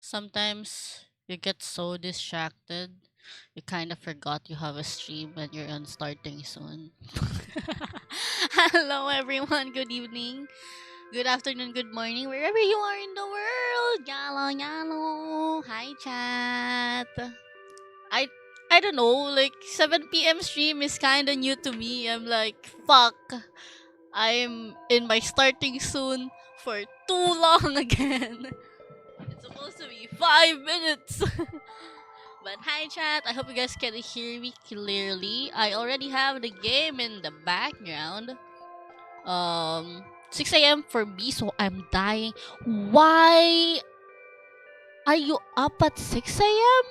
Sometimes you get so distracted, you kind of forgot you have a stream when you're on starting soon. Hello, everyone. Good evening, good afternoon, good morning, wherever you are in the world. Yalo, yalo. Hi, chat. I I don't know. Like 7 p.m. stream is kind of new to me. I'm like, fuck. I'm in my starting soon for too long again. It's supposed to be 5 minutes. But hi chat, I hope you guys can hear me clearly. I already have the game in the background. 6 a.m. for me, so I'm dying. Why are you up at 6 a.m.?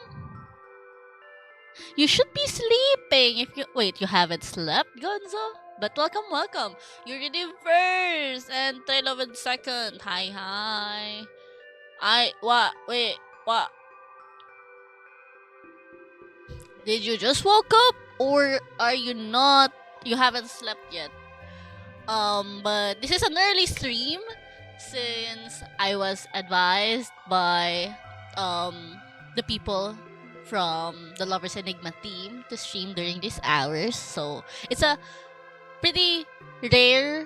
You should be sleeping if you wait, you haven't slept, Gonzo? But welcome. You redeemed first and 11 second. Hi. I what wait, what did you just woke up or are you not? You haven't slept yet. But this is an early stream since I was advised by the people from the Lovers Enigma team to stream during these hours. So it's a pretty rare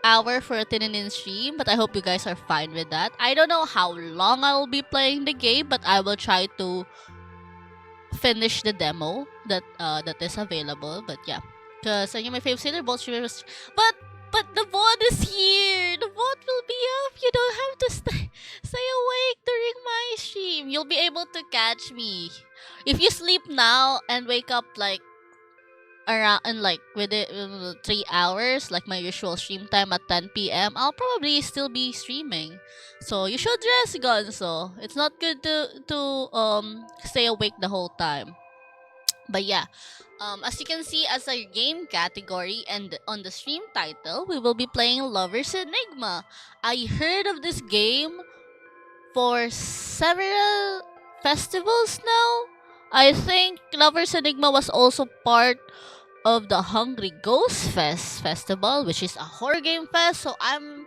hour for a Tinenin stream, but I hope you guys are fine with that. I don't know how long I will be playing the game, but I will try to finish the demo that is available. But yeah, because my favorite sailor boat streamers. But the bot is here. The bot will be up. You don't have to stay awake during my stream. You'll be able to catch me if you sleep now and wake up like around and like with it 3 hours like my usual stream time at 10 p.m. I'll probably still be streaming, so you should rest, Gonzo. It's not good to stay awake the whole time. But yeah, as you can see as a game category and on the stream title, we will be playing Lovers Enigma. I heard of this game for several festivals now. I think Lovers Enigma was also part of the Hungry Ghost Fest festival, which is a horror game fest. So I'm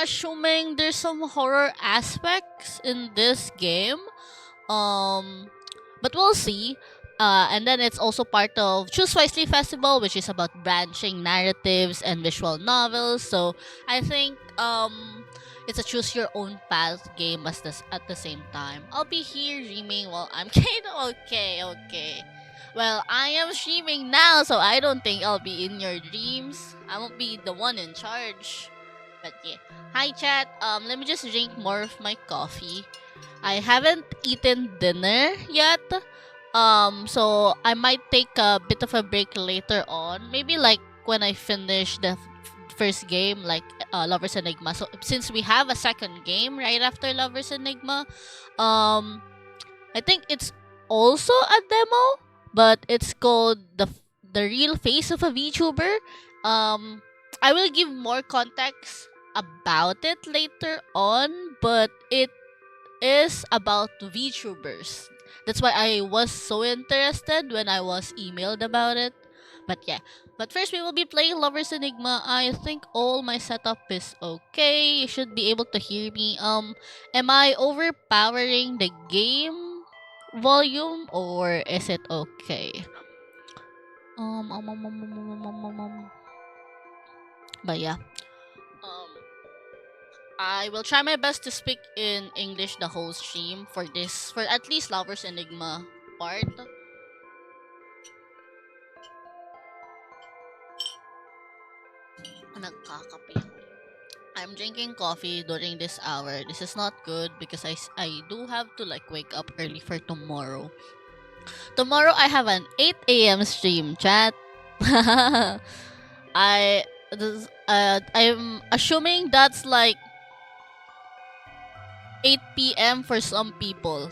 assuming there's some horror aspects in this game. Um, but we'll see. And then it's also part of Choose Wisely Festival, which is about branching narratives and visual novels. So I think it's a choose your own path game at the same time. I'll be here dreaming while I'm kind of okay. Well, I am streaming now, so I don't think I'll be in your dreams. I won't be the one in charge. But yeah. Hi chat. Let me just drink more of my coffee. I haven't eaten dinner yet. So I might take a bit of a break later on. Maybe like when I finish the first game, like Lovers Enigma. So since we have a second game right after Lovers Enigma, I think it's also a demo, but it's called the real face of a VTuber. I will give more context about it later on, but it is about VTubers. That's why I was so interested when I was emailed about it. But yeah. But first we will be playing Lovers Enigma. I think all my setup is okay. You should be able to hear me. Am I overpowering the game volume or is it okay? Um, um, um, um, um, um, um, um, um. But yeah. Um, I will try my best to speak in English the whole stream for at least Lovers Enigma part. Nagkakape ako. I'm drinking coffee during this hour. This is not good because I do have to like wake up early for tomorrow. Tomorrow I have an 8 a.m. stream, chat. I'm assuming that's like 8 p.m. for some people.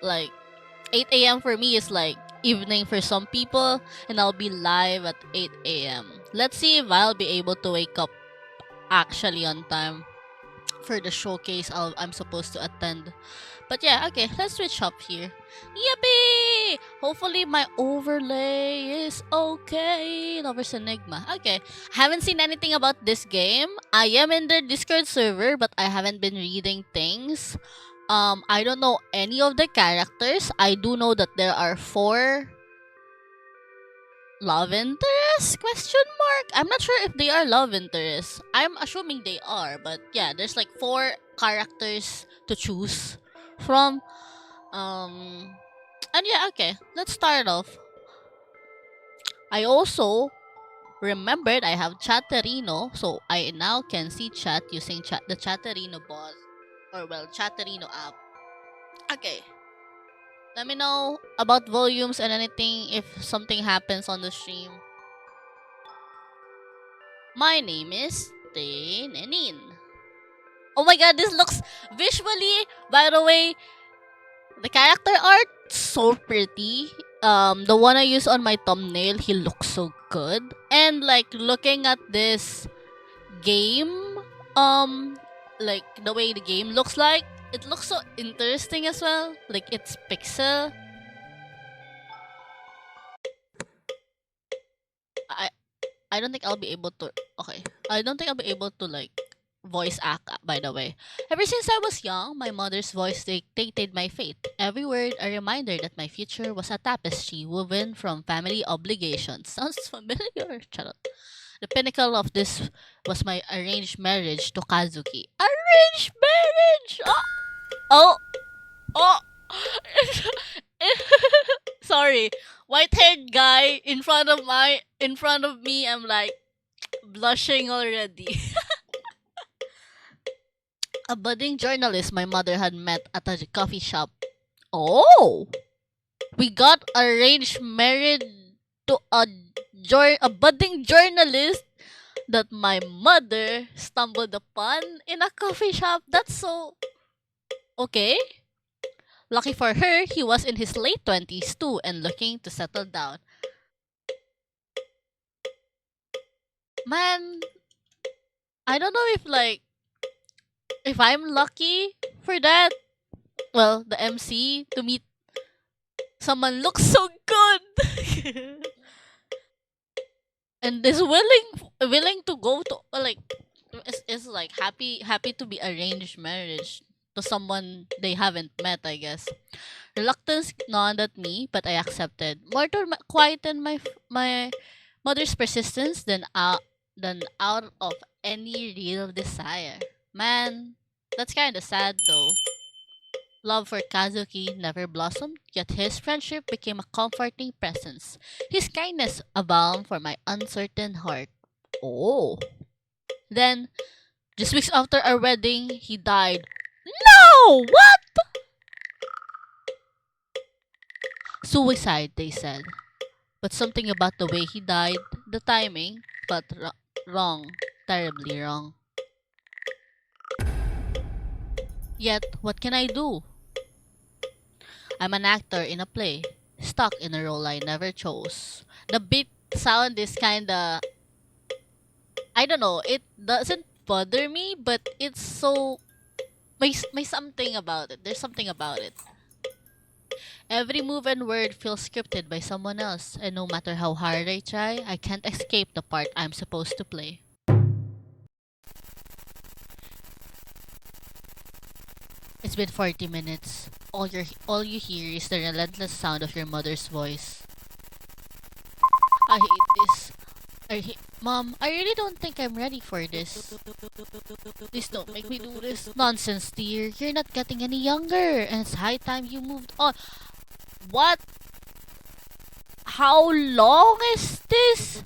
Like 8 a.m. for me is like evening for some people, and I'll be live at 8 a.m. Let's see if I'll be able to wake up actually on time for the showcase I'm supposed to attend. But yeah, okay, let's switch up here. Yippee! Hopefully my overlay is okay. Lovers Enigma. Okay, haven't seen anything about this game. I am in their Discord server, but I haven't been reading things. I don't know any of the characters. I do know that there are 4 love interests? Question mark. I'm not sure if they are love interests. I'm assuming they are, but yeah, there's like 4 characters to choose from. And yeah, okay. Let's start off. I also remembered I have Chatterino, so I now can see chat using the Chatterino bot, or well, Chatterino app. Okay. Let me know about volumes and anything if something happens on the stream. My name is Tinenin. Oh my god, this looks visually, by the way, the character art so pretty. The one I use on my thumbnail, he looks so good. And like looking at this game, like the way the game looks like, it looks so interesting as well. Like it's pixel. I I don't think I'll be able to. Okay, I don't think I'll be able to like voice act. By the way, ever since I was young, my mother's voice dictated my fate. Every word a reminder that my future was a tapestry woven from family obligations. Sounds familiar. Charot. The pinnacle of this was my arranged marriage to Kazuki. Arranged marriage. Oh. Oh. Sorry. White-haired guy in front of me. I'm like blushing already. A budding journalist my mother had met at a coffee shop. Oh, we got arranged married to a budding journalist that my mother stumbled upon in a coffee shop. That's so okay. Lucky for her, he was in his late 20s too and looking to settle down. Man, I don't know if I'm lucky for that. Well, the MC to meet someone looks so good. And is willing to go to like is like happy to be arranged marriage to someone they haven't met, I guess. Reluctance gnawed at me, but I accepted. More to quieten my mother's persistence than out of any real desire. Man, that's kind of sad though. Love for Kazuki never blossomed, yet his friendship became a comforting presence. His kindness a balm for my uncertain heart. Oh. Then, just weeks after our wedding, he died. No! What? Suicide, they said. But something about the way he died, the timing, felt wrong. Terribly wrong. Yet, what can I do? I'm an actor in a play, stuck in a role I never chose. The beat sound is kinda. I don't know, it doesn't bother me, but it's so. May something about it. There's something about it. Every move and word feels scripted by someone else, and no matter how hard I try, I can't escape the part I'm supposed to play. It's been 40 minutes. All you hear is the relentless sound of your mother's voice. I hate this. Mom, I really don't think I'm ready for this. Please don't make me do this. Nonsense, dear. You're not getting any younger, and it's high time you moved on. What? How long is this?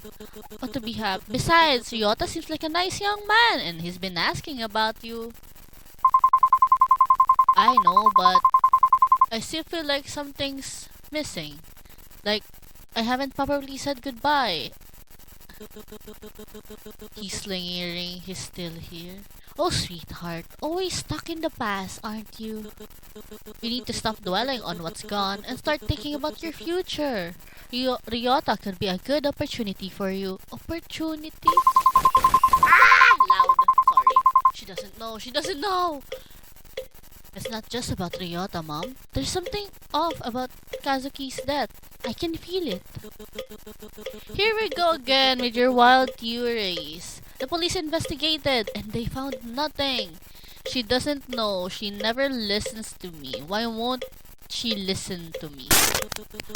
Oh, to be happy. Besides, Ryota seems like a nice young man, and he's been asking about you. I know, but I still feel like something's missing. Like, I haven't properly said goodbye. He's lingering, he's still here. Oh, sweetheart, always stuck in the past, aren't you? You need to stop dwelling on what's gone and start thinking about your future. Ryota could be a good opportunity for you. Opportunity? Ah! Loud. Sorry. She doesn't know. It's not just about Ryota, Mom. There's something off about Kazuki's death. I can feel it. Here we go again with your wild theories. The police investigated and they found nothing. She doesn't know. She never listens to me. Why won't she listen to me?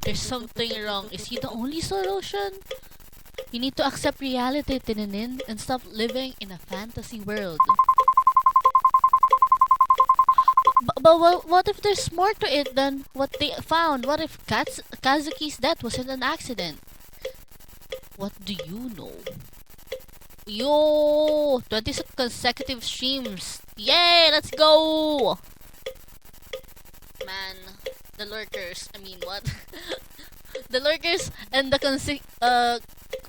There's something wrong. Is he the only solution? You need to accept reality, Tinenin, and stop living in a fantasy world. But what if there's more to it than what they found? What if Kazuki's death wasn't an accident? What do you know? Yo! 20 consecutive streams. Yay! Let's go! Man, the lurkers. I mean, what? The lurkers and the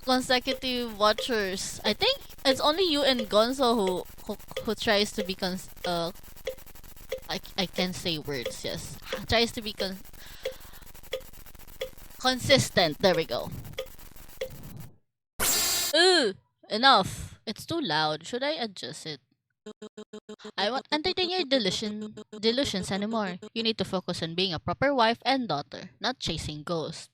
consecutive watchers. I think it's only you and Gonzo who tries to be I can say words, yes. Tries to be consistent. There we go. Ooh, enough. It's too loud. Should I adjust it? I won't entertain your delusions anymore. You need to focus on being a proper wife and daughter, not chasing ghosts.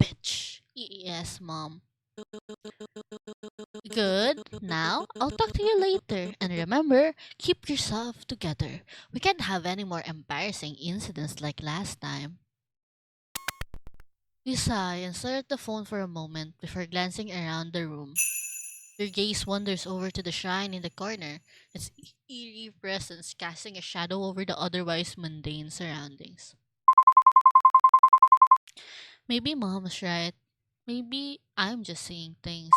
Bitch. Yes, mom. Good. Now, I'll talk to you later. And remember, keep yourself together. We can't have any more embarrassing incidents like last time. You sigh and stare at the phone for a moment before glancing around the room. Your gaze wanders over to the shrine in the corner, its eerie presence casting a shadow over the otherwise mundane surroundings. Maybe mom's right. Maybe I'm just seeing things.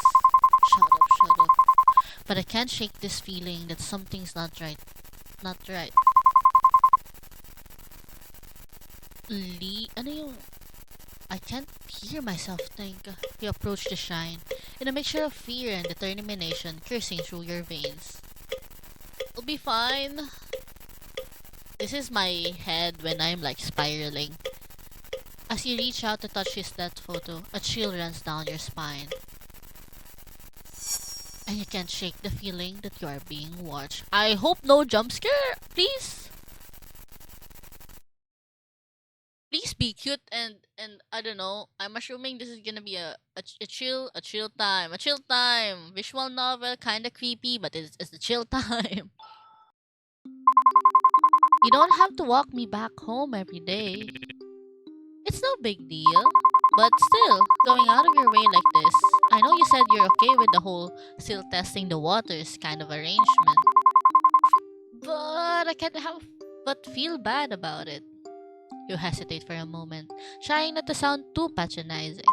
Shut up. But I can't shake this feeling that something's not right. Not right. Ano yung... I can't hear myself think. You approach the shrine, in a mixture of fear and determination coursing through your veins. It'll be fine. This is my head when I'm like spiraling. As you reach out to touch his death photo, a chill runs down your spine. And you can't shake the feeling that you are being watched. I hope no jump scare, please. Please be cute and I don't know. I'm assuming this is gonna be a chill time. Visual novel, kinda creepy, but it's a chill time. You don't have to walk me back home every day. It's no big deal. But still, going out of your way like this, I know you said you're okay with the whole still testing the waters kind of arrangement. But I can't help but feel bad about it. You hesitate for a moment, trying not to sound too patronizing.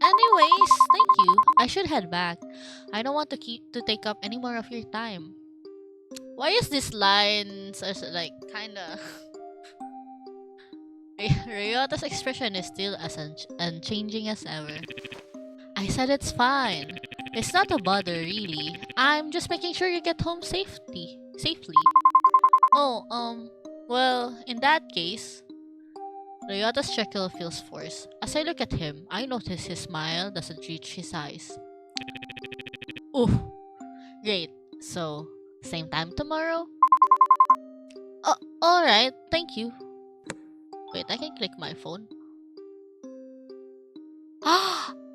Anyways, thank you. I should head back. I don't want to take up any more of your time. Why is this line like kinda... Ryota's expression is still as unchanging as ever. I said it's fine. It's not a bother, really. I'm just making sure you get home safely. Oh, well, in that case, Ryota's chuckle feels forced. As I look at him, I notice his smile doesn't reach his eyes. Ooh, great. So, same time tomorrow? Alright, thank you. Wait, I can click my phone.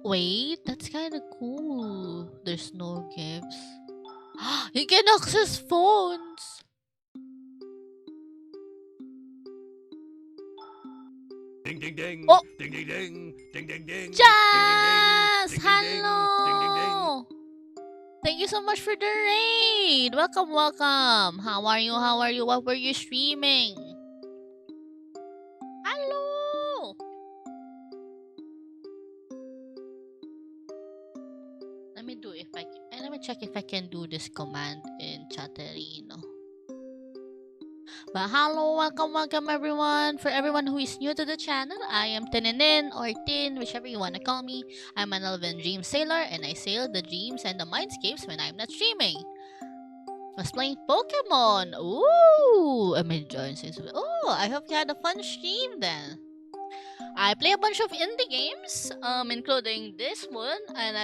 Wait, that's kinda cool. There's no gifts. You can access phones! Ding ding ding. Oh! Ding ding ding. Ding ding ding. Jazz! Ding, ding, ding. Hello! Ding ding ding. Thank you so much for the raid! Welcome! How are you? What were you streaming? Hello! Let me check if I can do this command in Chatterino. But hello, welcome everyone. For everyone who is new to the channel, I am Tinenin or Tin, whichever you wanna call me. I'm an elven dream sailor and I sail the dreams and the mindscapes when I'm not streaming. Was playing Pokemon. Ooh, I'm enjoying this. Oh, I hope you had a fun stream then. I play a bunch of indie games, including this one, and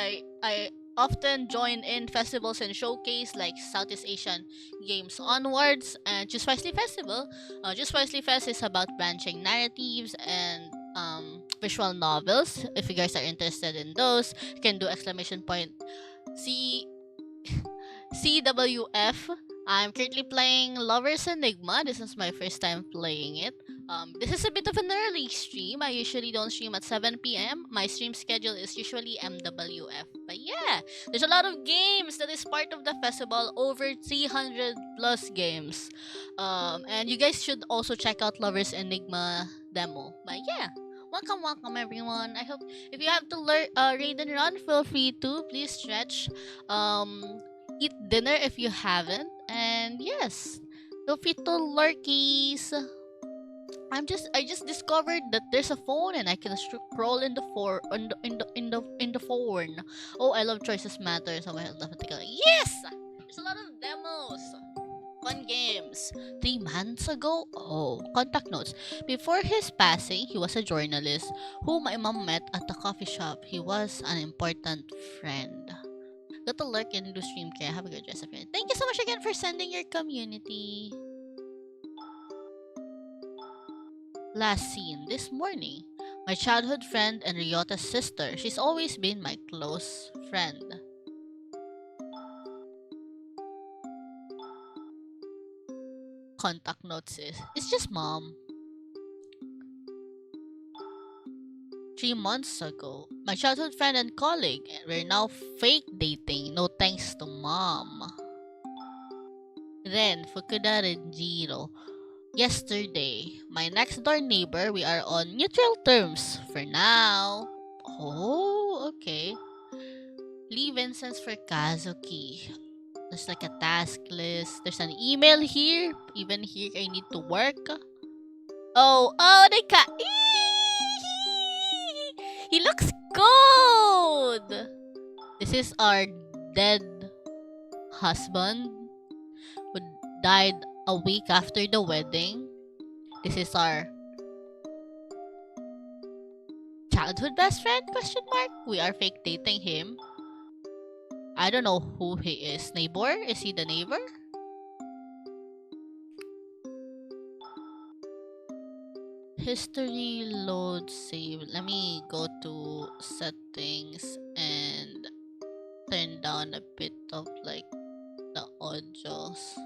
I often join in festivals and showcase like Southeast Asian Games Onwards and Choose Wisely Festival. Choose Wisely Fest is about branching narratives and visual novels. If you guys are interested in those, you can do exclamation point. See, CWF. I'm currently playing Lovers Enigma. This is my first time playing it. This is a bit of an early stream. I usually don't stream at 7 p.m. My stream schedule is usually MWF. But yeah, there's a lot of games that is part of the festival. Over 300 plus games. And you guys should also check out Lovers Enigma demo. But yeah, welcome everyone. I hope if you have to learn raid and run, feel free to. Please stretch. Eat dinner if you haven't. And yes, feel free to lurkies. I just discovered that there's a phone and I can scroll in the phone. Oh, I love choices matter, so I automatically yes. There's a lot of demos, fun games. 3 months ago, oh, contact notes. Before his passing, he was a journalist whom my mom met at the coffee shop. He was an important friend. Got to lurk and do stream care. Have a good rest of your day. Thank you so much again for sending your community. Last seen this morning. My childhood friend and Ryota's sister. She's always been my close friend. Contact notes is, it's just mom. 3 months ago, my childhood friend and colleague, and we're now fake dating, no thanks to mom. Ren Fukuda Renjiro. Yesterday, my next door neighbor, we are on neutral terms for now. Oh, okay. Leave incense for Kazuki. There's like a task list. There's an email here. Even here, I need to work. Oh, they he looks good. This is our dead husband who died a week after the wedding. This is our childhood best friend, question mark. We are fake dating him. I don't know who he is. Neighbor? Is he the neighbor? History load save. Let me go to settings and turn down a bit of like the audios.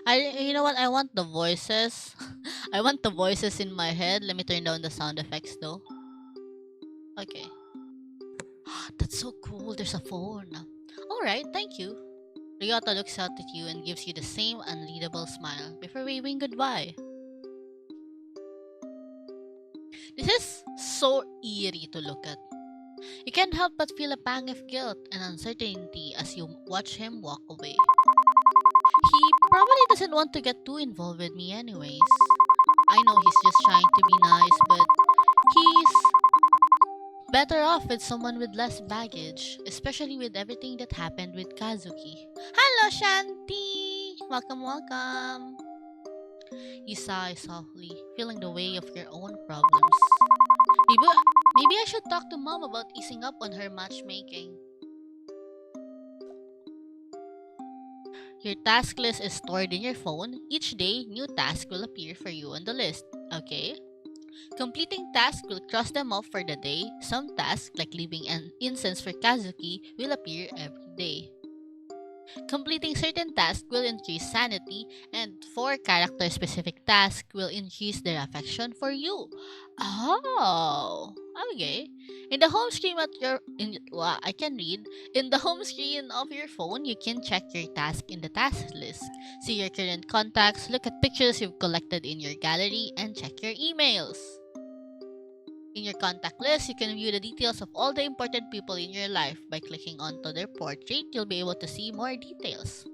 You know what? I want the voices. I want the voices in my head. Let me turn down the sound effects though. Okay. That's so cool. There's a phone. Alright, thank you. Ryota looks out at you and gives you the same unreadable smile before waving goodbye. This is so eerie to look at. You can't help but feel a pang of guilt and uncertainty as you watch him walk away. He probably doesn't want to get too involved with me anyways. I know he's just trying to be nice, but he's better off with someone with less baggage, especially with everything that happened with Kazuki. Hello, Shanti! Welcome. You sigh softly, feeling the weight of your own problems. Maybe I should talk to mom about easing up on her matchmaking. Your task list is stored in your phone. Each day, new tasks will appear for you on the list. Okay? Completing tasks will cross them off for the day. Some tasks, like leaving an incense for Kazuki, will appear every day. Completing certain tasks will increase sanity, and 4 character-specific tasks will increase their affection for you. Oh, okay. In the home screen I can read. In the home screen of your phone, you can check your task in the task list, see your current contacts, look at pictures you've collected in your gallery, and check your emails. In your contact list, you can view the details of all the important people in your life. By clicking onto their portrait, you'll be able to see more details.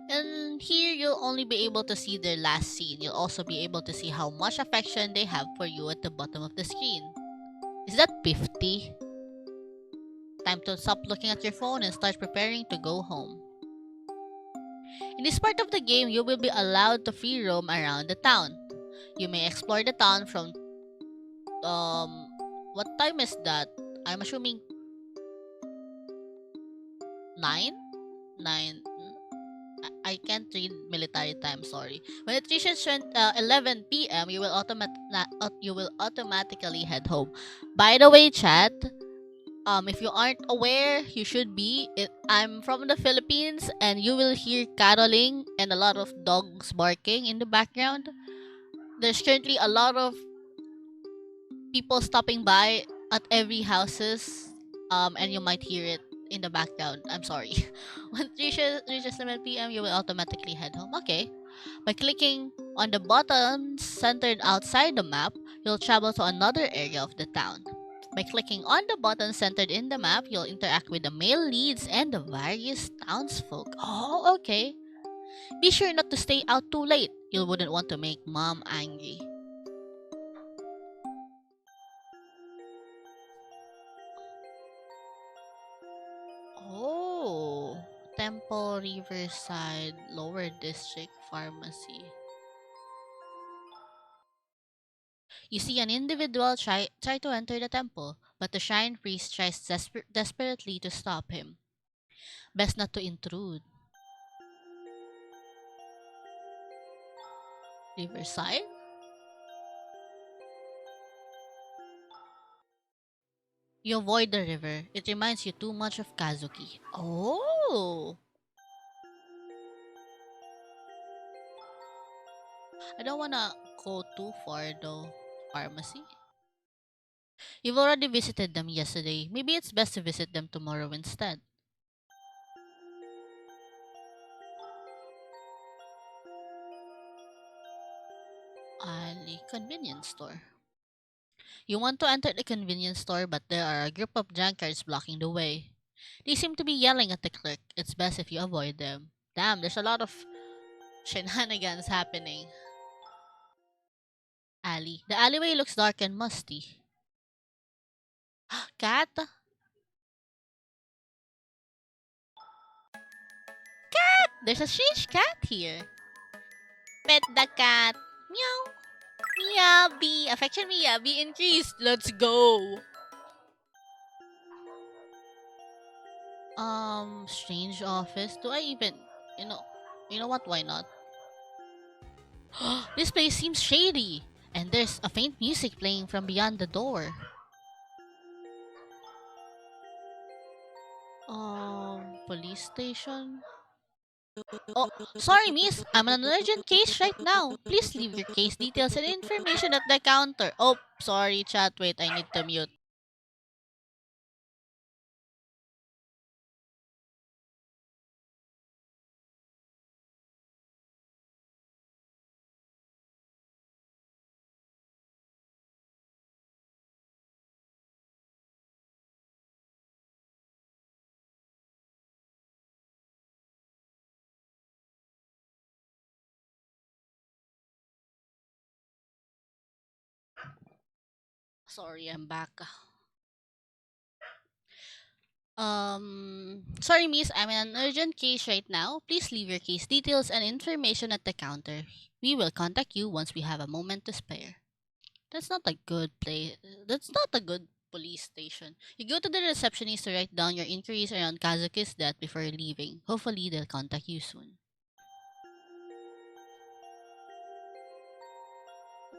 And here, you'll only be able to see their last scene. You'll also be able to see how much affection they have for you at the bottom of the screen. Is that 50? Time to stop looking at your phone and start preparing to go home. In this part of the game, you will be allowed to free roam around the town. You may explore the town from what time is that? I'm assuming 9? I can't read military time, sorry. When it reaches 11 p.m., you will automatically head home. By the way, chat, If you aren't aware, you should be. I'm from the Philippines, and you will hear caroling and a lot of dogs barking in the background. There's currently a lot of people stopping by at every houses, and you might hear it in the background. I'm sorry. When reaches 7 p.m., you will automatically head home. Okay. By clicking on the buttons centered outside the map, you'll travel to another area of the town. By clicking on the buttons centered in the map, you'll interact with the male leads and the various townsfolk. Oh, okay. Be sure not to stay out too late. You wouldn't want to make mom angry. Oh, Temple Riverside Lower District Pharmacy. You see an individual try to enter the temple, but the shrine priest tries desperately to stop him. Best not to intrude. Riverside? You avoid the river. It reminds you too much of Kazuki. Oh! I don't wanna go too far though. Pharmacy? You've already visited them yesterday. Maybe it's best to visit them tomorrow instead. Ali convenience store. You want to enter the convenience store, but there are a group of drunkards blocking the way. They seem to be yelling at the clerk. It's best if you avoid them. Damn, there's a lot of shenanigans happening. Alley. The alleyway looks dark and musty. Cat? There's a strange cat here. Pet the cat. Meow. Miyabi. Affection Miyabi increased. Let's go. Strange office. Do I even, you know, you know what? Why not? This place seems shady, and there's a faint music playing from beyond the door. Police station? Oh, sorry, miss. I'm on an urgent case right now. Please leave your case details and information at the counter. Oh, sorry, chat. Wait, I need to mute. Sorry, I'm back. Sorry, miss. I'm in an urgent case right now. Please leave your case details and information at the counter. We will contact you once we have a moment to spare. That's not a good place. That's not a good police station. You go to the receptionist to write down your inquiries around Kazuki's death before leaving. Hopefully, they'll contact you soon.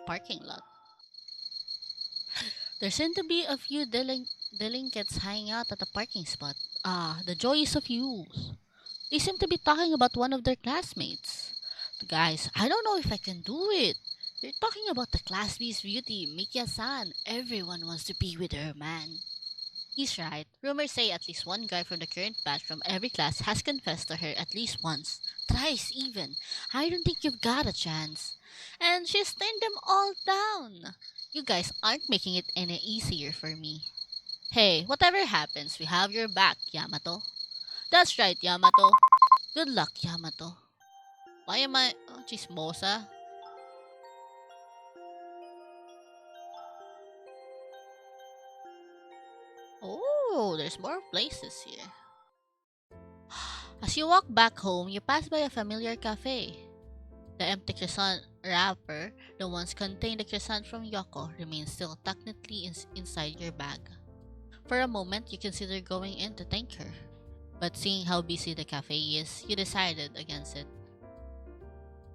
Parking lot. There seem to be a few delinquents hanging out at the parking spot. Ah, the joys of youth. They seem to be talking about one of their classmates. Guys, I don't know if I can do it. They're talking about the class B's beauty, Mikia-san. Everyone wants to be with her, man. He's right. Rumors say at least one guy from the current batch from every class has confessed to her at least once. Thrice even. I don't think you've got a chance. And she's turned them all down. You guys aren't making it any easier for me. Hey, whatever happens, we have your back, Yamato. That's right, Yamato. Good luck, Yamato. Why am I... Oh, chismosa? Oh, there's more places here. As you walk back home, you pass by a familiar cafe. The empty croissant wrapper, the ones containing the croissant from Yoko, remains still technically inside your bag. For a moment, you consider going in to thank her. But seeing how busy the cafe is, you decided against it.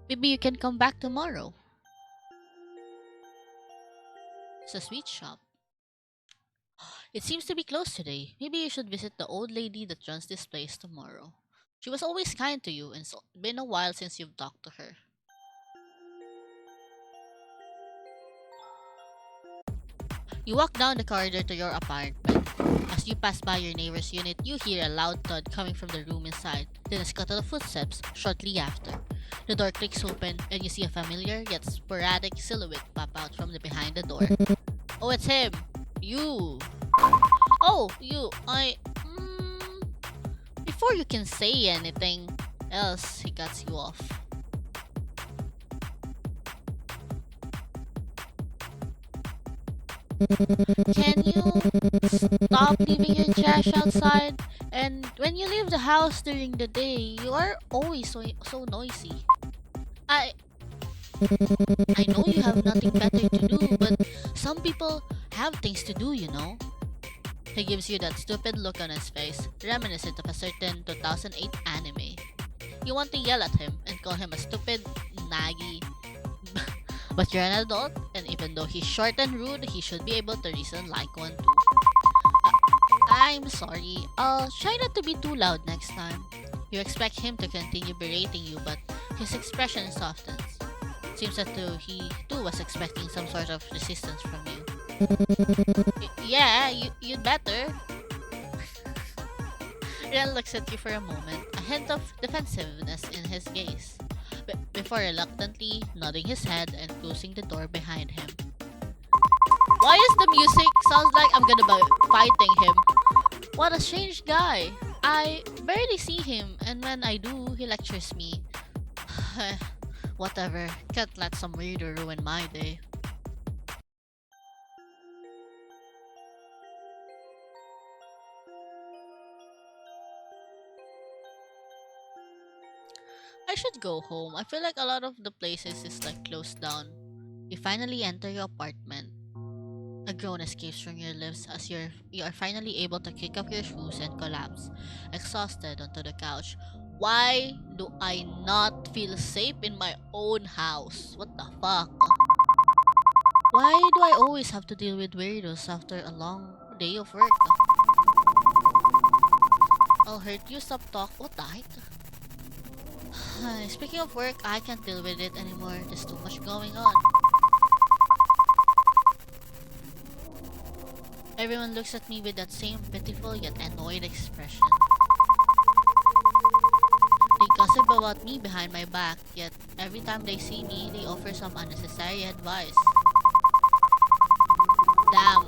Maybe you can come back tomorrow. It's a sweet shop. It seems to be closed today. Maybe you should visit the old lady that runs this place tomorrow. She was always kind to you, and it's been a while since you've talked to her. You walk down the corridor to your apartment. As you pass by your neighbor's unit, you hear a loud thud coming from the room inside, then a scuttle of footsteps shortly after. The door clicks open, and you see a familiar yet sporadic silhouette pop out from the behind the door. Oh, it's him! You! Oh, you! Before you can say anything else, he cuts you off. Can you stop leaving your trash outside? And when you leave the house during the day, you are always so noisy. I I know you have nothing better to do, but some people have things to do, you know. He gives you that stupid look on his face, reminiscent of a certain 2008 anime. You want to yell at him and call him a stupid naggy, but you're an adult, and even though he's short and rude, he should be able to reason like one too. I'm sorry, I'll try not to be too loud next time. You expect him to continue berating you, but his expression softens. Seems that he too was expecting some sort of resistance from you. Yeah, you'd better. Ren looks at you for a moment, a hint of defensiveness in his gaze, before reluctantly nodding his head and closing the door behind him. Why is the music sounds like I'm gonna be fighting him? What a strange guy. I barely see him, and when I do, he lectures me. Whatever, can't let some weirdo ruin my day. I should go home. I feel like a lot of the places is like closed down. You finally enter your apartment. A groan escapes from your lips as you are finally able to kick up your shoes and collapse, exhausted, onto the couch. Why do I not feel safe in my own house? What the fuck? Why do I always have to deal with weirdos after a long day of work? I'll hurt you, stop talk. What the heck? Speaking of work, I can't deal with it anymore. There's too much going on. Everyone looks at me with that same pitiful yet annoyed expression. They gossip about me behind my back, yet every time they see me, they offer some unnecessary advice. Damn.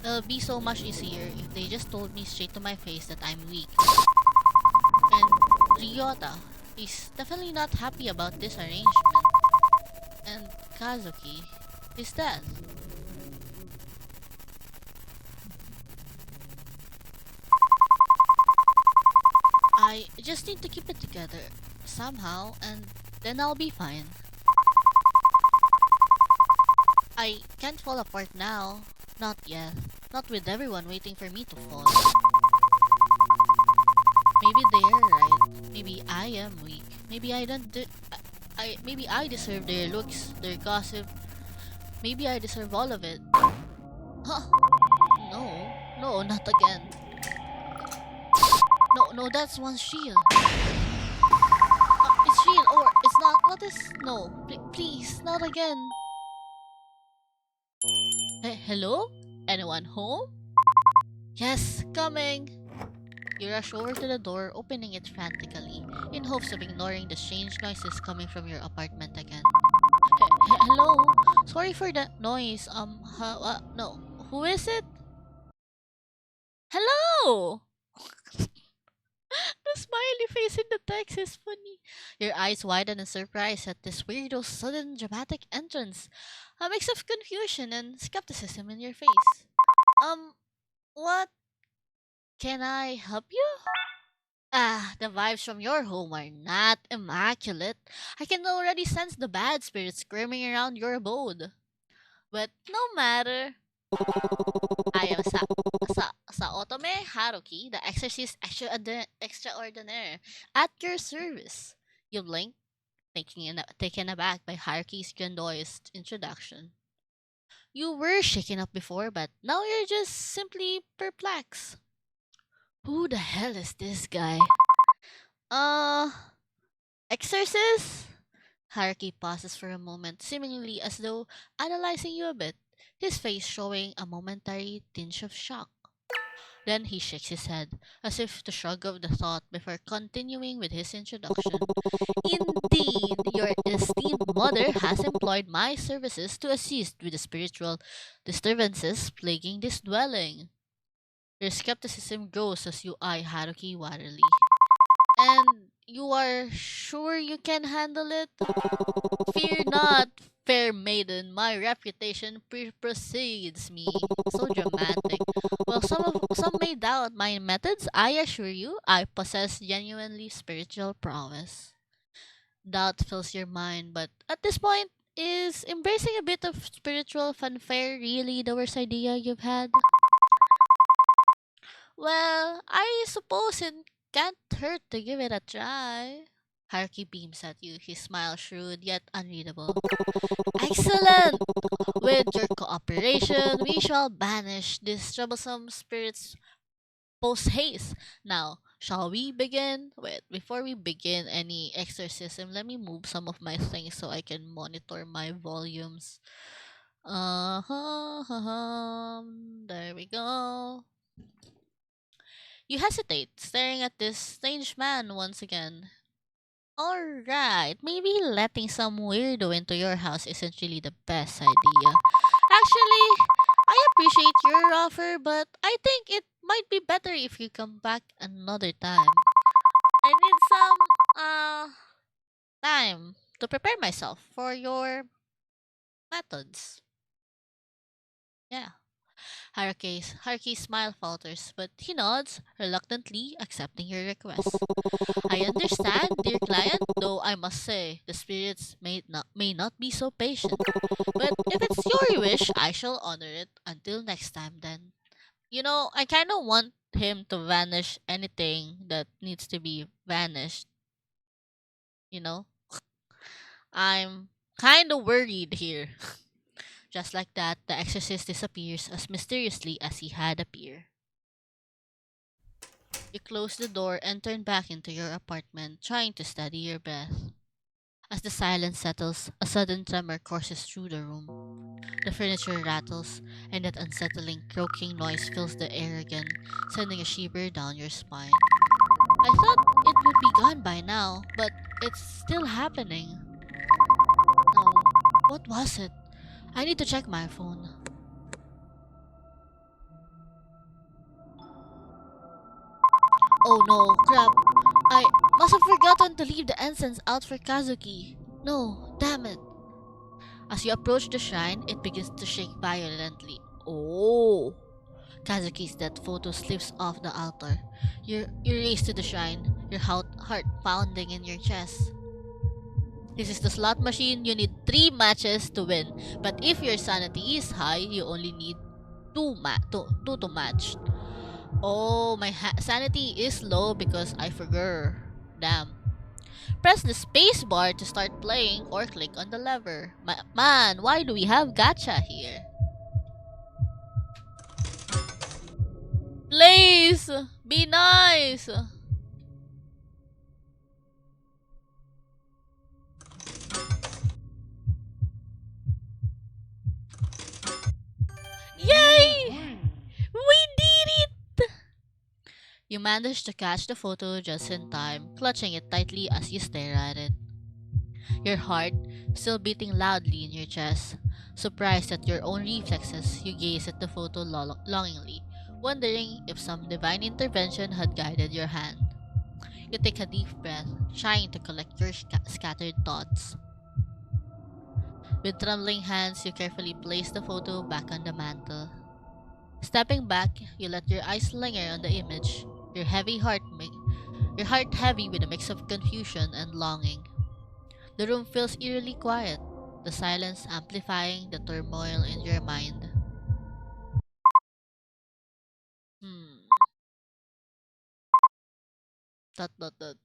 It'll be so much easier if they just told me straight to my face that I'm weak. And Ryota is definitely not happy about this arrangement. And Kazuki is dead. I just need to keep it together somehow, and then I'll be fine. I can't fall apart now. Not yet. Not with everyone waiting for me to fall. Maybe they're right. Maybe I am weak. Maybe I don't maybe I deserve their looks, their gossip. Maybe I deserve all of it. Huh? No. No, not again. No, that's one shield. It's real or it's not. What is? No, please, not again. Hello? Anyone home? Yes, coming. You rush over to the door, opening it frantically, in hopes of ignoring the strange noises coming from your apartment again. Hello? Sorry for the noise. No. Who is it? Hello! The smiley face in the text is funny. Your eyes widen in surprise at this weirdo's sudden dramatic entrance. A mix of confusion and skepticism in your face. What? Can I help you? The vibes from your home are not immaculate. I can already sense the bad spirits screaming around your abode. But no matter. I am sa Otome Haruki, the exorcist extraordinaire, at your service. You blink, taken aback by Haruki's grandiose introduction. You were shaken up before, but now you're just simply perplexed. Who the hell is this guy? Uh, Exorcist? Haruki pauses for a moment, seemingly as though analyzing you a bit, his face showing a momentary tinge of shock. Then he shakes his head, as if to shrug off the thought before continuing with his introduction. Indeed, your esteemed mother has employed my services to assist with the spiritual disturbances plaguing this dwelling. Your skepticism grows as you eye Haruki warily. And you are sure you can handle it? Fear not, fair maiden, my reputation precedes me. So dramatic. Well, some may doubt my methods. I assure you, I possess genuinely spiritual prowess. Doubt fills your mind, but at this point, is embracing a bit of spiritual fanfare really the worst idea you've had? Well, I suppose it can't hurt to give it a try. Haruki beams at you, his smile shrewd yet unreadable. Excellent! With your cooperation, we shall banish these troublesome spirits post haste. Now, shall we begin? Wait, before we begin any exorcism, let me move some of my things so I can monitor my volumes. There we go. You hesitate, staring at this strange man once again. Alright, maybe letting some weirdo into your house isn't really the best idea. Actually, I appreciate your offer, but I think it might be better if you come back another time. I need some, time to prepare myself for your methods. Yeah. Haruki's smile falters, but he nods, reluctantly accepting your request. I understand, dear client, though I must say the spirits may not be so patient. But if it's your wish, I shall honor it. Until next time, then. I kind of want him to vanish anything that needs to be vanished. You know, I'm kind of worried here. Just like that, the exorcist disappears as mysteriously as he had appeared. You close the door and turn back into your apartment, trying to steady your breath. As the silence settles, a sudden tremor courses through the room. The furniture rattles, and that unsettling croaking noise fills the air again, sending a shiver down your spine. I thought it would be gone by now, but it's still happening. No, what was it? I need to check my phone. Oh no, crap. I must have forgotten to leave the incense out for Kazuki. No, damn it. As you approach the shrine, it begins to shake violently. Oh! Kazuki's dead photo slips off the altar. You race to the shrine, your heart pounding in your chest. This is the slot machine. You need 3 matches to win. But if your sanity is high, you only need two to match. Oh, my sanity is low because I forgot. Damn. Press the space bar to start playing or click on the lever. Man, why do we have gacha here? Please, be nice. Yay! We did it! You manage to catch the photo just in time, clutching it tightly as you stare at it. Your heart still beating loudly in your chest. Surprised at your own reflexes, you gaze at the photo longingly, wondering if some divine intervention had guided your hand. You take a deep breath, trying to collect your scattered thoughts. With trembling hands, you carefully place the photo back on the mantle. Stepping back, you let your eyes linger on the image, your heart heavy with a mix of confusion and longing. The room feels eerily quiet, the silence amplifying the turmoil in your mind. Hmm. Dot dot dot.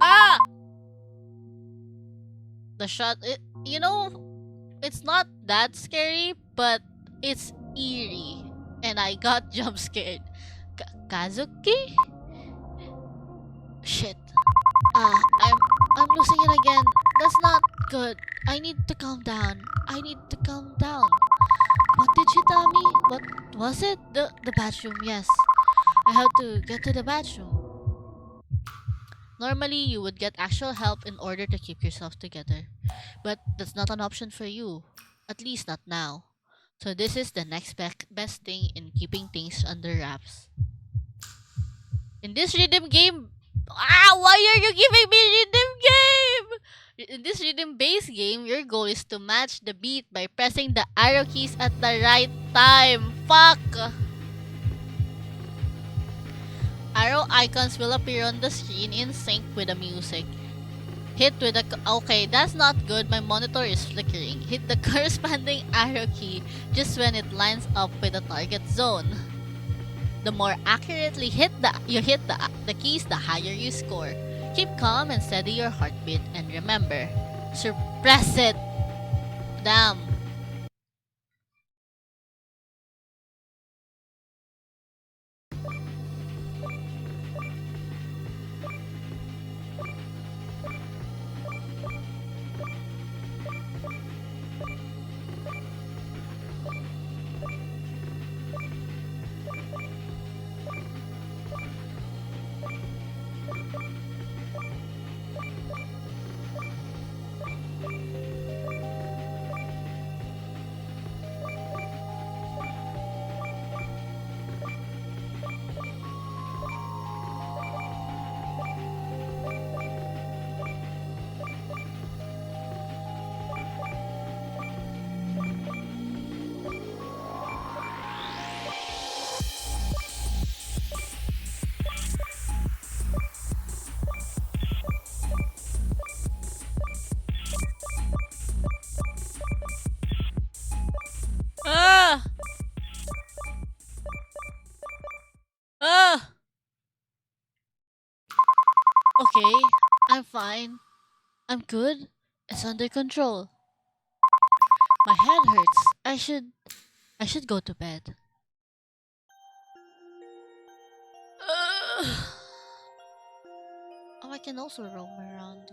Ah! The shot. It's not that scary, but It's eerie, and I got jump scared. Kazuki? Shit. I'm losing it again. That's not good. I need to calm down. I need to calm down. What did she tell me? What was it? The bathroom, yes. I have to get to the bathroom. Normally, you would get actual help in order to keep yourself together. But that's not an option for you. At least not now. So this is the next best thing in keeping things under wraps. In this rhythm game, why are you giving me rhythm game? In this rhythm based game, your goal is to match the beat by pressing the arrow keys at the right time. Fuck! Arrow icons will appear on the screen in sync with the music. Hit with the okay, that's not good. My monitor is flickering. Hit the corresponding arrow key just when it lines up with the target zone. The more accurately you hit the keys, the higher you score. Keep calm and steady your heartbeat, and remember, suppress it. Damn. Ah! Ah! Okay, I'm fine. I'm good. It's under control. My head hurts. I should go to bed. Oh, I can also roam around.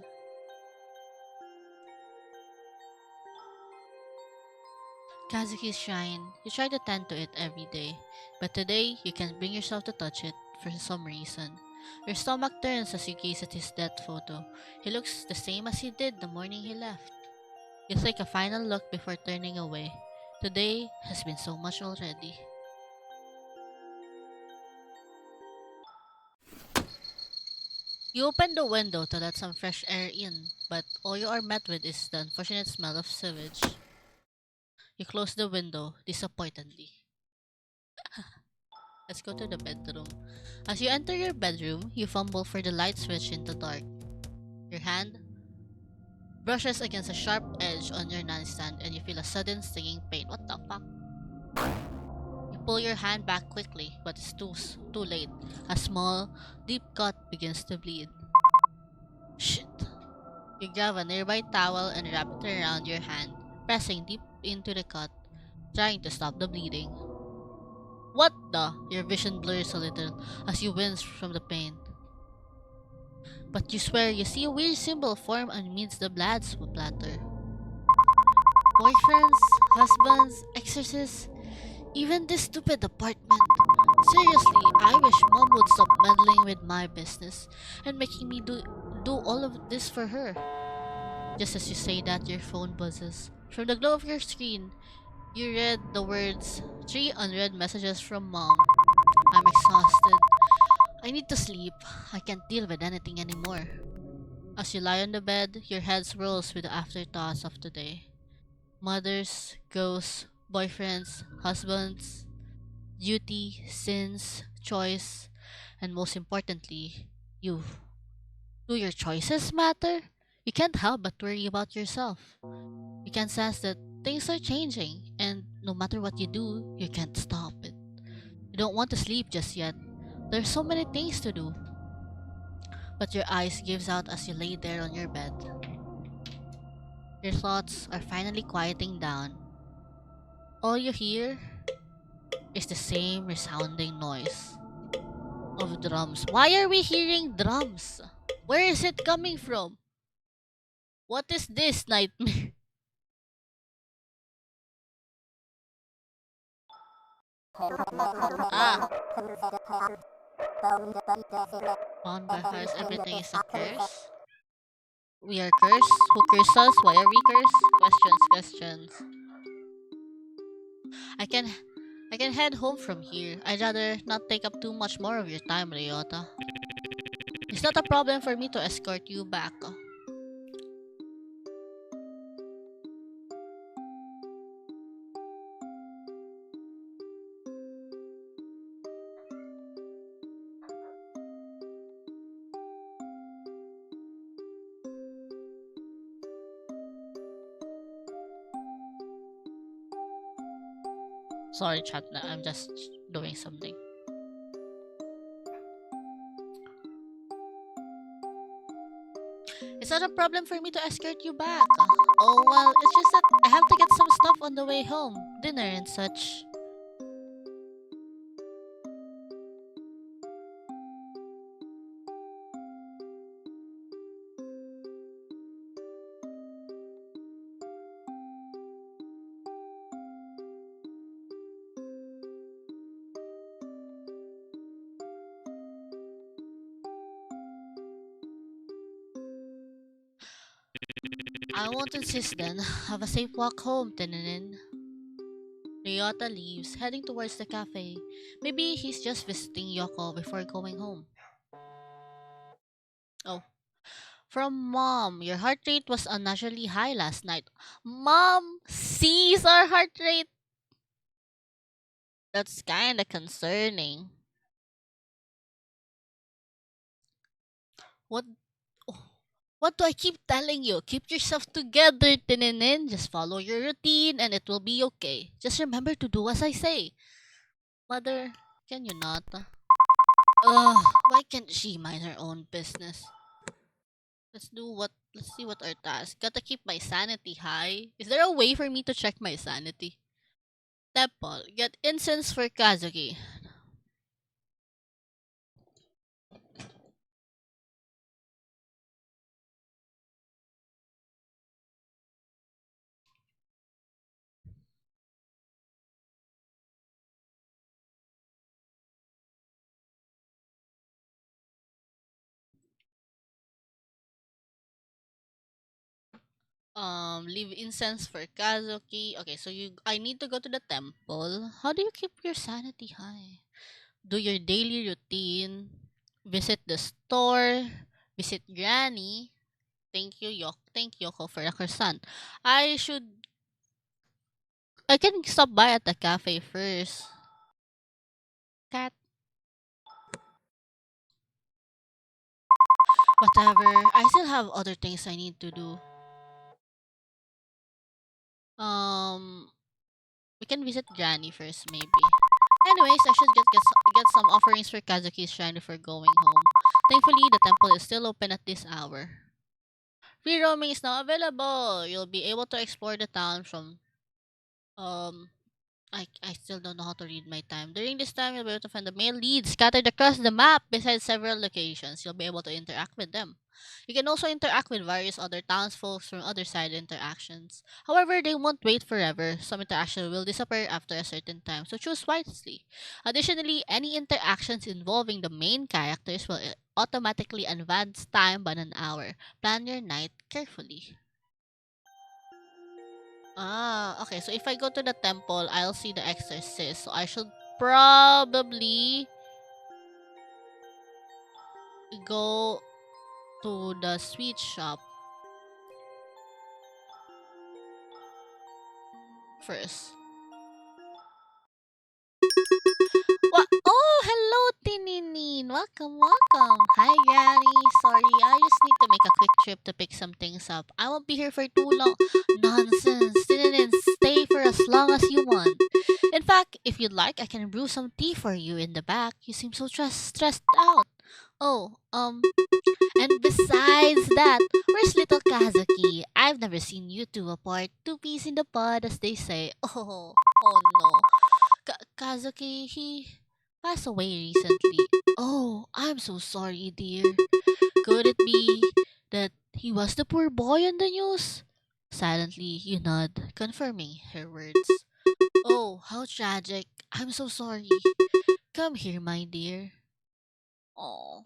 Kazuki's shrine. You try to tend to it every day, but today you can't bring yourself to touch it for some reason. Your stomach turns as you gaze at his death photo. He looks the same as he did the morning he left. You take a final look before turning away. Today has been so much already. You open the window to let some fresh air in, but all you are met with is the unfortunate smell of sewage. You close the window disappointedly. Let's go to the bedroom. As you enter your bedroom, you fumble for the light switch in the dark. Your hand brushes against a sharp edge on your nightstand and you feel a sudden stinging pain. What the fuck? You pull your hand back quickly, but it's too late. A small, deep cut begins to bleed. Shit. You grab a nearby towel and wrap it around your hand, pressing deep into the cut, trying to stop the bleeding. What the? Your vision blurs a little as you wince from the pain. But you swear you see a weird symbol form amidst the blood splatter. Boyfriends, husbands, exorcists, even this stupid apartment. Seriously, I wish mom would stop meddling with my business and making me do all of this for her. Just as you say that, your phone buzzes. From the glow of your screen, you read the words, 3 unread messages from mom. I'm exhausted. I need to sleep. I can't deal with anything anymore. As you lie on the bed, your head swirls with the afterthoughts of today. Mothers, ghosts, boyfriends, husbands, duty, sins, choice, and most importantly, you. Do your choices matter? You can't help but worry about yourself. You can sense that things are changing, and no matter what you do, you can't stop it. You don't want to sleep just yet. There's so many things to do. But your eyes gives out as you lay there on your bed. Your thoughts are finally quieting down. All you hear is the same resounding noise of drums. Why are we hearing drums? Where is it coming from? What is this nightmare? Ah, bound by hearts, everything is a curse. We are cursed. Who cursed us? Why are we cursed? Questions. I can I can head home from here. I'd rather not take up too much more of your time, Ryota. It's not a problem for me to escort you back. Sorry, chat. I'm just doing something. It's not a problem for me to escort you back. Oh, well, it's just that I have to get some stuff on the way home. Dinner and such. I won't insist then. Have a safe walk home, Tinenin. Ryota leaves, heading towards the cafe. Maybe he's just visiting Yoko before going home. Oh. From Mom, your heart rate was unnaturally high last night. Mom sees our heart rate. That's kinda concerning. What what do I keep telling you? Keep yourself together, Tininin. Just follow your routine and it will be okay. Just remember to do as I say. Mother, can you not? Ugh, why can't she mind her own business? Let's see what our task. Gotta keep my sanity high. Is there a way for me to check my sanity? Temple, get incense for Kazuki. Leave incense for Kazuki. Okay, so I need to go to the temple. How do you keep your sanity high? Do your daily routine. Visit the store. Visit Granny. Thank Yoko for the croissant. I can stop by at the cafe first. Cat. Whatever. I still have other things I need to do. Um, we can visit Granny first, maybe. Anyways, I should get some offerings for Kazuki's shrine before going home. Thankfully, the temple is still open at this hour. Free roaming is now available. You'll be able to explore the town from um I still don't know how to read my time. During this time, you'll be able to find the main leads scattered across the map besides several locations. You'll be able to interact with them. You can also interact with various other townsfolk from other side interactions. However, they won't wait forever. Some interaction will disappear after a certain time, so choose wisely. Additionally, any interactions involving the main characters will automatically advance time by an hour. Plan your night carefully. Ah, okay. So if I go to the temple, I'll see the exorcist. So I should probably go to the sweet shop first. Oh, hello, Tinenin. Welcome. Hi, Granny. Sorry, I just need to make a quick trip to pick some things up. I won't be here for too long. Nonsense. Tinenin, stay for as long as you want. In fact, if you'd like, I can brew some tea for you in the back. You seem so stressed out. Oh, and besides that, where's little Kazuki? I've never seen you two apart. Two peas in the pod, as they say. Oh no. Kazuki, he passed away recently. Oh, I'm so sorry, dear. Could it be that he was the poor boy on the news? Silently, you nod, confirming her words. Oh, how tragic. I'm so sorry. Come here, my dear. Oh.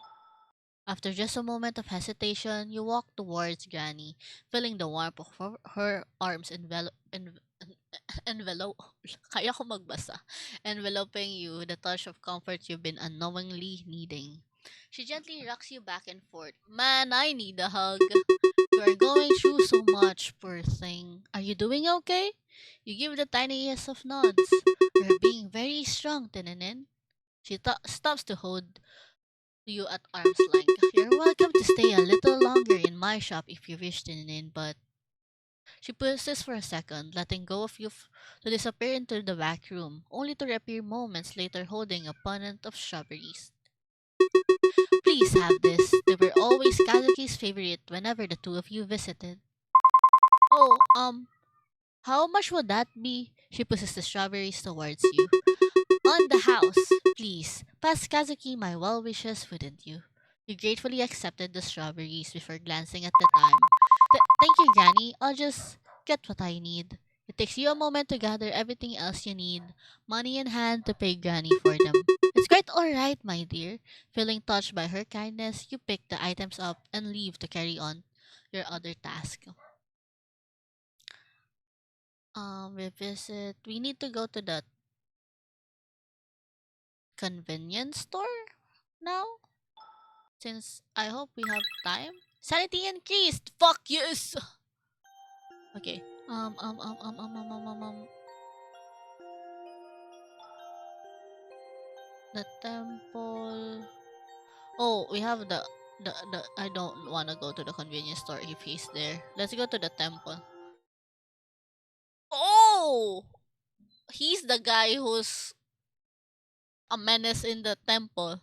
After just a moment of hesitation, you walk towards Granny, feeling the warmth of her arms envelope, kaya ko magbasa, enveloping you, the touch of comfort you've been unknowingly needing. She gently rocks you back and forth. Man, I need a hug. You are going through so much, poor thing. Are you doing okay? You give the tiniest of nods. You're being very strong, Tinenin. She stops to hold you at arm's length. You're welcome to stay a little longer in my shop if you wish, Tinenin, but she pauses for a second, letting go of you to disappear into the back room, only to reappear moments later holding a punnet of strawberries. Please have this. They were always Kazuki's favorite whenever the two of you visited. Oh, how much would that be? She pushes the strawberries towards you. On the house, please. Pass Kazuki my well wishes, wouldn't you? You gratefully accepted the strawberries before glancing at the time. Thank you, Granny. I'll just get what I need. It takes you a moment to gather everything else you need, money in hand to pay Granny for them. It's quite alright, my dear. Feeling touched by her kindness, you pick the items up and leave to carry on your other task. We visit. We need to go to the convenience store now, since I hope we have time. Sanity increased. Fuck yes. Okay. The temple. Oh, we have the. I don't wanna go to the convenience store if he's there. Let's go to the temple. Oh, he's the guy who's a menace in the temple.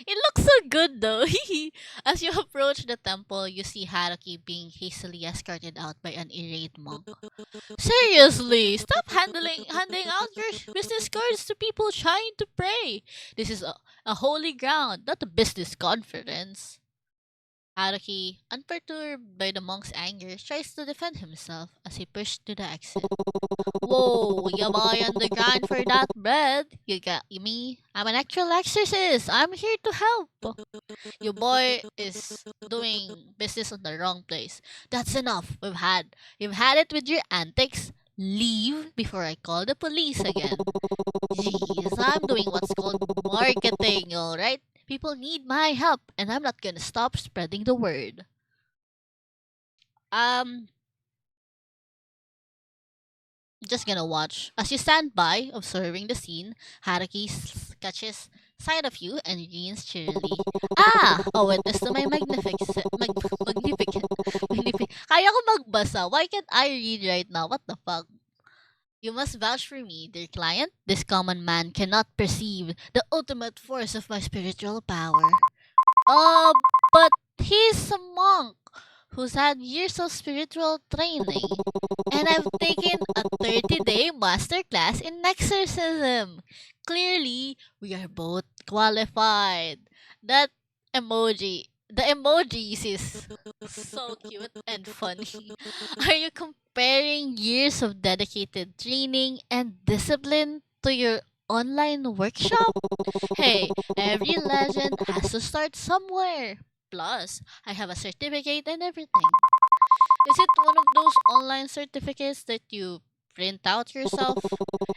It looks so good though. As you approach the temple, you see Haruki being hastily escorted out by an irate monk. Seriously, stop handing out your business cards to people trying to pray. This is a holy ground, not a business conference. Haruki, unperturbed by the monk's anger, tries to defend himself as he pushed to the exit. Whoa, you boy on the grind for that bread. You got me? I'm an actual exorcist. I'm here to help. Your boy is doing business on the wrong place. That's enough. You've had it with your antics. Leave before I call the police again. Jeez, I'm doing what's called marketing, alright? People need my help, and I'm not gonna stop spreading the word. Um, just gonna watch. As you stand by, observing the scene, Haruki catches sight of you and grins cheerily. Ah! A witness to my magnificent. Kaya ko magbasa. Why can't I read right now? What the fuck? You must vouch for me, dear client. This common man cannot perceive the ultimate force of my spiritual power. Uh, but he's a monk who's had years of spiritual training. And I've taken a 30-day masterclass in exorcism. Clearly, we are both qualified. That the emojis is so cute and funny. Are you comparing years of dedicated training and discipline to your online workshop? Hey, every legend has to start somewhere. Plus, I have a certificate and everything. Is it one of those online certificates that you print out yourself?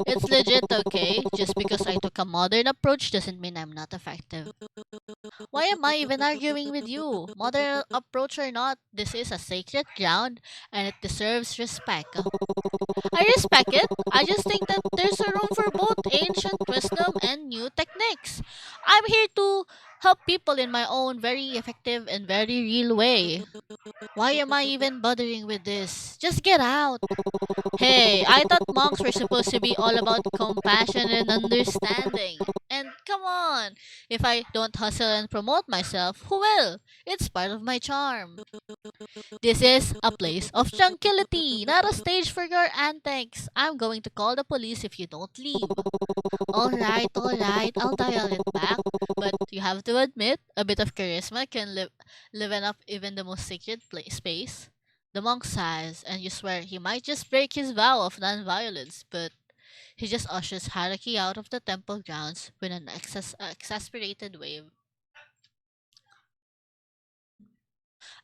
It's legit, okay? Just because I took a modern approach doesn't mean I'm not effective. Why am I even arguing with you? Modern approach or not, this is a sacred ground and it deserves respect. I respect it. I just think that there's a room for both ancient wisdom and new techniques. I'm here to help people in my own very effective and very real way. Why am I even bothering with this? Just get out. Hey, I thought monks were supposed to be all about compassion and understanding. And Come on! If I don't hustle and promote myself, who will? It's part of my charm. This is a place of tranquility, not a stage for your antics. I'm going to call the police if you don't leave. Alright, I'll dial it back. But you have to admit, a bit of charisma can liven up even the most sacred space. The monk sighs, and you swear he might just break his vow of non-violence, but he just ushers Haruki out of the temple grounds with an exasperated wave.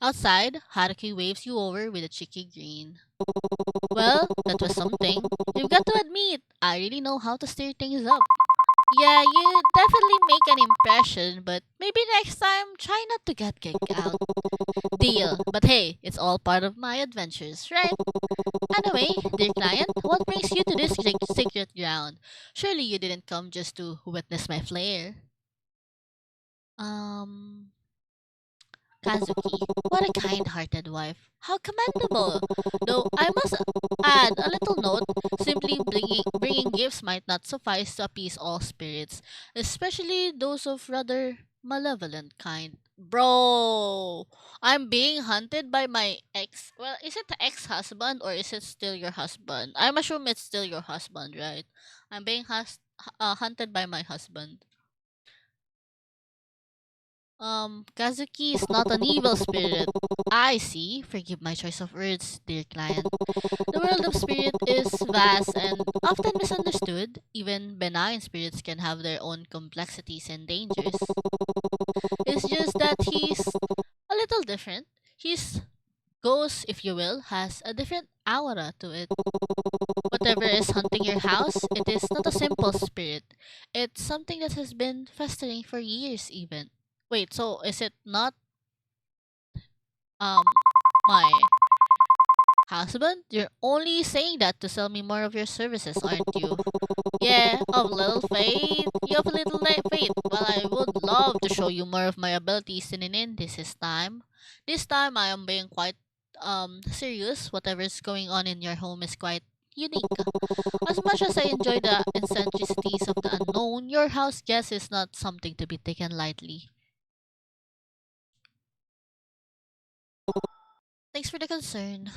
Outside, Haruki waves you over with a cheeky grin. Well, that was something. You've got to admit, I really know how to stir things up. Yeah, you definitely make an impression, but maybe next time try not to get kicked out. Deal. But hey, it's all part of my adventures, right? Anyway, dear client, what brings you to this secret ground? Surely you didn't come just to witness my flair. Um, Kazuki, what a kind-hearted wife. How commendable! Though I must add a little note, simply bringing gifts might not suffice to appease all spirits, especially those of rather malevolent kind. Bro, I'm being hunted by my ex. Well, is it the ex-husband or is it still your husband? I'm assuming it's still your husband, right? I'm being hunted by my husband. Kazuki is not an evil spirit. I see. Forgive my choice of words, dear client. The world of spirit is vast and often misunderstood. Even benign spirits can have their own complexities and dangers. It's just that he's a little different. His ghost, if you will, has a different aura to it. Whatever is haunting your house, it is not a simple spirit. It's something that has been festering for years even. Wait, so is it not um my husband? You're only saying that to sell me more of your services, aren't you? Yeah, of little faith. You have little faith. Well, I would love to show you more of my abilities, Tinenin. This is time. This time I am being quite serious. Whatever's going on in your home is quite unique. As much as I enjoy the eccentricities of the unknown, your house guest is not something to be taken lightly. Thanks for the concern.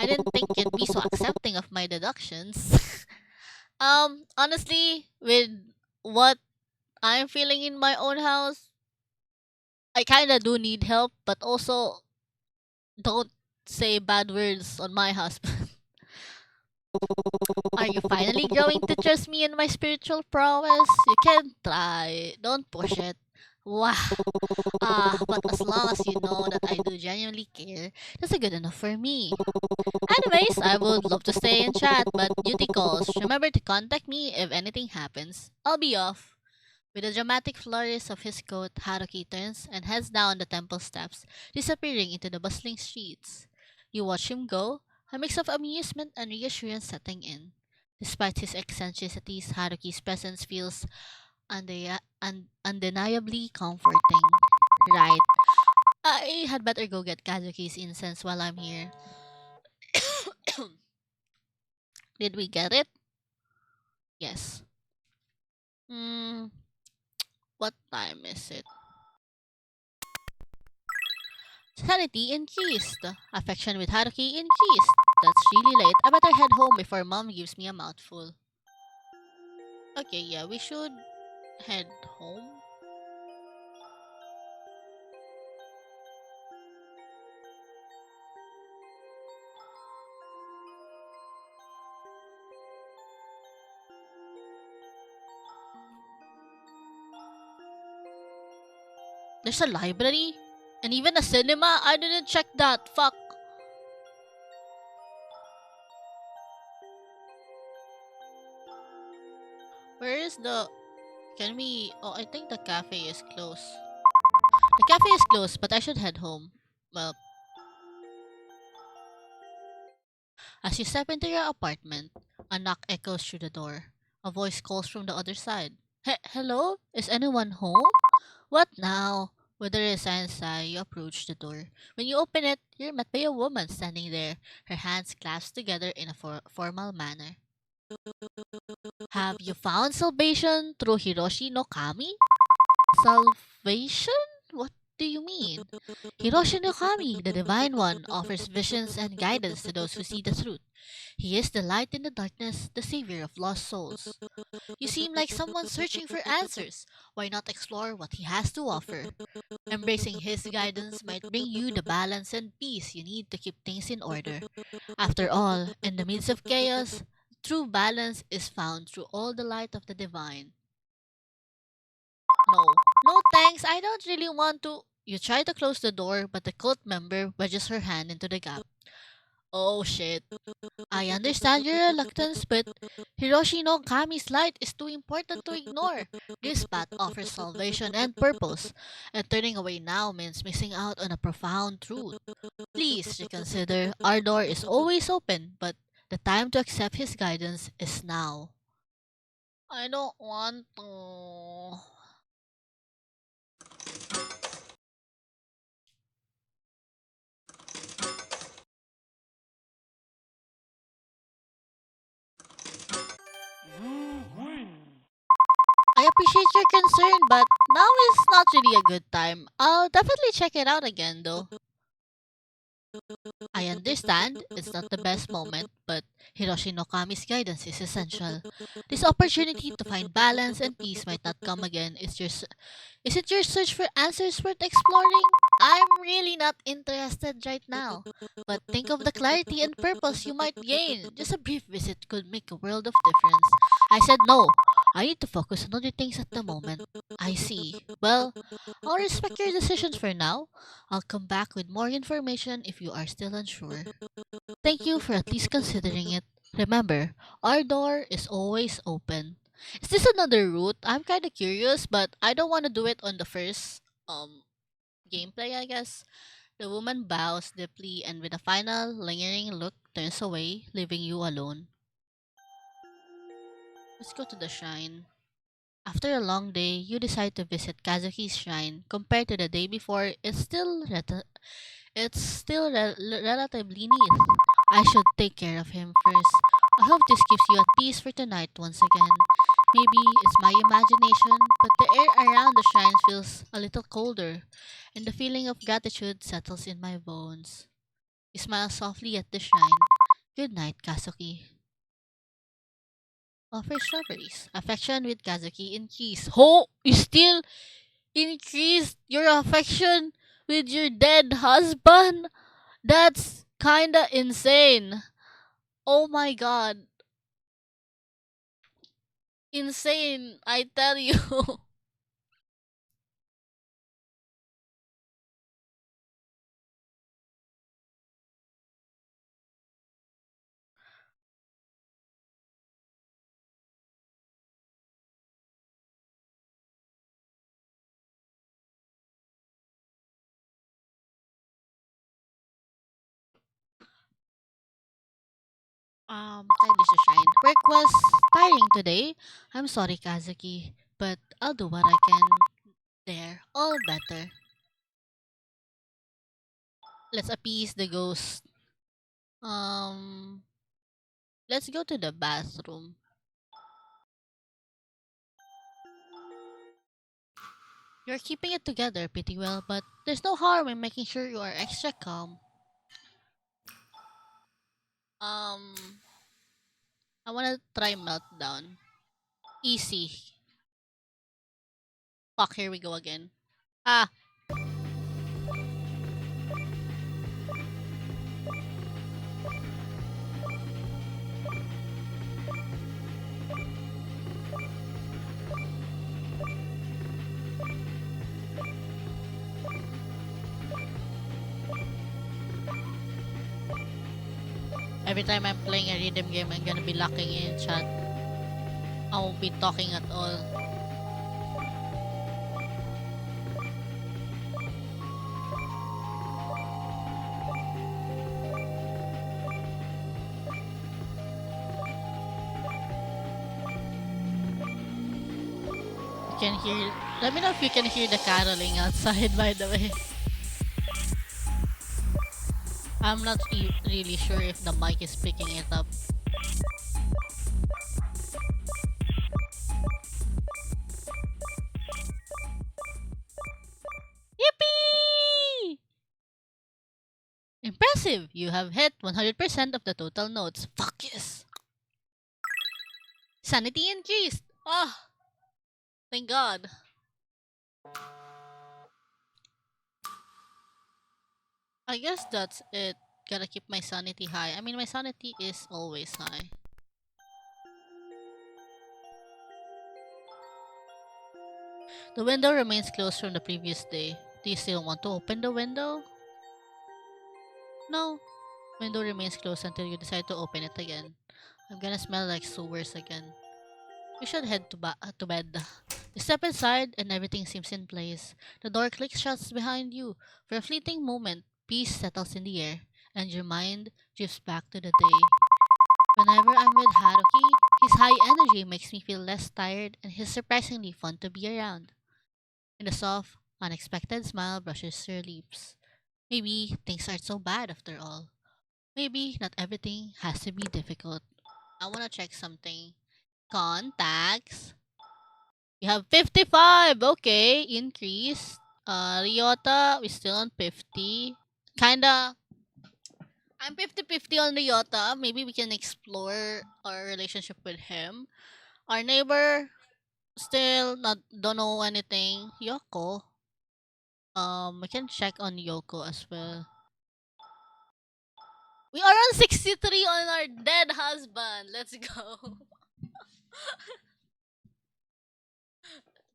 I didn't think you'd be so accepting of my deductions. Honestly, with what I'm feeling in my own house, I kinda do need help, but also don't say bad words on my husband. Are you finally going to trust me and my spiritual prowess? You can try. Don't push it. Wow. But as long as you know that I do genuinely care, that's a good enough for me. Anyways, I would love to stay and chat, but duty calls. Remember to contact me if anything happens. I'll be off. With a dramatic flourish of his coat, Haruki turns and heads down the temple steps, disappearing into the bustling streets. You watch him go, a mix of amusement and reassurance setting in. Despite his eccentricities, Haruki's presence feels undeniably comforting. Right. I had better go get Kazuki's incense while I'm here. Did we get it? Yes. Hmm, what time is it? Sanity increased. Affection with Haruki increased. That's really late. I better head home before mom gives me a mouthful. Okay, yeah, we should head home. There's a library? And even a cinema? I didn't check that. Fuck. Where is the... Can we... Oh, I think the cafe is closed. The cafe is closed, but I should head home. Well, as you step into your apartment, a knock echoes through the door. A voice calls from the other side. Hello? Is anyone home? What now? With a resigned sigh, you approach the door. When you open it, you're met by a woman standing there, her hands clasped together in a formal manner. Have you found salvation through Hiroshi no Kami? Salvation? What do you mean? Hiroshi no Kami, the Divine One, offers visions and guidance to those who see the truth. He is the light in the darkness, the savior of lost souls. You seem like someone searching for answers. Why not explore what he has to offer? Embracing his guidance might bring you the balance and peace you need to keep things in order. After all, in the midst of chaos, true balance is found through all the light of the divine. No. No thanks, I don't really want to. You try to close the door, but the cult member wedges her hand into the gap. Oh shit. I understand your reluctance, but Hiroshi no Kami's light is too important to ignore. This path offers salvation and purpose, and turning away now means missing out on a profound truth. Please reconsider. Our door is always open, but the time to accept his guidance is now. I don't want to. I appreciate your concern, but now is not really a good time. I'll definitely check it out again, though. I understand it's not the best moment, but Hiroshi no Kami's guidance is essential. This opportunity to find balance and peace might not come again. Is it your search for answers worth exploring? I'm really not interested right now. But think of the clarity and purpose you might gain. Just a brief visit could make a world of difference. I said no. I need to focus on other things at the moment. I see. Well, I'll respect your decisions for now. I'll come back with more information if you are still unsure. Thank you for at least considering it. Remember, our door is always open. Is this another route? I'm kinda curious, but I don't want to do it on the first gameplay, I guess. The woman bows deeply and with a final lingering look turns away, leaving you alone. Let's go to the shrine. After a long day, you decide to visit Kazuki's shrine. Compared to the day before, it's still relatively neat. I should take care of him first. I hope this gives you at peace for tonight once again. Maybe it's my imagination, but the air around the shrine feels a little colder, and the feeling of gratitude settles in my bones. You smile softly at the shrine. Good night, Kazuki. Offer strawberries. Affection with Kazuki increased. Ho! You still increased your affection with your dead husband? That's kinda insane. Oh my god. Insane, I tell you. Tidy to shine. Work was tiring today. I'm sorry, Kazuki, but I'll do what I can. There, all better. Let's appease the ghost. Um, let's go to the bathroom. You're keeping it together pretty well, but there's no harm in making sure you are extra calm. Um, I wanna try meltdown. Easy. Fuck, here we go again. Ah, every time I'm playing a rhythm game, I'm gonna be locking in chat. I won't be talking at all. You can hear. Let me know if you can hear the caroling outside. By the way, I'm not really sure if the mic is picking it up. Impressive! You have hit 100% of the total notes. Fuck yes! Sanity increased! Ah! Thank God. I guess that's it. Gotta keep my sanity high. I mean, my sanity is always high. The window remains closed from the previous day. Do you still want to open the window? No. Window remains closed until you decide to open it again. I'm gonna smell like sewers again. We should head to bed. You step inside and everything seems in place. The door clicks shut behind you. For a fleeting moment, peace settles in the air, and your mind drifts back to the day. Whenever I'm with Haruki, his high energy makes me feel less tired and he's surprisingly fun to be around. And a soft, unexpected smile brushes your lips. Maybe things aren't so bad after all. Maybe not everything has to be difficult. I wanna check something. Contacts. You have 55. Okay, increase. Ryota, we still on 50. Kinda. I'm 50-50 on Ryota. Maybe we can explore our relationship with him. Our neighbor, still not don't know anything. Yoko. We can check on Yoko as well. We are on 63 on our dead husband. Let's go.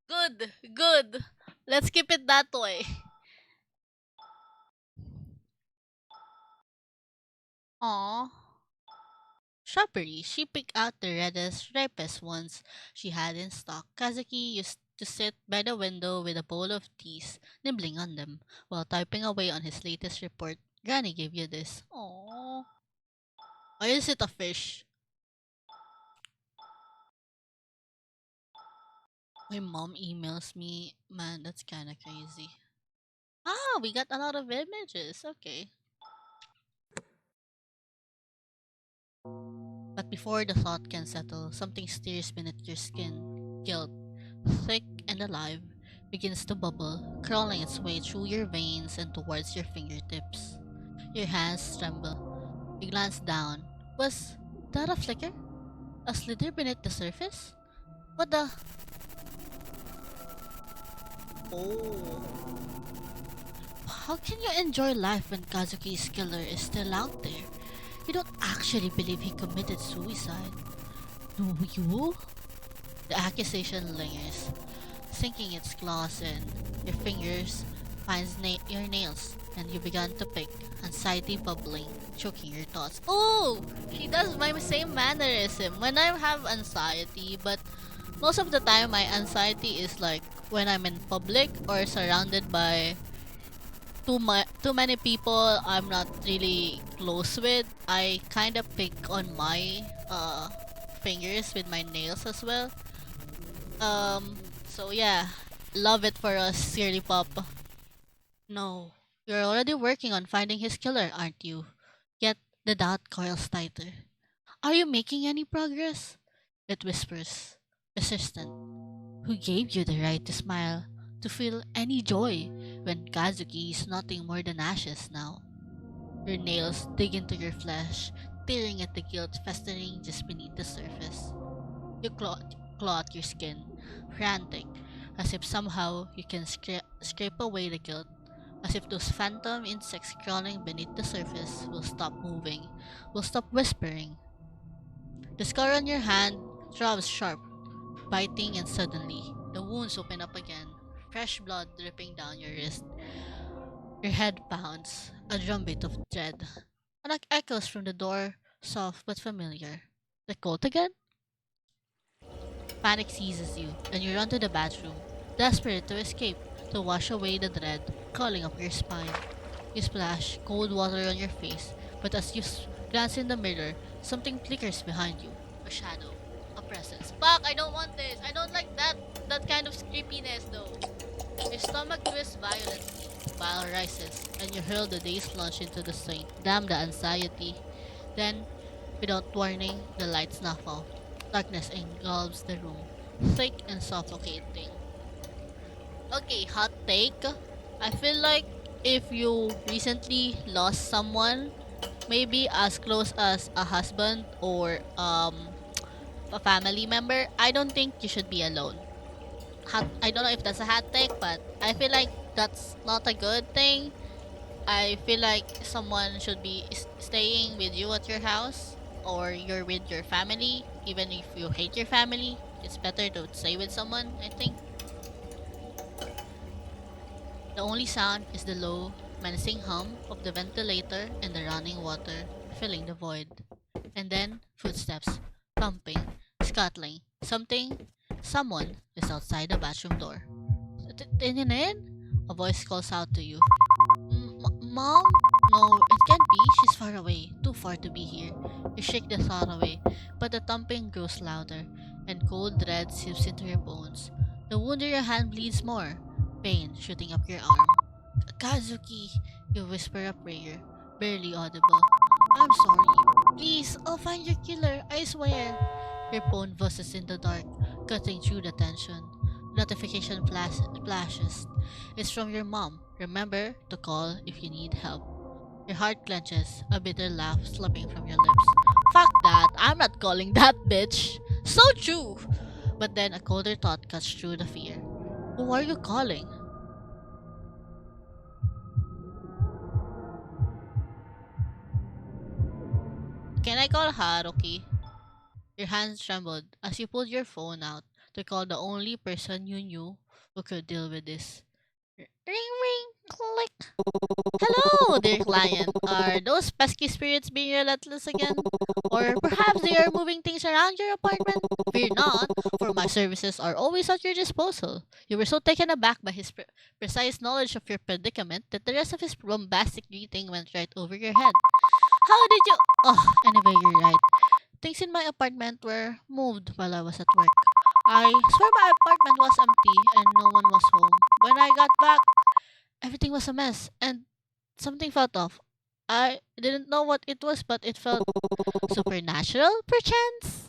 Good, good. Let's keep it that way. Aw. Shrubbery, she picked out the reddest, ripest ones she had in stock. Kazuki used to sit by the window with a bowl of teas, nibbling on them, while typing away on his latest report. Granny gave you this. Aww. Why is it a fish? My mom emails me. Man, that's kinda crazy. Ah, we got a lot of images. Okay. But before the thought can settle, something stirs beneath your skin. Guilt, thick and alive, begins to bubble, crawling its way through your veins and towards your fingertips. Your hands tremble. You glance down. Was that a flicker? A slither beneath the surface? What the? Oh. How can you enjoy life when Kazuki's killer is still out there? You don't actually believe he committed suicide. Do you? The accusation lingers, sinking its claws in. Your fingers finds your nails, and you began to pick, anxiety bubbling, choking your thoughts. Oh, she does my same mannerism when I have anxiety, but most of the time my anxiety is like when I'm in public or surrounded by too many people I'm not really close with. I kind of pick on my fingers with my nails as well. So yeah, love it for us, Siri Pop. No, you're already working on finding his killer, aren't you? Yet the doubt coils tighter. Are you making any progress? It whispers, persistent. Who gave you the right to smile, to feel any joy when Kazuki is nothing more than ashes now? Your nails dig into your flesh, tearing at the guilt festering just beneath the surface. You claw at your skin, frantic, as if somehow you can scrape away the guilt, as if those phantom insects crawling beneath the surface will stop moving, will stop whispering. The scar on your hand throbs sharp, biting, and suddenly, the wounds open up again, fresh blood dripping down your wrist. Your head pounds, a drumbeat of dread. A knock echoes from the door, soft but familiar. The cold again? Panic seizes you, and you run to the bathroom, desperate to escape, to wash away the dread crawling up your spine. You splash cold water on your face, but as you glance in the mirror, something flickers behind you. A shadow. A presence. Fuck, I don't want this. I don't like that kind of creepiness though. Your stomach twists violently. Bile rises, and you hurl the day's lunch into the sink. Damn the anxiety. Then, without warning, the lights snuff off. Darkness engulfs the room, thick and suffocating. Okay, hot take. I feel like if you recently lost someone maybe as close as a husband or a family member, I don't think you should be alone. I don't know if that's a hot take, but I feel like that's not a good thing. I feel like someone should be staying with you at your house, or you're with your family. Even if you hate your family, it's better to stay with someone, I think. The only sound is the low, menacing hum of the ventilator and the running water filling the void. And then footsteps, thumping, scuttling. Someone is outside the bathroom door. Tinenin? A voice calls out to you. Mom? No, it can't be. She's far away. Too far to be here. You shake the thought away, but the thumping grows louder, and cold dread seeps into your bones. The wound in your hand bleeds more, pain shooting up your arm. Kazuki, you whisper a prayer, barely audible. I'm sorry. Please, I'll find your killer, I swear. Your phone buzzes in the dark, cutting through the tension. Notification flashes. It's from your mom. Remember to call if you need help. Your heart clenches, a bitter laugh slipping from your lips. Fuck that, I'm not calling that bitch. So true. But then a colder thought cuts through the fear. Who are you calling? Can I call Haruki? Your hands trembled as you pulled your phone out to call the only person you knew who could deal with this. Ring ring click. Hello, dear client. Are those pesky spirits being relentless again? Or perhaps they are moving things around your apartment? Fear not, for my services are always at your disposal. You were so taken aback by his precise knowledge of your predicament that the rest of his bombastic greeting went right over your head. How did you? Oh, anyway, you're right. Things in my apartment were moved while I was at work. I swear my apartment was empty and no one was home. When I got back, everything was a mess and something felt off. I didn't know what it was, but it felt supernatural, perchance?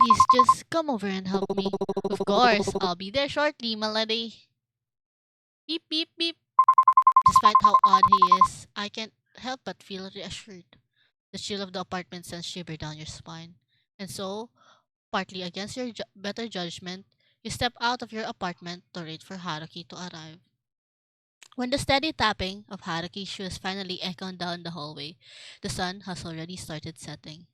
Please just come over and help me. Of course, I'll be there shortly, Melody. Beep, beep, beep. Despite how odd he is, I can't help but feel reassured. The chill of the apartment sends shiver down your spine. And so, partly against your better judgment, you step out of your apartment to wait for Haruki to arrive. When the steady tapping of Haruki's shoes finally echoed down the hallway, the sun has already started setting.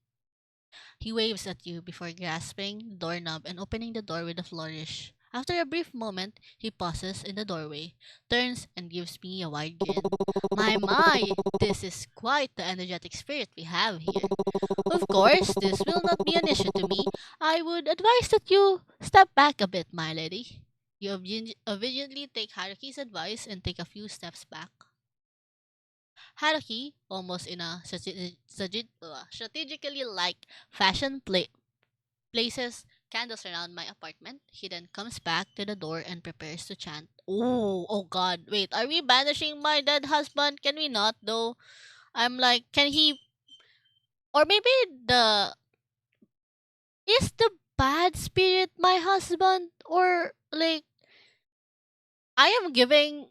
He waves at you before grasping the doorknob and opening the door with a flourish. After a brief moment, he pauses in the doorway, turns, and gives me a wide grin. My, this is quite the energetic spirit we have here. Of course, this will not be an issue to me. I would advise that you step back a bit, my lady. You obediently take Haruki's advice and take a few steps back. Haruki, almost in a strategically like fashion, places candles around my apartment. He then comes back to the door and prepares to chant. Oh god, wait, are we banishing my dead husband? Can we not, though? I'm like, can he. Or maybe the. Is the bad spirit my husband? Or, like, I am giving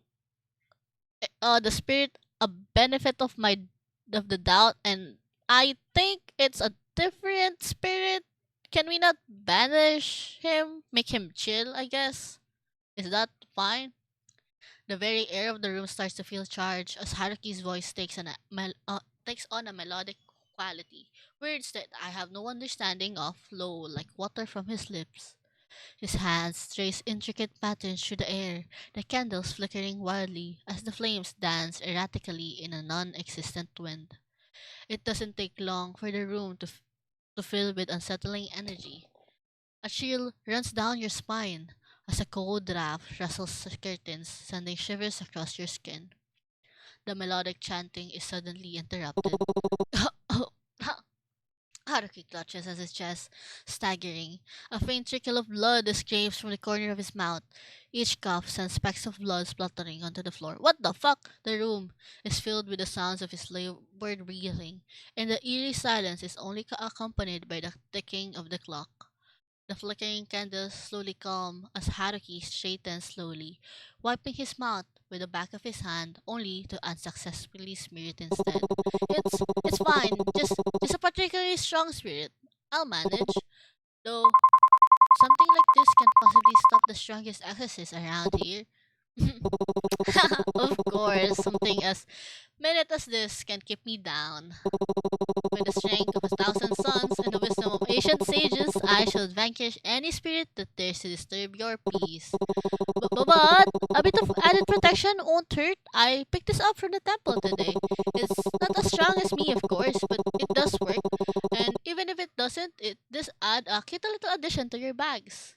the spirit a benefit of the doubt, and I think it's a different spirit. Can we not banish him? Make him chill, I guess. Is that fine? The very air of the room starts to feel charged as Haruki's voice takes on a melodic quality. Words that I have no understanding of flow like water from his lips. His hands trace intricate patterns through the air, the candles flickering wildly as the flames dance erratically in a non existent wind. It doesn't take long for the room to fill with unsettling energy. A chill runs down your spine as a cold draft rustles the curtains, sending shivers across your skin. The melodic chanting is suddenly interrupted. Haruki clutches at his chest, staggering. A faint trickle of blood escapes from the corner of his mouth. Each cough sends specks of blood spluttering onto the floor. What the fuck? The room is filled with the sounds of his labored breathing, and the eerie silence is only accompanied by the ticking of the clock. The flickering candles slowly calm as Haruki straightens slowly, wiping his mouth with the back of his hand only to unsuccessfully smear it instead. It's fine, just a particularly strong spirit. I'll manage. Though something like this can't possibly stop the strongest exorcist around here. Of course, something as minute as this can keep me down. With the strength of 1,000 suns and the wisdom of ancient sages, I shall vanquish any spirit that dares to disturb your peace. But a bit of added protection won't hurt. I picked this up from the temple today. It's not as strong as me, of course, but it does work. And even if it doesn't, it does add a cute little addition to your bags.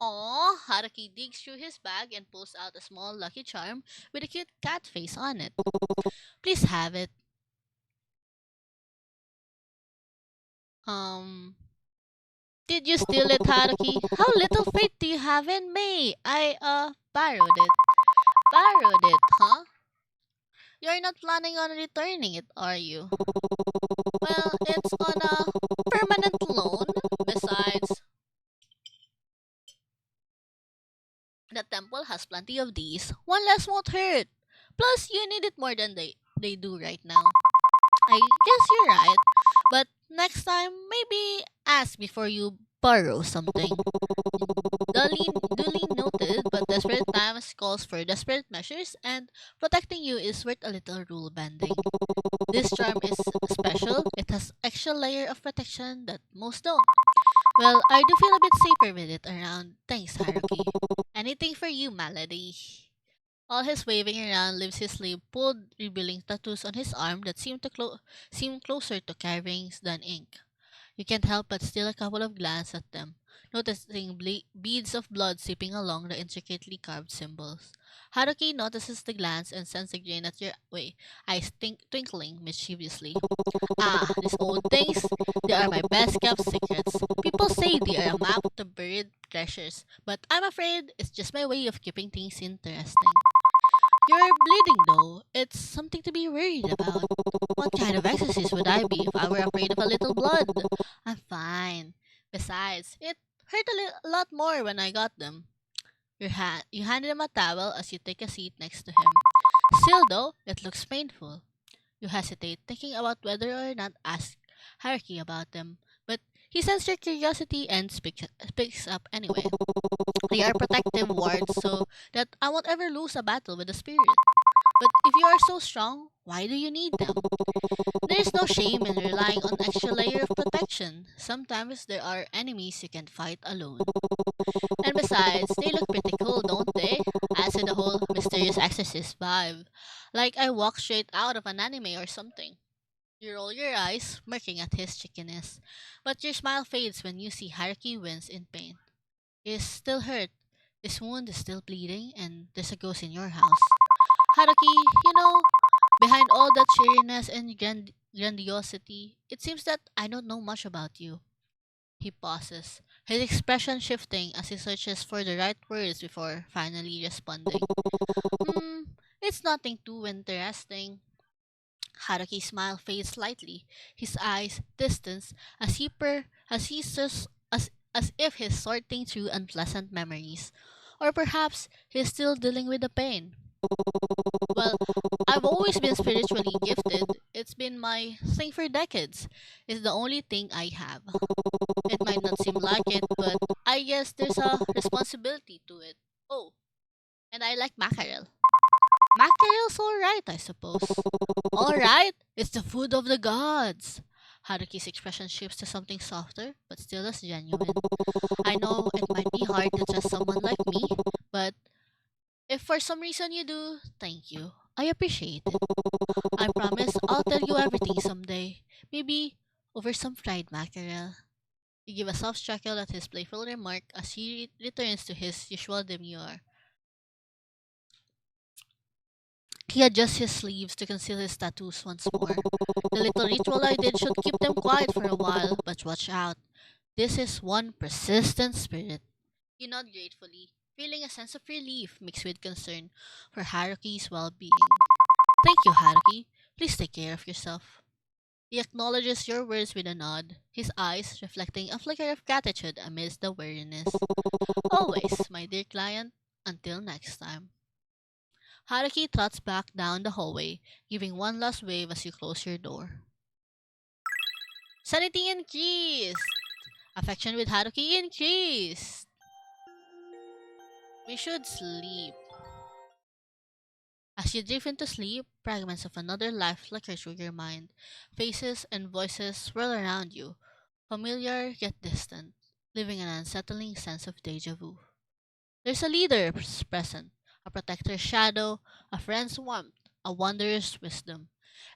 Aw, Haruki digs through his bag and pulls out a small lucky charm with a cute cat face on it. Please have it. Um, did you steal it, Haruki? How little faith do you have in me? Borrowed it. Borrowed it, huh? You're not planning on returning it, are you? Well, it's on a permanent loan. Besides, the temple has plenty of these. One less won't hurt. Plus, you need it more than they do right now. I guess you're right. But next time, maybe ask before you borrow something. Duly noted, but desperate times calls for desperate measures, and protecting you is worth a little rule bending. This charm is special. It has extra layer of protection that most don't. Well, I do feel a bit safer with it around. Thanks, Haruki. Anything for you, Melody. All his waving around leaves his sleeve pulled, revealing tattoos on his arm that seem closer to carvings than ink. You can't help but steal a couple of glances at them, noticing beads of blood seeping along the intricately carved symbols. Haruki notices the glance and sends a grin at your eyes twinkling mischievously. Ah, these old things, they are my best kept secrets. People say they are a map to buried treasures, but I'm afraid it's just my way of keeping things interesting. You're bleeding though. It's something to be worried about. What kind of exorcist would I be if I were afraid of a little blood? I'm fine. Besides, it hurt a lot more when I got them. You handed him a towel as you take a seat next to him. Still though, it looks painful. You hesitate, thinking about whether or not ask Haruki about them, but he senses your curiosity and speaks up anyway. They are protective wards so that I won't ever lose a battle with the spirit. But if you are so strong, why do you need them? There's no shame in relying on extra layer of protection. Sometimes there are enemies you can fight alone. And besides, they look pretty cool, don't they? Adds to the whole mysterious exorcist vibe. Like I walk straight out of an anime or something. You roll your eyes, smirking at his chickiness. But your smile fades when you see Haruki wince in pain. He is still hurt. His wound is still bleeding, and there's a ghost in your house. Haruki, behind all that cheeriness and grandiosity, it seems that I don't know much about you. He pauses, his expression shifting as he searches for the right words before finally responding. Hmm, it's nothing too interesting. Haruki's smile fades slightly, his eyes distance as he as if he's sorting through unpleasant memories. Or perhaps he's still dealing with the pain. Well, I've always been spiritually gifted. It's been my thing for decades. It's the only thing I have. It might not seem like it, but I guess there's a responsibility to it. Oh, and I like mackerel. Mackerel's alright, I suppose. Alright, it's the food of the gods. Haruki's expression shifts to something softer, but still as genuine. I know it might be hard to trust someone like me, but if for some reason you do, thank you. I appreciate it. I promise I'll tell you everything someday. Maybe over some fried mackerel. You give a soft chuckle at his playful remark as he returns to his usual demure. He adjusts his sleeves to conceal his tattoos once more. The little ritual I did should keep them quiet for a while, but watch out. This is one persistent spirit. You nod gratefully, feeling a sense of relief mixed with concern for Haruki's well being. Thank you, Haruki. Please take care of yourself. He acknowledges your words with a nod, his eyes reflecting a flicker of gratitude amidst the weariness. Always, my dear client, until next time. Haruki trots back down the hallway, giving one last wave as you close your door. Sanity increased! Affection with Haruki increased! We should sleep. As you drift into sleep, fragments of another life flicker through your mind. Faces and voices swirl around you, familiar yet distant, leaving an unsettling sense of deja vu. There's a leader present, a protector's shadow, a friend's warmth, a wanderer's wisdom,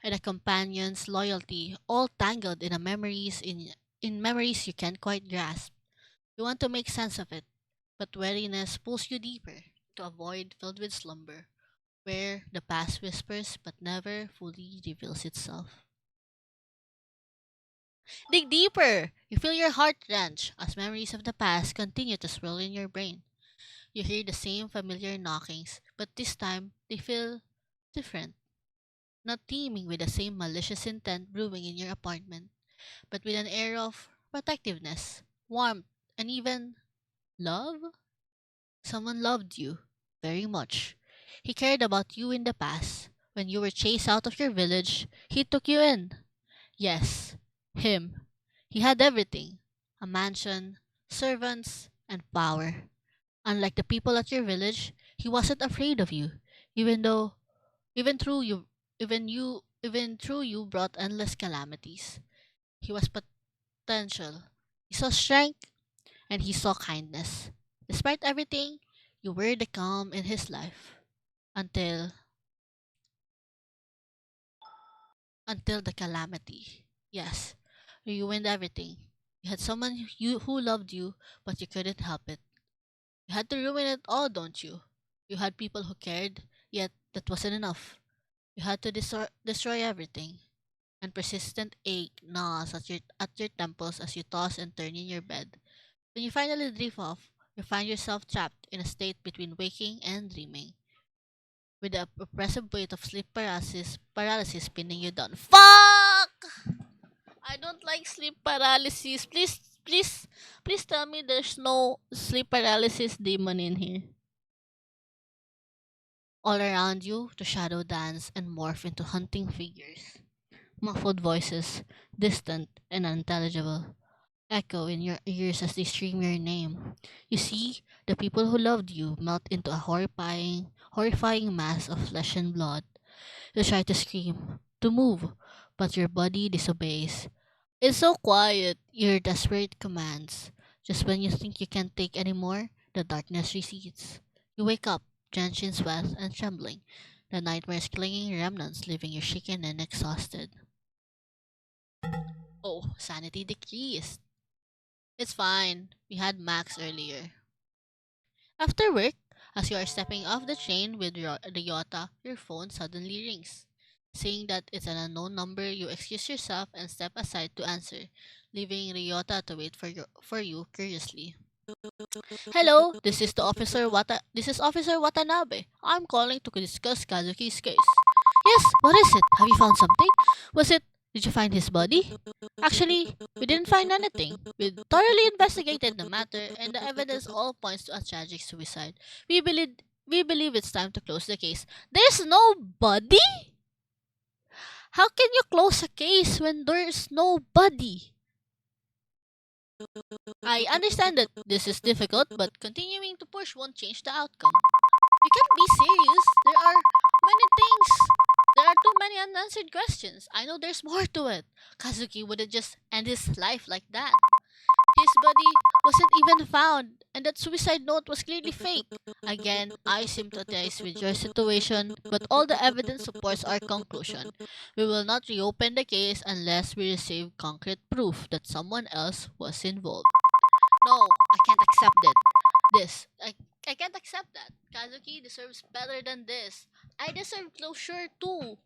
and a companion's loyalty, all tangled in memories you can't quite grasp. You want to make sense of it, but weariness pulls you deeper to a void filled with slumber, where the past whispers but never fully reveals itself. Dig deeper! You feel your heart wrench as memories of the past continue to swirl in your brain. You hear the same familiar knockings, but this time they feel different. Not teeming with the same malicious intent brewing in your apartment, but with an air of protectiveness, warmth, and even love? Someone loved you very much. He cared about you in the past. When you were chased out of your village, he took you in. Yes, him. He had everything: a mansion, servants, and power. Unlike the people at your village, he wasn't afraid of you, even though even through you even through you brought endless calamities. He was potential. He saw strength and he saw kindness. Despite everything, you were the calm in his life. Until until the calamity. Yes, you ruined everything. You had someone who loved you, but you couldn't help it. You had to ruin it all, don't you? You had people who cared, yet that wasn't enough. You had to destroy everything. And persistent ache gnaws at your temples as you toss and turn in your bed. When you finally drift off, you find yourself trapped in a state between waking and dreaming, with the oppressive weight of sleep paralysis pinning you down. Fuck! I don't like sleep paralysis. Please tell me there's no sleep paralysis demon in here. All around you, the shadow dance and morph into hunting figures. Muffled voices, distant and unintelligible, echo in your ears as they scream your name. You see, the people who loved you melt into a horrifying mass of flesh and blood. You try to scream, to move, but your body disobeys. It's so quiet, your desperate commands. Just when you think you can't take any more, the darkness recedes. You wake up, drenched in sweat and trembling, the nightmare's clinging remnants leaving you shaken and exhausted. Oh, sanity decreased. It's fine. We had Max earlier. After work, as you are stepping off the train with Ryota, your phone suddenly rings. Seeing that it's an unknown number, you excuse yourself and step aside to answer, leaving Ryota to wait for you curiously. Hello, this is Officer Watanabe. I'm calling to discuss Kazuki's case. Yes, what is it? Have you found something? Was it Did you find his body? Actually, we didn't find anything. We thoroughly investigated the matter and the evidence all points to a tragic suicide. We believe it's time to close the case. There's no body? How can you close a case when there's no body? I understand that this is difficult, but continuing to push won't change the outcome. You can't be serious. Many things. There are too many unanswered questions. I know there's more to it. Kazuki wouldn't just end his life like that. His body wasn't even found, and that suicide note was clearly fake. Again, I sympathize with your situation, but all the evidence supports our conclusion. We will not reopen the case unless we receive concrete proof that someone else was involved. No, I can't accept it. This. I can't accept that. Kazuki deserves better than this. I deserve closure too.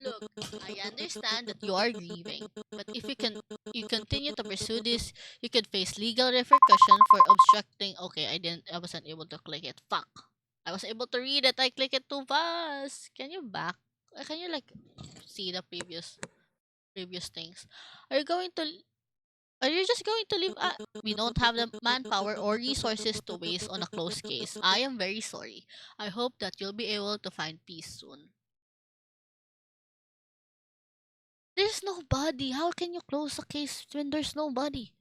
Look, I understand that you are grieving, but if you continue to pursue this, you could face legal repercussion for obstructing. Okay, I wasn't able to click it. Fuck. I was able to read it. I click it too fast. Can you back? Can you like see the previous? previous things. Are you going to are you just going to leave? We don't have the manpower or resources to waste on a closed case. I am very sorry. I hope that you'll be able to find peace soon. There's nobody. How can you close a case when there's nobody?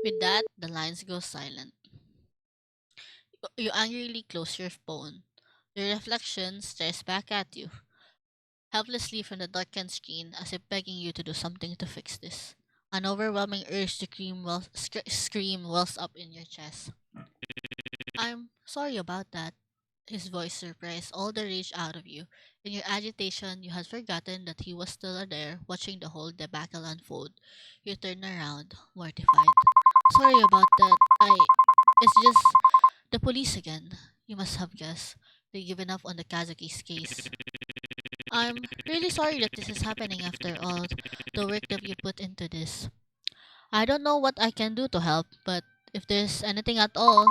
With that, the lines go silent. You angrily close your phone. Your reflection stares back at you, helplessly from the darkened screen as if begging you to do something to fix this. An overwhelming urge to scream wells up in your chest. I'm sorry about that. His voice surprised all the rage out of you. In your agitation, you had forgotten that he was still there, watching the whole debacle unfold. You turned around, mortified. Sorry about that. It's just the police again. You must have guessed. They've given up on the Kazaki's case. I'm really sorry that this is happening after all the work that you put into this. I don't know what I can do to help, but if there's anything at all,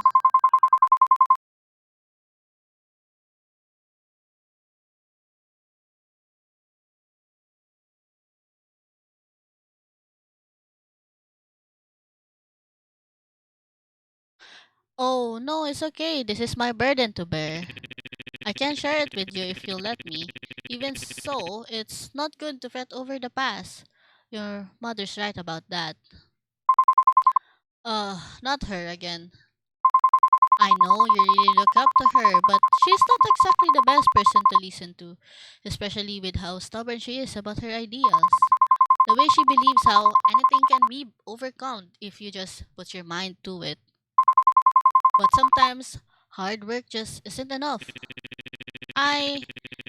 oh no, it's okay. This is my burden to bear. I can share it with you if you'll let me. Even so, it's not good to fret over the past. Your mother's right about that. Not her again. I know you really look up to her, but she's not exactly the best person to listen to, especially with how stubborn she is about her ideals. The way she believes how anything can be overcome if you just put your mind to it. But sometimes, hard work just isn't enough. I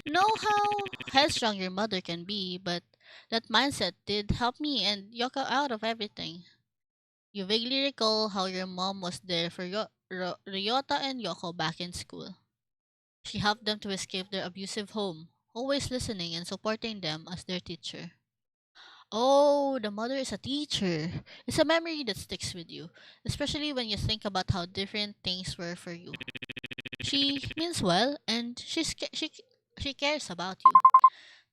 know how headstrong your mother can be, but that mindset did help me and Yoko out of everything. You vaguely recall how your mom was there for Ryota and Yoko back in school. She helped them to escape their abusive home, always listening and supporting them as their teacher. Oh, the mother is a teacher. It's a memory that sticks with you, especially when you think about how different things were for you. She means well, and she cares about you.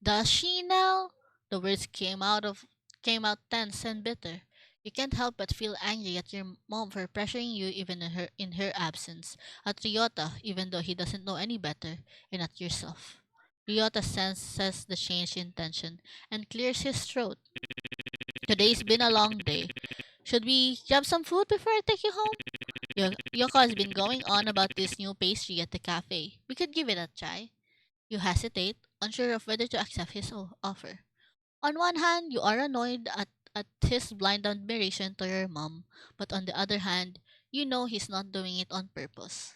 Does she now? The words came out tense and bitter. You can't help but feel angry at your mom for pressuring you even in her absence. At Ryota, even though he doesn't know any better, and at yourself. Ryota senses the change in tension and clears his throat. Today's been a long day. Should we grab some food before I take you home? Yoko has been going on about this new pastry at the cafe. We could give it a try. You hesitate, unsure of whether to accept his offer. On one hand, you are annoyed at his blind admiration to your mom, but on the other hand, you know he's not doing it on purpose.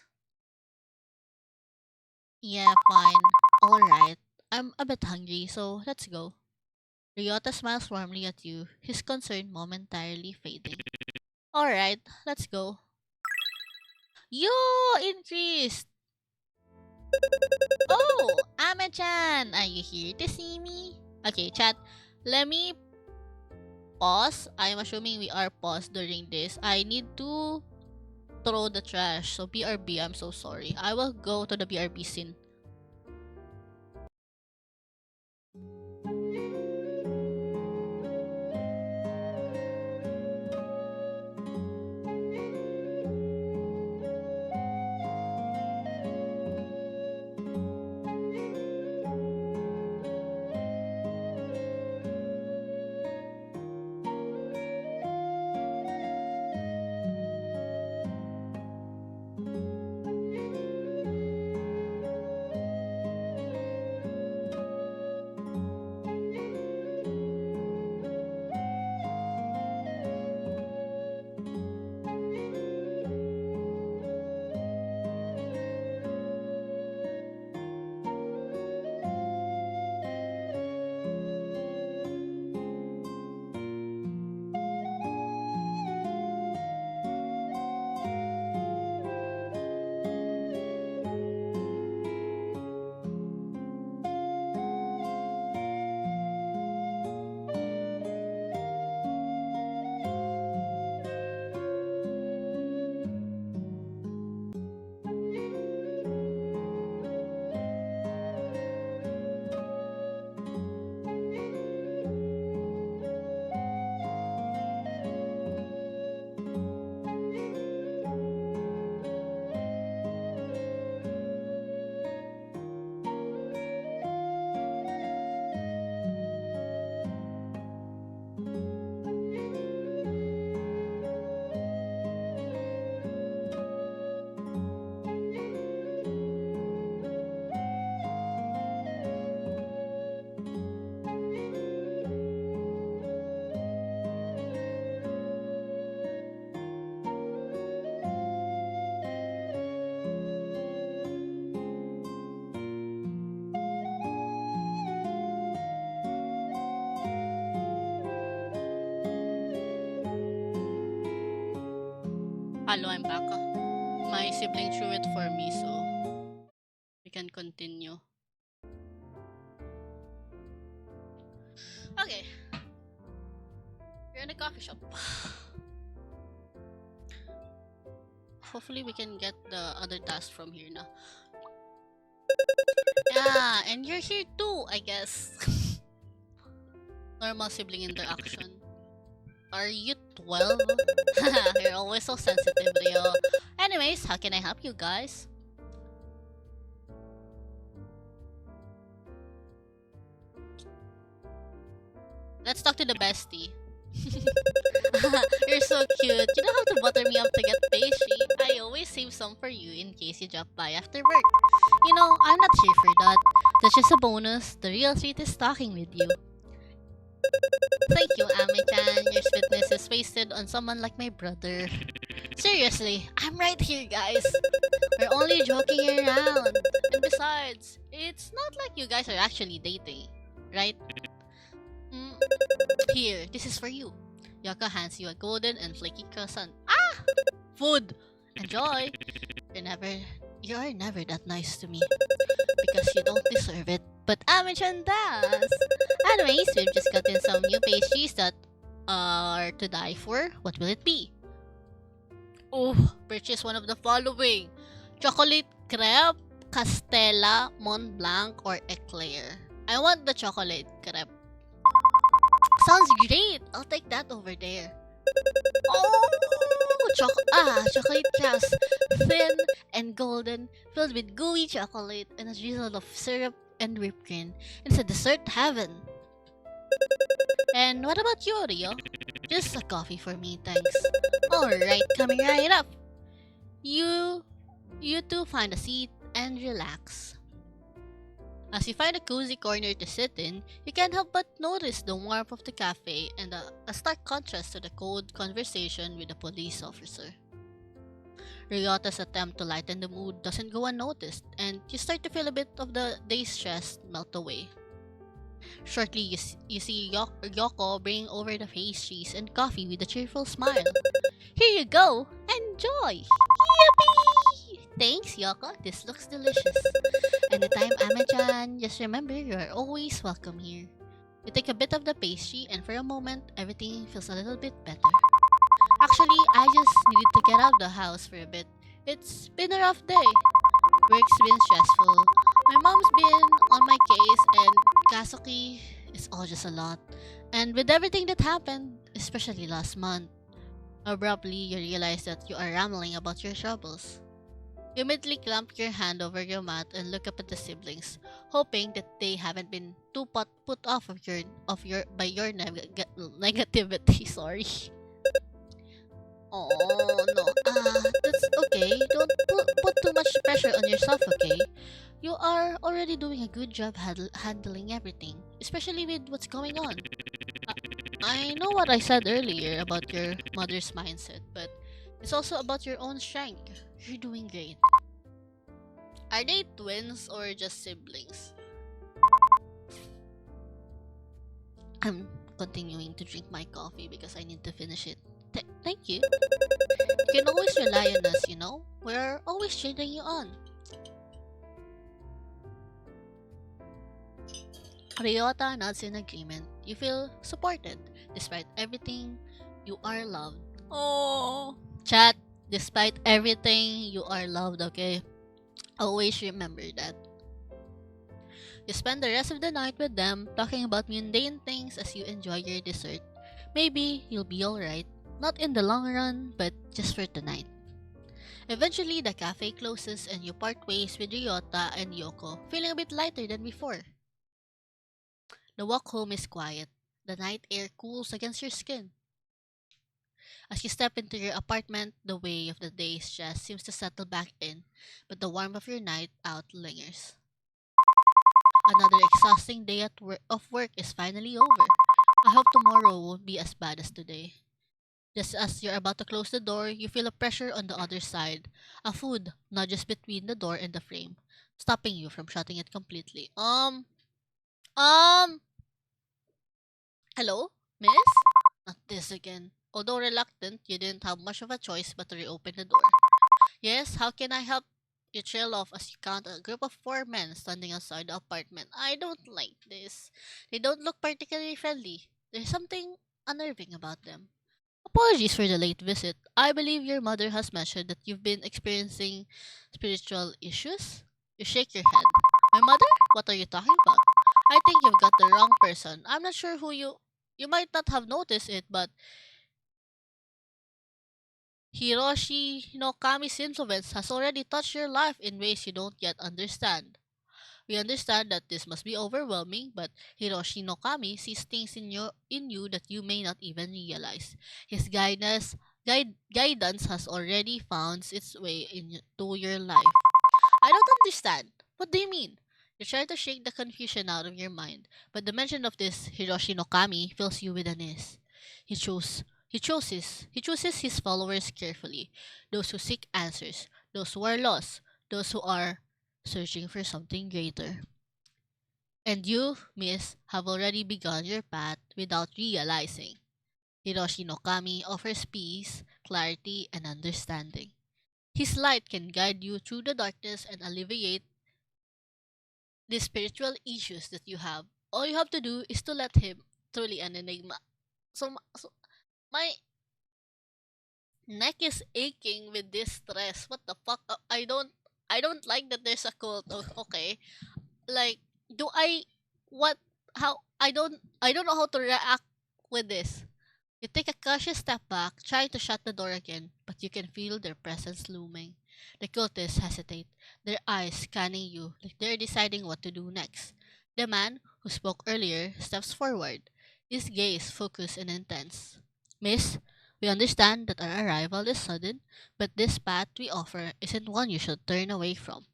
Yeah, fine. Alright. I'm a bit hungry, so let's go. Ryota smiles warmly at you, his concern momentarily fading. Alright, let's go. Yo! Increased! Oh! Ame-chan! Are you here to see me? Okay, chat. Let me pause. I'm assuming we are paused during this. I need to throw the trash. So BRB, I'm so sorry. I will go to the BRB scene. Hello, I'm back. My sibling threw it for me, so we can continue. Okay, we're in a coffee shop. Hopefully, we can get the other task from here now. Yeah, and you're here too, I guess. Normal sibling interaction. Are you 12? You're always so sensitive, Rio. Anyways, how can I help you guys? Let's talk to the bestie. You're so cute. You don't have to butter me up to get pastry. I always save some for you in case you drop by after work. You know, I'm not here for that. That's just a bonus. The real treat is talking with you. Thank you, Ami-chan. Your sweetness is wasted on someone like my brother. Seriously, I'm right here, guys. We're only joking around. And besides, it's not like you guys are actually dating, right? Here, this is for you. Yaka hands you a golden and flaky croissant. Ah! Food! Enjoy! You are never that nice to me. Because you don't deserve it. But Ami-chan does! Anyways, we've just gotten some new pastries that are to die for. What will it be? Oh, purchase one of the following. Chocolate crepe, Castella, Mont Blanc, or Eclair. I want the chocolate crepe. Sounds great! I'll take that over there. Oh! Chocolate crust. Thin and golden, filled with gooey chocolate and a drizzle of syrup and whipped cream. It's a dessert heaven. And what about you, Rio? Just a coffee for me, thanks. Alright, coming right up. You two find a seat and relax. As you find a cozy corner to sit in, you can't help but notice the warmth of the cafe and a stark contrast to the cold conversation with the police officer. Ryota's attempt to lighten the mood doesn't go unnoticed, and you start to feel a bit of the day's stress melt away. Shortly, you see Yoko bring over the pastries and coffee with a cheerful smile. Here you go! Enjoy! Yippee! Thanks, Yoko. This looks delicious. Anytime, Ame-chan, just remember you are always welcome here. You take a bit of the pastry, and for a moment, everything feels a little bit better. Actually, I just needed to get out of the house for a bit. It's been a rough day. Work's been stressful. My mom's been on my case, and Kazuki is all just a lot. And with everything that happened, especially last month, abruptly you realize that you are rambling about your troubles. You immediately clamp your hand over your mouth and look up at the siblings, hoping that they haven't been too put off by your negativity. Sorry. Oh no, that's okay. Don't put too much pressure on yourself, okay? You are already doing a good job handling everything, especially with what's going on. I know what I said earlier about your mother's mindset, but it's also about your own strength. You're doing great. Are they twins or just siblings? I'm continuing to drink my coffee because I need to finish it. Thank you. You can always rely on us, you know? We're always cheering you on. Ryota nods in agreement. You feel supported. Despite everything, you are loved. Oh, chat, despite everything, you are loved, okay? Always remember that. You spend the rest of the night with them, talking about mundane things as you enjoy your dessert. Maybe you'll be alright. Not in the long run, but just for tonight. Eventually, the cafe closes and you part ways with Ryota and Yoko, feeling a bit lighter than before. The walk home is quiet. The night air cools against your skin. As you step into your apartment, the weight of the day's stress seems to settle back in, but the warmth of your night out lingers. Another exhausting day of work is finally over. I hope tomorrow won't be as bad as today. Just as you're about to close the door, you feel a pressure on the other side. A food nudges between the door and the frame, stopping you from shutting it completely. Um, hello, miss? Not this again. Although reluctant, you didn't have much of a choice but to reopen the door. Yes, how can I help? You trail off as you count a group of four men standing outside the apartment. I don't like this. They don't look particularly friendly. There's something unnerving about them. Apologies for the late visit. I believe your mother has mentioned that you've been experiencing spiritual issues. You shake your head. My mother? What are you talking about? I think you've got the wrong person. I'm not sure who you. You might not have noticed it, but Hiroshi no Kami's influence has already touched your life in ways you don't yet understand. We understand that this must be overwhelming, but Hiroshi no Kami sees things in you that you may not even realize. His guidance has already found its way into your life. I don't understand. What do you mean? You try to shake the confusion out of your mind, but the mention of this Hiroshi no Kami fills you with unease. He chooses his followers carefully. Those who seek answers, those who are lost, those who are searching for something greater. And you, miss, have already begun your path without realizing. Hiroshi no Kami offers peace, clarity, and understanding. His light can guide you through the darkness and alleviate the spiritual issues that you have. All you have to do is to let him. Truly an enigma. So my neck is aching with this stress. What the fuck? I don't like that there's a cult. Oh, okay. Like, do I what how I don't know how to react with this. You take a cautious step back, trying to shut the door again, but you can feel their presence looming. The cultists hesitate, their eyes scanning you like they're deciding what to do next. The man, who spoke earlier, steps forward, his gaze focused and intense. Miss, we understand that our arrival is sudden, but this path we offer isn't one you should turn away from.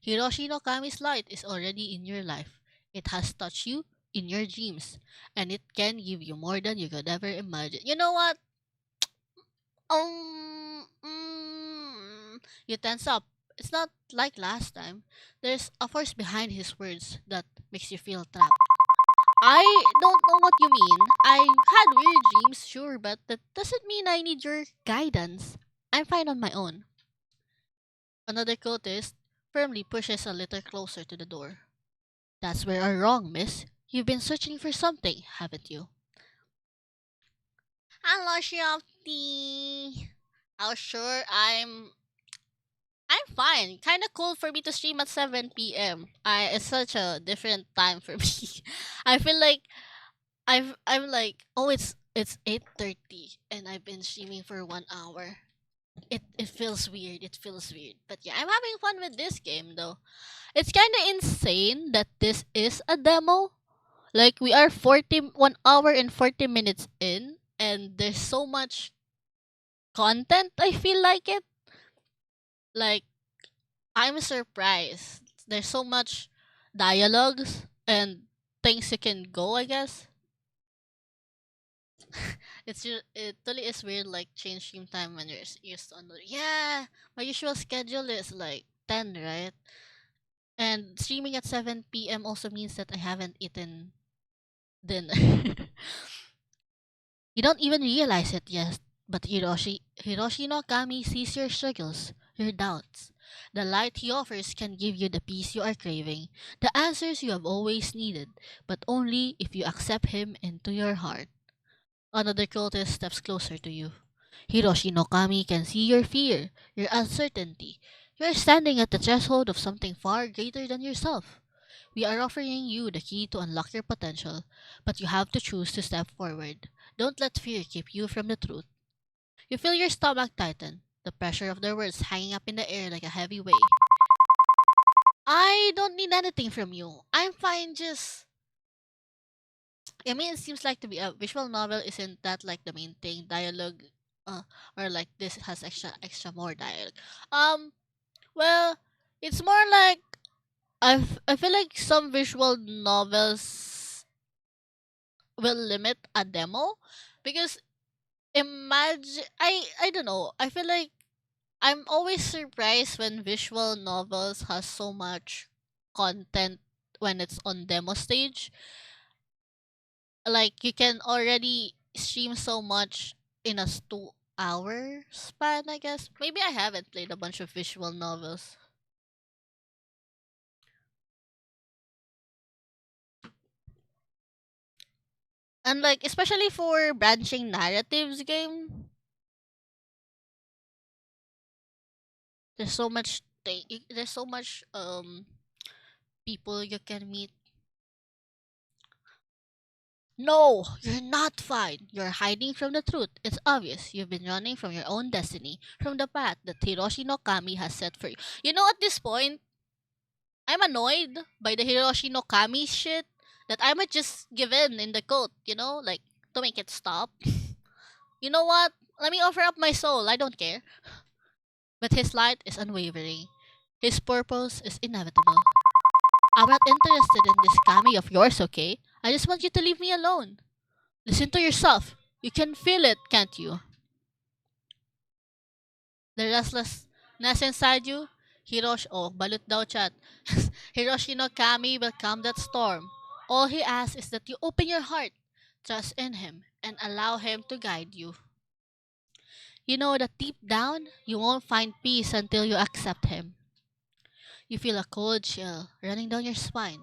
Hiroshi no Kami's light is already in your life. It has touched you in your dreams, and it can give you more than you could ever imagine. You know what? You tense up. It's not like last time. There's a force behind his words that makes you feel trapped. I don't know what you mean. I've had weird dreams, sure, but that doesn't mean I need your guidance. I'm fine on my own. Another cultist firmly pushes a little closer to the door. That's where you're wrong, miss. You've been searching for something, haven't you? Hello, Shopty. Oh, sure, I'm fine. Kind of cool for me to stream at 7 p.m. It's such a different time for me. I feel like I'm like, oh, it's 8:30 and I've been streaming for 1 hour. It feels weird. It feels weird. But yeah, I'm having fun with this game though. It's kind of insane that this is a demo. Like, we are 1 hour and 40 minutes in, and there's so much content, I feel like it. Like, I'm surprised. There's so much dialogues and things you can go, I guess. It totally is weird, like, change stream time when you're used to another. Yeah, my usual schedule is like 10, right? And streaming at 7 p.m. also means that I haven't eaten dinner. You don't even realize it yet, but Hiroshi no Kami sees your struggles, your doubts. The light he offers can give you the peace you are craving, the answers you have always needed, but only if you accept him into your heart. Another cultist steps closer to you. Hiroshi no Kami can see your fear, your uncertainty. You are standing at the threshold of something far greater than yourself. We are offering you the key to unlock your potential, but you have to choose to step forward. Don't let fear keep you from the truth. You feel your stomach tighten, the pressure of their words hanging up in the air like a heavy weight. I don't need anything from you. I'm fine, just. I mean, it seems like to be a visual novel isn't that like the main thing. Dialogue, uh, or like this has extra more dialogue. Um, well, it's more like I feel like some visual novels will limit a demo because imagine I don't know. I feel like I'm always surprised when visual novels has so much content when it's on demo stage. Like, you can already stream so much in a 2 hour span, I guess. Maybe I haven't played a bunch of visual novels. And like especially for branching narratives game, there's so much people you can meet. No, you're not fine. You're hiding from the truth. It's obvious. You've been running from your own destiny, from the path that Hiroshi no Kami has set for you. You know, at this point, I'm annoyed by the Hiroshi no Kami shit that I might just give in the cult, like to make it stop. You know what? Let me offer up my soul. I don't care. But his light is unwavering. His purpose is inevitable. I'm not interested in this Kami of yours, okay? I just want you to leave me alone. Listen to yourself. You can feel it, can't you? The restlessness inside you. Balut daw chat. Hiroshi no Kami will calm that storm. All he asks is that you open your heart, trust in him, and allow him to guide you. You know that deep down, you won't find peace until you accept him. You feel a cold chill running down your spine.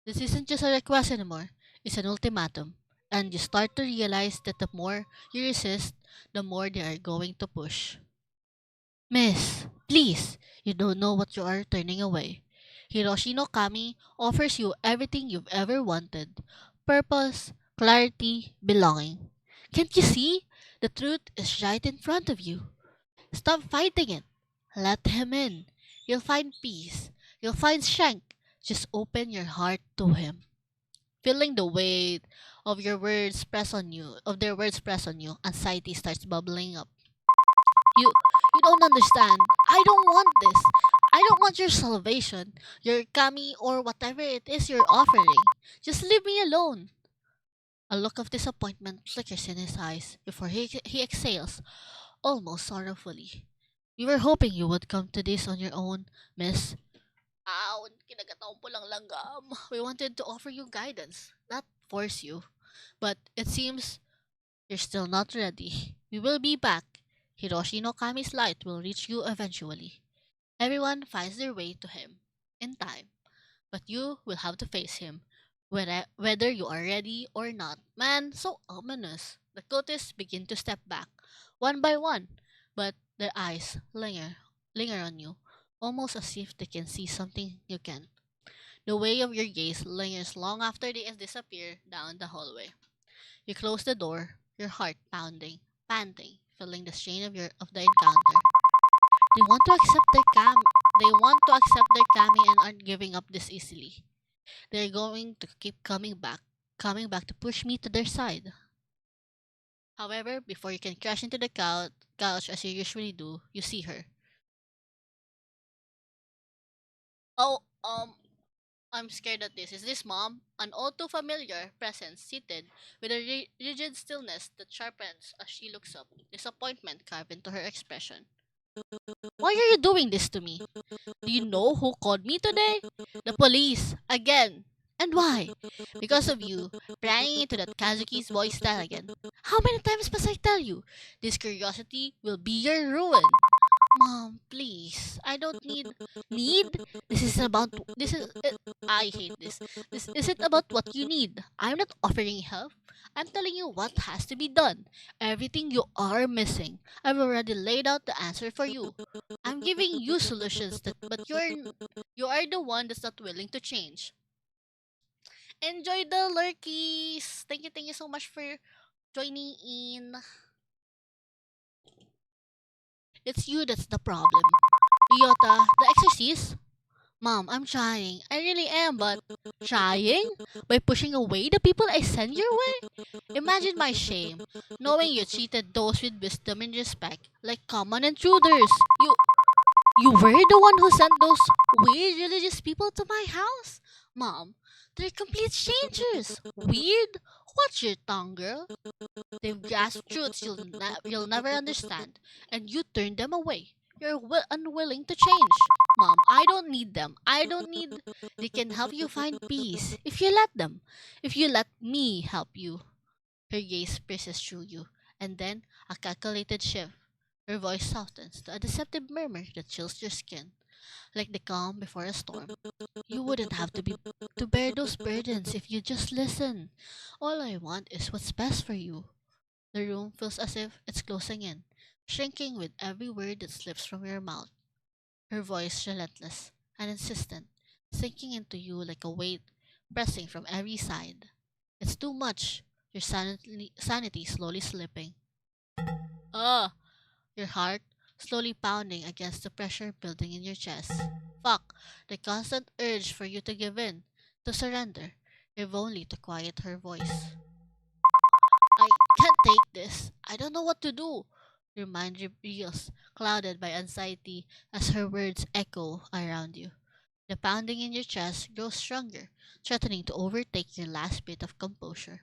This isn't just a request anymore, it's an ultimatum. And you start to realize that the more you resist, the more they are going to push. Miss, please, you don't know what you are turning away. Hiroshi no Kami offers you everything you've ever wanted: purpose, clarity, belonging. Can't you see? The truth is right in front of you. Stop fighting it. Let him in. You'll find peace. You'll find strength. Just open your heart to him. Feeling the weight of their words press on you, anxiety starts bubbling up. You don't understand. I don't want this. I don't want your salvation, your kami, or whatever it is you're offering. Just leave me alone. A look of disappointment flickers in his eyes before he exhales, almost sorrowfully. We were hoping you would come to this on your own, miss. Ow, kinagataon po lang langgam. We wanted to offer you guidance, not force you. But it seems you're still not ready. We will be back. Hiroshi no Kami's light will reach you eventually. Everyone finds their way to him in time, but you will have to face him, whether you are ready or not. Man, so ominous. The cultists begin to step back, one by one, but their eyes linger on you, almost as if they can see something you can't. The way of your gaze lingers long after they disappear down the hallway. You close the door, your heart pounding, panting, feeling the strain of the encounter. They want to accept their kami and aren't giving up this easily. They're going to keep coming back to push me to their side. However, before you can crash into the couch as you usually do, you see her. Oh, I'm scared at this. Is this mom? An all too familiar presence seated with a rigid stillness that sharpens as she looks up, disappointment carved into her expression. Why are you doing this to me? Do you know who called me today? The police, again. And why? Because of you, prying into that Kazuki's voice style again. How many times must I tell you? This curiosity will be your ruin. Mom, please. I don't need. This is I hate this. This isn't about what you need. I'm not offering help. I'm telling you what has to be done. Everything you are missing. I've already laid out the answer for you. I'm giving you solutions but you are the one that's not willing to change. Enjoy the lurkies. Thank you so much for joining in. It's you that's the problem. Ryota, the exorcist? Mom, I'm trying. I really am, but trying? By pushing away the people I send your way? Imagine my shame, knowing you treated those with wisdom and respect like common intruders. You were the one who sent those weird religious people to my house? Mom, they're complete strangers. Weird? Watch your tongue, girl. They've grasped truths you'll never understand, and you turn them away. You're unwilling to change. Mom, I don't need them. I don't need. They can help you find peace if you let them. If you let me help you. Her gaze pierces through you, And then a calculated shift. Her voice softens to a deceptive murmur that chills your skin, like the calm before a storm. You wouldn't have to bear those burdens if you just listen. All I want is what's best for you. The room feels as if it's closing in, shrinking with every word that slips from your mouth. Her voice relentless and insistent, sinking into you like a weight, pressing from every side. It's too much. Your sanity slowly slipping. Ah, your heart slowly pounding against the pressure building in your chest. Fuck, the constant urge for you to give in, to surrender, if only to quiet her voice. I can't take this. I don't know what to do. Your mind reels, clouded by anxiety as her words echo around you. The pounding in your chest grows stronger, threatening to overtake your last bit of composure.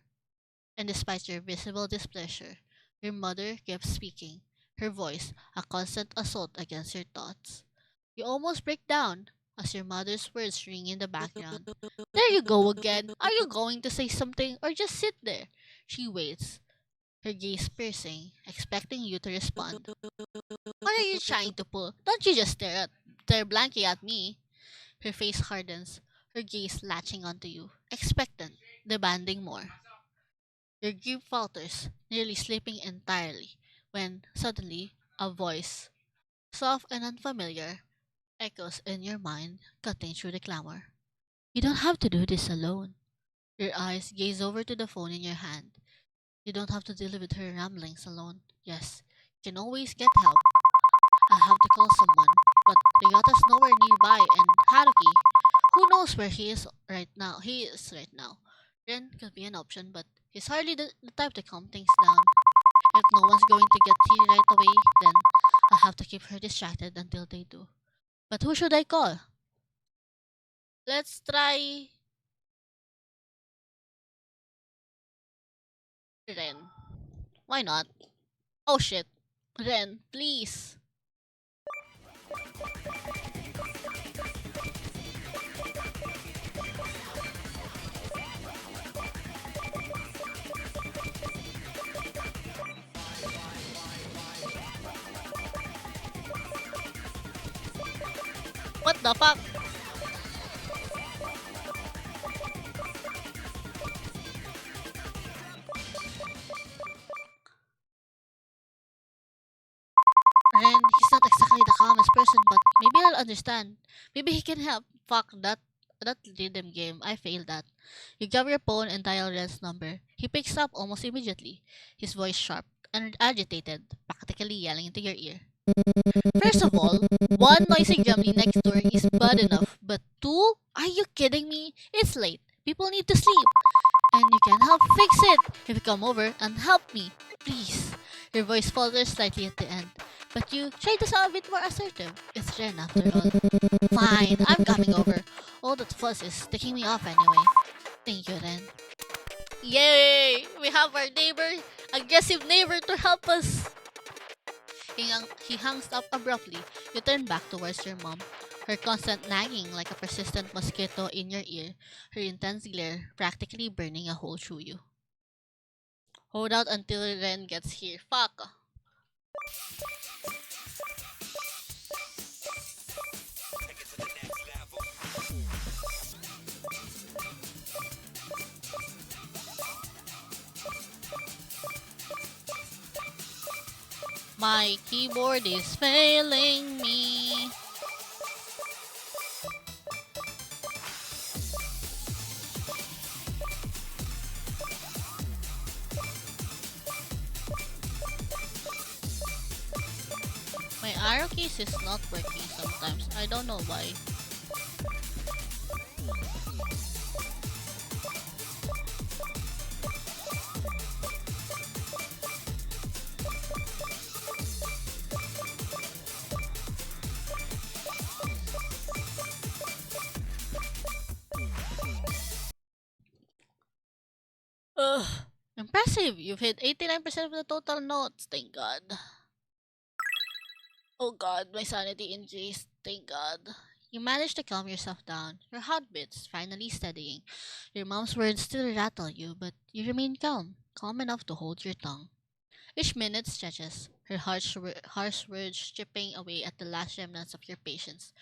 And despite your visible displeasure, your mother keeps speaking, her voice a constant assault against your thoughts. You almost break down as your mother's words ring in the background. There you go again. Are you going to say something or just sit there? She waits, her gaze piercing, expecting you to respond. What are you trying to pull? Don't you just stare blankly at me. Her face hardens, her gaze latching onto you, expectant, demanding more. Your grip falters, nearly slipping entirely, when suddenly a voice, soft and unfamiliar, echoes in your mind, cutting through the clamor. You don't have to do this alone. Your eyes gaze over to the phone in your hand. You don't have to deal with her ramblings alone. Yes, you can always get help. I have to call someone, but Ryata's nowhere nearby, and Haruki, who knows where he is right now? He is right now. Ren could be an option, but he's hardly the type to calm things down. If no one's going to get tea right away, then I'll have to keep her distracted until they do. But who should I call? Let's try Ren. Why not? Oh shit. Ren, please. What the fuck? Ren, he's not exactly the calmest person, but maybe I'll understand. Maybe he can help. Fuck that rhythm game. I failed that. You grab your phone and dial Ren's number. He picks up almost immediately, his voice sharp and agitated, practically yelling into your ear. First of all, one noisy gremlin next door is bad enough, but two? Are you kidding me? It's late. People need to sleep. And you can help fix it if you come over and help me. Please. Your voice falters slightly at the end, but you try to sound a bit more assertive. It's Ren after all. Fine, I'm coming over. All that fuss is taking me off anyway. Thank you, Ren. Yay! We have our aggressive neighbor to help us. He hangs up abruptly. You turn back towards your mom, her constant nagging like a persistent mosquito in your ear, her intense glare practically burning a hole through you. Hold out until Ren gets here. Fuck! My keyboard is failing me. My arrow keys is not working sometimes. I don't know why. Ugh. Impressive! You've hit 89% of the total notes. Thank God. Oh God, my sanity increased. Thank God. You managed to calm yourself down, your heartbeats finally steadying. Your mom's words still rattle you, but you remain calm enough to hold your tongue. Each minute stretches, her harsh words chipping away at the last remnants of your patience.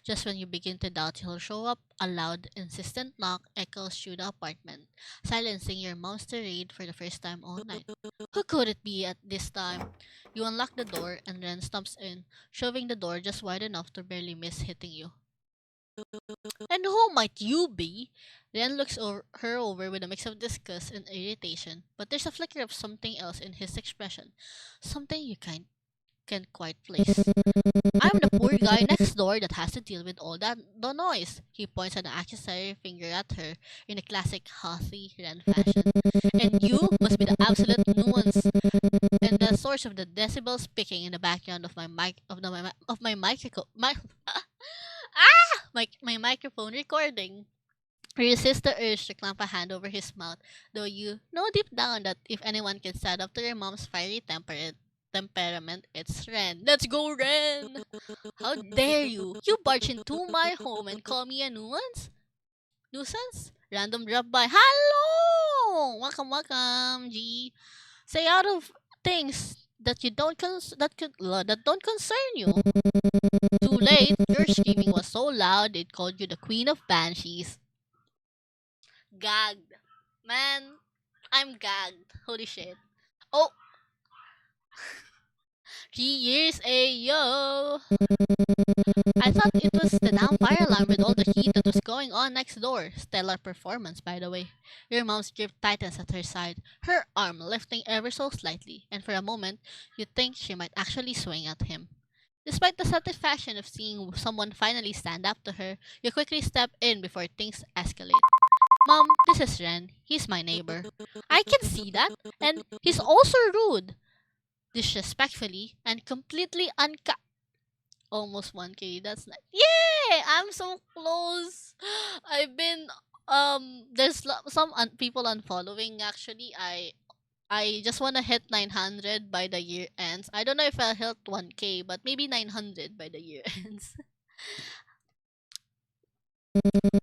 Just when you begin to doubt he'll show up, a loud, insistent knock echoes through the apartment, silencing your mom's tirade for the first time all night. Who could it be at this time? You unlock the door and Ren stomps in, shoving the door just wide enough to barely miss hitting you. And who might you be? Ren looks her over with a mix of disgust and irritation, but there's a flicker of something else in his expression. Something you can't quite place. I'm the poor guy next door that has to deal with all the noise. He points an accusatory finger at her in a classic Hothy Ren fashion. And you must be the absolute nuance and the source of the decibels picking in the background of my microphone my microphone recording. Resist the urge to clamp a hand over his mouth, though you know deep down that if anyone can stand up to your mom's fiery temperament, it's Ren. Let's go, Ren! How dare you? You barge into my home and call me a nuisance? Nuisance? Random drop by. Hello! Welcome, welcome, G. Say out of things that you don't that don't concern you. Too late. Your screaming was so loud it called you the Queen of Banshees. Gagged. Man, I'm gagged. Holy shit. Oh, 3 years, ayo! I thought it was the damn fire alarm with all the heat that was going on next door. Stellar performance, by the way. Your mom's grip tightens at her side, her arm lifting ever so slightly, and for a moment, you think she might actually swing at him. Despite the satisfaction of seeing someone finally stand up to her, you quickly step in before things escalate. Mom, this is Ren. He's my neighbor. I can see that, and he's also rude. Disrespectfully and completely almost 1K. That's nice. Yay! I'm so close. I've been there's some people unfollowing actually. I just want to hit 900 by the year ends. I don't know if I'll hit 1K, but maybe 900 by the year ends.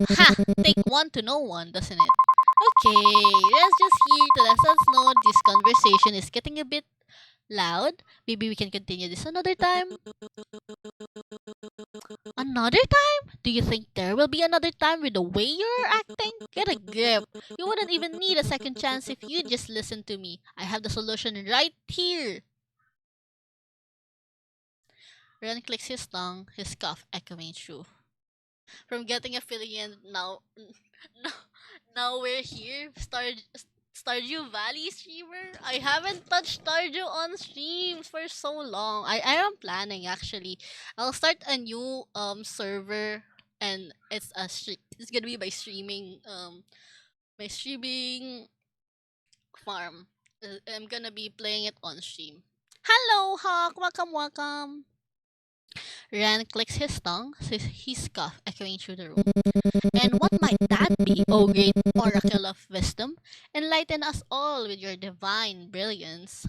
Ha! Take one to know one, doesn't it? Okay, let's just here to let us know this conversation is getting a bit loud. Maybe we can continue this another time. Another time? Do you think there will be another time with the way you're acting? Get a grip. You wouldn't even need a second chance if you just listen to me. I have the solution right here. Ren clicks his tongue, his cough echoing through. From getting affiliate now, now we're here. Stardew Valley streamer. I haven't touched Stardew on streams for so long. I am planning actually. I'll start a new server and it's gonna be by streaming farm. I'm gonna be playing it on stream. Hello, Hawk. Welcome, welcome. Ran clicks his tongue, his cough echoing through the room. And what might that be, O great oracle of wisdom? Enlighten us all with your divine brilliance.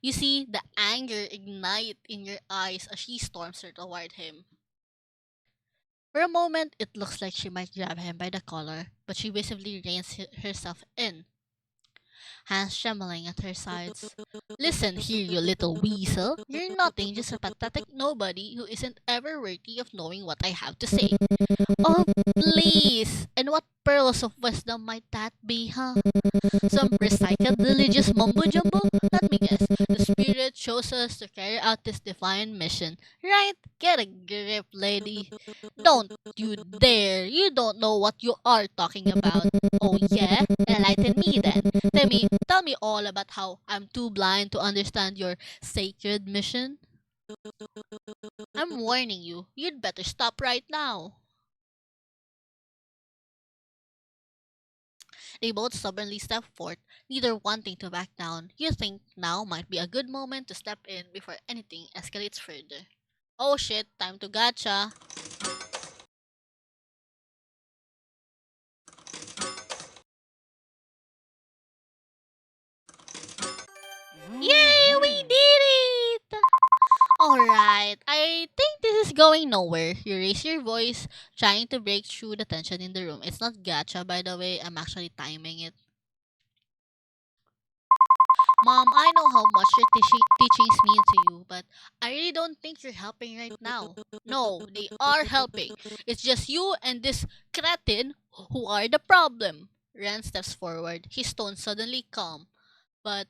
You see the anger ignite in your eyes as she storms her toward him. For a moment, it looks like she might grab him by the collar, but she visibly reins herself in, hands trembling at her sides. Listen here, you little weasel. You're nothing, just a pathetic nobody who isn't ever worthy of knowing what I have to say. Oh, please! And what pearls of wisdom might that be, huh? Some recycled religious mumbo jumbo? Let me guess. The spirit chose us to carry out this divine mission. Right? Get a grip, lady. Don't you dare! You don't know what you are talking about. Oh yeah? Enlighten me then. Tell me all about how I'm too blind to understand your sacred mission. I'm warning you. You'd better stop right now. They both stubbornly step forth, neither wanting to back down. You think now might be a good moment to step in before anything escalates further. Oh shit, time to gacha. Yay, we did it! Alright, I think this is going nowhere. You raise your voice, trying to break through the tension in the room. It's not gacha, by the way. I'm actually timing it. Mom, I know how much your teachings mean to you, but I really don't think you're helping right now. No, they are helping. It's just you and this cretin who are the problem. Ren steps forward, his tone suddenly calm, but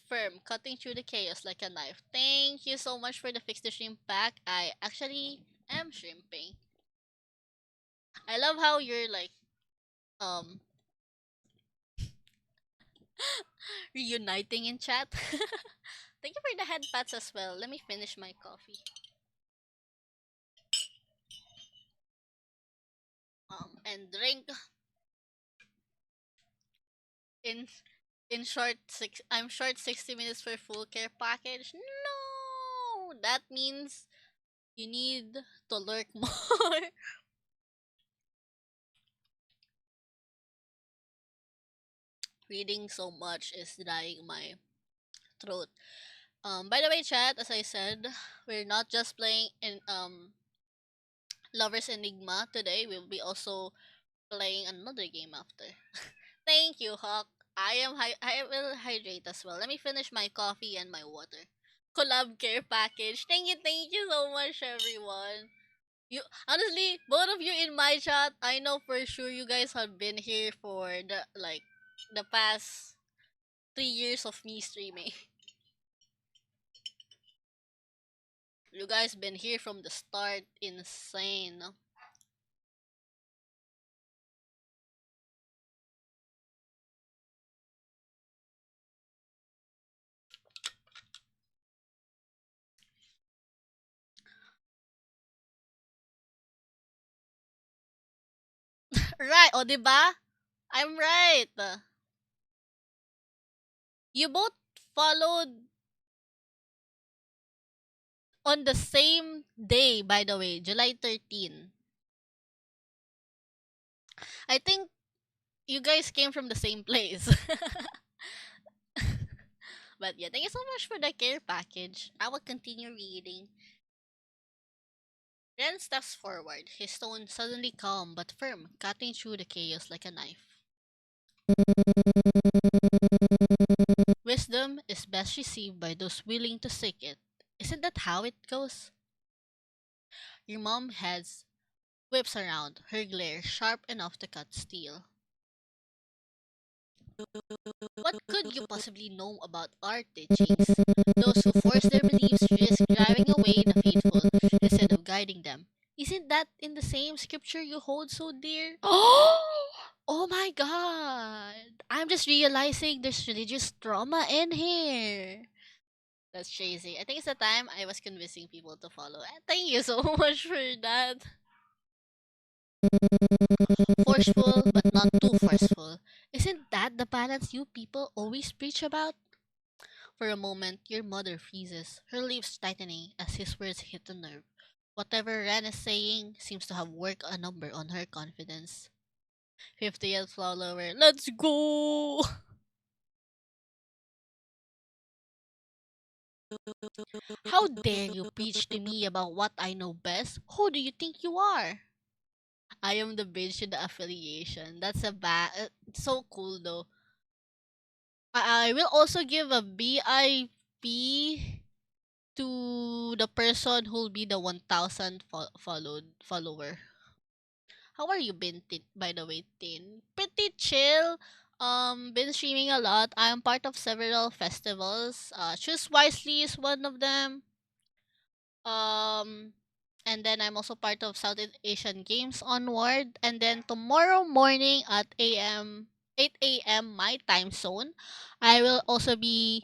firm, cutting through the chaos like a knife. Thank you so much for the fix the shrimp pack. I actually am shrimping. I love how you're like um reuniting in chat. Thank you for the head pats as well. Let me finish my coffee. And drink in I'm short 60 minutes for full care package. No, that means you need to lurk more. Reading so much is drying my throat. By the way, chat, as I said, we're not just playing in Lovers Enigma today. We'll be also playing another game after. Thank you, Hawk. I will hydrate as well. Let me finish my coffee and my water. Collab care package. Thank you so much, everyone. You honestly, both of you in my chat, I know for sure you guys have been here for the past 3 years of me streaming. You guys been here from the start. Insane. Right, o diba? I'm right. You both followed on the same day, by the way, July 13. I think you guys came from the same place. But yeah, thank you so much for the care package. I will continue reading. Ren steps forward, his tone suddenly calm but firm, cutting through the chaos like a knife. Wisdom is best received by those willing to seek it. Isn't that how it goes? Your mom has whips around, her glare sharp enough to cut steel. What could you possibly know about our teachings? Those who force their beliefs risk driving away the faithful instead of guiding them. Isn't that in the same scripture you hold so dear? Oh my god! I'm just realizing there's religious trauma in here. That's crazy. I think it's the time I was convincing people to follow. Thank you so much for that. Forceful, but not too forceful. Isn't that the balance you people always preach about? For a moment, your mother freezes, her lips tightening as his words hit the nerve. Whatever Ren is saying seems to have worked a number on her confidence. 50th follower, let's go! How dare you preach to me about what I know best? Who do you think you are? I am the bridge to the affiliation. That's a so cool though. I will also give a BIP to the person who'll be the 1000 followed follower. How are you been, by the way, Tin? Pretty chill. Been streaming a lot. I am part of several festivals. Choose Wisely is one of them. Um, and then I'm also part of Southeast Asian Games Onward. And then tomorrow morning at 8 a.m. my time zone, I will also be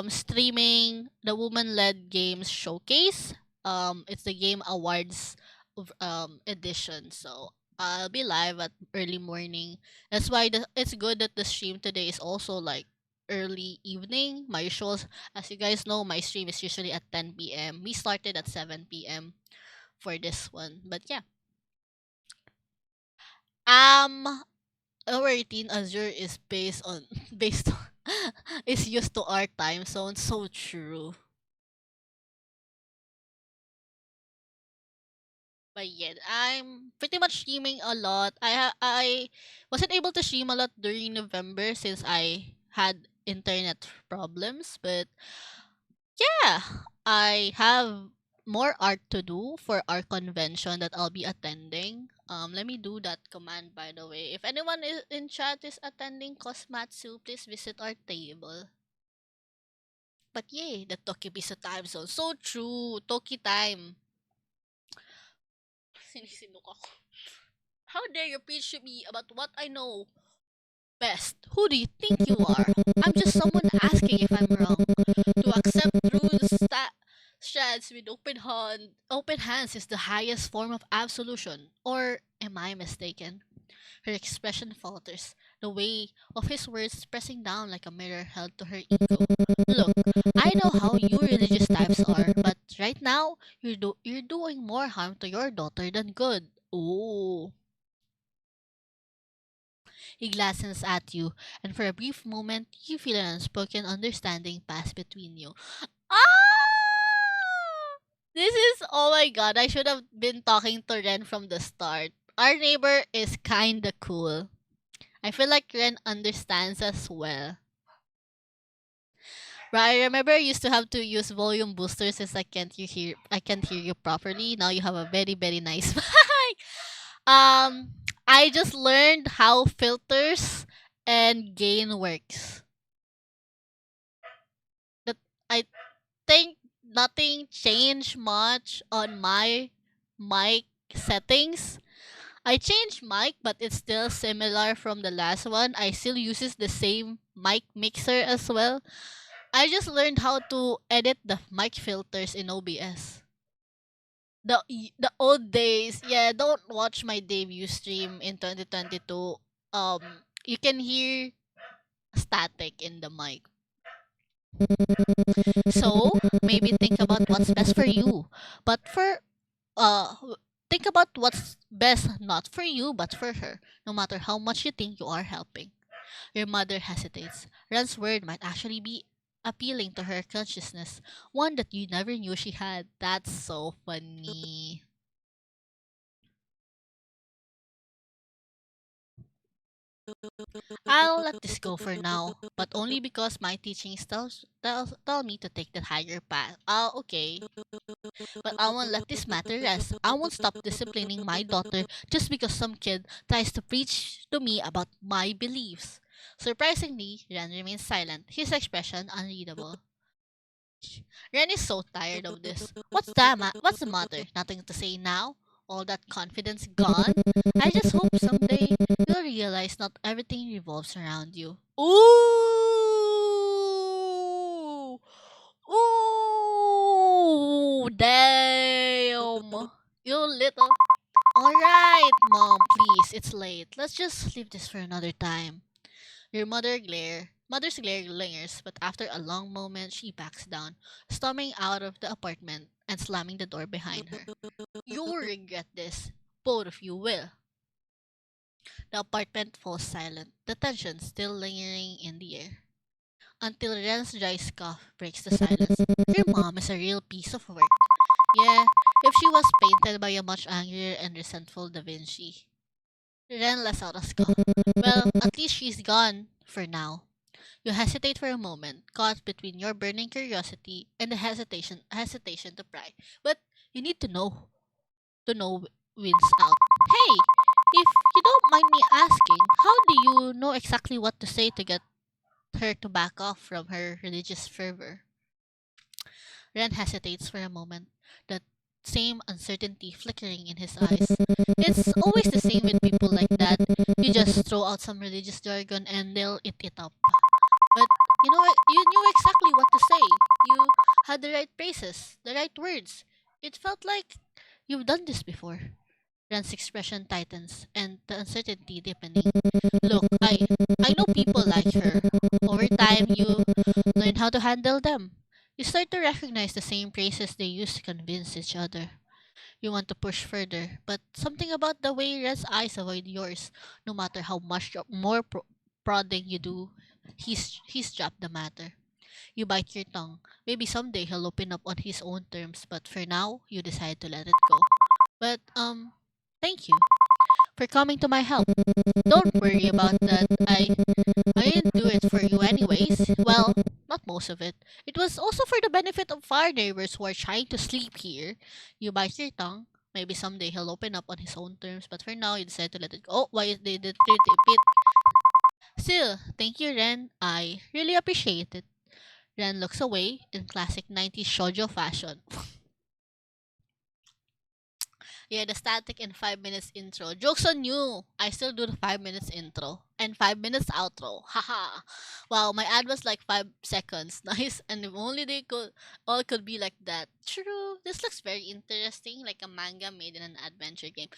streaming the woman led games showcase. It's the game awards edition. So I'll be live at early morning. That's why it's good that the stream today is also like early evening. My usual, as you guys know, my stream is usually at 10 p.m. We started at 7 p.m. for this one. But yeah. Um our routine Azure is based on based on is used to our time zone. So true. But yeah, I'm pretty much streaming a lot. I wasn't able to stream a lot during November since I had internet problems, but yeah, I have more art to do for our convention that I'll be attending. Let me do that command, by the way. If anyone is in chat is attending Cosmatsu, please visit our table. But yay, the Tokibisu time zone. So true. Toki time. Sinisinok ako. How dare you preach to me about what I know best? Who do you think you are? I'm just someone asking if I'm wrong. To accept rules strads with open hands is the highest form of absolution. Or am I mistaken? Her expression falters, the weight of his words pressing down like a mirror held to her ego. Look, I know how you religious types are, but right now you're doing more harm to your daughter than good. Oh. He glances at you, and for a brief moment, you feel an unspoken understanding pass between you. Ah! This is, oh my god, I should have been talking to Ren from the start. Our neighbor is kinda cool. I feel like Ren understands us well. But I remember I used to have to use volume boosters since I can't hear you properly. Now you have a very very nice mic. I just learned how filters and gain works. That I think nothing changed much on my mic settings. I changed mic, but it's still similar from the last one. I still uses the same mic mixer as well. I just learned how to edit the mic filters in OBS. The old days, yeah. Don't watch my debut stream in 2022. Um, you can hear static in the mic. So maybe think about what's best for you, but uh think about what's best not for you but for her. No matter how much you think you are helping. Your mother hesitates. Ran's word might actually be appealing to her consciousness, one that you never knew she had. That's so funny. I'll let this go for now, but only because my teachings tell me to take the higher path. Okay. But I won't let this matter rest. I won't stop disciplining my daughter just because some kid tries to preach to me about my beliefs. Surprisingly, Ren remains silent, his expression unreadable. Ren is so tired of this. What's the matter? Nothing to say now? All that confidence gone? I just hope someday you'll realize not everything revolves around you. Ooh! Ooh! Damn! You little. Alright, Mom, please, it's late. Let's just leave this for another time. Mother's glare lingers, but after a long moment, she backs down, storming out of the apartment and slamming the door behind her. You'll regret this. Both of you will. The apartment falls silent, the tension still lingering in the air. Until Ren's dry scoff breaks the silence. Your mom is a real piece of work. Yeah, if she was painted by a much angrier and resentful Da Vinci. Ren lets out a scoff. Well, at least she's gone, for now. You hesitate for a moment, caught between your burning curiosity and the hesitation to pry. But you need to know wins out. Hey, if you don't mind me asking, how do you know exactly what to say to get her to back off from her religious fervor? Ren hesitates for a moment, that same uncertainty flickering in his eyes. It's always the same with people like that. You just throw out some religious jargon and they'll eat it up. But you knew exactly what to say. You had the right phrases, the right words. It felt like you've done this before. Ren's expression tightens and the uncertainty deepening. Look, I know people like her. Over time you learn how to handle them. You start to recognize the same phrases they use to convince each other. You want to push further, but something about the way Red's eyes avoid yours, no matter how much more prodding you do, he's dropped the matter. You bite your tongue. Maybe someday he'll open up on his own terms, but for now, you decide to let it go. But thank you. for coming to my help. Don't worry about that. I didn't do it for you anyways. Well, not most of it. It was also for the benefit of our neighbors who are trying to sleep here. You bite your tongue. Maybe someday he'll open up on his own terms, but for now you decide to let it go. Oh, why is they did repeat? Still, thank you, Ren. I really appreciate it. Ren looks away in classic 90s shoujo fashion. Yeah, the static in 5 minutes intro. Joke's on you! I still do the 5 minutes intro. And 5 minutes outro. Haha. Wow, my ad was like 5 seconds. Nice. And if only they could all could be like that. True. This looks very interesting, like a manga made in an adventure game.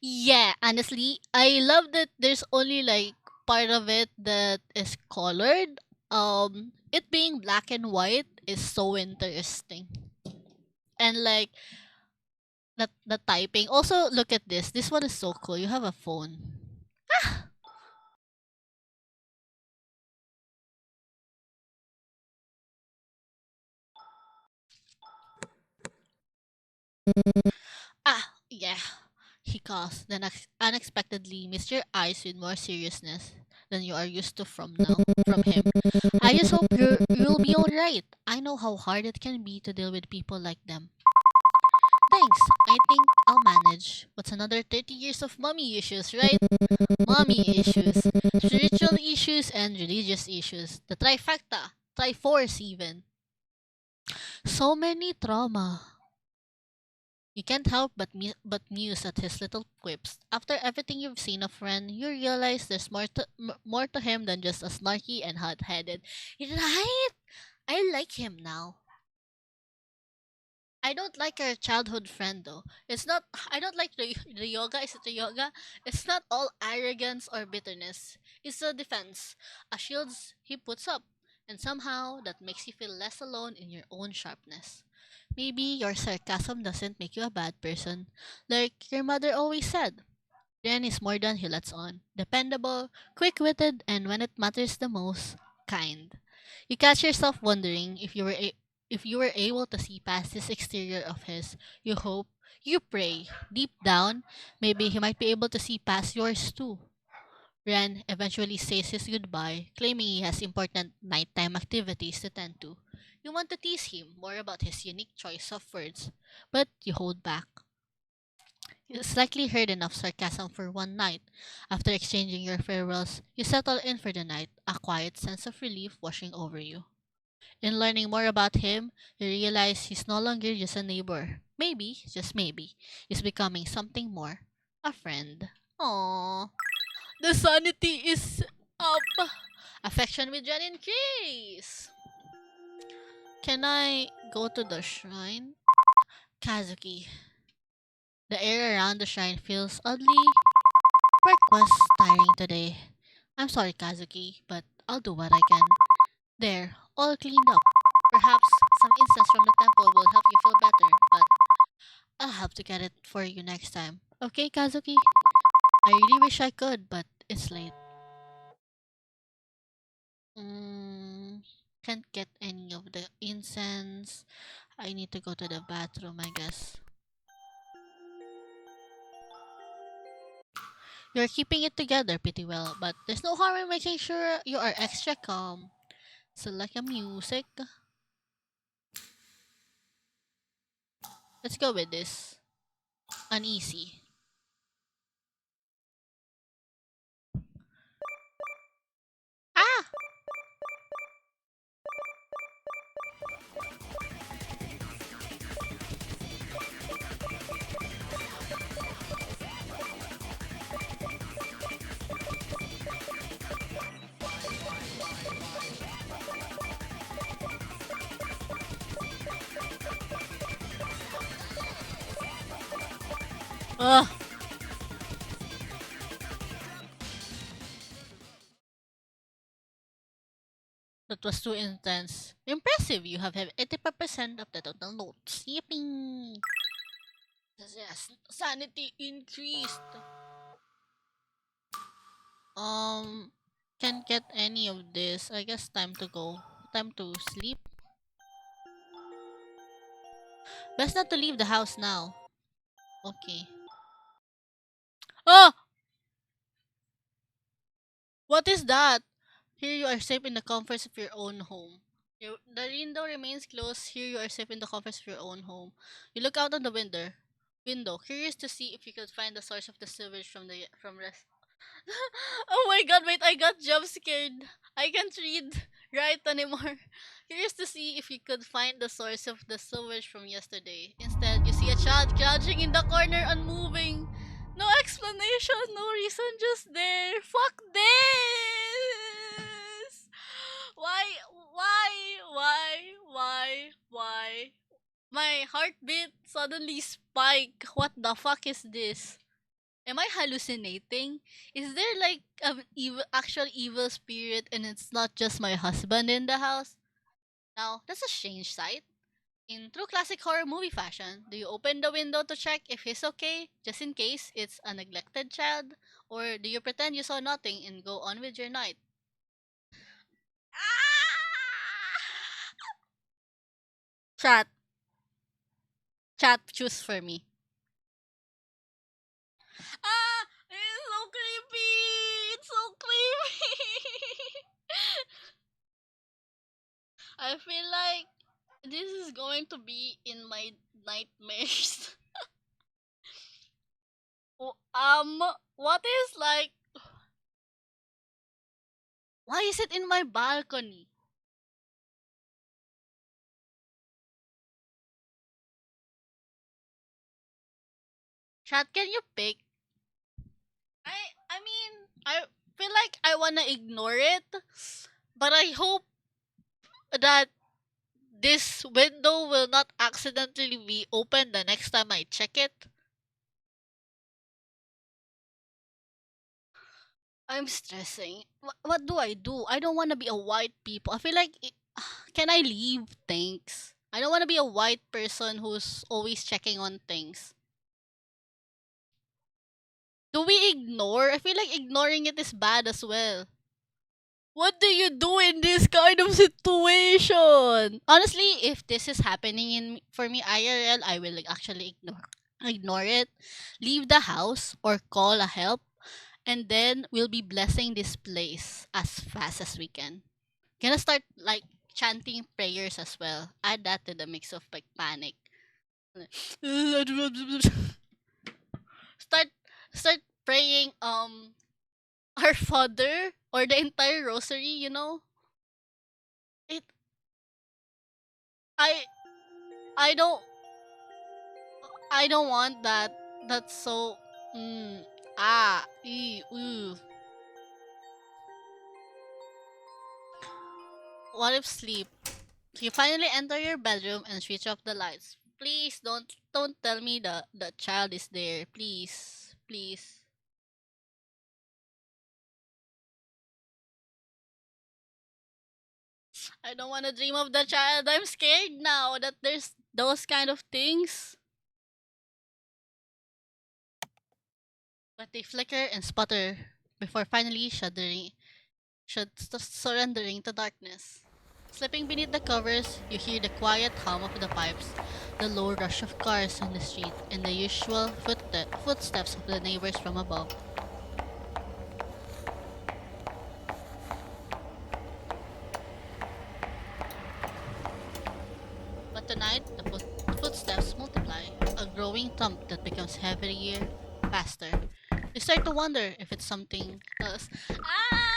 Yeah, honestly, I love that there's only like part of it that is colored. It being black and white is so interesting. And like the typing. Also, look at this. This one is so cool. You have a phone. Ah, yeah. He coughs, then unexpectedly missed your eyes with more seriousness than you are used to from him. I just hope you'll be alright. I know how hard it can be to deal with people like them. Thanks. I think I'll manage. What's another 30 years of mommy issues, right? Mommy issues, spiritual issues, and religious issues. The trifecta. Triforce even. So many trauma. You can't help but muse at his little quips. After everything you've seen of Ren, you realize there's more to him than just a snarky and hot-headed. Right? I like him now. I don't like our childhood friend though. It's not. I don't like the yoga. Is it the yoga? It's not all arrogance or bitterness. It's a defense, a shield he puts up, and somehow that makes you feel less alone in your own sharpness. Maybe your sarcasm doesn't make you a bad person, like your mother always said. Ren is more than he lets on. Dependable, quick-witted, and when it matters the most, kind. You catch yourself wondering if you were able to see past this exterior of his. You hope, you pray, deep down, maybe he might be able to see past yours too. Ren eventually says his goodbye, claiming he has important nighttime activities to tend to. You want to tease him more about his unique choice of words, but you hold back. It's likely heard enough sarcasm for one night. After exchanging your farewells, you settle in for the night, a quiet sense of relief washing over you. In learning more about him, you realize he's no longer just a neighbor. Maybe, just maybe, he's becoming something more. A friend. Aww. The sanity is up. Affection with Jen increase. Can I go to the shrine? Kazuki. The air around the shrine feels oddly. Work was tiring today. I'm sorry, Kazuki, but I'll do what I can. There, all cleaned up. Perhaps some incense from the temple will help you feel better, but I'll have to get it for you next time. Okay, Kazuki? I really wish I could, but it's late. Can't get any of the incense. I need to go to the bathroom, I guess. You're keeping it together pretty well, but there's no harm in making sure you are extra calm. Select a music. Let's go with this. Uneasy. Ah! Ugh! That was too intense. Impressive! You have 85% of the total notes. Yippee! Yes, sanity increased. Um, can't get any of this. I guess time to go. Time to sleep. Best not to leave the house now. Okay. Oh! What is that? Here you are safe in the comforts of your own home. The window remains closed. Here you are safe in the comforts of your own home. You look out on the window, curious to see if you could find the source of the sewage from rest. Oh my god, wait, I got jump scared. I can't read right anymore. Curious to see if you could find the source of the sewage from yesterday. Instead, you see a child crouching in the corner, unmoving. No explanation, no reason, just there. Fuck this! Why, why? My heartbeat suddenly spike. What the fuck is this? Am I hallucinating? Is there like an actual evil spirit and it's not just my husband in the house? Now, that's a strange sight. In true classic horror movie fashion, do you open the window to check if he's okay, just in case it's a neglected child? Or do you pretend you saw nothing and go on with your night? Ah! Chat, chat, choose for me. Ah! It's so creepy! It's so creepy! I feel like this is going to be in my nightmares. Oh, what is like? Why is it in my balcony? Chat, can you pick? I mean, I feel like I wanna ignore it, but I hope that this window will not accidentally be open the next time I check it. I'm stressing. What do I do? I don't want to be a white people. I feel like can I leave? Thanks. I don't want to be a white person who's always checking on things. Do we ignore? I feel like ignoring it is bad as well. What do you do in this kind of situation? Honestly, if this is happening in for me IRL, I will actually ignore it, leave the house or call a help, and then we'll be blessing this place as fast as we can. Gonna start like chanting prayers as well. Add that to the mix of like panic. start start praying our Father or the entire rosary, you know? It I I don't I don't want that. That's so mm, ooh. What if sleep? You finally enter your bedroom and switch off the lights. Please don't tell me the child is there. Please. Please. I don't want to dream of the child. I'm scared now that there's those kind of things. But they flicker and sputter before finally surrendering to darkness. Slipping beneath the covers, you hear the quiet hum of the pipes, the low rush of cars on the street, and the usual footsteps of the neighbors from above. But tonight, the footsteps multiply, a growing thump that becomes heavier, faster. You start to wonder if it's something else. Ah!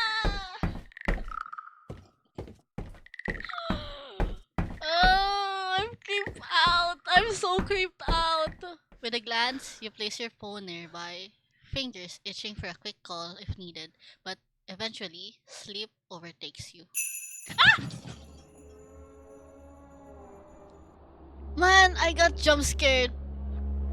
Oh, I'm creeped out. I'm so creeped out. With a glance, you place your phone nearby, fingers itching for a quick call if needed, but eventually, sleep overtakes you. Man, I got jump scared.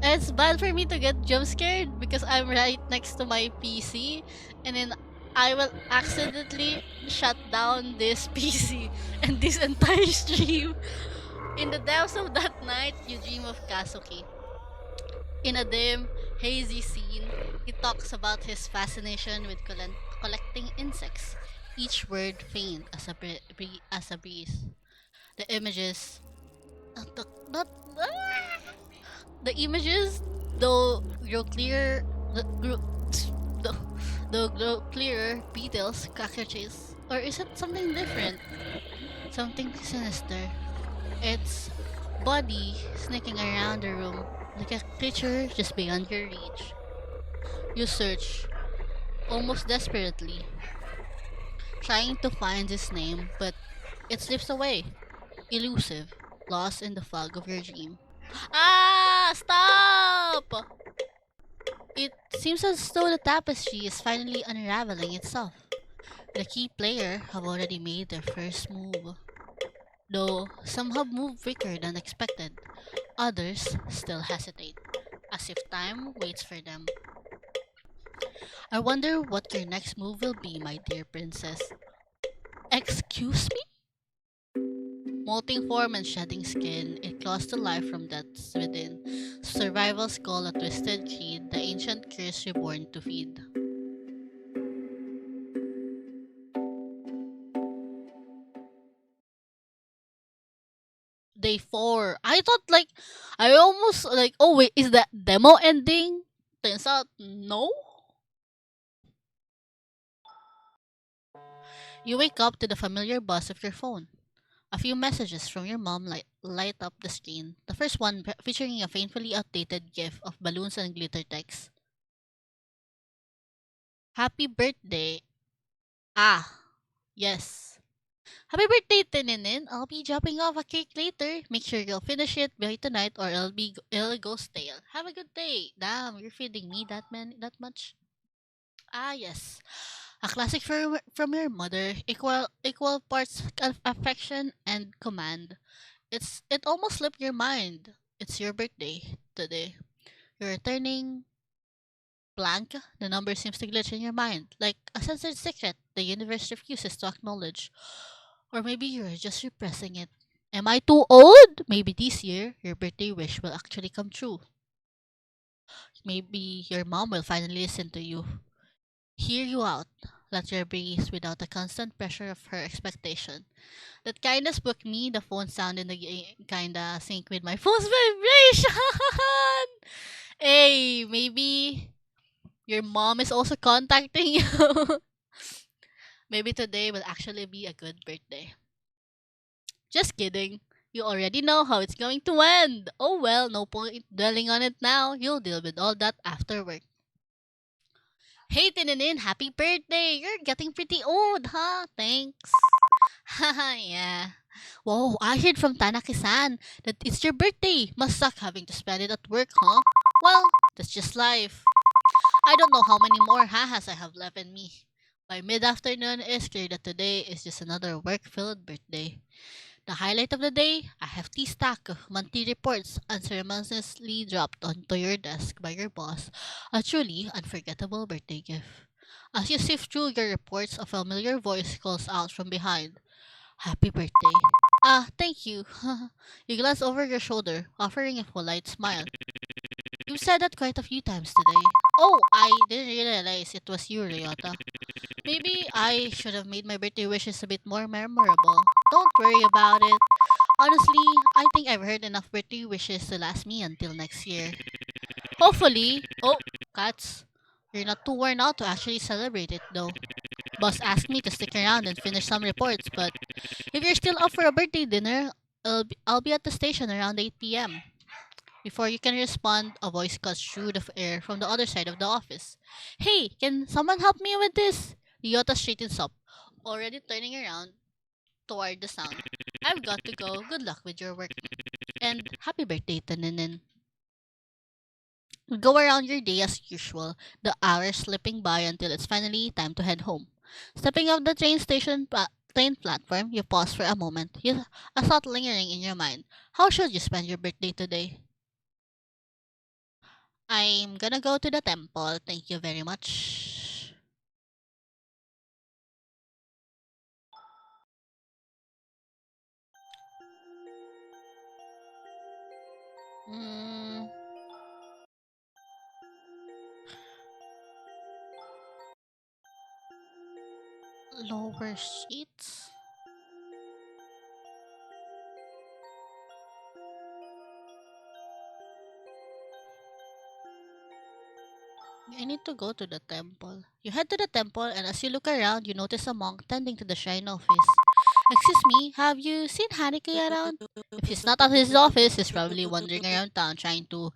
It's bad for me to get jump scared because I'm right next to my PC and then I will accidentally shut down this PC and this entire stream. In the depths of that night, you dream of Kazuki. In a dim, hazy scene, he talks about his fascination with collecting insects, each word faint as as a breeze. The images, not the images, though grow clear, the, grow, the, The glow clearer, beetles, cockroaches, or is it something different? Something sinister. Its body sneaking around the room like a creature just beyond your reach. You search, almost desperately, trying to find its name, but it slips away, elusive, lost in the fog of your dream. Ah! Stop! It seems as though the tapestry is finally unraveling itself. The key player have already made their first move, though some have moved quicker than expected. Others still hesitate, as if time waits for them. I wonder what your next move will be, my dear princess. Excuse me? Molting form and shedding skin, it claws to life from depths within. Survival's call, a twisted creed, the ancient curse reborn to feed. Day 4. I thought I almost oh wait, is that demo ending? Turns out no. You wake up to the familiar buzz of your phone. A few messages from your mom light up the screen. The first one featuring a painfully outdated gif of balloons and glitter text. Happy birthday. Ah, yes. Happy birthday, Tinenin. I'll be dropping off a cake later. Make sure you'll finish it by tonight or it'll go stale. Have a good day. Damn, you're feeding me that much? Ah, yes. A classic from your mother, equal parts of affection and command. It almost slipped your mind. It's your birthday today. You're turning blank. The number seems to glitch in your mind, like a censored secret the universe refuses to acknowledge. Or maybe you're just repressing it. Am I too old? Maybe this year your birthday wish will actually come true. Maybe your mom will finally listen to you. Hear you out. Let her breathe without the constant pressure of her expectation. That kinda spooked me. The phone sound in the kinda sync with my phone's vibration. Hey, maybe your mom is also contacting you. Maybe today will actually be a good birthday. Just kidding. You already know how it's going to end. Oh well, no point dwelling on it now. You'll deal with all that after work. Hey Tininin, happy birthday! You're getting pretty old, huh? Thanks. Haha, yeah. Whoa, I heard from Tanaki-san that it's your birthday. Must suck having to spend it at work, huh? Well, that's just life. I don't know how many more hahas I have left in me. By mid-afternoon, it's clear that today is just another work-filled birthday. The highlight of the day, a hefty stack of monthly reports unceremoniously dropped onto your desk by your boss, a truly unforgettable birthday gift. As you sift through your reports, a familiar voice calls out from behind, Happy birthday. Ah, thank you. You glance over your shoulder, offering a polite smile. You've said that quite a few times today. Oh, I didn't realize it was you, Ryota. Maybe I should have made my birthday wishes a bit more memorable. Don't worry about it. Honestly, I think I've heard enough birthday wishes to last me until next year. Hopefully. Oh, cats. You're not too worn out to actually celebrate it, though. Boss asked me to stick around and finish some reports, but if you're still up for a birthday dinner, I'll be at the station around 8 p.m. Before you can respond, a voice cuts through the air from the other side of the office. Hey, can someone help me with this? Ryota straightens up, already turning around toward the sound. I've got to go. Good luck with your work. And happy birthday, Taninin. Go around your day as usual, the hours slipping by until it's finally time to head home. Stepping off the train platform, you pause for a moment, a thought lingering in your mind. How should you spend your birthday today? I'm gonna go to the temple. Thank you very much. Mm, lower sheets. I need to go to the temple. You head to the temple, and as you look around, you notice a monk tending to the shrine office. Excuse me, have you seen Haneke around? If he's not at his office, he's probably wandering around town trying to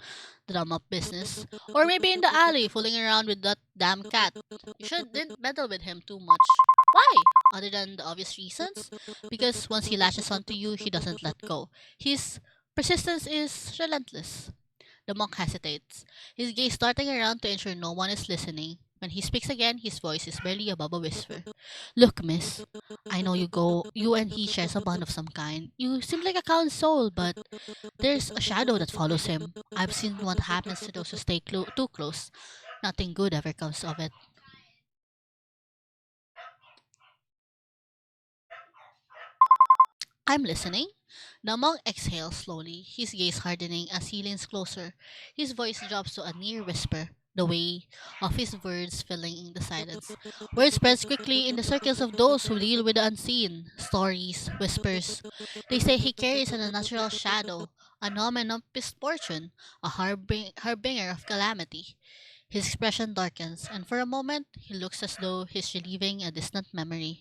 drum up business. Or maybe in the alley, fooling around with that damn cat. You shouldn't meddle with him too much. Why? Other than the obvious reasons? Because once he latches onto you, he doesn't let go. His persistence is relentless. The monk hesitates, his gaze darting around to ensure no one is listening. When he speaks again, his voice is barely above a whisper. Look, miss, I know you and he shares a bond of some kind. You seem like a kind soul, but there's a shadow that follows him. I've seen what happens to those who stay too close. Nothing good ever comes of it. I'm listening. The monk exhales slowly, his gaze hardening as he leans closer. His voice drops to a near whisper, the weight of his words filling the silence. Words spreads quickly in the circles of those who deal with the unseen. Stories, whispers. They say he carries an unnatural shadow, an omen of misfortune, a harbinger of calamity. His expression darkens, and for a moment he looks as though he's reliving a distant memory.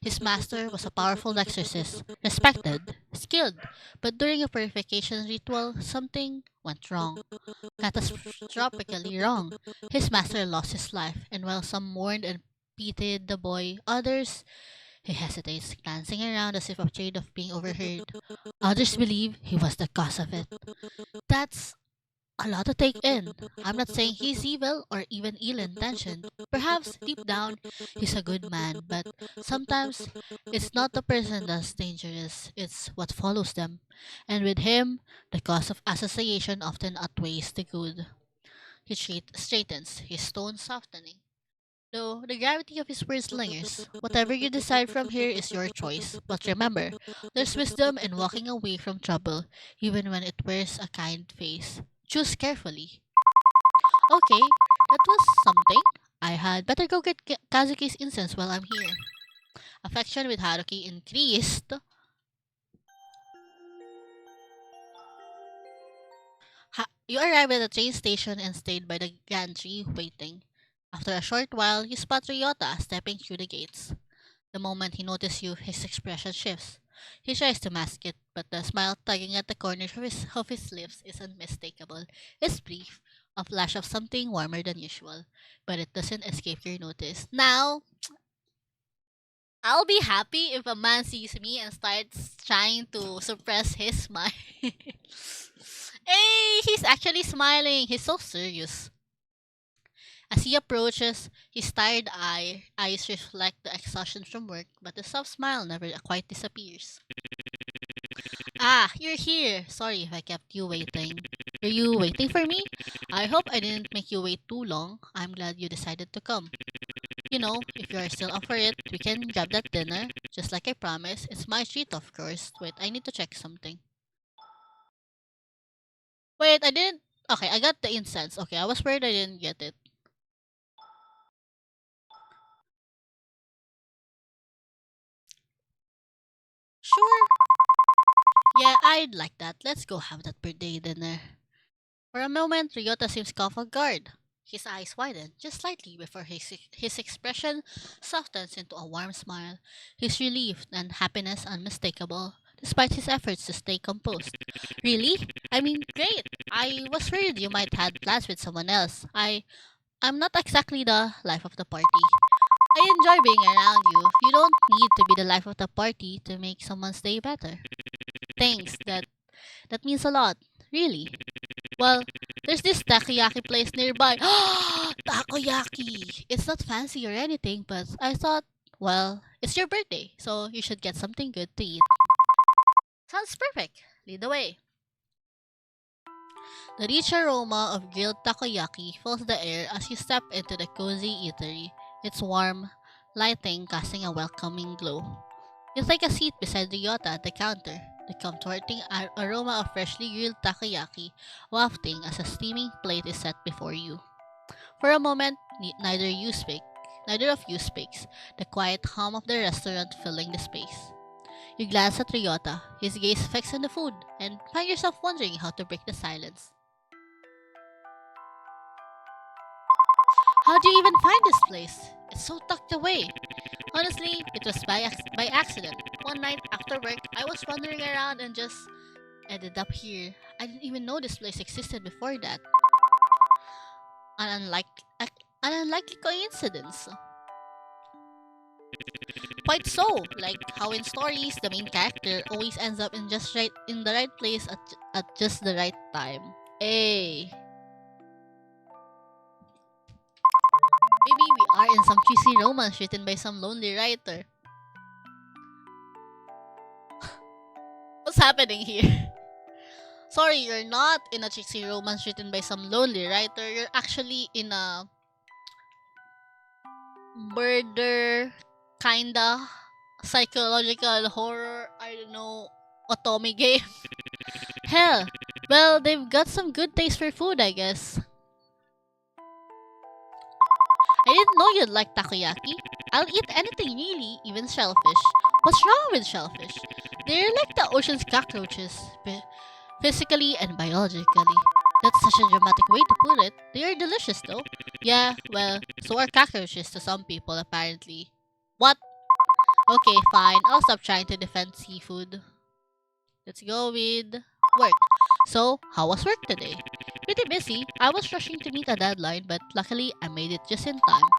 His master was a powerful exorcist, respected, skilled, but during a purification ritual, something went wrong. Catastrophically wrong. His master lost his life, and while some mourned and pitied the boy, others, he hesitates, glancing around as if afraid of being overheard. Others believe he was the cause of it. That's a lot to take in. I'm not saying he's evil or even ill intentioned. Perhaps deep down he's a good man, but sometimes it's not the person that's dangerous, it's what follows them. And with him, the cause of association often outweighs the good. He straightens, his tone softening. Though the gravity of his words lingers, whatever you decide from here is your choice. But remember, there's wisdom in walking away from trouble, even when it wears a kind face. Choose carefully. Okay, that was something. I had better go get Kazuki's incense while I'm here. Affection with Haruki increased. You arrived at the train station and stayed by the gantry waiting. After a short while, you spot Ryota stepping through the gates. The moment he notices you, his expression shifts. He tries to mask it, but the smile tugging at the corners of his lips is unmistakable. It's brief, a flash of something warmer than usual, but it doesn't escape your notice. Now, I'll be happy if a man sees me and starts trying to suppress his smile. Hey, he's actually smiling. He's so serious. As he approaches, his tired eyes reflect the exhaustion from work, but the soft smile never quite disappears. Ah, you're here. Sorry if I kept you waiting. Are you waiting for me? I hope I didn't make you wait too long. I'm glad you decided to come. You know, if you are still up for it, we can grab that dinner. Just like I promised. It's my treat, of course. Wait, I need to check something. Wait, I didn't. Okay, I got the incense. Okay, I was worried I didn't get it. Sure. Yeah, I'd like that. Let's go have that birthday dinner. For a moment, Ryota seems caught off guard. His eyes widen just slightly before his expression softens into a warm smile. His relief and happiness unmistakable, despite his efforts to stay composed. Really? I mean, great. I was worried you might had plans with someone else. I'm not exactly the life of the party. I enjoy being around you. You don't need to be the life of the party to make someone's day better. Thanks. That means a lot. Really. Well, there's this takoyaki place nearby. Takoyaki! It's not fancy or anything, but I thought, well, it's your birthday, so you should get something good to eat. Sounds perfect. Lead the way. The rich aroma of grilled takoyaki fills the air as you step into the cozy eatery. Its warm lighting casting a welcoming glow. You take a seat beside Ryota at the counter, the comforting aroma of freshly grilled takoyaki wafting as a steaming plate is set before you. For a moment, neither of you speaks, the quiet hum of the restaurant filling the space. You glance at Ryota, his gaze fixed on the food, and find yourself wondering how to break the silence. How do you even find this place? It's so tucked away. Honestly, it was by accident. One night after work, I was wandering around and just ended up here. I didn't even know this place existed before that. An unlikely coincidence. Quite so, like how in stories the main character always ends up in the right place at just the right time. Hey. Maybe we are in some cheesy romance written by some lonely writer. What's happening here? Sorry, you're not in a cheesy romance written by some lonely writer. You're actually in a murder kinda psychological horror, I don't know, otome game. Hell, well, they've got some good taste for food, I guess. I didn't know you'd like takoyaki. I'll eat anything really, even shellfish. What's wrong with shellfish? They're like the ocean's cockroaches, physically and biologically. That's such a dramatic way to put it. They are delicious though. Yeah, well, so are cockroaches to some people apparently. What? Okay, fine. I'll stop trying to defend seafood. Let's go with work. So, how was work today? Pretty busy. I was rushing to meet a deadline, but luckily I made it just in time.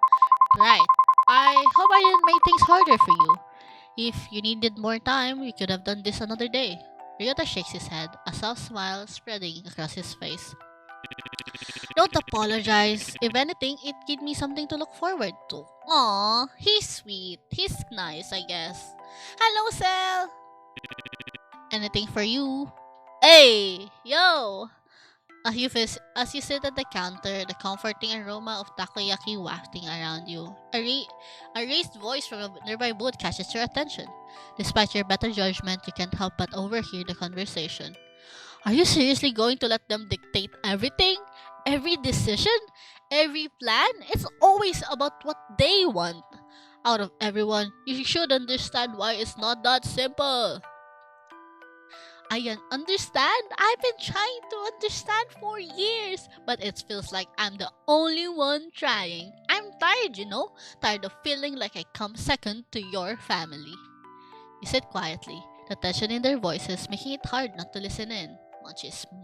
Right. I hope I didn't make things harder for you. If you needed more time, we could have done this another day. Ryota shakes his head, a soft smile spreading across his face. Don't apologize. If anything, it gave me something to look forward to. Aw, he's sweet. He's nice, I guess. Hello, Sel! Anything for you? Hey! Yo! As you sit at the counter, the comforting aroma of takoyaki wafting around you, a raised voice from a nearby booth catches your attention. Despite your better judgment, you can't help but overhear the conversation. Are you seriously going to let them dictate everything? Every decision? Every plan? It's always about what they want. Out of everyone, you should understand why it's not that simple. I understand. I've been trying to understand for years, but it feels like I'm the only one trying. I'm tired, tired of feeling like I come second to your family. He said quietly, the tension in their voices making it hard not to listen in.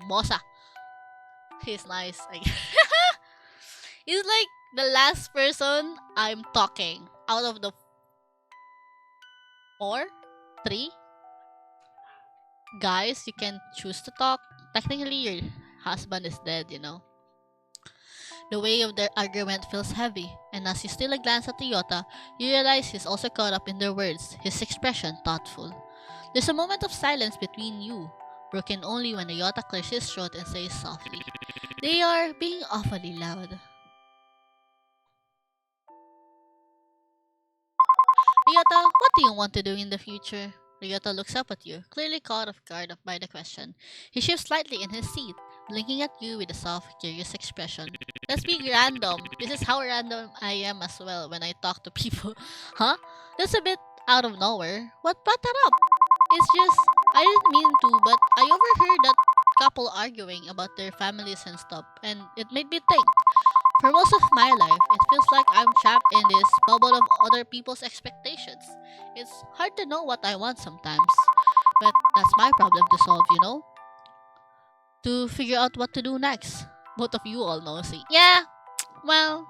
Mosa. He's nice. He's like the last person I'm talking out of the three guys you can choose to talk. Technically, your husband is dead, The weight of their argument feels heavy, and as you steal a glance at Toyota, you realize he's also caught up in their words, his expression thoughtful. There's a moment of silence between you, broken only when Toyota clears his throat and says softly, "They are being awfully loud." Ryota, what do you want to do in the future? Ryota looks up at you, clearly caught off guard by the question. He shifts slightly in his seat, blinking at you with a soft, curious expression. Let's be random. This is how random I am as well when I talk to people. Huh? That's a bit out of nowhere. What brought that up? It's just, I didn't mean to, but I overheard that couple arguing about their families and stuff, and it made me think. For most of my life, it feels like I'm trapped in this bubble of other people's expectations. It's hard to know what I want sometimes, but that's my problem to solve, To figure out what to do next. Both of you all know, see? Yeah, well...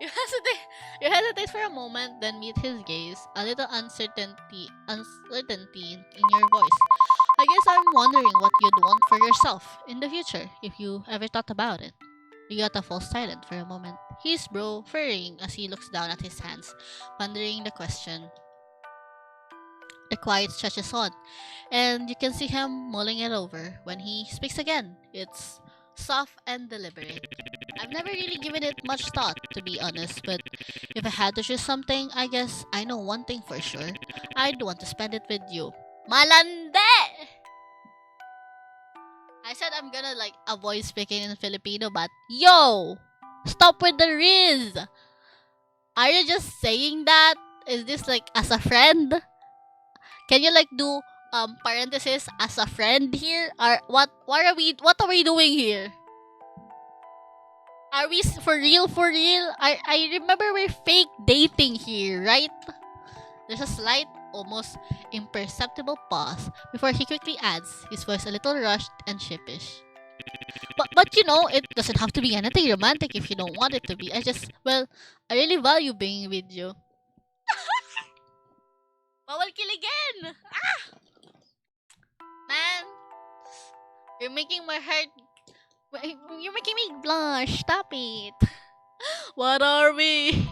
You hesitate for a moment, then meet his gaze, a little uncertainty in your voice. I guess I'm wondering what you'd want for yourself in the future, if you ever thought about it. Ryota falls silent for a moment, his brow furrowing as he looks down at his hands, pondering the question. The quiet stretches on, and you can see him mulling it over. When he speaks again, it's soft and deliberate. I've never really given it much thought, to be honest, but if I had to choose something, I guess I know one thing for sure. I'd want to spend it with you. Malande! I said I'm gonna avoid speaking in Filipino, but yo! Stop with the riz! Are you just saying that? Is this as a friend? Can you do parenthesis as a friend here? Or what are we doing here? Are we for real? For real? I remember we're fake dating here, right? There's a slight, almost imperceptible pause before he quickly adds, his voice a little rushed and sheepish. But you know, it doesn't have to be anything romantic if you don't want it to be. I really value being with you. Bawal kiligin! Ah! Man, you're making my heart... You're making me blush. Stop it. What are we?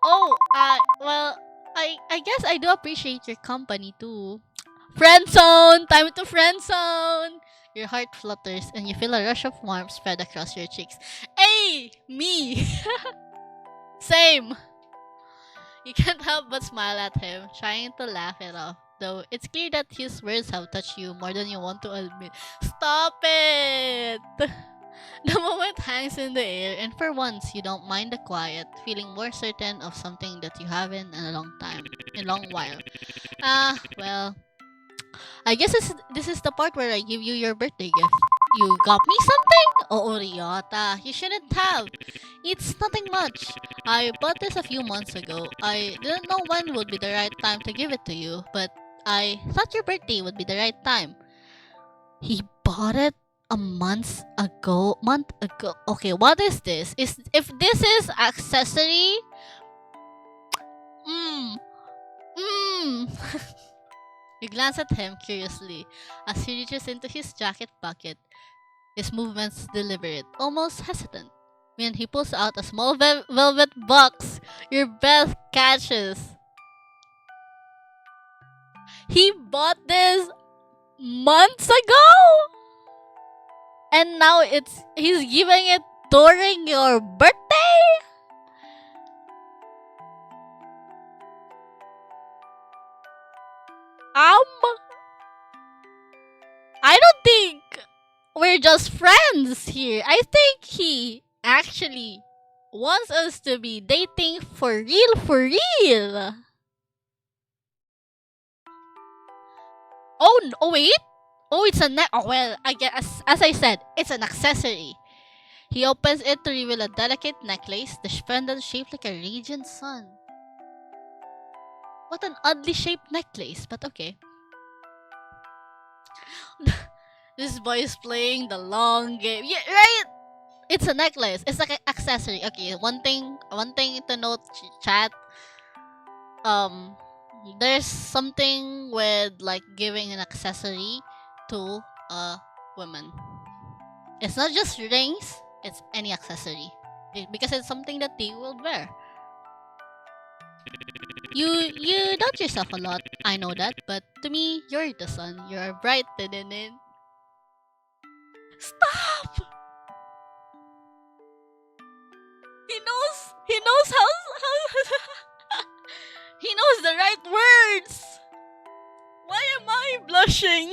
Oh, I guess I do appreciate your company too. Friend zone! Time to friend zone! Your heart flutters and you feel a rush of warmth spread across your cheeks. Hey! Me! Same! You can't help but smile at him, trying to laugh it off. Though it's clear that his words have touched you more than you want to admit. Stop it! The moment hangs in the air, and for once you don't mind the quiet, feeling more certain of something that you haven't in a long while. Well, I guess this is the part where I give you your birthday gift. You got me something? Oh, Ryota, you shouldn't have. It's nothing much. I bought this a few months ago. I didn't know when would be the right time to give it to you, but I thought your birthday would be the right time. He bought it a month ago. Okay, what is this? If this is accessory? You glance at him curiously as he reaches into his jacket pocket, his movements deliberate, almost hesitant. When he pulls out a small velvet box, your breath catches. He bought this months ago? And now he's giving it during your birthday? I don't think we're just friends here. I think he actually wants us to be dating for real, for real. Oh wait. Oh, it's a oh well, I guess as I said, it's an accessory. He opens it to reveal a delicate necklace, the pendant shaped like a radiant sun. What an oddly shaped necklace, but okay. This boy is playing the long game. Yeah, right. It's a necklace. It's like an accessory. Okay, one thing to note, chat. There's something with like giving an accessory to a woman. It's not just rings. It's any accessory because it's something that they will wear. You doubt yourself a lot. I know that, but to me, you're the sun. You're bright, Tinenin. Stop! He knows how he knows the right words. Why am I blushing?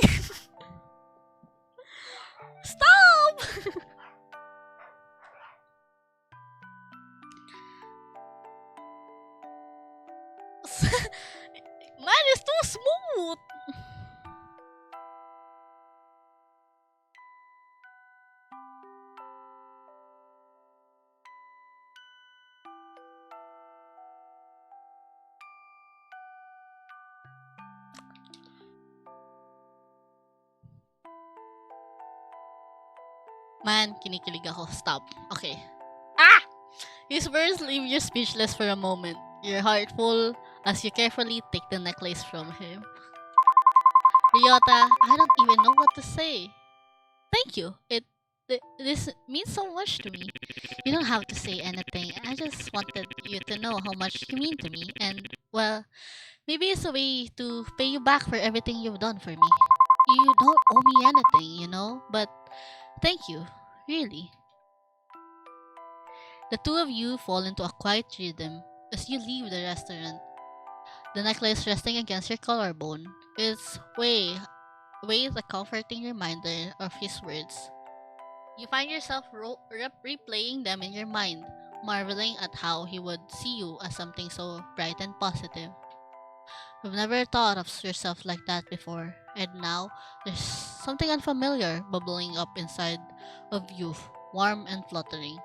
Stop! Man, it's too smooth. Man, kinikilig ako. Stop. Okay. Ah! His words leave you speechless for a moment. Your heart full as you carefully take the necklace from him. Ryota, I don't even know what to say. Thank you. This means so much to me. You don't have to say anything. I just wanted you to know how much you mean to me. And, well, maybe it's a way to pay you back for everything you've done for me. You don't owe me anything, you know? But thank you. Really. The two of you fall into a quiet rhythm as you leave the restaurant. The necklace resting against your collarbone. Its way a comforting reminder of his words. You find yourself replaying them in your mind, marveling at how he would see you as something so bright and positive. You've never thought of yourself like that before, and now there's something unfamiliar bubbling up inside of you, warm and fluttering.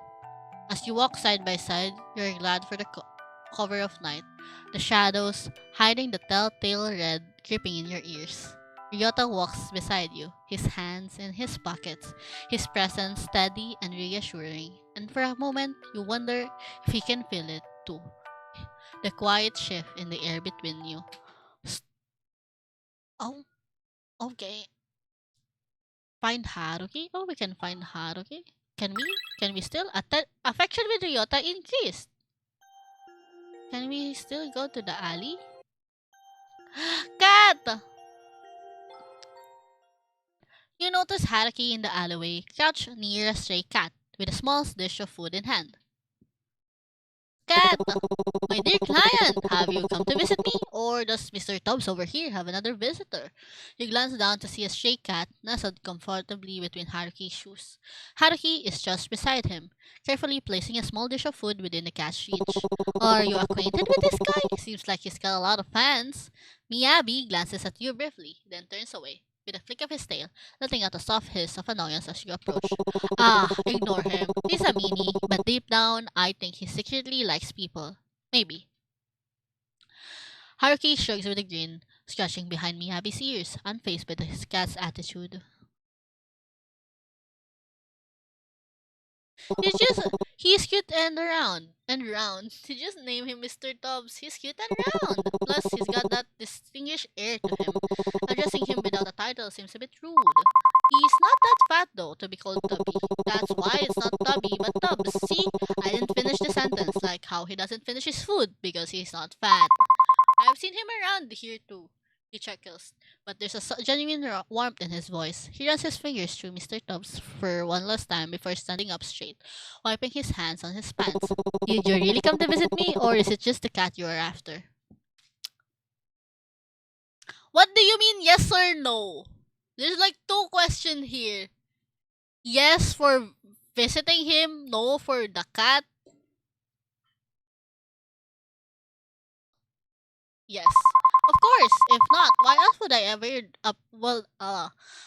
As you walk side by side, you're glad for the cover of night, the shadows hiding the telltale red creeping in your ears. Ryota walks beside you, his hands in his pockets, his presence steady and reassuring, and for a moment you wonder if he can feel it too. The quiet shift in the air between you. S- Oh, okay. Find Haruki? Oh, we can find Haruki. Can we? Can we still? Affection with Ryota increased. Can we still go to the alley? Cat! You notice Haruki in the alleyway, crouched near a stray cat, with a small dish of food in hand. Cat! My dear client, have you come to visit me? Or does Mr. Tubbs over here have another visitor? You glance down to see a stray cat nestled comfortably between Haruki's shoes. Haruki is just beside him, carefully placing a small dish of food within the cat's reach. Are you acquainted with this guy? Seems like he's got a lot of fans. Miyabi glances at you briefly, then turns away, with a flick of his tail, letting out a soft hiss of annoyance as you approach. Ah, ignore him. He's a meanie, but deep down, I think he secretly likes people. Maybe. Haruki shrugs with a grin, scratching behind Miyabi's ears, unfazed by his cat's attitude. He's just he's cute and round. You just name him Mr. Tubbs. He's cute and round. Plus, he's got that distinguished air to him. Addressing him without a title seems a bit rude. He's not that fat though to be called Tubby. That's why it's not Tubby but Tubbs. See, I didn't finish the sentence, like how he doesn't finish his food because he's not fat. I've seen him around here too. He chuckles, but there's a genuine warmth in his voice. He runs his fingers through Mr. Tubbs' fur one last time before standing up straight, wiping his hands on his pants. Did you really come to visit me, or is it just the cat you are after? What do you mean, yes or no? There's like two questions here. Yes for visiting him, no for the cat. Yes. Of course. If not, why else would I ever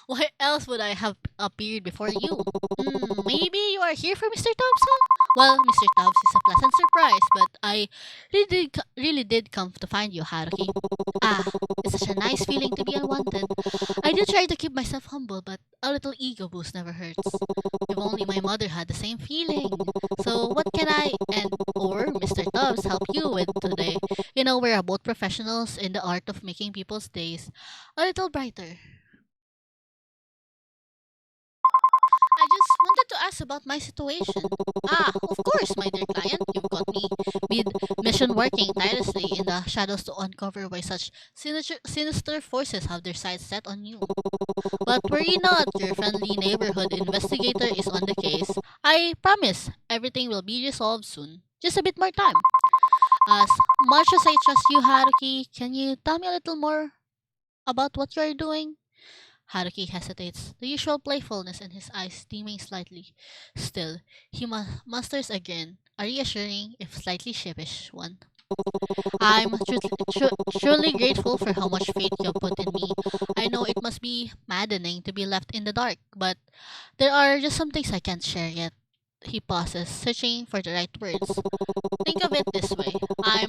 why else would I have appeared before you? Maybe you are here for Mr. Tubbs, huh? Well, Mr. Tubbs is a pleasant surprise, but I really did come to find you, Haruki. Ah, it's such a nice feeling to be unwanted. I do try to keep myself humble, but a little ego boost never hurts. If only my mother had the same feeling. So what can I and or Mr. Tubbs help you with today? You know, we're both professionals in the art of making people's days a little brighter. I just wanted to ask about my situation. Ah, of course, my dear client, you've got me mid-mission working tirelessly in the shadows to uncover why such sinister forces have their sights set on you. But worry not, your friendly neighborhood investigator is on the case. I promise, everything will be resolved soon. Just a bit more time. As much as I trust you, Haruki, can you tell me a little more about what you are doing? Haruki hesitates, the usual playfulness in his eyes steaming slightly. Still, he musters a grin, a reassuring, if slightly sheepish one. I'm truly grateful for how much faith you put in me. I know it must be maddening to be left in the dark, but there are just some things I can't share yet. He pauses, searching for the right words. Think of it this way. I'm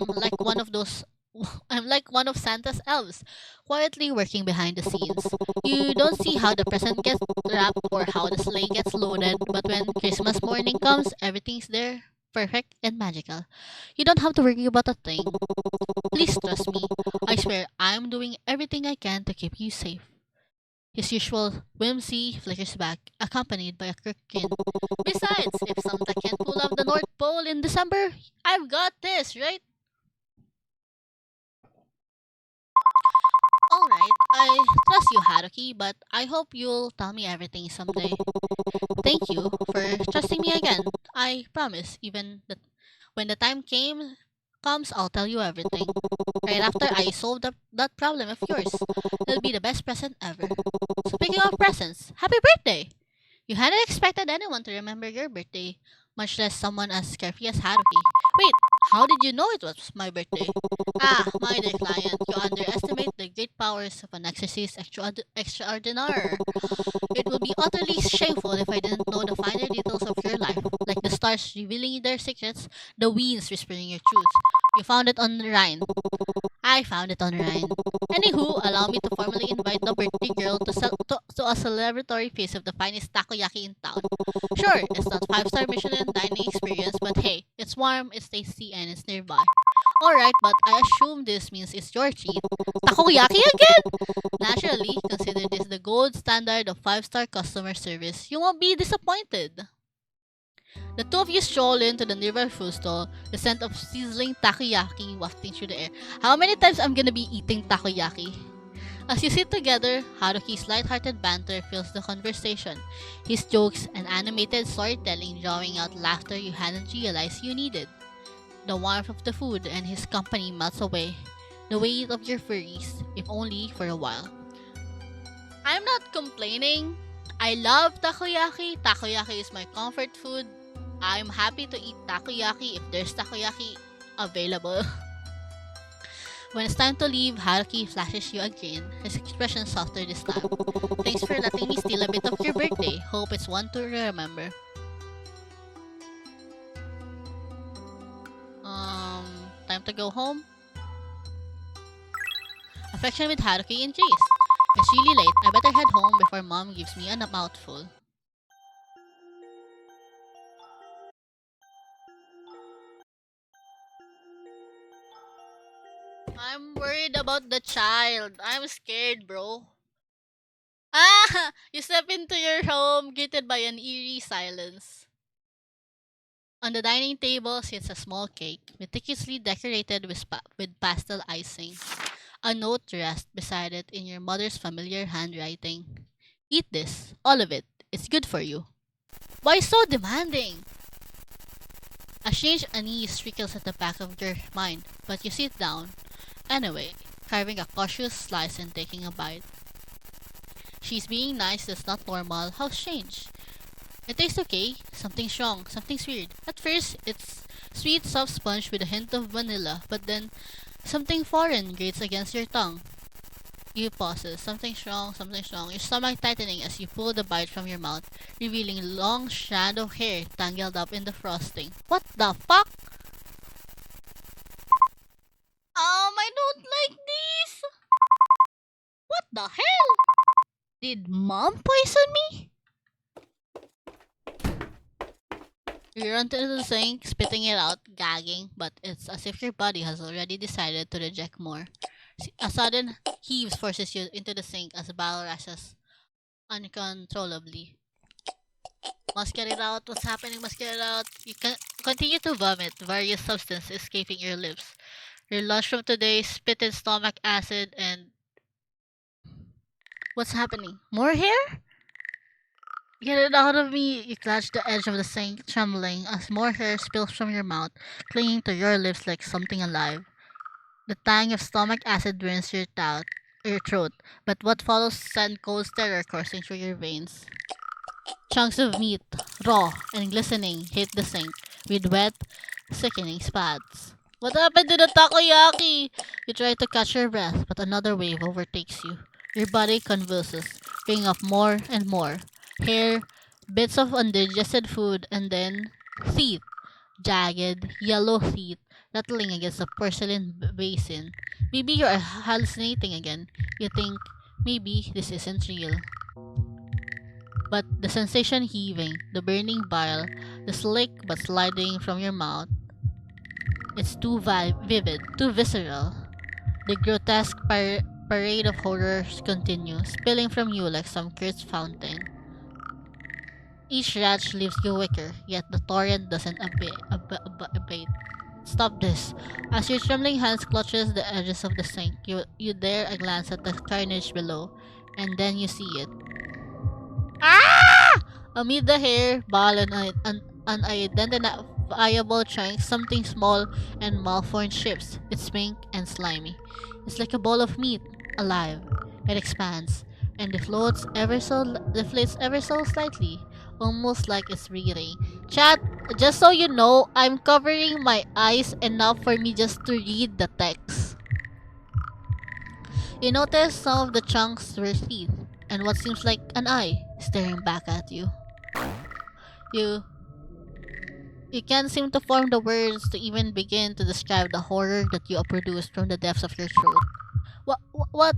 like one of Santa's elves, quietly working behind the scenes. You don't see how the present gets wrapped or how the sleigh gets loaded, but when Christmas morning comes, everything's there, perfect and magical. You don't have to worry about a thing. Please trust me. I swear I'm doing everything I can to keep you safe. His usual whimsy flickers back, accompanied by a crooked grin. Besides, if Santa can't pull off the North Pole in December, I've got this, right? Alright, I trust you, Haruki, but I hope you'll tell me everything someday. Thank you for trusting me again. I promise, even that when the time comes, I'll tell you everything. Right after I solve that problem of yours. It'll be the best present ever. Speaking of presents, happy birthday! You hadn't expected anyone to remember your birthday, much less someone as carefree as Haruki. Wait, how did you know it was my birthday? Ah, my dear client, you underestimate the great powers of an exorcist extraordinaire. It would be utterly shameful if I didn't know the finer details of your life, like the stars revealing their secrets, the winds whispering your truths. You found it on the Rhine. I found it on Rhine. Anywho, allow me to formally invite the birthday girl to a celebratory feast of the finest takoyaki in town. Sure, it's not 5-star Michelin dining experience, but hey, it's warm, it's tasty, and it's nearby. Alright, but I assume this means it's your treat. Takoyaki again? Naturally, consider this the gold standard of 5-star customer service. You won't be disappointed. The two of you stroll into the nearby food stall, the scent of sizzling takoyaki wafting through the air. How many times I'm gonna be eating takoyaki? As you sit together, Haruki's light-hearted banter fills the conversation, his jokes and animated storytelling drawing out laughter you hadn't realized you needed. The warmth of the food and his company melts away the weight of your furries, if only for a while. I'm not complaining. I love takoyaki. Takoyaki is my comfort food. I'm happy to eat takoyaki if there's takoyaki available. When it's time to leave, Haruki flashes you a grin, his expression softer this time. Thanks for letting me steal a bit of your birthday. Hope it's one to remember. Time to go home? Affection with Haruki and Jace. It's really late. I better head home before mom gives me a mouthful. I'm worried about the child. I'm scared, bro. Ah! You step into your home, greeted by an eerie silence. On the dining table sits a small cake, meticulously decorated with pastel icing. A note rests beside it in your mother's familiar handwriting. Eat this, all of it. It's good for you. Why so demanding? A strange unease trickles at the back of your mind, but you sit down. Anyway, carving a cautious slice and taking a bite. She's being nice, that's not normal. How strange. It tastes okay. Something strong, something's weird. At first, it's sweet, soft sponge with a hint of vanilla, but then something foreign grates against your tongue. You pauses. Something strong, your stomach tightening as you pull the bite from your mouth, revealing a long strand of hair tangled up in the frosting. What the fuck? I don't like this! What the hell? Did mom poison me? You run to the sink, spitting it out, gagging, but it's as if your body has already decided to reject more. A sudden heave forces you into the sink as the bowel rushes uncontrollably. Must get it out. What's happening? Must get it out. You can continue to vomit, various substances escaping your lips. Your lunch from today, spit in stomach acid, and what's happening? More hair? Get it out of me! You clutch the edge of the sink, trembling as more hair spills from your mouth, clinging to your lips like something alive. The tang of stomach acid burns your throat, but what follows sends cold terror coursing through your veins. Chunks of meat, raw and glistening, hit the sink with wet, sickening spats. What happened to the takoyaki? You try to catch your breath, but another wave overtakes you. Your body convulses, bringing up more and more. Hair, bits of undigested food, and then teeth. Jagged, yellow teeth rattling against the porcelain basin. Maybe you're hallucinating again. You think, maybe this isn't real. But the sensation heaving, the burning bile, the slick but sliding from your mouth, it's too vivid, too visceral. The grotesque parade of horrors continues, spilling from you like some cursed fountain. Each ratch leaves you weaker, yet the torrent doesn't abate. Stop this. As your trembling hands clutches the edges of the sink, you dare a glance at the carnage below, and then you see it. Ah! Amid the hair, ball, and unidentifiable chunks, something small and malformed shifts. It's pink and slimy. It's like a ball of meat, alive. It expands, and deflates ever so slightly, almost like it's breathing. Chat! Just so you know, I'm covering my eyes enough for me just to read the text. You notice some of the chunks were teeth, and what seems like an eye staring back at you. You you can't seem to form the words to even begin to describe the horror that you produced from the depths of your throat. What?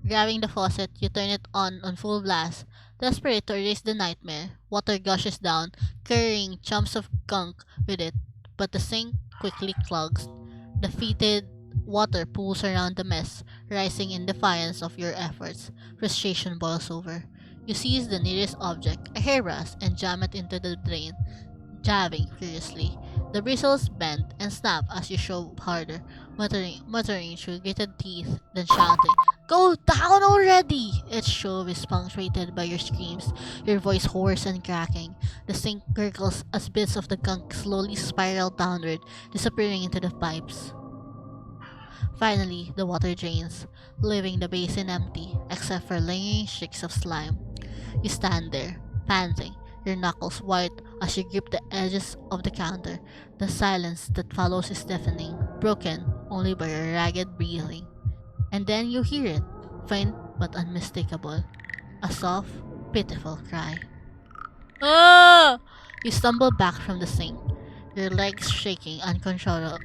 Grabbing the faucet, you turn it on full blast. Desperate to erase the nightmare, water gushes down, carrying chunks of gunk with it, but the sink quickly clogs. The fetid water pools around the mess, rising in defiance of your efforts. Frustration boils over. You seize the nearest object, a hairbrush, and jam it into the drain, jabbing furiously. The bristles bend and snap as you shove harder, muttering through gritted teeth, then shouting, "Go down already!" Each shove is punctuated by your screams, your voice hoarse and cracking. The sink gurgles as bits of the gunk slowly spiral downward, disappearing into the pipes. Finally, the water drains, leaving the basin empty, except for lingering streaks of slime. You stand there, panting, your knuckles white as you grip the edges of the counter. The silence that follows is deafening, broken only by your ragged breathing. And then you hear it, faint but unmistakable. A soft, pitiful cry. Ah! You stumble back from the sink, your legs shaking uncontrollably,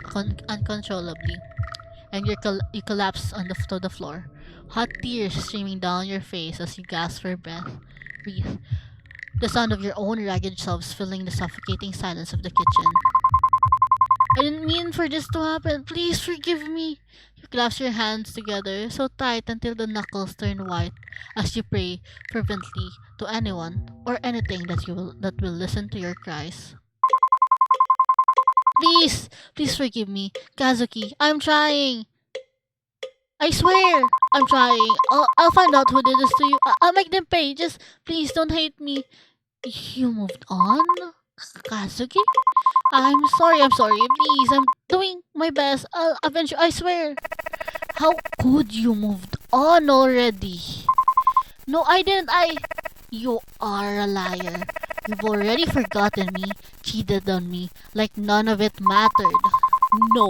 and you collapse to the floor. Hot tears streaming down your face as you gasp for breath. Breathe. The sound of your own ragged sobs filling the suffocating silence of the kitchen. I didn't mean for this to happen. Please forgive me. You clasp your hands together so tight until the knuckles turn white as you pray fervently to anyone or anything that will listen to your cries. Please forgive me, Kazuki. I'm trying. I swear, I'm trying. I'll find out who did this to you. I'll make them pay. Just please don't hate me. You moved on, Kazuki? I'm sorry. Please, I'm doing my best. I'll avenge you. I swear. How could you moved on already? No, I didn't. You are a liar. You've already forgotten me, cheated on me, like none of it mattered. No,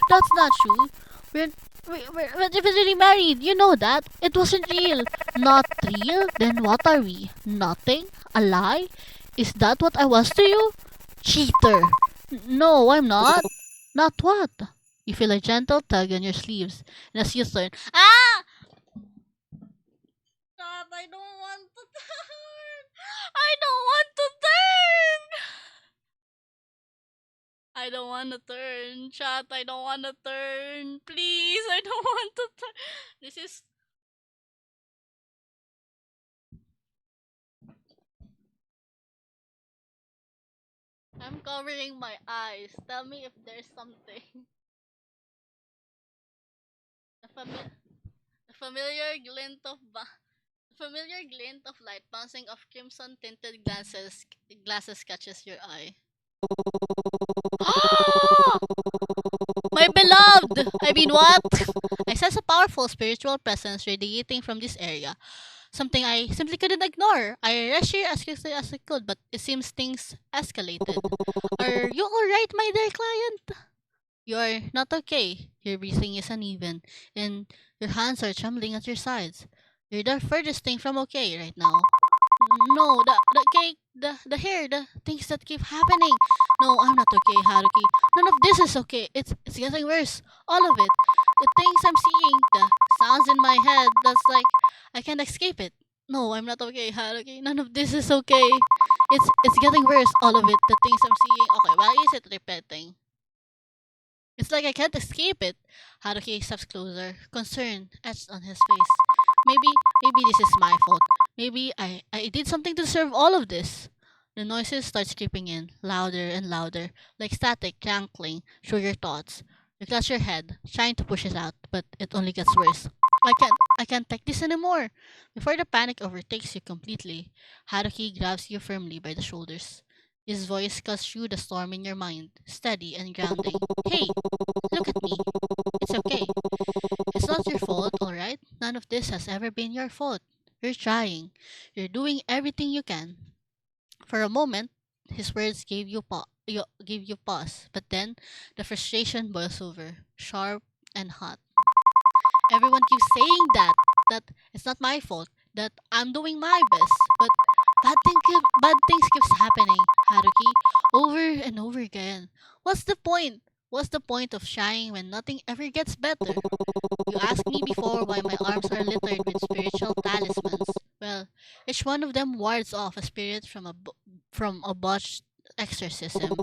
that's not true. We're we're definitely married. You know that. It wasn't real. Not real? Then what are we? Nothing? A lie? Is that what I was to you? Cheater! No, I'm not. Not what? You feel a gentle tug on your sleeves, and as you turn, ah! Stop! I don't want to turn. I don't want to turn. I don't want to turn, chat. I don't want to turn. Please, I don't want to turn. This is. I'm covering my eyes. Tell me if there's something. A, fami- a familiar glint of light bouncing off crimson tinted glasses catches your eye. My beloved! I mean, what? I sense a powerful spiritual presence radiating from this area. Something I simply couldn't ignore. I rushed here as quickly as I could, but it seems things escalated. Are you alright, my dear client? You're not okay. Your breathing is uneven, and your hands are trembling at your sides. You're the furthest thing from okay right now. No, the cake, the hair, the things that keep happening. No, I'm not okay, Haruki. None of this is okay. It's getting worse. All of it. The things I'm seeing, the sounds in my head, that's like I can't escape it. No, I'm not okay, Haruki. None of this is okay. It's getting worse, all of it. The things I'm seeing. Okay, why is it repeating? It's like I can't escape it. Haruki steps closer, concern etched on his face. Maybe this is my fault. Maybe I did something to deserve all of this. The noises start creeping in, louder and louder, like static crackling through your thoughts. You clutch your head, trying to push it out, but it only gets worse. I can't take this anymore. Before the panic overtakes you completely, Haruki grabs you firmly by the shoulders. His voice cuts through the storm in your mind, steady and grounding. Hey, look at me. It's okay. It's not your fault, alright? None of this has ever been your fault. You're trying. You're doing everything you can. For a moment, His words gave you pause, but then the frustration boils over, sharp and hot. Everyone keeps saying that it's not my fault, that I'm doing my best, but bad things keeps happening, Haruki, over and over again. What's the point? What's the point of trying when nothing ever gets better? You asked me before why my arms are littered with spiritual talismans. Well, each one of them wards off a spirit from a botched exorcism.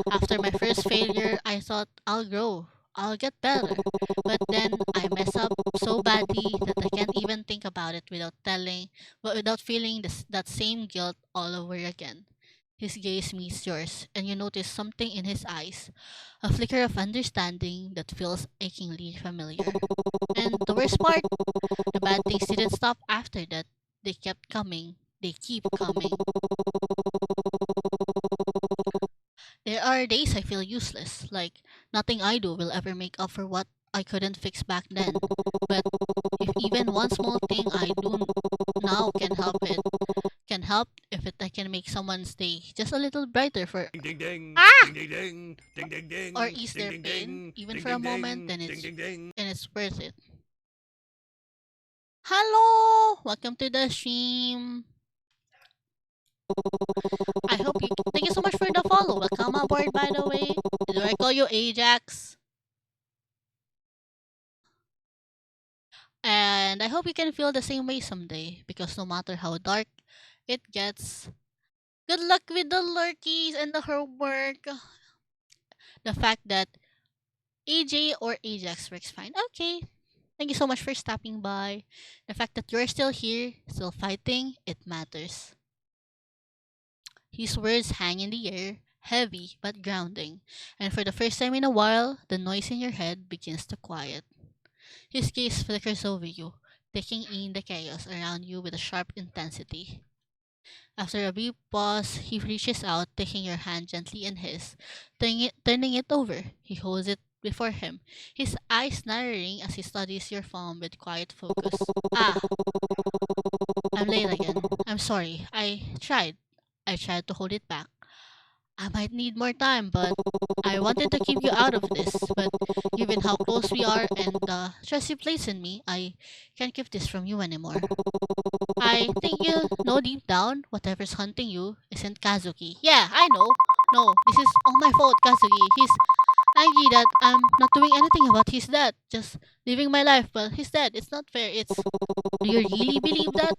After my first failure, I thought I'll grow. I'll get better. But then I mess up so badly that I can't even think about it without feeling that same guilt all over again. His gaze meets yours, and you notice something in his eyes, a flicker of understanding that feels achingly familiar. And the worst part, the bad things didn't stop after that. They kept coming. They keep coming. There are days I feel useless, like nothing I do will ever make up for what I couldn't fix back then. But if even one small thing I do now can help if it I can make someone's day just a little brighter for Ding ding ding. ah Ding ding ding. Ding ding ding. or ease Ding their ding pain ding. even Ding for a ding moment, ding. Ding ding ding. then it's worth it. Hello, welcome to the stream. I hope you thank you so much for the follow. Welcome aboard, by the way. Do I call you Ajax? And I hope you can feel the same way someday, because no matter how dark it gets, good luck with the lurkies and the homework. The fact that AJ or Ajax works fine. Okay. Thank you so much for stopping by. The fact that you're still here, still fighting, it matters. His words hang in the air, heavy but grounding, and for the first time in a while, the noise in your head begins to quiet. His gaze flickers over you, taking in the chaos around you with a sharp intensity. After a brief pause, he reaches out, taking your hand gently in his, turning it over. He holds it before him, his eyes narrowing as he studies your palm with quiet focus. Ah, I'm late again. I'm sorry. I tried to hold it back. I might need more time, but I wanted to keep you out of this. But given how close we are and the trust you place in me, I can't keep this from you anymore. I think you know deep down whatever's hunting you isn't Kazuki. Yeah, I know. No, this is all my fault, Kazuki. He's angry that I'm not doing anything about his death. Just living my life, but he's dead. It's not fair. Do you really believe that?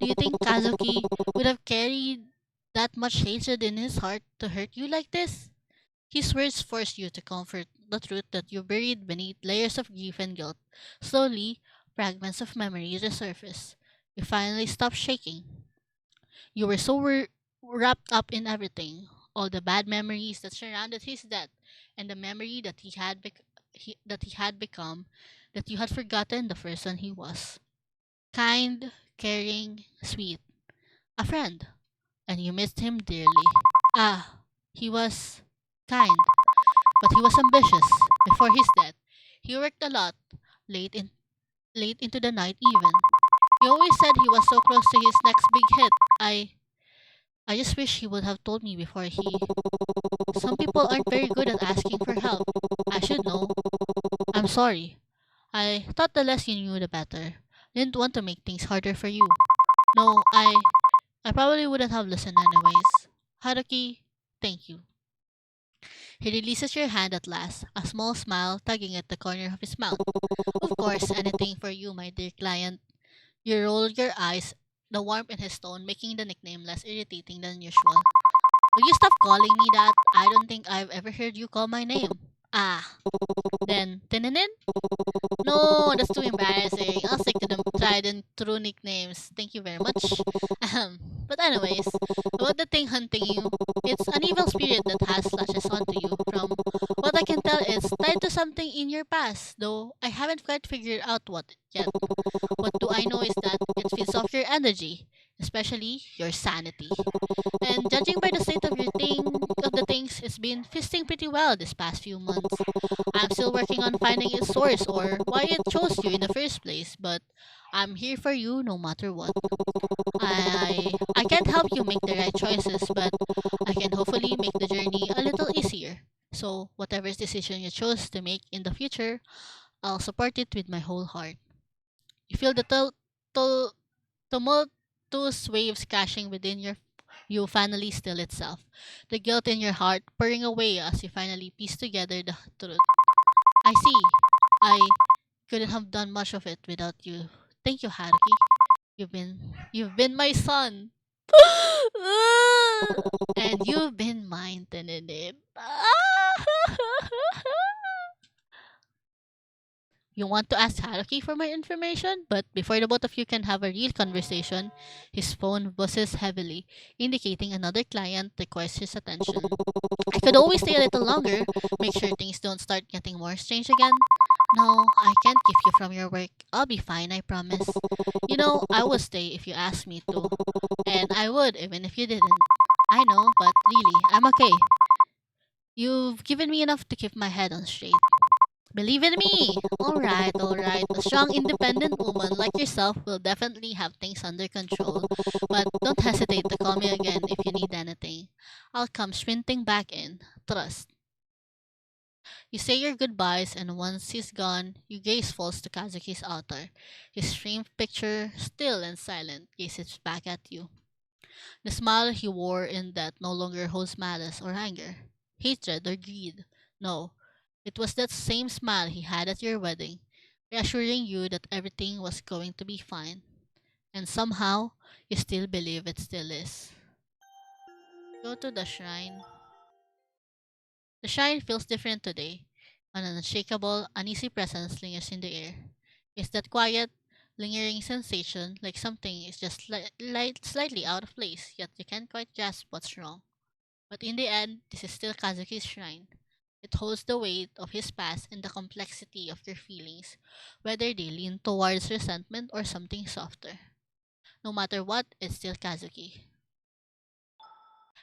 Do you think Kazuki would have carried that much hatred in his heart to hurt you like this? His words force you to comfort the truth that you buried beneath layers of grief and guilt. Slowly, fragments of memory resurface. You finally stop shaking. You were so wrapped up in everything, all the bad memories that surrounded his death, and the memory that he had become, that you had forgotten the person he was. Kind, caring, sweet, a friend, and you missed him dearly. Ah, he was kind, but he was ambitious. Before his death, he worked a lot, late in late into the night even. He always said he was so close to his next big hit. I just wish he would have told me before he. Some people aren't very good at asking for help. I should know. I'm sorry. I thought the less you knew, the better. Didn't want to make things harder for you. No, I probably wouldn't have listened anyways. Haruki, thank you. He releases your hand at last, a small smile tugging at the corner of his mouth. Of course, anything for you, my dear client. You roll your eyes, the warmth in his tone making the nickname less irritating than usual. Will you stop calling me that? I don't think I've ever heard you call my name. Ah, then Tinenin? No, that's too embarrassing. I'll stick to the tried and true nicknames. Thank you very much. But anyways, about the thing hunting you, it's an evil spirit that has latches onto you. From what I can tell, it's tied to something in your past, though I haven't quite figured out what yet. What do I know is that it feeds off your energy, especially your sanity. And judging by the state of the things, it's been feasting pretty well this past few months. I'm still working on finding its source or why it chose you in the first place, but I'm here for you no matter what. I can't help you make the right choices, but I can hopefully make the journey a little easier. So, whatever decision you chose to make in the future, I'll support it with my whole heart. You feel the tul- tumultuous waves crashing within you finally still itself. The guilt in your heart purring away as you finally piece together the truth. I see. I couldn't have done much of it without you. Thank you, Haruki. You've been my son. And you've been mine, Tinenin. You want to ask Haruki for my information, but before the both of you can have a real conversation, his phone buzzes heavily, indicating another client requires his attention. I could always stay a little longer, make sure things don't start getting more strange again. No, I can't keep you from your work. I'll be fine, I promise. I would stay if you asked me to. And I would, even if you didn't. I know, but really, I'm okay. You've given me enough to keep my head on straight. Believe in me! Alright, alright. A strong, independent woman like yourself will definitely have things under control. But don't hesitate to call me again if you need anything. I'll come sprinting back in. Trust. You say your goodbyes, and once he's gone, your gaze falls to Kazuki's altar. His framed picture, still and silent, gazes back at you. The smile he wore in that no longer holds malice or anger, hatred or greed. No, it was that same smile he had at your wedding, reassuring you that everything was going to be fine. And somehow, you still believe it still is. Go to the shrine. The shrine feels different today. An unshakable, uneasy presence lingers in the air. It's that quiet, lingering sensation like something is just slightly out of place, yet you can't quite grasp what's wrong. But in the end, this is still Kazuki's shrine. It holds the weight of his past and the complexity of your feelings, whether they lean towards resentment or something softer. No matter what, it's still Kazuki.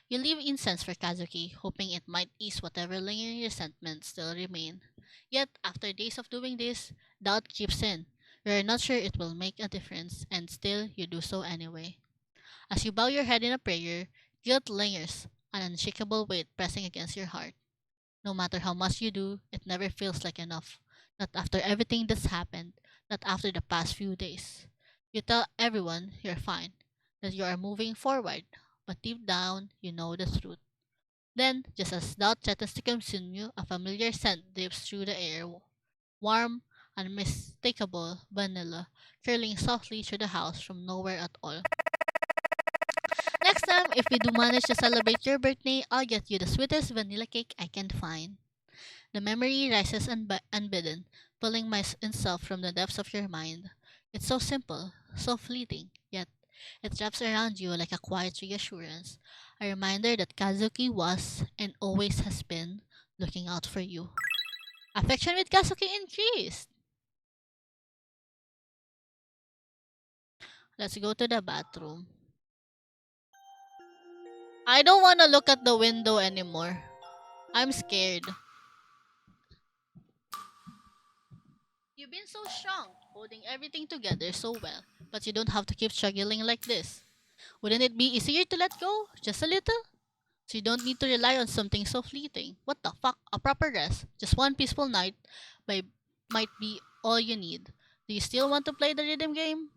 You leave incense for Kazuki, hoping it might ease whatever lingering resentment still remain. Yet, after days of doing this, doubt creeps in. You are not sure it will make a difference, and still you do so anyway. As you bow your head in a prayer, guilt lingers, an unshakable weight pressing against your heart. No matter how much you do, it never feels like enough. Not after everything that's happened, not after the past few days. You tell everyone you're fine, that you are moving forward, but deep down, you know the truth. Then, just as doubt threatens to consume you, a familiar scent drifts through the air. Warm, unmistakable vanilla, curling softly through the house from nowhere at all. Next time, if we do manage to celebrate your birthday, I'll get you the sweetest vanilla cake I can find. The memory rises unbidden, pulling myself from the depths of your mind. It's so simple, so fleeting, yet it wraps around you like a quiet reassurance, a reminder that Kazuki was and always has been looking out for you. Affection with Kazuki increased. Let's go to the bathroom. I don't want to look at the window anymore. I'm scared. You've been so strong, holding everything together so well, but you don't have to keep struggling like this. Wouldn't it be easier to let go, just a little? So you don't need to rely on something so fleeting. What the fuck? A proper rest, just one peaceful night, by might be all you need. Do you still want to play the rhythm game?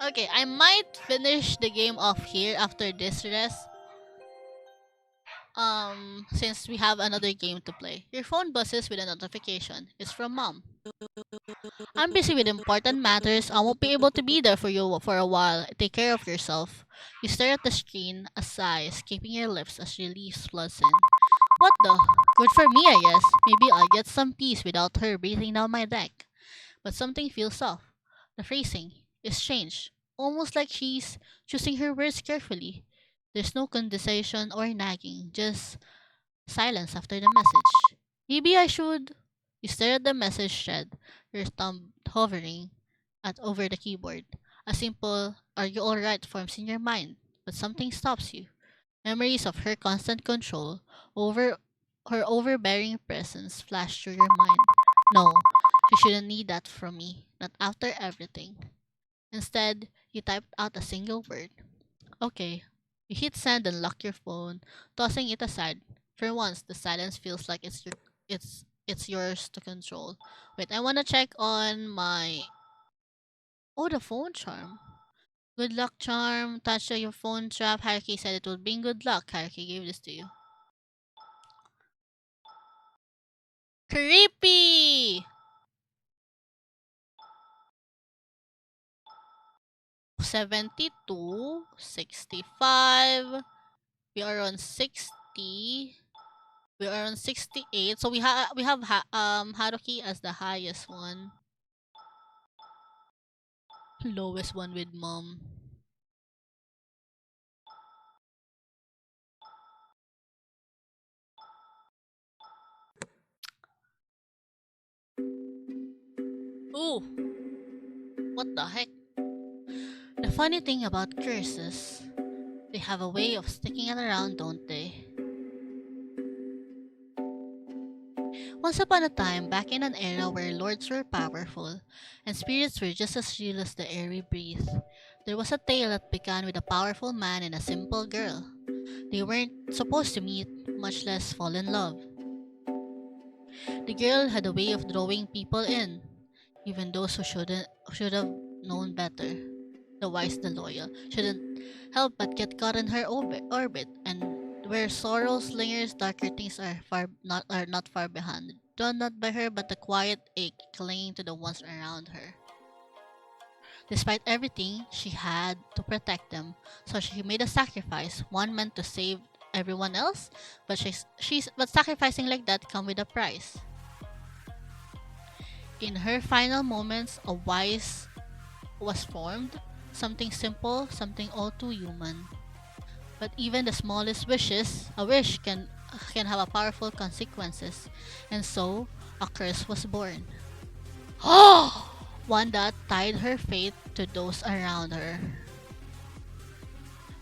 Okay, I might finish the game off here after this rest. Since we have another game to play. Your phone buzzes with a notification. It's from mom. I'm busy with important matters. I won't be able to be there for you for a while. Take care of yourself. You stare at the screen, a sigh escaping your lips as relief floods in. What the? Good for me, I guess. Maybe I'll get some peace without her breathing down my neck. But something feels off. The phrasing is changed, almost like she's choosing her words carefully. There's no condensation or nagging, just silence after the message. Maybe I should. You stare at the message thread, your thumb hovering over the keyboard. A simple "Are you alright?" forms in your mind, but something stops you. Memories of her constant control over her overbearing presence flashed through your mind. No, she shouldn't need that from me, not after everything. Instead, you typed out a single word. Okay. You hit send and lock your phone, tossing it aside. For once, the silence feels like it's yours to control. Wait, I wanna check on my the phone charm. Good luck charm. Touch your phone trap. Hierarchy said it would bring good luck. Hierarchy gave this to you. Creepy! 72, 65. We are on 60. We are on 68. So we have Haruki as the highest one. Lowest one with mom. Ooh, what the heck? The funny thing about curses, they have a way of sticking it around, don't they? Once upon a time, back in an era where lords were powerful and spirits were just as real as the air we breathe, there was a tale that began with a powerful man and a simple girl. They weren't supposed to meet, much less fall in love. The girl had a way of drawing people in, even those who should have known better. The wise, the loyal, shouldn't help but get caught in her orbit, and where sorrow lingers, darker things are not far behind. Done not by her, but the quiet ache clinging to the ones around her. Despite everything, she had to protect them, so she made a sacrifice. One meant to save everyone else, but but sacrificing like that come with a price. In her final moments, a wise was formed, something simple, something all too human. But even the smallest wishes, a wish can have a powerful consequences, and so a curse was born. One that tied her fate to those around her,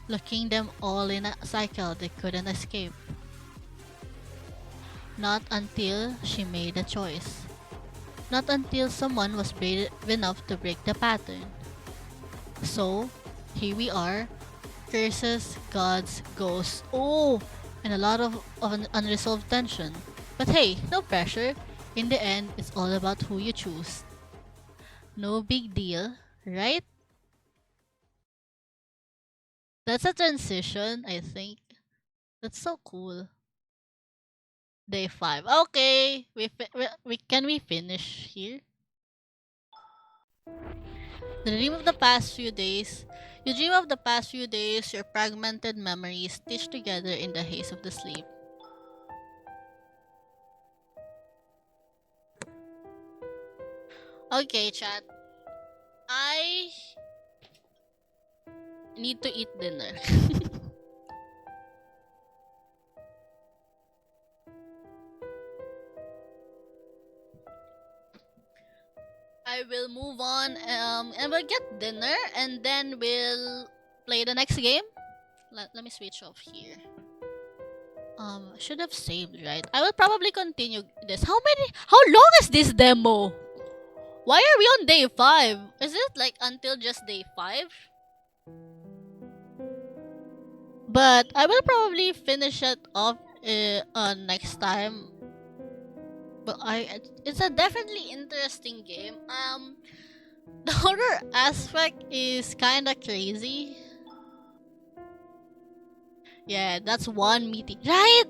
locking them all in a cycle they couldn't escape. Not until she made a choice. Not until someone was brave enough to break the pattern. So, here we are. Curses, gods, ghosts. Oh! And a lot of an unresolved tension. But hey, no pressure. In the end, it's all about who you choose. No big deal, right? That's a transition, I think. That's so cool. Day 5. Okay, we can we finish here? The dream of the past few days. You dream of the past few days, your fragmented memories stitched together in the haze of the sleep. Okay, chat. I need to eat dinner. I will move on and we'll get dinner and then we'll play the next game. Let me switch off here. Should have saved, right? I will probably continue this. How long is this demo? Why are we on day 5? Is it like until just day 5? But I will probably finish it off next time. But it's a definitely interesting game. The horror aspect is kind of crazy. Yeah, that's one meeting. Right?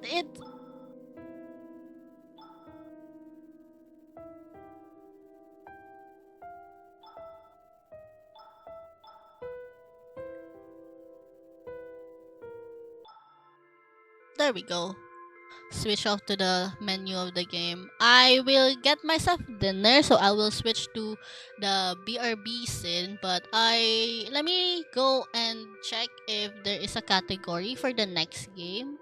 There we go. Switch off to the menu of the game. I will get myself dinner, so I will switch to the BRB scene. But let me go and check if there is a category for the next game.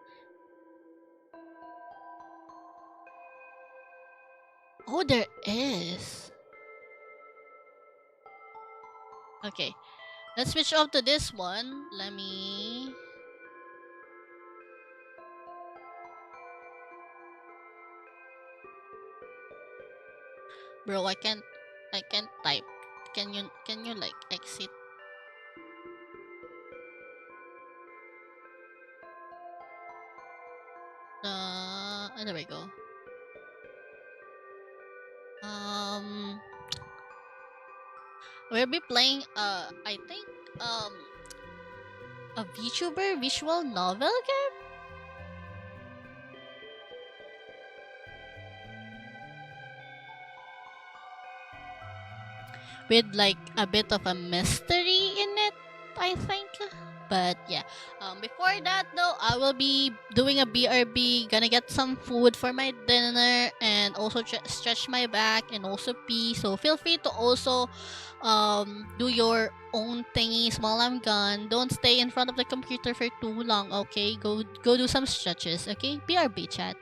Oh, there is. Okay, let's switch off to this one. Let me. Bro, I can't type. Can you like exit? There we go. Um, we'll be playing I think um a VTuber visual novel game with like a bit of a mystery in it, I think. But yeah, before that though, I will be doing a BRB, gonna get some food for my dinner, and also stretch my back and also pee. So feel free to also do your own thingies while I'm gone. Don't stay in front of the computer for too long, okay? Go do some stretches, okay? BRB chat.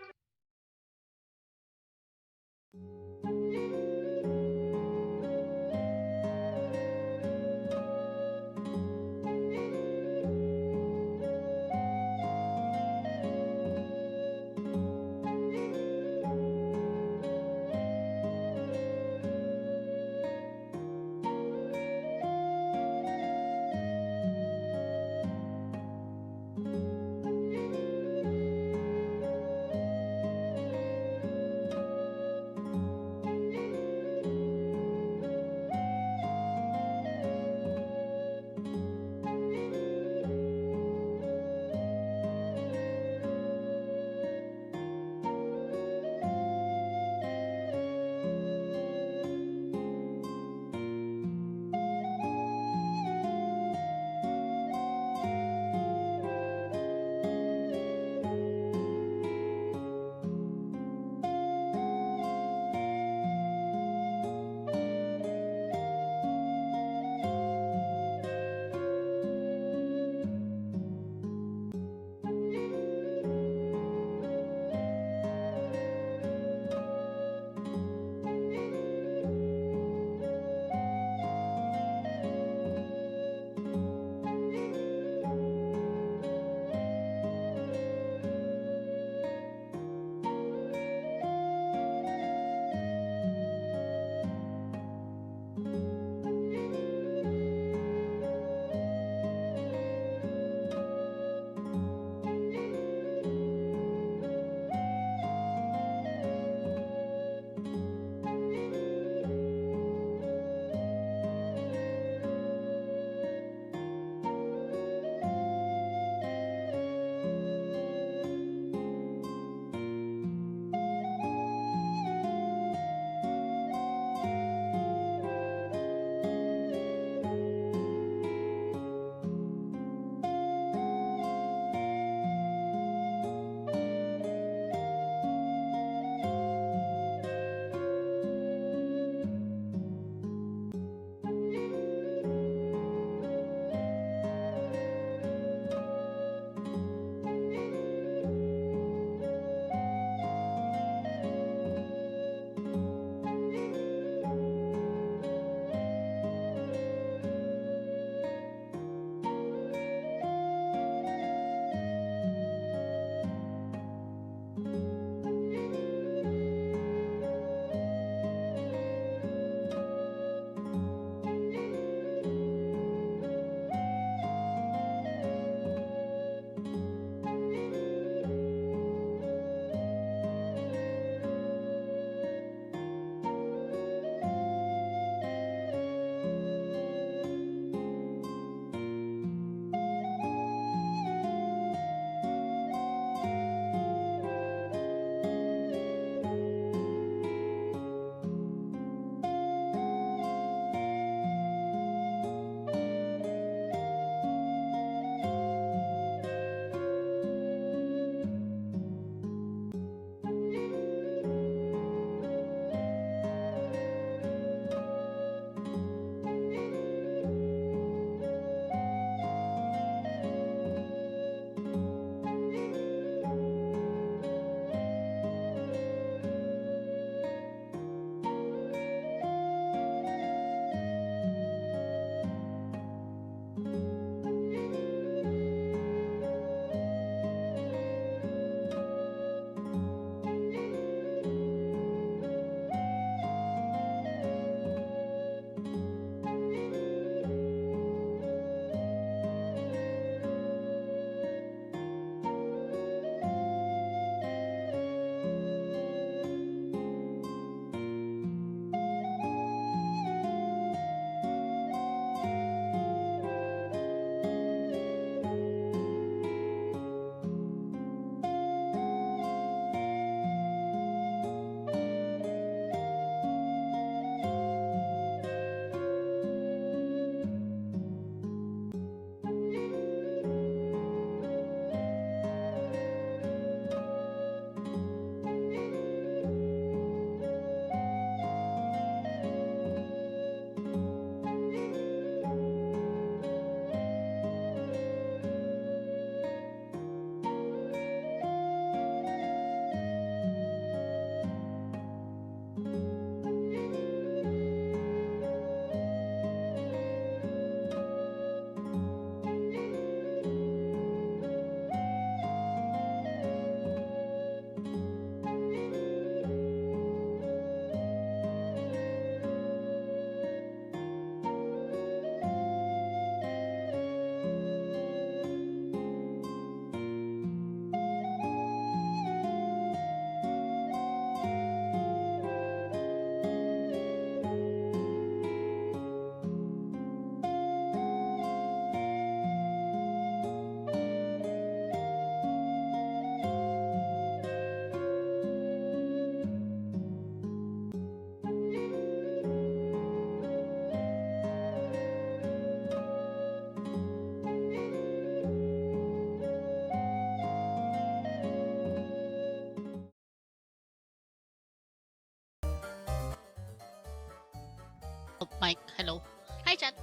Mike, hello. Hi, chat.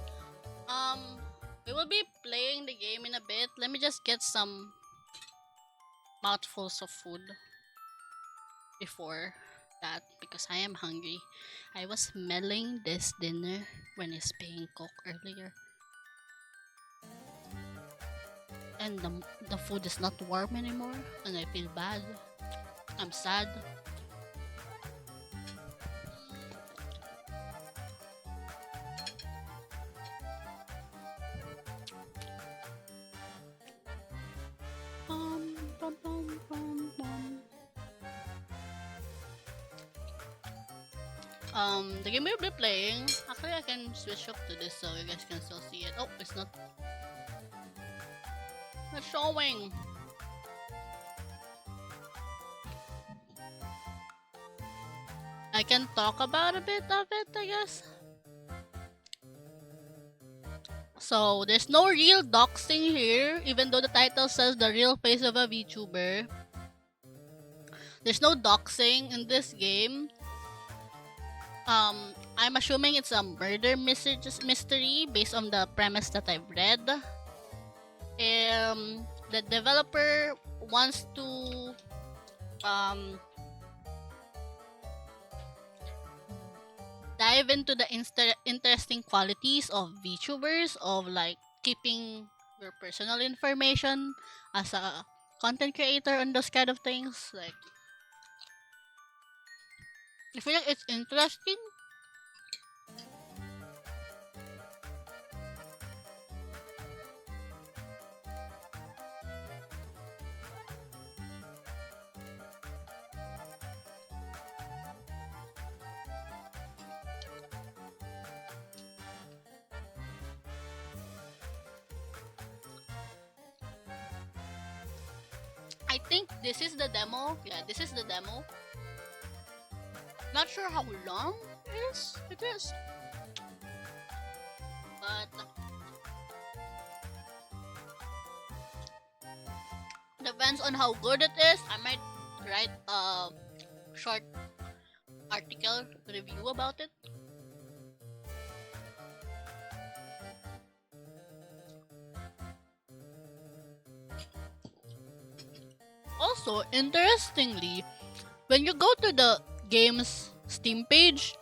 We will be playing the game in a bit. Let me just get some mouthfuls of food before that because I am hungry. I was smelling this dinner when it's being cooked earlier. And the food is not warm anymore and I feel bad. I'm sad. Bum, bum, bum, bum. The game we'll be playing, actually I can switch up to this so you guys can still see it. Oh, it's not showing. I can talk about a bit of it, I guess. So, there's no real doxing here, even though the title says the real face of a VTuber. There's no doxing in this game. I'm assuming it's a murder mystery based on the premise that I've read. The developer wants to dive into the interesting qualities of VTubers, of like keeping your personal information as a content creator and those kind of things. Like, I feel like it's interesting. I think this is the demo. Yeah, this is the demo. Not sure how long it is. But depends on how good it is. I might write a short article review about it. Also, interestingly, when you go to the game's Steam page,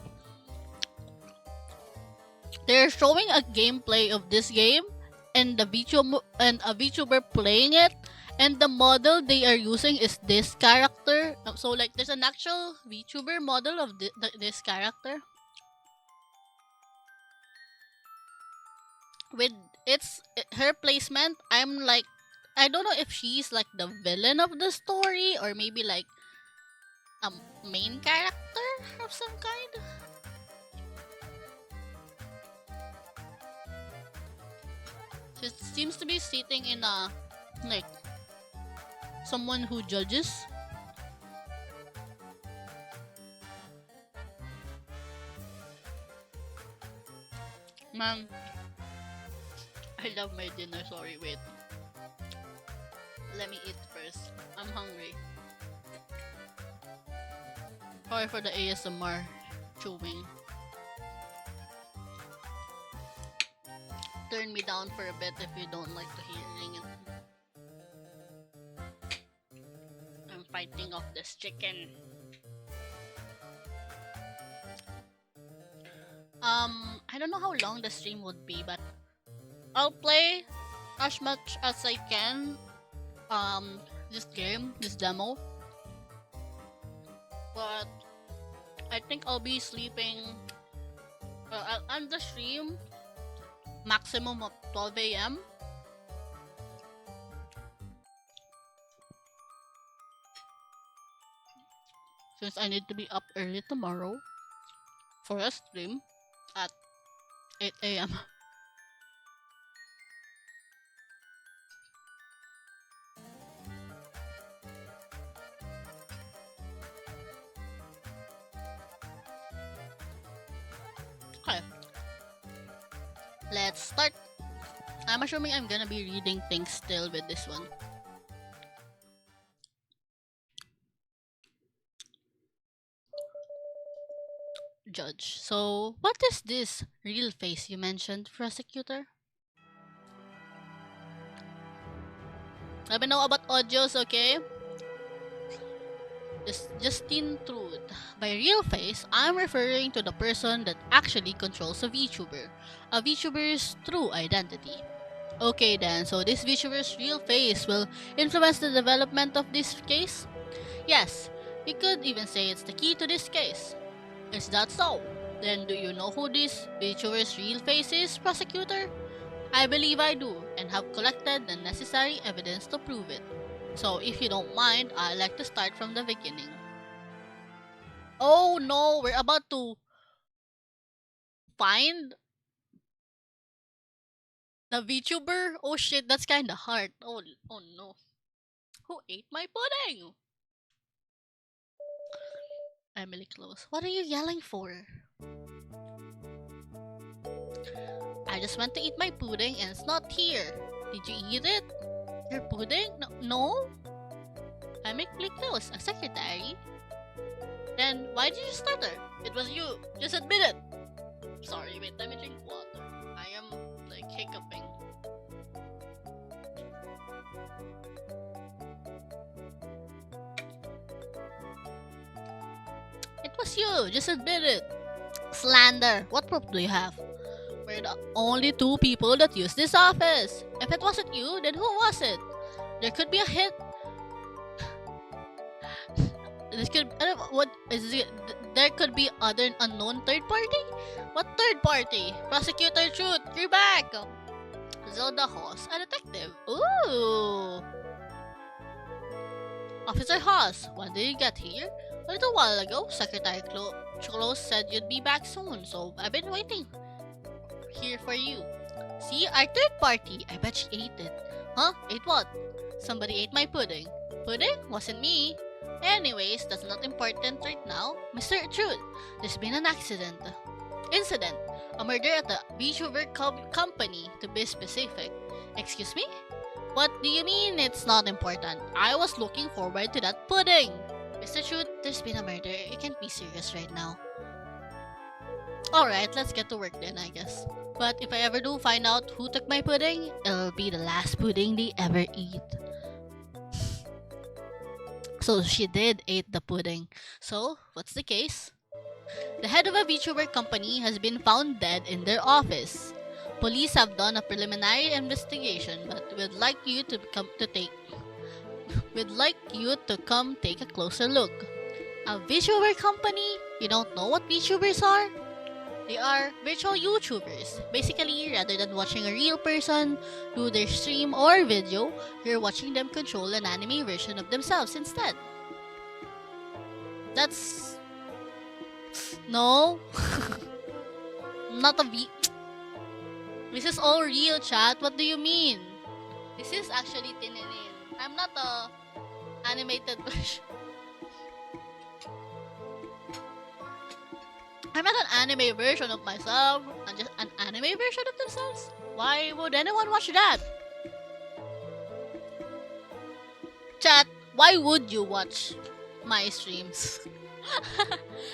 they're showing a gameplay of this game and a VTuber playing it, and the model they are using is this character. So like, there's an actual VTuber model of this character with her placement. I'm like, I don't know if she's like the villain of the story or maybe like a main character of some kind. She seems to be sitting in a like someone who judges. Man, I love my dinner. Sorry, wait. Let me eat first. I'm hungry. Sorry for the ASMR chewing. Turn me down for a bit if you don't like to hearing it. I'm fighting off this chicken. I don't know how long the stream would be, but I'll play as much as I can. This game, this demo. But I think I'll be sleeping. I'll end the stream maximum of 12 a.m. Since I need to be up early tomorrow for a stream at 8 a.m. Okay. Let's start. I'm assuming I'm gonna be reading things still with this one. Judge. judge. So, what is this real face you mentioned, prosecutor? Let me know about audios, okay? Justine Truth. By real face, I'm referring to the person that actually controls a VTuber. A VTuber's true identity. Okay then, so this VTuber's real face will influence the development of this case? Yes, you could even say it's the key to this case. Is that so? Then do you know who this VTuber's real face is, prosecutor? I believe I do, and have collected the necessary evidence to prove it. So if you don't mind, I'd like to start from the beginning. Oh no, we're about to find the VTuber? Oh shit, that's kinda hard. Oh no. Who ate my pudding? Emily Close. What are you yelling for? I just went to eat my pudding and it's not here. Did you eat it? Your pudding? No? Emily Close, a secretary? Then why did you stutter? It was you. Just admit it. Sorry, wait, let me drink water. I am like hiccuping. It was you. Just admit it. Slander. What proof do you have? We're the only two people that use this office. If it wasn't you, then who was it? There could be a hit. This could what is it? There could be other unknown third party. What third party? Prosecutor Truth, you're back. Zelda Hoss, a detective. Ooh. Officer Hoss, when did you get here? A little while ago. Secretary Close said you'd be back soon, so I've been waiting here for you. See, our third party. I bet she ate it. Huh? Ate what? Somebody ate my pudding. Pudding? Wasn't me. Anyways, that's not important right now. Mr. Truth, there's been an incident. A murder at the VTuber company, to be specific. Excuse me? What do you mean it's not important? I was looking forward to that pudding. Mr. Truth, there's been a murder. You can't be serious right now. Alright, let's get to work then, I guess. But if I ever do find out who took my pudding, it'll be the last pudding they ever eat. So she did eat the pudding. So, what's the case? The head of a VTuber company has been found dead in their office. Police have done a preliminary investigation, but we'd like you to come take a closer look. A VTuber company? You don't know what VTubers are? They are virtual YouTubers. Basically, rather than watching a real person do their stream or video, you're watching them control an anime version of themselves instead. That's... No. Not a V... This is all real, chat. What do you mean? This is actually Tinenin. I'm not a animated version. I'm not an anime version of myself. I'm just an anime version of themselves? Why would anyone watch that? Chat, why would you watch my streams?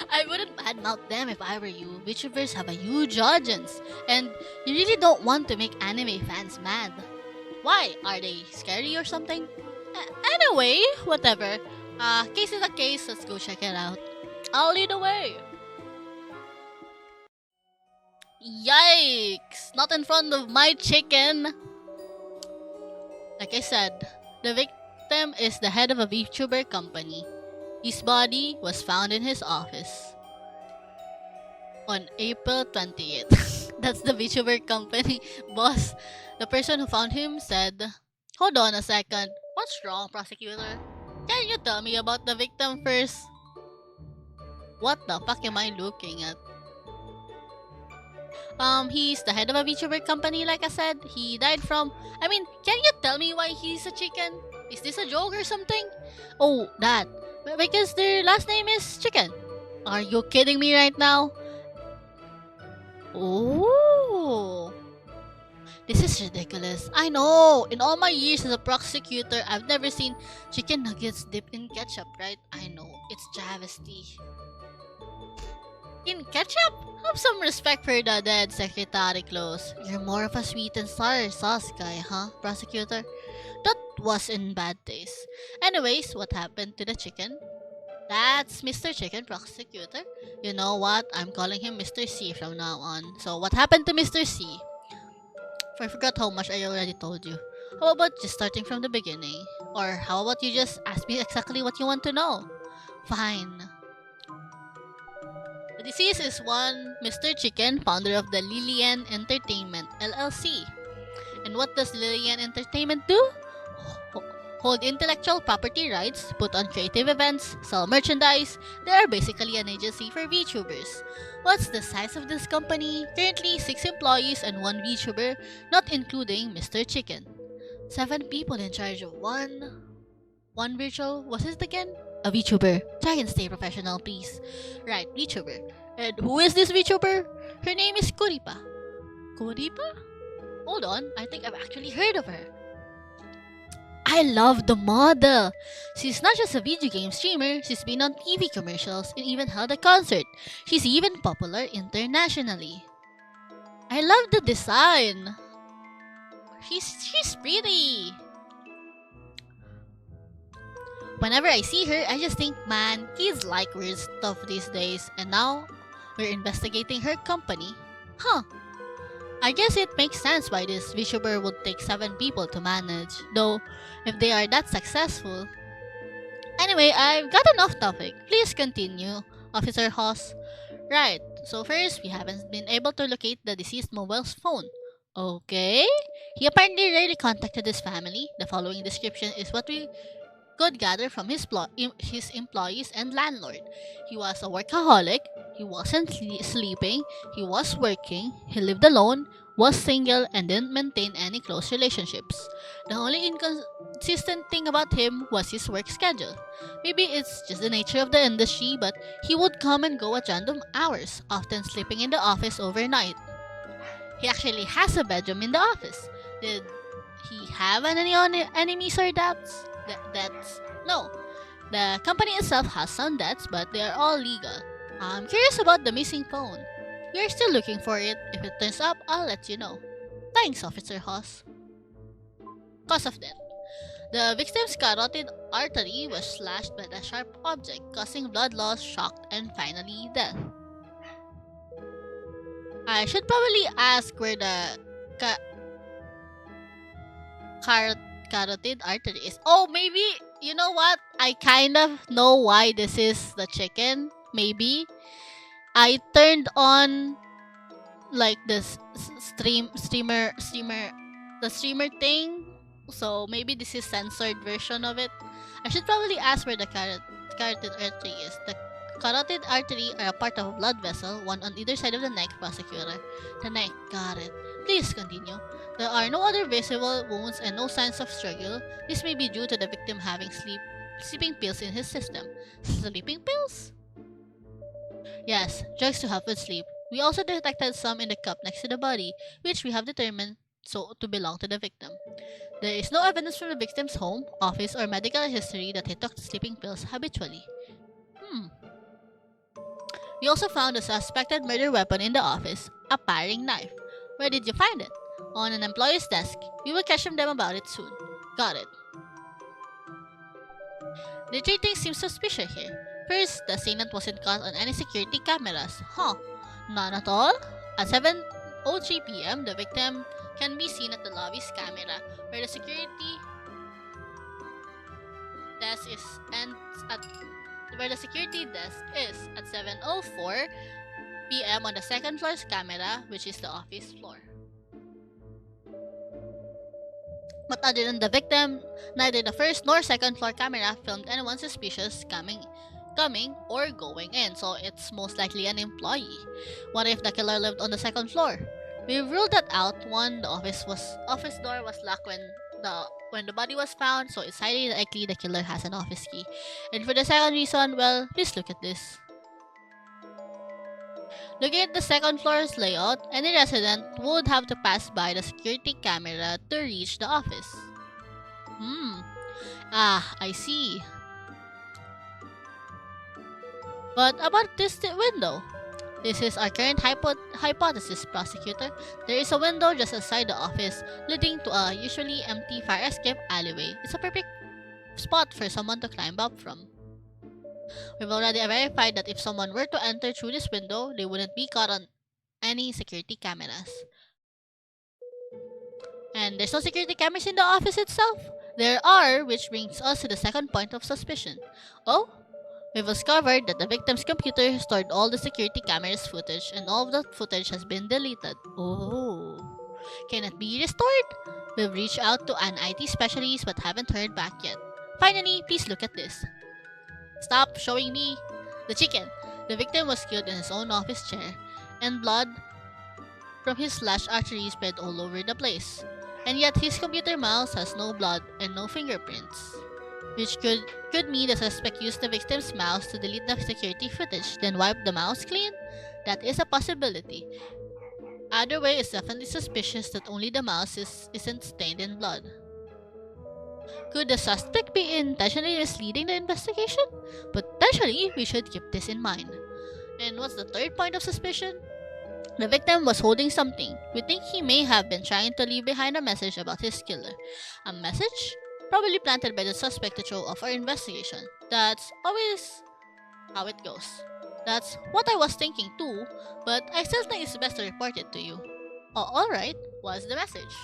I wouldn't badmouth them if I were you. VTubers have a huge audience, and you really don't want to make anime fans mad. Why? Are they scary or something? Anyway, whatever. Case is a case. Let's go check it out. I'll lead the way. Yikes! Not in front of my chicken! Like I said, the victim is the head of a VTuber company. His body was found in his office on April 20th. That's the VTuber company boss. The person who found him said, "Hold on a second. What's wrong, prosecutor? Can you tell me about the victim first?" What the fuck am I looking at? He's the head of a VTuber company, like I said. He died from... can you tell me why he's a chicken? Is this a joke or something? Oh, that. Because their last name is Chicken. Are you kidding me right now? Oh. This is ridiculous. I know. In all my years as a prosecutor, I've never seen chicken nuggets dipped in ketchup, right? I know. It's travesty. In ketchup? Have some respect for the dead secretary close. You're more of a sweet and sour sauce guy, huh, prosecutor? That was in bad taste. Anyways, what happened to the chicken? That's Mr. Chicken Prosecutor. You know what? I'm calling him Mr. C from now on. So, what happened to Mr. C? I forgot how much I already told you. How about just starting from the beginning? Or how about you just ask me exactly what you want to know? Fine. The deceased is one Mr. Chicken, founder of the Lillian Entertainment LLC. And what does Lillian Entertainment do? Hold intellectual property rights, put on creative events, sell merchandise. They are basically an agency for VTubers. What's the size of this company? Currently 6 employees and 1 VTuber, not including Mr. Chicken. 7 people in charge of one virtual. What's it again? A VTuber. Try and stay professional, please. Right, VTuber. And who is this VTuber? Her name is Kuripa. Kuripa? Hold on, I think I've actually heard of her. I love the model. She's not just a video game streamer, she's been on TV commercials and even held a concert. She's even popular internationally. I love the design. She's pretty. Whenever I see her, I just think, man, kids like weird stuff these days, and now we're investigating her company. Huh. I guess it makes sense why this VTuber would take 7 people to manage, though if they are that successful. Anyway, I've gotten off topic. Please continue, Officer Hoss. Right, so first, we haven't been able to locate the deceased mobile's phone. Okay? He apparently rarely contacted his family. The following description is what we could gather from his employees and landlord. He was a workaholic, he wasn't sleeping, he was working, he lived alone, was single, and didn't maintain any close relationships. The only inconsistent thing about him was his work schedule. Maybe it's just the nature of the industry, but he would come and go at random hours, often sleeping in the office overnight. He actually has a bedroom in the office. Did he have any enemies or debts? Debts? No. The company itself has some debts, but they are all legal. I'm curious about the missing phone. We are still looking for it. If it turns up, I'll let you know. Thanks, Officer Hoss. Cause of death. The victim's carotid artery was slashed by a sharp object, causing blood loss, shock, and finally death. I should probably ask where the carotid artery is. Oh, maybe, you know what? I kind of know why this is the chicken. Maybe. I turned on like this streamer thing. So maybe this is censored version of it. I should probably ask where the carotid artery is. The carotid artery are a part of a blood vessel, one on either side of the neck, prosecutor. The neck, got it. Please continue. There are no other visible wounds and no signs of struggle. This may be due to the victim having sleeping pills in his system. Sleeping pills? Yes, drugs to help with sleep. We also detected some in the cup next to the body, which we have determined to belong to the victim. There is no evidence from the victim's home, office, or medical history that he took sleeping pills habitually. We also found a suspected murder weapon in the office, a paring knife. Where did you find it? On an employee's desk. We will question them about it soon. Got it. The three things seem suspicious here. First, the assailant wasn't caught on any security cameras. Huh? None at all? At 7:03 p.m., the victim can be seen at the lobby's camera, where the security desk is at 7:04 p.m. on the second floor's camera, which is the office floor. But other than the victim, neither the first nor second floor camera filmed anyone suspicious coming or going in, so it's most likely an employee. What if the killer lived on the second floor? We ruled that out. One, the office door was locked when the body was found, so it's highly likely the killer has an office key. And for the second reason, well, please look at this. Looking at the second floor's layout, any resident would have to pass by the security camera to reach the office. I see. But about this window, This is our current hypothesis, prosecutor. There is a window just outside the office, leading to a usually empty fire escape alleyway. It's a perfect spot for someone to climb up from. We've already verified that if someone were to enter through this window, they wouldn't be caught on any security cameras. And there's no security cameras in the office itself. There are, which brings us to the second point of suspicion. Oh, we've discovered that the victim's computer stored all the security cameras footage, and all of that footage has been deleted. Oh, can it be restored? We've reached out to an IT specialist but haven't heard back yet. Finally, please look at this. Stop showing me the chicken. The victim was killed in his own office chair, and blood from his slashed artery spread all over the place. And yet his computer mouse has no blood and no fingerprints, which could mean the suspect used the victim's mouse to delete the security footage, then wipe the mouse clean? That is a possibility. Either way, it's definitely suspicious that only the mouse isn't stained in blood. Could the suspect be intentionally misleading the investigation? Potentially, we should keep this in mind. And what's the third point of suspicion? The victim was holding something. We think he may have been trying to leave behind a message about his killer. A message? Probably planted by the suspect to throw off our investigation. That's always how it goes. That's what I was thinking too, but I still think it's best to report it to you. Oh, alright. What's the message?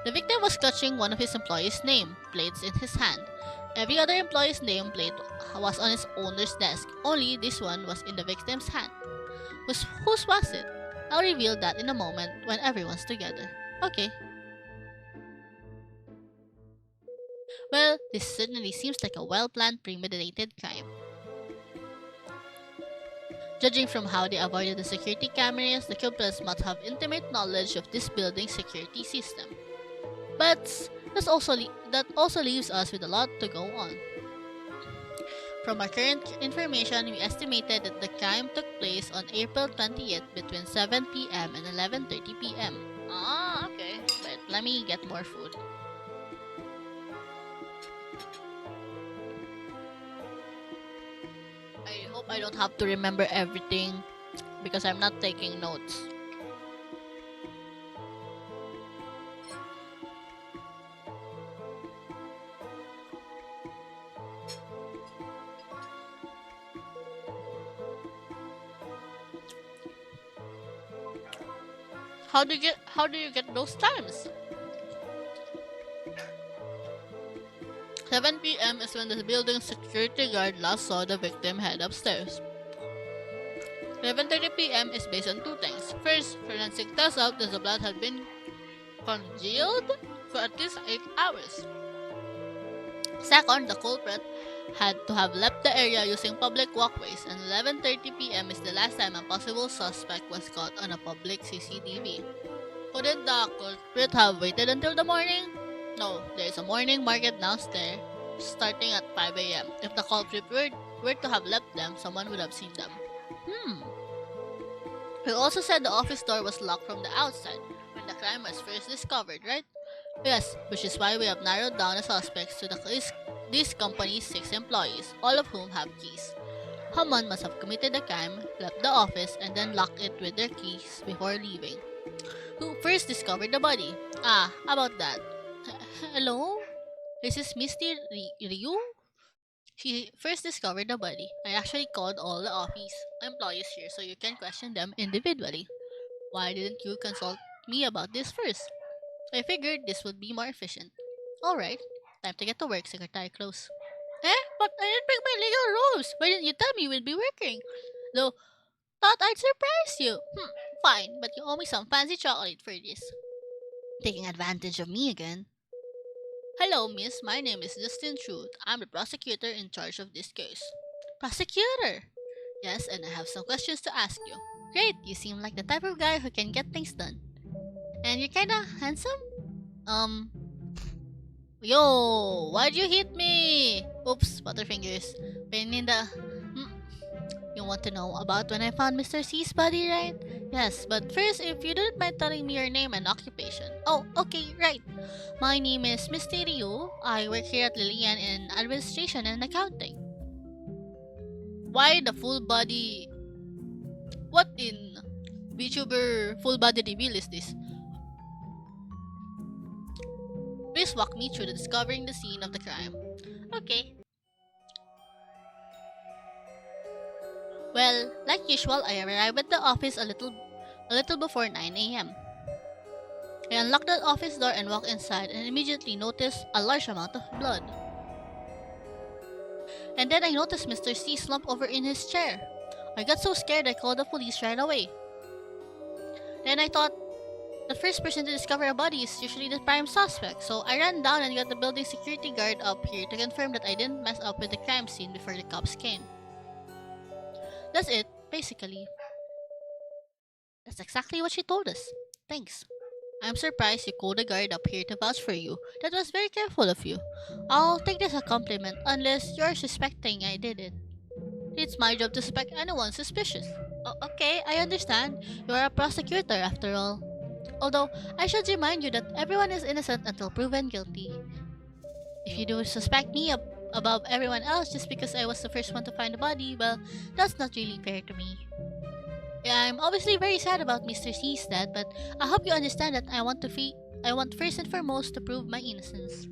The victim was clutching one of his employees' name plates in his hand. Every other employee's name plate was on its owner's desk, only this one was in the victim's hand. Whose was it? I'll reveal that in a moment when everyone's together. Okay. Well, this certainly seems like a well-planned, premeditated crime. Judging from how they avoided the security cameras, the culprits must have intimate knowledge of this building's security system. But that also leaves us with a lot to go on. From our current information, we estimated that the crime took place on April 20th between 7 p.m. and 11:30 p.m. Ah, okay. But let me get more food. I hope I don't have to remember everything because I'm not taking notes. How do you get those times? 7 p.m. is when the building's security guard last saw the victim head upstairs. 11:30 p.m. is based on two things. First, forensic tests out that the blood had been congealed for at least 8 hours. Second, the culprit had to have left the area using public walkways, and 11:30 p.m. is the last time a possible suspect was caught on a public CCTV. Couldn't the culprit have waited until the morning? No, there is a morning market downstairs starting at 5 a.m. If the culprit were to have left them, someone would have seen them. We also said the office door was locked from the outside when the crime was first discovered, right? Yes, which is why we have narrowed down the suspects to this company's 6 employees, all of whom have keys. Someone must have committed the crime, left the office, and then locked it with their keys before leaving. Who first discovered the body? About that. Hello? This is Misty Ryu? She first discovered the body. I actually called all the office employees here so you can question them individually. Why didn't you consult me about this first? I figured this would be more efficient. Alright, time to get to work, Secretary Close. But I didn't bring my legal robes. Why didn't you tell me you would be working? Though, thought I'd surprise you. Fine, but you owe me some fancy chocolate for this. Taking advantage of me again. Hello, miss. My name is Justin Truth. I'm the prosecutor in charge of this case. Prosecutor? Yes, and I have some questions to ask you. Great, you seem like the type of guy who can get things done. And you're kinda handsome? Yo, why'd you hit me? Oops, butterfingers. Pain in the... You want to know about when I found Mr. C's body, right? Yes, but first, if you don't mind telling me your name and occupation. Oh, okay, right. My name is Misty Ryu. I work here at Lillian in administration and accounting. Why the full body? What in VTuber full body reveal is this? Please walk me through the discovering the scene of the crime. Okay. Well, like usual, I arrived at the office a little before 9 a.m. I unlocked the office door and walked inside and immediately noticed a large amount of blood. And then I noticed Mr. C slumped over in his chair. I got so scared I called the police right away. Then I thought the first person to discover a body is usually the prime suspect, so I ran down and got the building security guard up here to confirm that I didn't mess up with the crime scene before the cops came. That's it, basically. That's exactly what she told us. Thanks. I'm surprised you called the guard up here to vouch for you. That was very careful of you. I'll take this as a compliment unless you're suspecting I did it. It's my job to suspect anyone suspicious. Okay, I understand. You are a prosecutor after all. Although, I should remind you that everyone is innocent until proven guilty. If you do suspect me above everyone else just because I was the first one to find the body, well, that's not really fair to me. I'm obviously very sad about Mr. C's death, but I hope you understand that I want first and foremost to prove my innocence.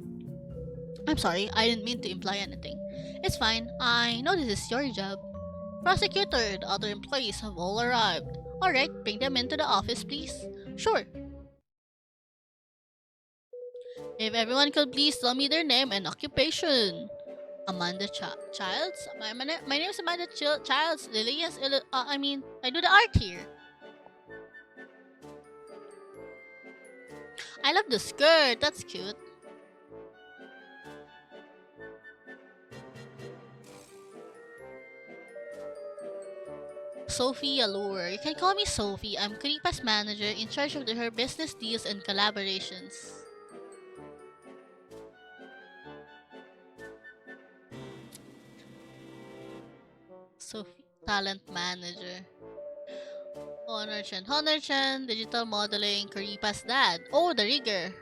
I'm sorry, I didn't mean to imply anything. It's fine, I know this is your job. Prosecutor, the other employees have all arrived. Alright, bring them into the office, please. Sure. If everyone could please tell me their name and occupation. Amanda Childs? My name is Amanda Childs. Lilias, I do the art here. I love the skirt. That's cute. Sophie Allure. You can call me Sophie. I'm Kripa's manager in charge of her business deals and collaborations. Sophie, talent manager. Honor Chen, digital modeling, Kripa's dad. Oh, the rigger.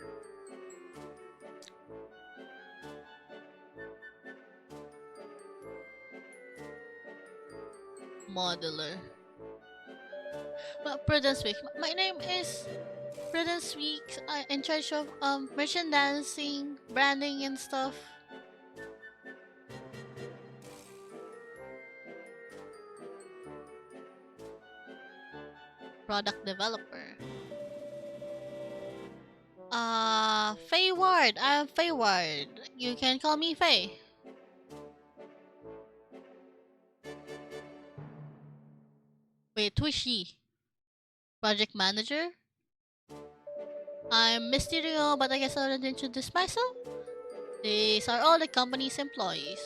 Modeler. Prudence Week. My name is Prudence Week. I'm in charge of merchandising, branding, and stuff. Product developer. Faye Ward. I'm Faye Ward. You can call me Faye. Wait, who is she? Project manager? I'm Mysterio, but I guess I didn't introduce myself. These are all the company's employees.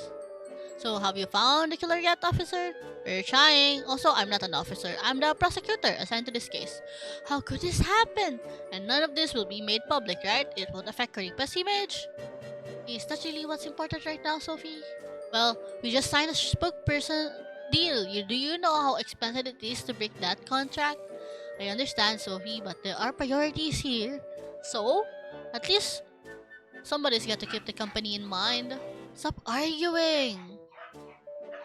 So, have you found the killer yet, officer? We're trying. Also, I'm not an officer. I'm the prosecutor assigned to this case. How could this happen? And none of this will be made public, right? It won't affect Karipa's image. Is that really what's important right now, Sophie? Well, we just signed a spokesperson deal. Do you know how expensive it is to break that contract? I understand, Sophie, but there are priorities here. So, at least somebody's got to keep the company in mind. Stop arguing!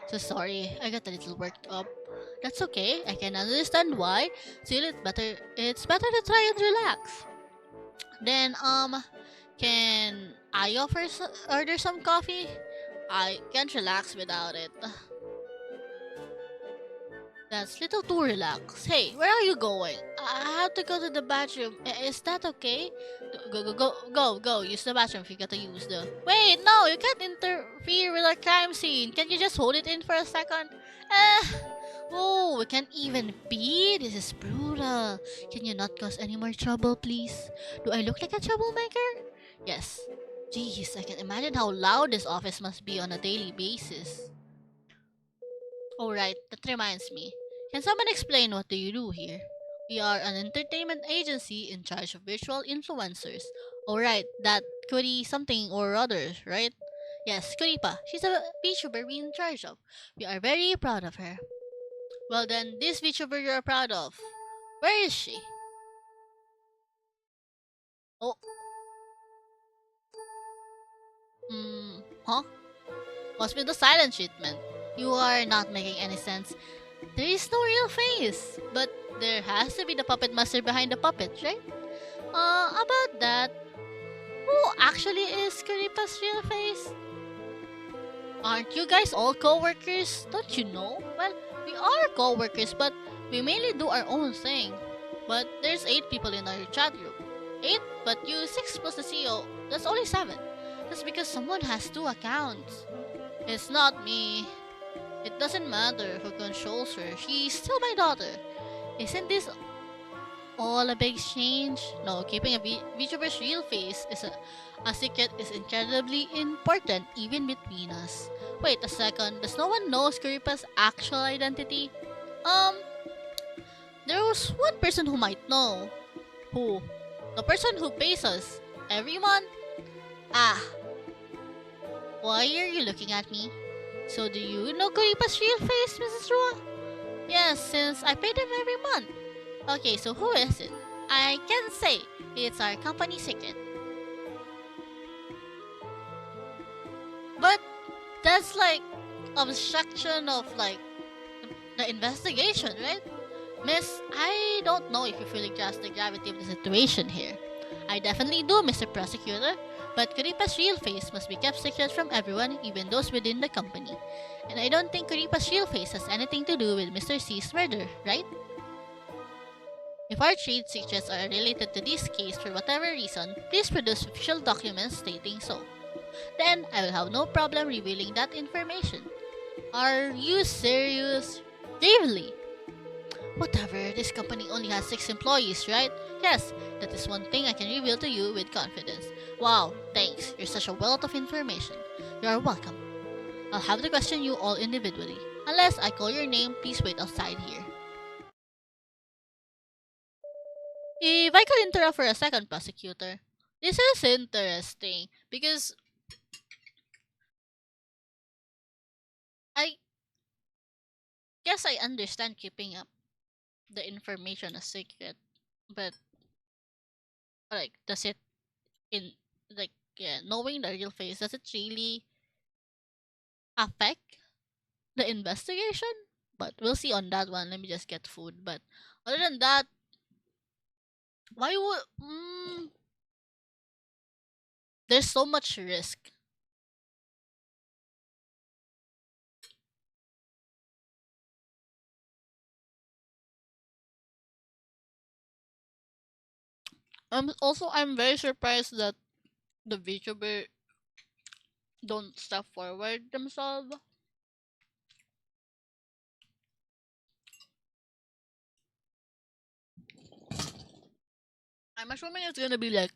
So sorry, I got a little worked up. That's okay, I can understand why. Still, it's better to try and relax. Then, can I order some coffee? I can't relax without it. That's little too relaxed. Hey, where are you going? I have to go to the bathroom. Is that okay? Go. Use the bathroom if you gotta use the. Wait, no, you can't interfere with our crime scene. Can you just hold it in for a second? Oh, we can't even be. This is brutal. Can you not cause any more trouble, please? Do I look like a troublemaker? Yes. Jeez, I can imagine how loud this office must be on a daily basis. Alright, that reminds me. Can someone explain what do you do here? We are an entertainment agency in charge of virtual influencers. Alright, that Kuri something or other, right? Yes, Kuripa. She's a VTuber we're in charge of. We are very proud of her. Well then, this VTuber you're proud of. Where is she? Oh, huh? Must be the silent treatment. You are not making any sense. There is no real face, but there has to be the puppet master behind the puppet, right? About that, who actually is Karipa's real face? Aren't you guys all co-workers? Don't you know? Well, we are co-workers, but we mainly do our own thing. But there's 8 people in our chat group. 8, but you 6 plus the CEO. That's only 7. That's because someone has 2 accounts. It's not me. It doesn't matter who controls her. She's still my daughter. Isn't this all a big change? No, keeping a VTuber's real face is a secret is incredibly important even between us. Wait a second, does no one know Skripa's actual identity? Um, there was one person who might know. Who? The person who pays us every month? Ah, why are you looking at me? So do you know Kuripa's real face, Mrs. Rua? Yes, since I paid him every month. Okay, so who is it? I can't say. It's our company secret. But that's like obstruction of like the investigation, right? Miss, I don't know if you fully grasp the gravity of the situation here. I definitely do, Mr. Prosecutor, but Kuripa's real face must be kept secret from everyone, even those within the company. And I don't think Kuripa's real face has anything to do with Mr. C's murder, right? If our trade secrets are related to this case for whatever reason, please produce official documents stating so. Then I will have no problem revealing that information. Are you serious? Gravely? Whatever, this company only has 6 employees, right? Yes, that is one thing I can reveal to you with confidence. Wow, thanks. You're such a wealth of information. You are welcome. I'll have to question you all individually. Unless I call your name, please wait outside here. If I could interrupt for a second, prosecutor. This is interesting because I guess I understand keeping up the information a secret, but like, does it in like yeah, knowing the real face, does it really affect the investigation? But we'll see on that one. Let me just get food. But other than that, why would there's so much risk. I'm very surprised that the VTuber don't step forward themselves. I'm assuming it's gonna be like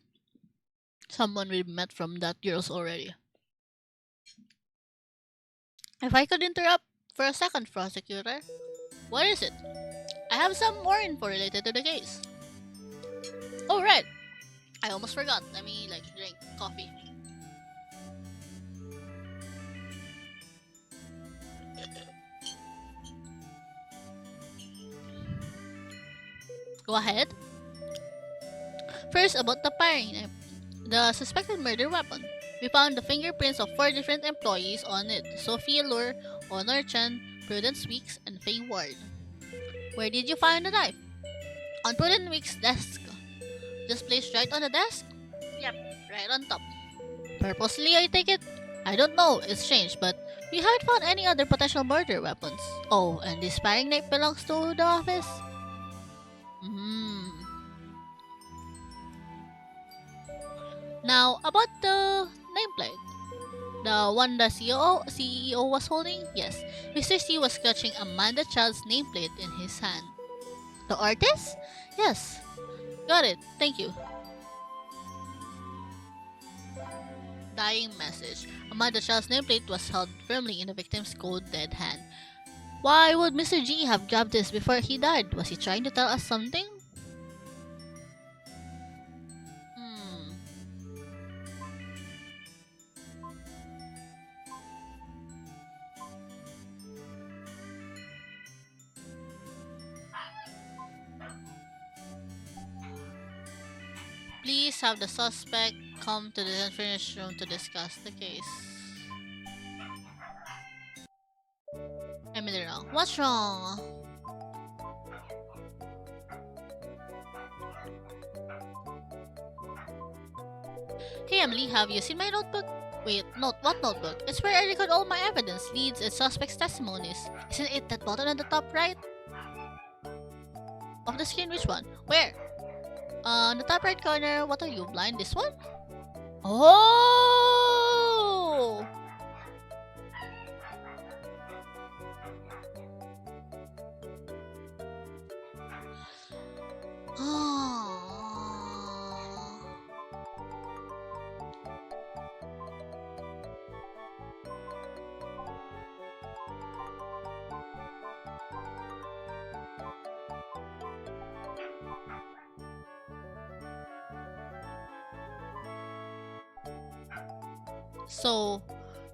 someone we met from that girls already. If I could interrupt for a second, prosecutor, what is it? I have some more info related to the case. Oh right, I almost forgot. Let me like drink coffee. Go ahead. First, about the firing knife. The suspected murder weapon. We found the fingerprints of 4 different employees on it: Sophie Lure, Honor Chen, Prudence Weeks, and Faye Ward. Where did you find the knife? On Prudence Weeks' desk. Just placed right on the desk? Yep, right on top. Purposely, I take it? I don't know, it's strange, but we haven't found any other potential murder weapons. Oh, and this firing knife belongs to the office? Hmm. Now, about the nameplate. The one the CEO was holding? Yes. Mr. C was clutching Amanda Child's nameplate in his hand. The artist? Yes. Got it. Thank you. Dying message. Amanda Child's nameplate was held firmly in the victim's cold dead hand. Why would Mr. G have grabbed this before he died? Was he trying to tell us something? Hmm. Please have the suspect come to the furnished room to discuss the case. What's wrong? Hey Emily, have you seen my notebook? Wait, what notebook? It's where I record all my evidence, leads, and suspects' testimonies. Isn't it that button on the top right of the screen? Which one? Where? On the top right corner. What are you, blind? This one? Oh! So,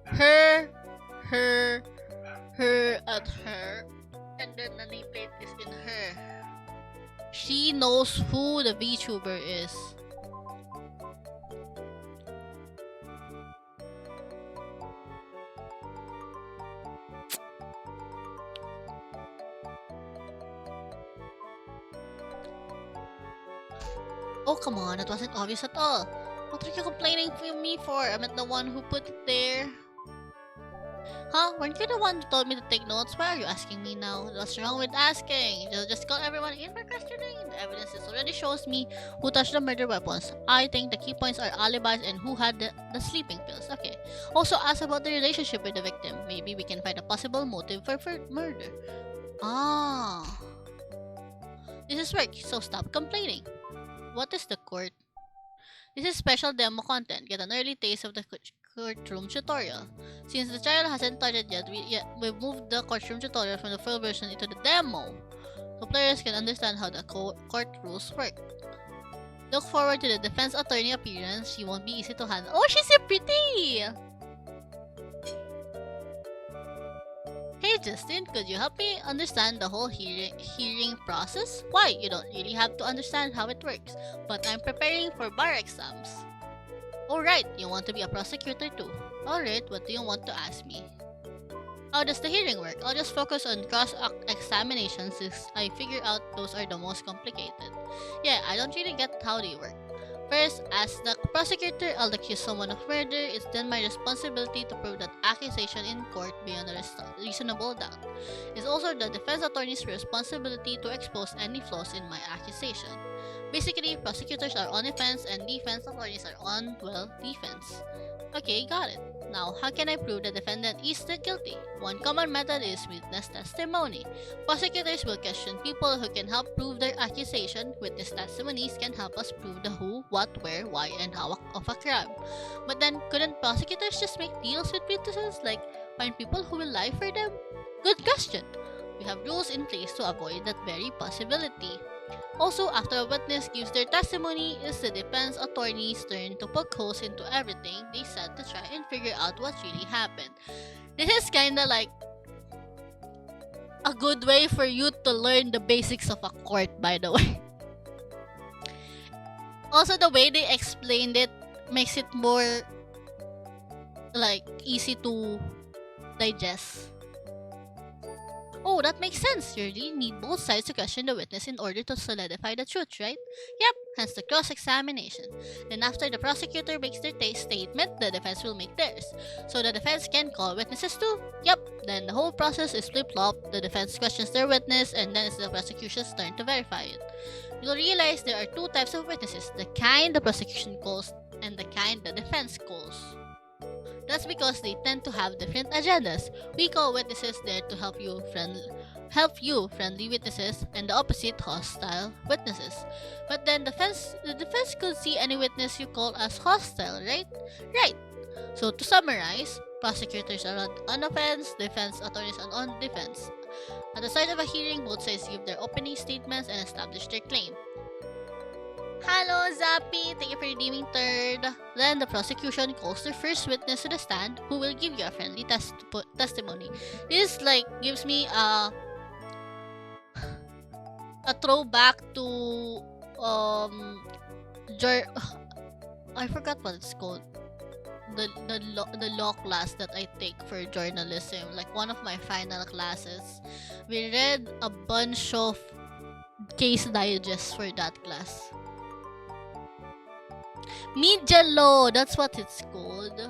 her, and her, and then the nameplate is in her. She knows who the VTuber is. Oh, come on, it wasn't obvious at all. What are you complaining for me for? I'm not the one who put it there. Huh? Weren't you the one who told me to take notes? Why are you asking me now? What's wrong with asking? Just call everyone in for questioning. The evidence already shows me who touched the murder weapons. I think the key points are alibis and who had the sleeping pills. Okay. Also ask about the relationship with the victim. Maybe we can find a possible motive for murder. Ah. This is work, so stop complaining. What is the court? This is special demo content. Get an early taste of the courtroom tutorial. Since the trial hasn't started yet, we've moved the courtroom tutorial from the full version into the demo, so players can understand how the court rules work. Look forward to the defense attorney appearance. She won't be easy to handle. Oh, she's so pretty! Hey Justin, could you help me understand the whole hearing process? Why? You don't really have to understand how it works, but I'm preparing for bar exams. Alright, you want to be a prosecutor too. Alright, what do you want to ask me? How does the hearing work? I'll just focus on cross-examinations since I figure out those are the most complicated. Yeah, I don't really get how they work. First, as the prosecutor, I'll accuse someone of murder. It's then my responsibility to prove that accusation in court beyond a reasonable doubt. It's also the defense attorney's responsibility to expose any flaws in my accusation. Basically, prosecutors are on defense and defense attorneys are on, well, defense. Okay, got it. Now, how can I prove the defendant is the guilty? One common method is witness testimony. Prosecutors will question people who can help prove their accusation. Witness testimonies can help us prove the who, what, where, why, and how of a crime. But then, couldn't prosecutors just make deals with witnesses, like find people who will lie for them? Good question. We have rules in place to avoid that very possibility. Also, after a witness gives their testimony, it's the defense attorney's turn to poke holes into everything they said to try and figure out what really happened. This is kinda like a good way for you to learn the basics of a court, by the way. Also, the way they explained it makes it more like easy to digest. Oh, that makes sense. You really need both sides to question the witness in order to solidify the truth, right? Yep, hence the cross-examination. Then after the prosecutor makes their statement, the defense will make theirs. So the defense can call witnesses too? Yep, then the whole process is flip-flop. The defense questions their witness and then it's the prosecution's turn to verify it. You'll realize there are two types of witnesses, the kind the prosecution calls and the kind the defense calls. That's because they tend to have different agendas. We call witnesses there to help you, friendly witnesses, and the opposite, hostile witnesses. But then the defense could see any witness you call as hostile, right? Right. So to summarize, prosecutors are on offense, defense attorneys are on defense. At the start of a hearing, both sides give their opening statements and establish their claim. Hello, Zappy! Thank you for redeeming third. Then the prosecution calls their first witness to the stand who will give you a friendly testimony. This gives me a throwback to I forgot what it's called. the law class that I take for journalism, like one of my final classes. We read a bunch of case digests for that class. Media law, that's what it's called.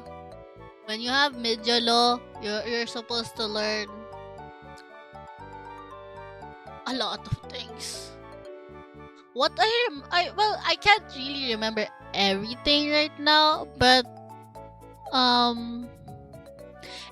When you have media law, you're supposed to learn a lot of things. What I can't really remember everything right now, but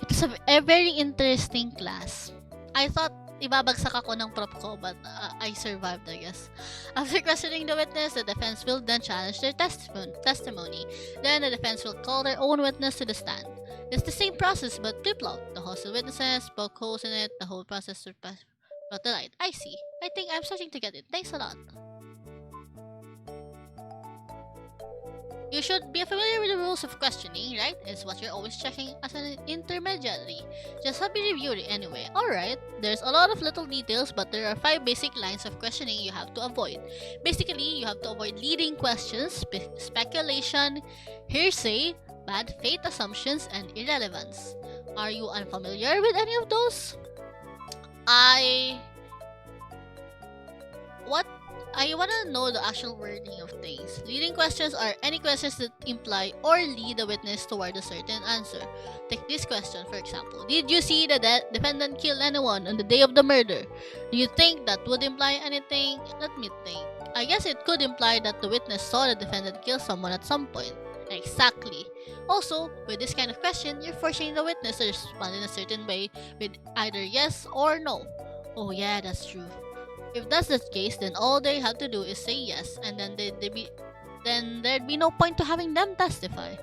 it was a very interesting class. I thought ibabagsak ako ng prop ko, but I survived, I guess. After questioning the witness, the defense will then challenge their testimony. Then the defense will call their own witness to the stand. It's the same process but flip-flop. The hostile witnesses poke holes in it, the whole process brought the light. I see. I think I'm starting to get it. Thanks a lot. You should be familiar with the rules of questioning, right? It's what you're always checking as an intermediary. Just help me review it anyway. Alright, there's a lot of little details, but there are 5 basic lines of questioning you have to avoid. Basically, you have to avoid leading questions, speculation, hearsay, bad faith assumptions, and irrelevance. Are you unfamiliar with any of those? I wanna know the actual wording of things. Leading questions are any questions that imply or lead the witness toward a certain answer. Take this question, for example. Did you see the defendant kill anyone on the day of the murder? Do you think that would imply anything? Let me think. I guess it could imply that the witness saw the defendant kill someone at some point. Exactly. Also, with this kind of question, you're forcing the witness to respond in a certain way with either yes or no. Oh yeah, that's true. If that's the case, then all they have to do is say yes, and then there'd be no point to having them testify.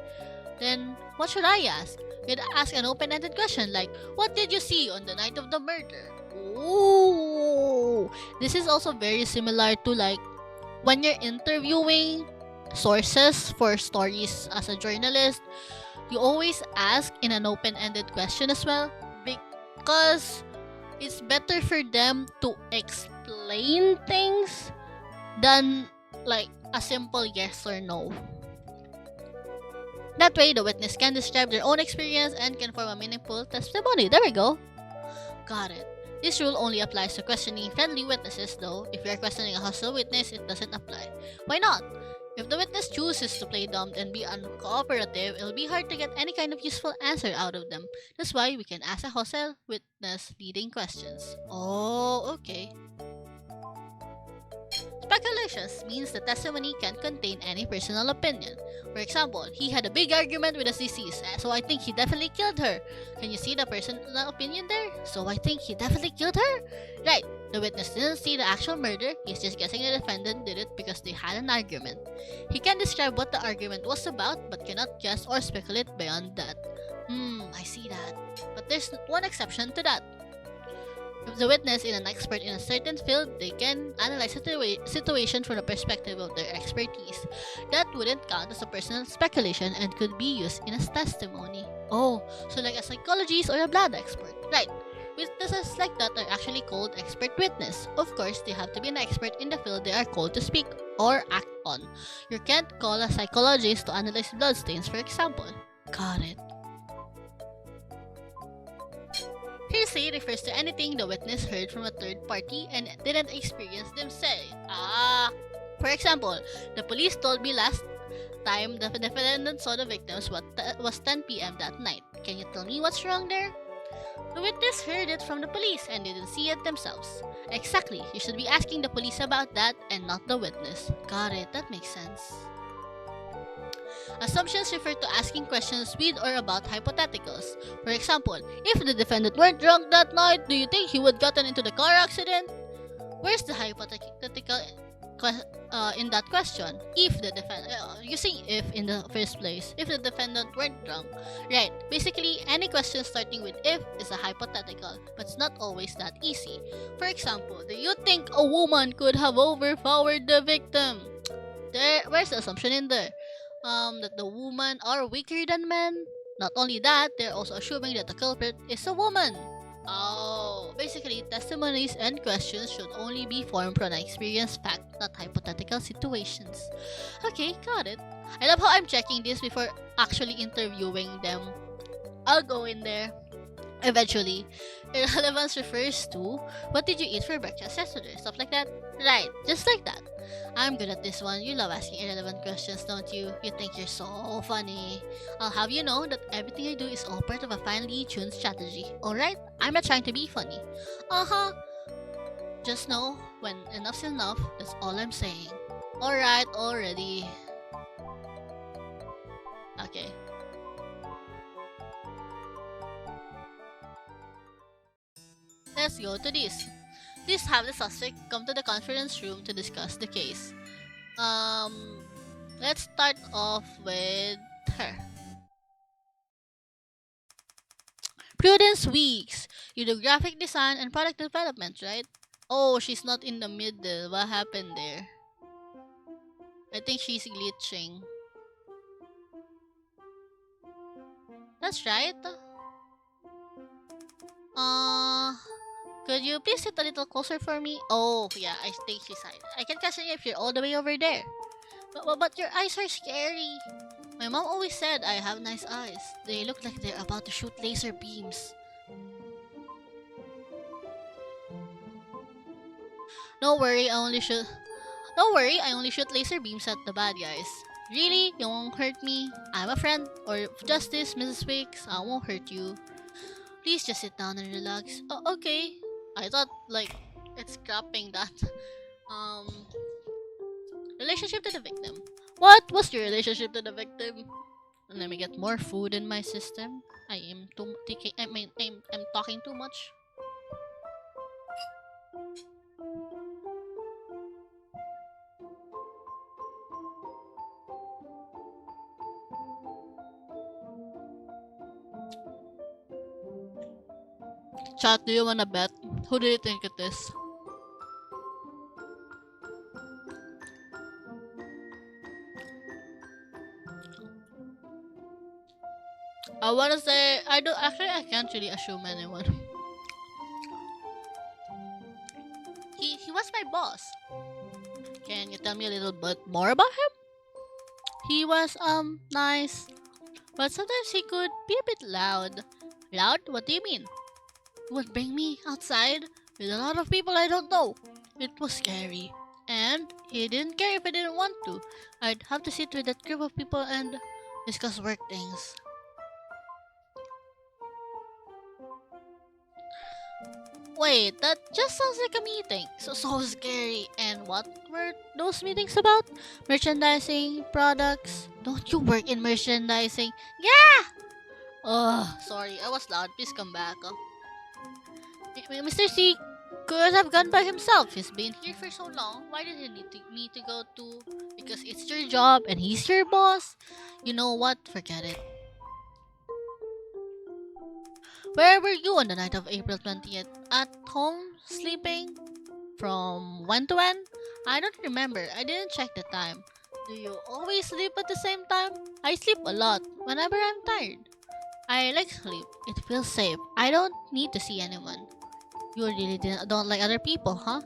Then what should I ask? You'd ask an open-ended question like, what did you see on the night of the murder? Ooh, this is also very similar to like when you're interviewing sources for stories as a journalist. You always ask in an open-ended question as well, because it's better for them to explain things than like a simple yes or no. That way, the witness can describe their own experience and can form a meaningful testimony. There we go. Got it. This rule only applies to questioning friendly witnesses though. If you're questioning a hostile witness, it doesn't apply. Why not? If the witness chooses to play dumb and be uncooperative, it'll be hard to get any kind of useful answer out of them. That's why we can ask a hostile witness leading questions. Oh, okay. Speculations means the testimony can't contain any personal opinion. For example, he had a big argument with a deceased, so I think he definitely killed her. Can you see the personal opinion there? So I think he definitely killed her? Right. The witness didn't see the actual murder, he's just guessing the defendant did it because they had an argument. He can describe what the argument was about, but cannot guess or speculate beyond that. I see that. But there's one exception to that. If the witness is an expert in a certain field, they can analyze a situation from the perspective of their expertise. That wouldn't count as a personal speculation and could be used in a testimony. Oh, so like a psychologist or a blood expert. Right. Witnesses like that are actually called expert witness. Of course, they have to be an expert in the field they are called to speak or act on. You can't call a psychologist to analyze bloodstains, for example. Got it. Hearsay refers to anything the witness heard from a third party and didn't experience them say. For example, the police told me last time the defendant saw the victims was 10 p.m. that night. Can you tell me what's wrong there? The witness heard it from the police and didn't see it themselves. Exactly, you should be asking the police about that and not the witness. Got it, that makes sense. Assumptions refer to asking questions with or about hypotheticals. For example, if the defendant weren't drunk that night, do you think he would gotten into the car accident? Where's the hypothetical in that question? If the defendant, using if in the first place, if the defendant weren't drunk. Right, basically any question starting with if is a hypothetical, but it's not always that easy. For example, do you think a woman could have overpowered the victim? Where's the assumption in there? That the women are weaker than men? Not only that, they're also assuming that the culprit is a woman. Oh, basically, testimonies and questions should only be formed from an experienced fact, not hypothetical critical situations. Okay, got it. I love how I'm checking this before actually interviewing them. I'll go in there. Eventually, irrelevance refers to what did you eat for breakfast yesterday? Stuff like that. Right, just like that. I'm good at this one. You love asking irrelevant questions, don't you? You think you're so funny. I'll have you know that everything I do is all part of a finely tuned strategy. Alright? I'm not trying to be funny. Uh-huh. Just know, when enough's enough, that's all I'm saying. Alright, already. Okay. Let's go to this. Please have the suspect come to the conference room to discuss the case. Let's start off with her. Prudence Weeks. You do graphic design and product development, right? Oh, she's not in the middle. What happened there? I think she's glitching. That's right. Could you please sit a little closer for me? Oh, yeah, I think she's hiding. I can catch you if you're all the way over there. But your eyes are scary. My mom always said I have nice eyes. They look like they're about to shoot laser beams. Don't worry, I only shoot laser beams at the bad guys. Really? You won't hurt me? I'm a friend or justice, Mrs. Wicks. I won't hurt you. Please just sit down and relax. Oh, okay. I thought like it's scrapping that. Relationship to the victim. What was your relationship to the victim? Let me get more food in my system. I'm talking too much. Chat, do you wanna bet? Who do you think it is? I wanna say I can't really assume anyone. He was my boss. Can you tell me a little bit more about him? He was nice, but sometimes he could be a bit loud. Loud? What do you mean? He would bring me outside with a lot of people I don't know. It was scary. And he didn't care if I didn't want to. I'd have to sit with that group of people and discuss work things. Wait, that just sounds like a meeting. So scary. And what were those meetings about? Merchandising, products. Don't you work in merchandising? Yeah! Oh, sorry, I was loud. Please come back. Mr. C could have gone by himself. He's been here for so long. Why did he need me to go too? Because it's your job and he's your boss. You know what? Forget it. Where were you on the night of April 20th? At home, sleeping? From when to when? I don't remember. I didn't check the time. Do you always sleep at the same time? I sleep a lot, whenever I'm tired. I like sleep. It feels safe. I don't need to see anyone. You really don't like other people, huh?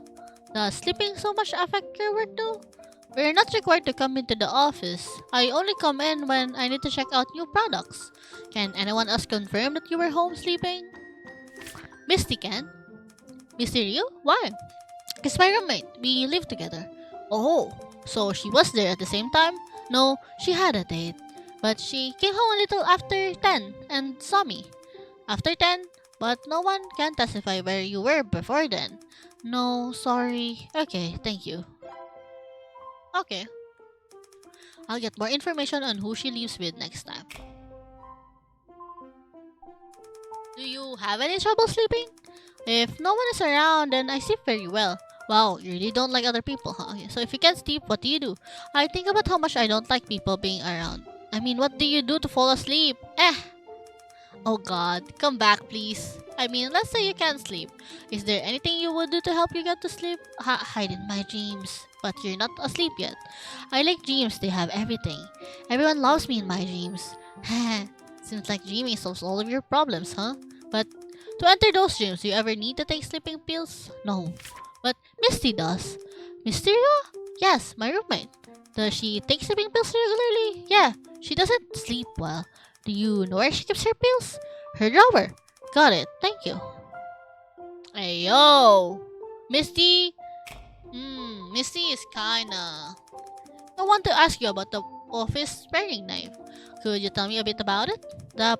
Does sleeping so much affect your work too? We're not required to come into the office. I only come in when I need to check out new products. Can anyone else confirm that you were home sleeping? Misty can. Misty Ryu? Why? It's my roommate. We live together. Oh, so she was there at the same time? No, she had a date. But she came home a little after 10 and saw me. After 10? But no one can testify where you were before then. No, sorry. Okay, thank you. Okay. I'll get more information on who she lives with next time. Do you have any trouble sleeping? If no one is around, then I sleep very well. Wow, you really don't like other people, huh? Okay, so if you can't sleep, what do you do? I think about how much I don't like people being around. I mean, what do you do to fall asleep? Oh god, come back please. I mean, let's say you can't sleep. Is there anything you would do to help you get to sleep? Hide in my dreams. But you're not asleep yet. I like dreams, they have everything. Everyone loves me in my dreams. Seems like dreaming solves all of your problems, huh? But to enter those dreams, do you ever need to take sleeping pills? No. But Misty does. Mysterio? Yes, my roommate. Does she take sleeping pills regularly? Yeah, she doesn't sleep well. Do you know where she keeps her pills? Her drawer. Got it, thank you. Hey yo! Misty? Misty is kinda... I want to ask you about the office paring knife. Could you tell me a bit about it? The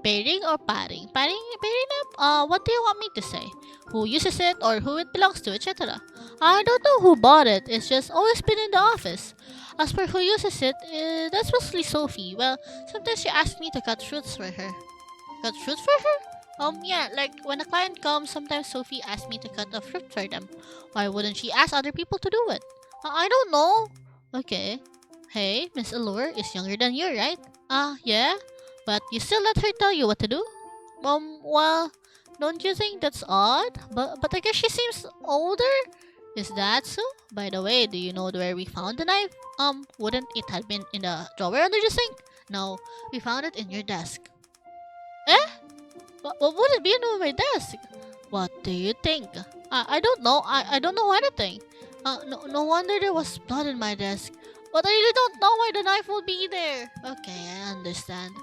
pairing or paring? Pairing knife? What do you want me to say? Who uses it or who it belongs to, etc. I don't know who bought it. It's just always been in the office. As for who uses it, that's mostly Sophie. Well, sometimes she asks me to cut fruits for her. Cut fruit for her? Yeah, like when a client comes, sometimes Sophie asks me to cut a fruit for them. Why wouldn't she ask other people to do it? I don't know. Okay. Hey, Miss Allure is younger than you, right? Yeah. But you still let her tell you what to do? Well, don't you think that's odd? But I guess she seems older? Is that so? By the way, do you know where we found the knife? Wouldn't it have been in the drawer under the sink? No, we found it in your desk. Eh? What would it be on my desk? What do you think? I don't know. I don't know anything. No wonder there was blood in my desk. But I really don't know why the knife would be there. Okay, I understand.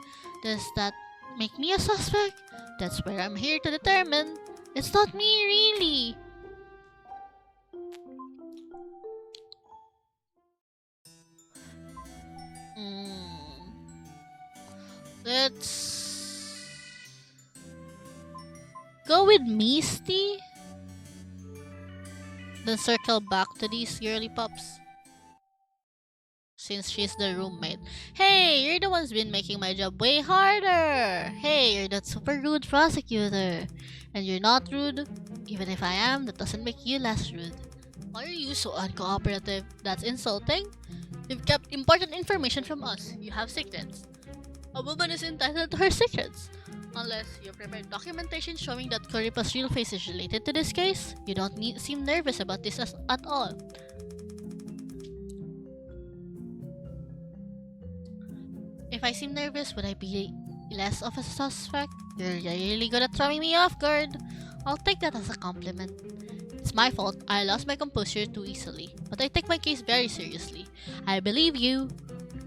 Does that make me a suspect? That's where I'm here to determine. It's not me, really. Let's go with Misty. Then circle back to these girly pups. Since she's the roommate. Hey, you're the one's been making my job way harder. Hey, you're that super rude prosecutor. And you're not rude. Even if I am, that doesn't make you less rude. Why are you so uncooperative? That's insulting. You've kept important information from us. You have secrets. A woman is entitled to her secrets. Unless you prepared documentation showing that Koripa's real face is related to this case, you don't seem nervous about this at all. If I seem nervous, would I be less of a suspect? You're really good at throwing me off guard. I'll take that as a compliment. It's my fault. I lost my composure too easily. But I take my case very seriously. I believe you.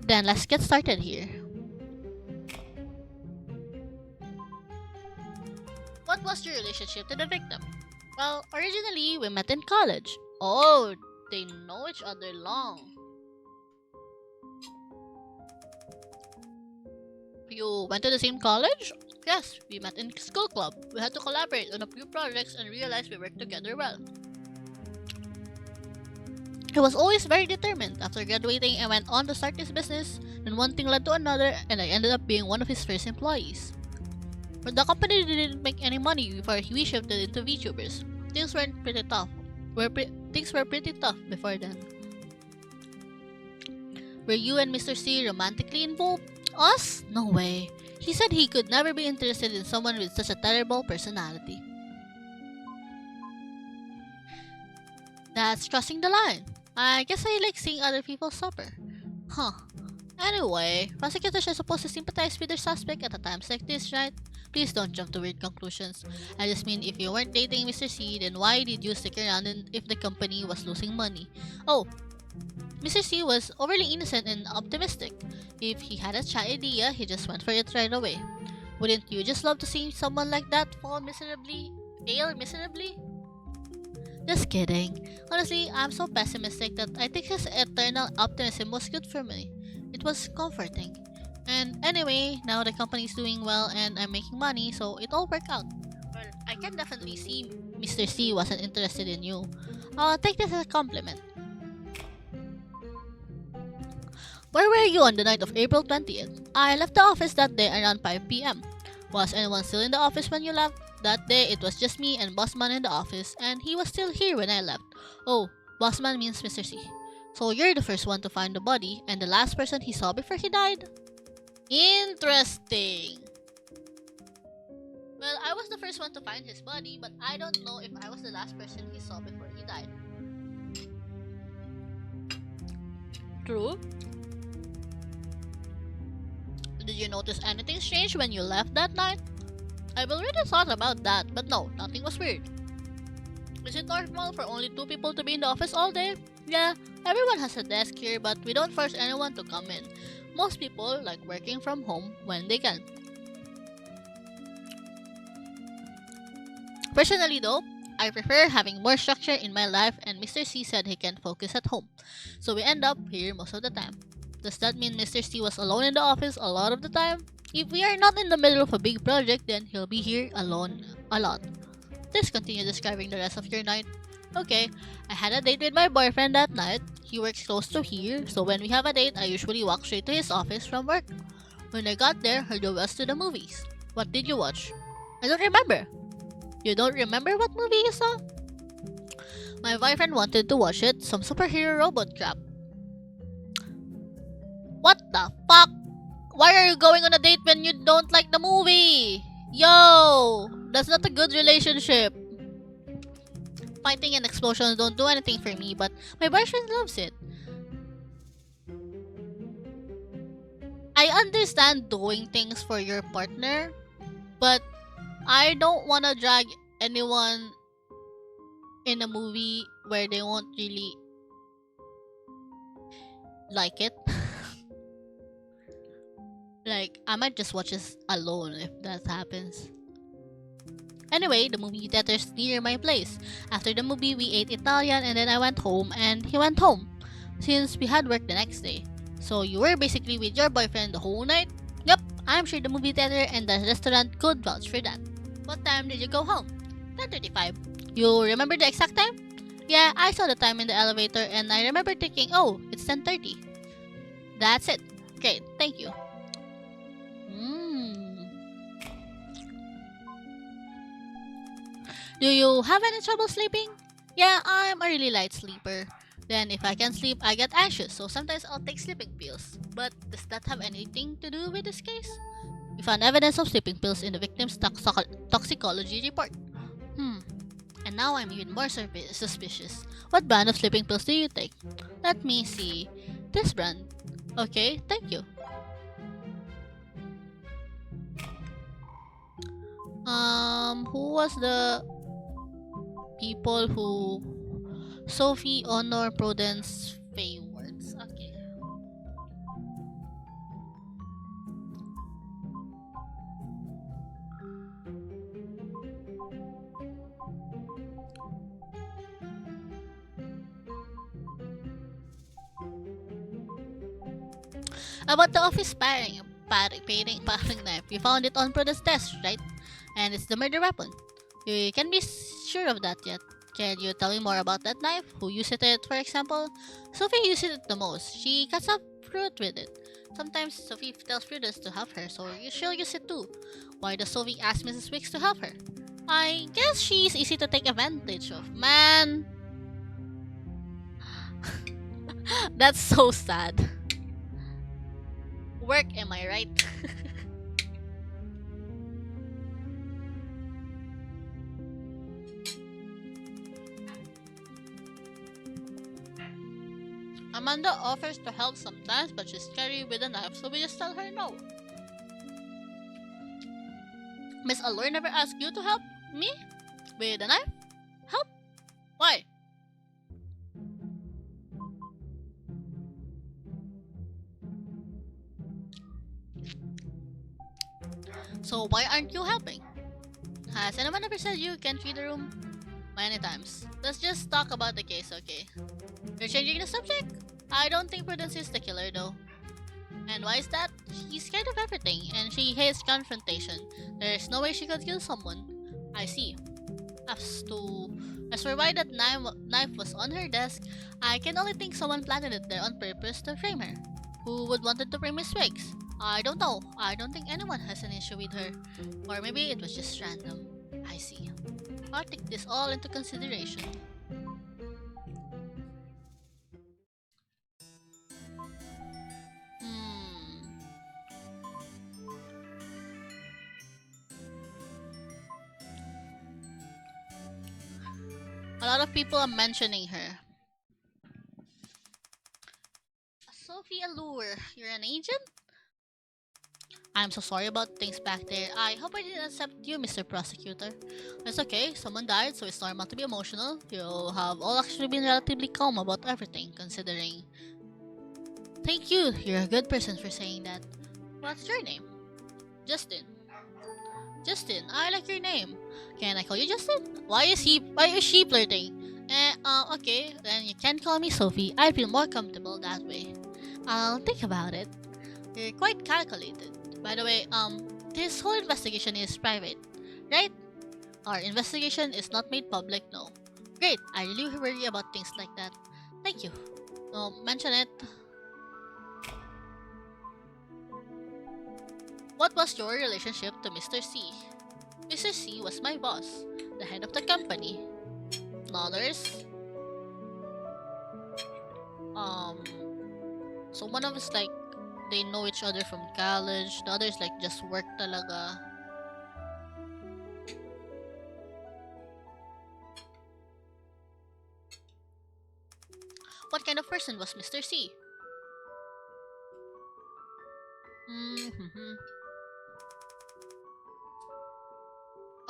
Then let's get started here. What was your relationship to the victim? Well, originally, we met in college. Oh, they know each other long. You went to the same college? Yes, we met in school club. We had to collaborate on a few projects and realized we worked together well. He was always very determined. After graduating, I went on to start his business, and one thing led to another, and I ended up being one of his first employees. But the company didn't make any money before we shifted into VTubers. Things weren't pretty tough. Things were pretty tough before then. Were you and Mr. C romantically involved? Us? No way. He said he could never be interested in someone with such a terrible personality. That's crossing the line. I guess I like seeing other people suffer. Huh. Anyway, prosecutors are supposed to sympathize with their suspect at times like this, right? Please don't jump to weird conclusions. I just mean, if you weren't dating Mr. C, then why did you stick around if the company was losing money? Oh, Mr. C was overly innocent and optimistic. If he had a chat idea, he just went for it right away. Wouldn't you just love to see someone like that fail miserably? Just kidding. Honestly, I'm so pessimistic that I think his eternal optimism was good for me. It was comforting. And anyway, now the company's doing well and I'm making money, so it all worked out. Well, I can definitely see Mr. C wasn't interested in you. I'll take this as a compliment. Where were you on the night of April 20th? I left the office that day around 5 p.m. Was anyone still in the office when you left? That day, it was just me and Bossman in the office, and he was still here when I left. Oh, Bossman means Mr. C. So you're the first one to find the body, and the last person he saw before he died? Interesting. Well, I was the first one to find his body, but I don't know if I was the last person he saw before he died. True. Did you notice anything strange when you left that night? I've already thought about that, but no, nothing was weird. Is it normal for only 2 people to be in the office all day? Yeah, everyone has a desk here, but we don't force anyone to come in. Most people like working from home when they can. Personally, though, I prefer having more structure in my life, and Mr. C said he can focus at home. So we end up here most of the time. Does that mean Mr. C was alone in the office a lot of the time? If we are not in the middle of a big project, then he'll be here alone a lot. Please continue describing the rest of your night. Okay, I had a date with my boyfriend that night. He works close to here, so when we have a date, I usually walk straight to his office from work. When I got there, he drove us to the movies. What did you watch? I don't remember. You don't remember what movie you saw? My boyfriend wanted to watch it, some superhero robot crap. What the fuck? Why are you going on a date when you don't like the movie? Yo, that's not a good relationship. Fighting and explosions don't do anything for me, but my boyfriend loves it. I understand doing things for your partner, but I don't want to drag anyone in a movie where they won't really like it. Like, I might just watch this alone if that happens. Anyway, the movie theater's near my place. After the movie, we ate Italian and then I went home and he went home since we had work the next day. So you were basically with your boyfriend the whole night? Yep, I'm sure the movie theater and the restaurant could vouch for that. What time did you go home? 10:35. You remember the exact time? Yeah, I saw the time in the elevator and I remember thinking, oh, it's 10:30. That's it. Great, thank you. Do you have any trouble sleeping? Yeah, I'm a really light sleeper. Then if I can't sleep, I get anxious, so sometimes I'll take sleeping pills. But does that have anything to do with this case? We found evidence of sleeping pills in the victim's toxicology report. And now I'm even more suspicious. What brand of sleeping pills do you take? Let me see. This brand. Okay, thank you. Who was the people who Sophie, Honor, Prudence, Faye words? Okay. About the office paring knife. You found it on Prudence desk, right? And it's the murder weapon. You can be sure of that yet. Can you tell me more about that knife? Who used it, for example? Sophie uses it the most. She cuts up fruit with it. Sometimes Sophie tells Prudence to help her, so she'll use it too. Why does Sophie ask Mrs. Wicks to help her? I guess she's easy to take advantage of. Man! That's so sad. Work, am I right? Amanda offers to help sometimes, but she's scary with a knife, so we just tell her no. Miss Allure never asked you to help me with a knife? Help? Why? So why aren't you helping? Has anyone ever said you can read the room? Many times. Let's just talk about the case, okay? You're changing the subject? I don't think Prudence is the killer though. And why is that? She's scared of everything, and she hates confrontation. There's no way she could kill someone. I see. As for why that knife was on her desk, I can only think someone planted it there on purpose to frame her. Who would wanted to frame Miss Wiggs? I don't know. I don't think anyone has an issue with her. Or maybe it was just random. I see. I'll take this all into consideration. A lot of people are mentioning her. Sophie Allure, you're an agent? I'm so sorry about things back there. I hope I didn't accept you, Mr. Prosecutor. It's okay, someone died, so it's normal to be emotional. You have all actually been relatively calm about everything, considering. Thank you, you're a good person for saying that. What's your name? Justin. Justin, I like your name. Can I call you Justin? Why is she flirting? Okay, then you can call me Sophie. I feel more comfortable that way. I'll think about it. You're quite calculated. By the way, this whole investigation is private, right? Our investigation is not made public, no. Great, I really worry about things like that. Thank you. Don't mention it. What was your relationship to Mr. C? Mr. C was my boss, the head of the company. Others, so one of us like they know each other from college, the others like just work talaga. What kind of person was Mr. C? Mm-hmm.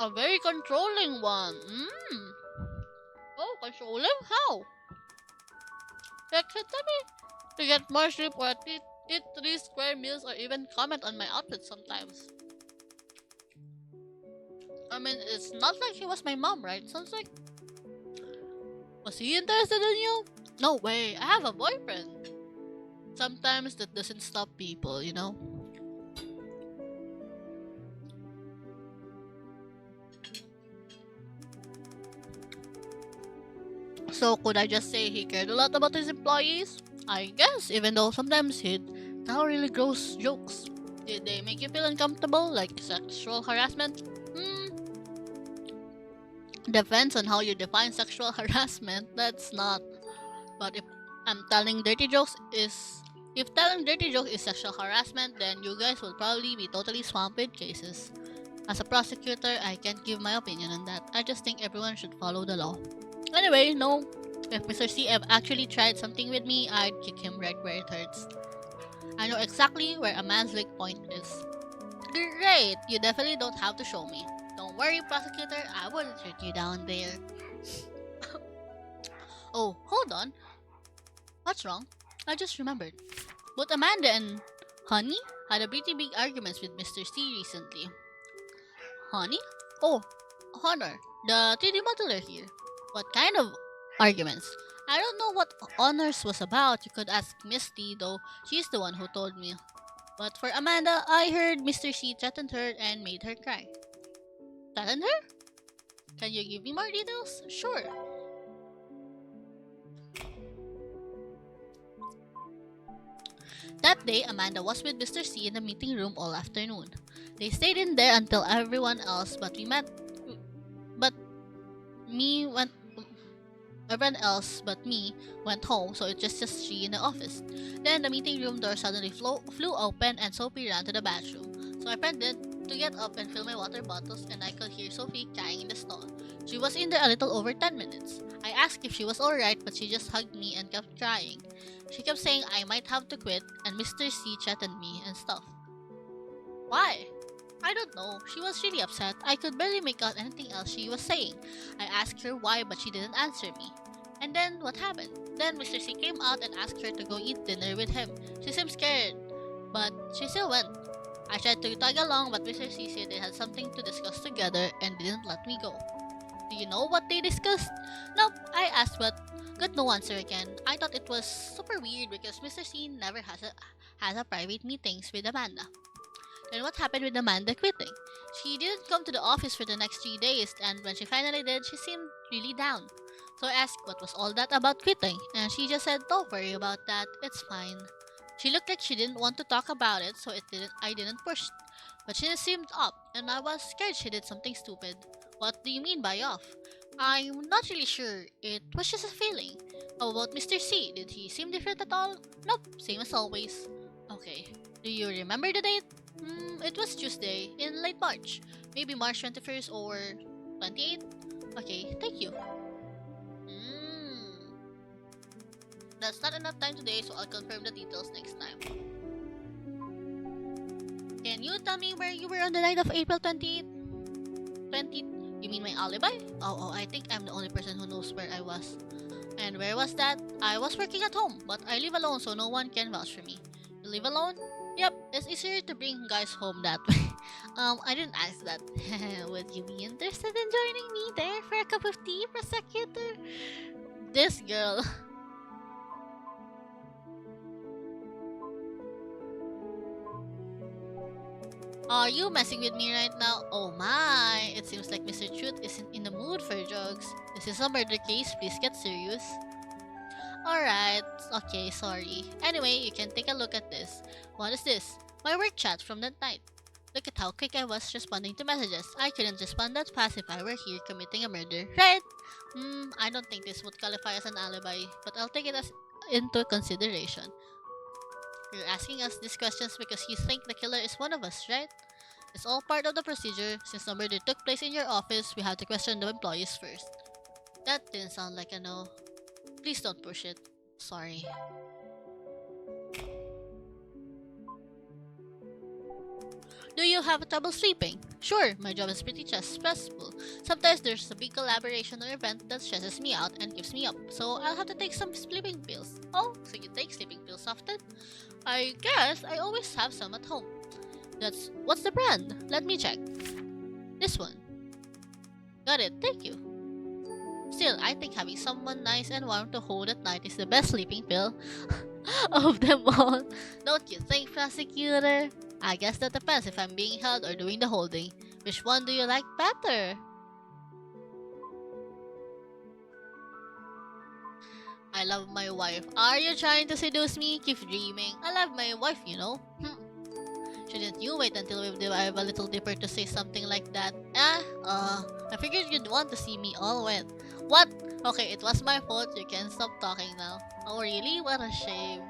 A very controlling one. Oh, controlling? How? Like, tell me to get more sleep or eat 3 square meals or even comment on my outfit sometimes. I mean, it's not like he was my mom, right? Sounds like. Was he interested in you? No way, I have a boyfriend. Sometimes that doesn't stop people, you know? So could I just say he cared a lot about his employees? I guess, even though sometimes he'd tell really gross jokes. Did they make you feel uncomfortable, like sexual harassment? Depends on how you define sexual harassment. That's not. But I'm telling dirty jokes is if telling dirty jokes is sexual harassment, then you guys will probably be totally swamped with cases. As a prosecutor, I can't give my opinion on that. I just think everyone should follow the law. Anyway, no. If Mr. C actually tried something with me, I'd kick him right where it hurts. I know exactly where a man's weak point is. Great! You definitely don't have to show me. Don't worry, prosecutor, I wouldn't hurt you down there. Oh, hold on. What's wrong? I just remembered. Both Amanda and Honey had a pretty big arguments with Mr. C recently. Honey? Oh, Honor, the 3D modeler here. What kind of arguments? I don't know what Honors was about. You could ask Misty, though she's the one who told me. But for Amanda, I heard Mr. C threatened her and made her cry. Threatened her? Can you give me more details? Sure. That day, Amanda was with Mr. C in the meeting room all afternoon. They stayed in there until everyone else but me went everyone else but me went home, so it's just she in the office. Then the meeting room door suddenly flew open and Sophie ran to the bathroom. So I pretended to get up and fill my water bottles, and I could hear Sophie crying in the stall. She was in there a little over 10 minutes. I asked if she was alright, but she just hugged me and kept crying. She kept saying I might have to quit, and Mr. C threatened me and stuff. Why? I don't know. She was really upset. I could barely make out anything else she was saying. I asked her why, but she didn't answer me. And then what happened? Then Mr. C came out and asked her to go eat dinner with him. She seemed scared, but she still went. I tried to tag along, but Mr. C said they had something to discuss together and didn't let me go. Do you know what they discussed? Nope, I asked, but got no answer again. I thought it was super weird because Mr. C never has a private meetings with Amanda. Then what happened with Amanda quitting? She didn't come to the office for the next 3 days, and when she finally did, she seemed really down. So I asked what was all that about quitting, and she just said, "Don't worry about that, it's fine." She looked like she didn't want to talk about it, so I didn't push. But she seemed up, and I was scared she did something stupid. What do you mean by off? I'm not really sure. It was just a feeling. How about Mr. C? Did he seem different at all? Nope, same as always. Okay. Do you remember the date? It was Tuesday, in late March. Maybe March 21st or 28th? Okay, thank you. That's not enough time today, so I'll confirm the details next time. Can you tell me where you were on the night of April 28th? 20? You mean my alibi? Oh, I think I'm the only person who knows where I was. And where was that? I was working at home, but I live alone so no one can vouch for me. You live alone? Yep, it's easier to bring guys home that way. I didn't ask that. Would you be interested in joining me there for a cup of tea, prosecutor? This girl. Are you messing with me right now? Oh my, it seems like Mr. Truth isn't in the mood for jokes. This is a murder case, please get serious. Alright, okay, sorry. Anyway, you can take a look at this. What is this? My work chat from that night. Look at how quick I was responding to messages. I couldn't respond that fast if I were here committing a murder, right? I don't think this would qualify as an alibi, but I'll take it as into consideration. You're asking us these questions because you think the killer is one of us, right? It's all part of the procedure. Since the murder took place in your office, we have to question the employees first. That didn't sound like a no. Please don't push it. Sorry. Do you have trouble sleeping? Sure, my job is pretty stressful. Sometimes there's a big collaboration or event that stresses me out and keeps me up, so I'll have to take some sleeping pills. Oh, so you take sleeping pills often? I guess I always have some at home. What's the brand? Let me check. This one. Got it, thank you. Still, I think having someone nice and warm to hold at night is the best sleeping pill of them all. Don't you think, prosecutor? I guess that depends if I'm being held or doing the holding. Which one do you like better? I love my wife. Are you trying to seduce me? Keep dreaming. I love my wife, you know. Shouldn't you wait until we dive a little deeper to say something like that? I figured you'd want to see me all wet. What? Okay, it was my fault. You can stop talking now. Oh really? What a shame.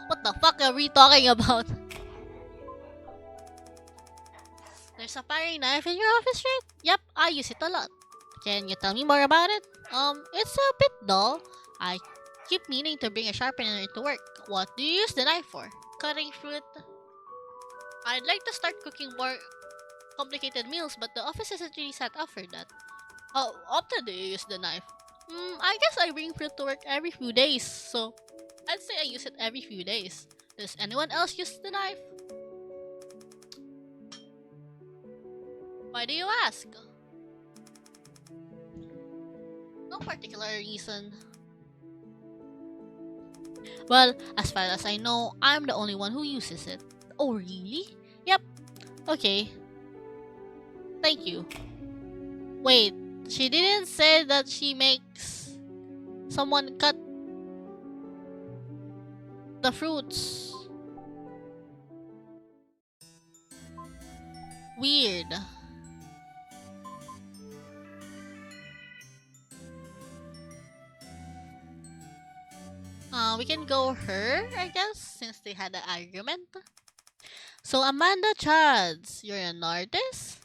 What the fuck are we talking about? There's a paring knife in your office, right? Yep, I use it a lot. Can you tell me more about it? It's a bit dull. I keep meaning to bring a sharpener to work. What do you use the knife for? Cutting fruit? I'd like to start cooking more complicated meals, but the office isn't really set up for that. How often do you use the knife? I guess I bring fruit to work every few days, so I'd say I use it every few days. Does anyone else use the knife? Why do you ask? No particular reason. Well, as far as I know, I'm the only one who uses it. Oh, really? Yep. Okay. Thank you. Wait, she didn't say that she makes someone cut the fruits. Weird. We can go her, I guess, since they had an argument. So, Amanda Chads, you're an artist?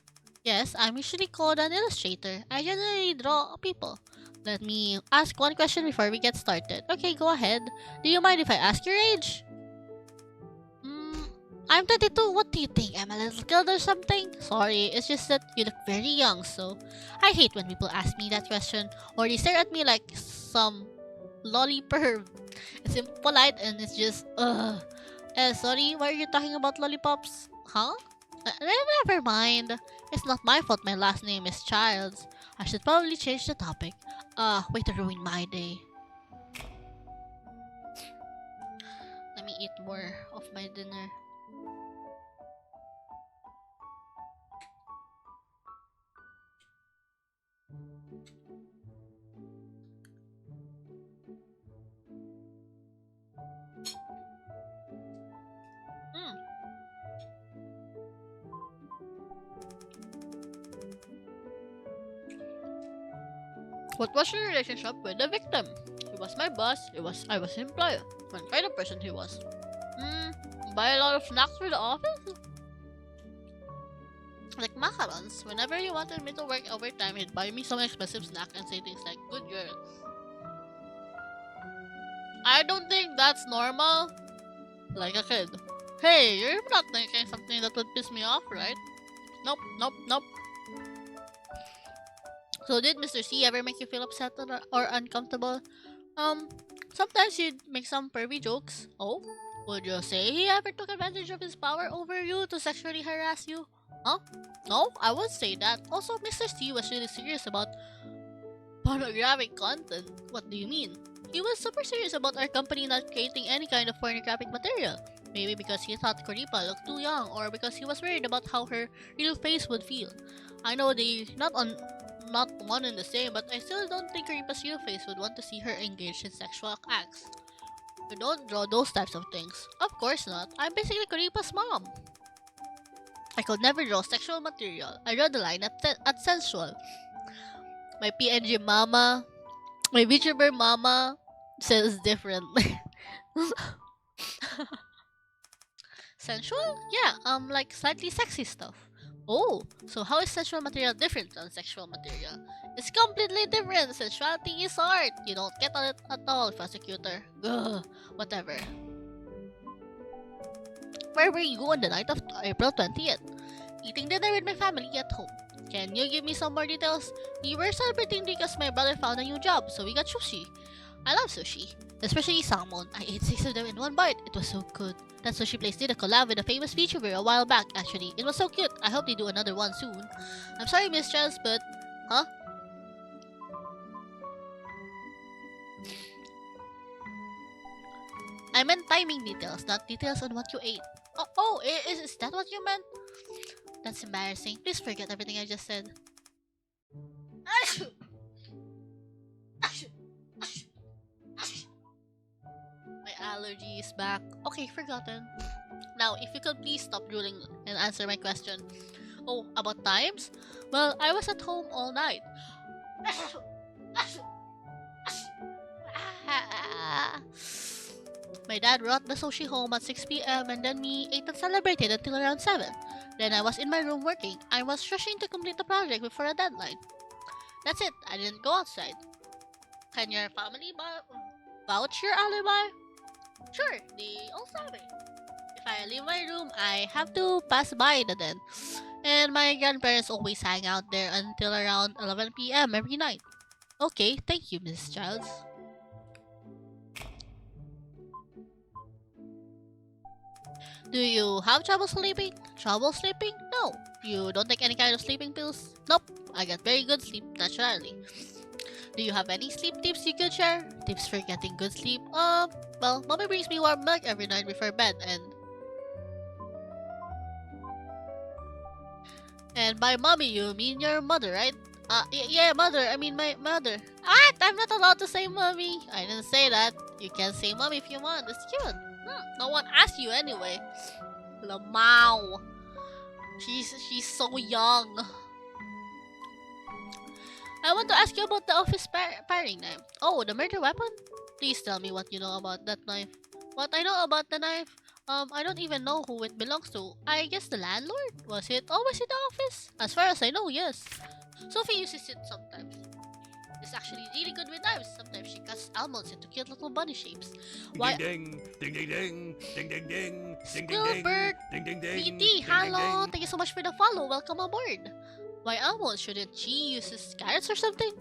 Yes, I'm usually called an illustrator. I generally draw people. Let me ask one question before we get started. Okay, go ahead. Do you mind if I ask your age? I'm 22. What do you think? I'm a little kid or something? Sorry, it's just that you look very young, so I hate when people ask me that question or they stare at me like some lolly perv. It's impolite and it's just sorry, why are you talking about lollipops? Huh? Never mind. It's not my fault my last name is Childs. I should probably change the topic. Way to ruin my day. Let me eat more of my dinner. What was your relationship with the victim? He was my boss. I was his employer. What kind of person he was? Buy a lot of snacks for the office? Like macarons. Whenever he wanted me to work overtime, he'd buy me some expensive snack and say things like, "Good girl." I don't think that's normal. Like a kid. Hey, you're not thinking something that would piss me off, right? Nope, nope, nope. So did Mr. C ever make you feel upset or uncomfortable? Um, sometimes he'd make some pervy jokes. Oh, would you say he ever took advantage of his power over you to sexually harass you? Huh? No, I would say that. Also, Mr. C was really serious about pornographic content. What do you mean? He was super serious about our company not creating any kind of pornographic material. Maybe because he thought Koripa looked too young, or because he was worried about how her real face would feel. I know they not one and the same, but I still don't think Koripa's real face would want to see her engaged in sexual acts. We don't draw those types of things. Of course not. I'm basically Koripa's mom. I could never draw sexual material. I draw the line at sensual. My PNG mama, my VTuber mama says differently. Sensual? Yeah, like slightly sexy stuff. Oh, so how is sensual material different from sexual material? It's completely different. Sensuality is art. You don't get it at all, prosecutor. Ugh, whatever. Where were you on the night of April 20th? Eating dinner with my family at home. Can you give me some more details? We were celebrating because my brother found a new job, so we got sushi. I love sushi, especially salmon. I ate 6 of them in one bite. It was so good. That sushi place did a collab with a famous VTuber a while back, actually. It was so cute. I hope they do another one soon. I'm sorry, Miss Chess, but... Huh? I meant timing details, not details on what you ate. Is that what you meant? That's embarrassing. Please forget everything I just said. My allergy is back. Okay, forgotten. Now, if you could please stop drooling and answer my question. Oh, about times? Well, I was at home all night. My dad brought the sushi home at 6 p.m. and then we ate and celebrated until around 7. Then I was in my room working. I was rushing to complete the project before a deadline. That's it. I didn't go outside. Can your family vouch your alibi? Sure, they all saw me. If I leave my room, I have to pass by the den. And my grandparents always hang out there until around 11 p.m. every night. Okay, thank you, Mrs. Childs. Do you have trouble sleeping? Trouble sleeping? No. You don't take any kind of sleeping pills? Nope. I get very good sleep naturally. Do you have any sleep tips you could share? Tips for getting good sleep? Well, mommy brings me warm milk every night before bed and by mommy you mean your mother, right? Yeah, mother. I mean my mother. What? I'm not allowed to say mommy. I didn't say that. You can say mommy if you want. It's cute. No one asked you anyway. Lamau. She's so young. I want to ask you about the office paring knife. Oh, the murder weapon? Please tell me what you know about that knife. What I know about the knife? I don't even know who it belongs to. I guess the landlord? Was it always in the office? As far as I know, yes. Sophie uses it sometimes. It's actually really good with knives. Sometimes she cuts almonds into cute little bunny shapes. Why? Ding ding ding ding ding ding ding ding ding Squilbert ding ding ding PT, hello! Thank you so much for the follow. Welcome aboard. Why almonds? Shouldn't she use carrots or something?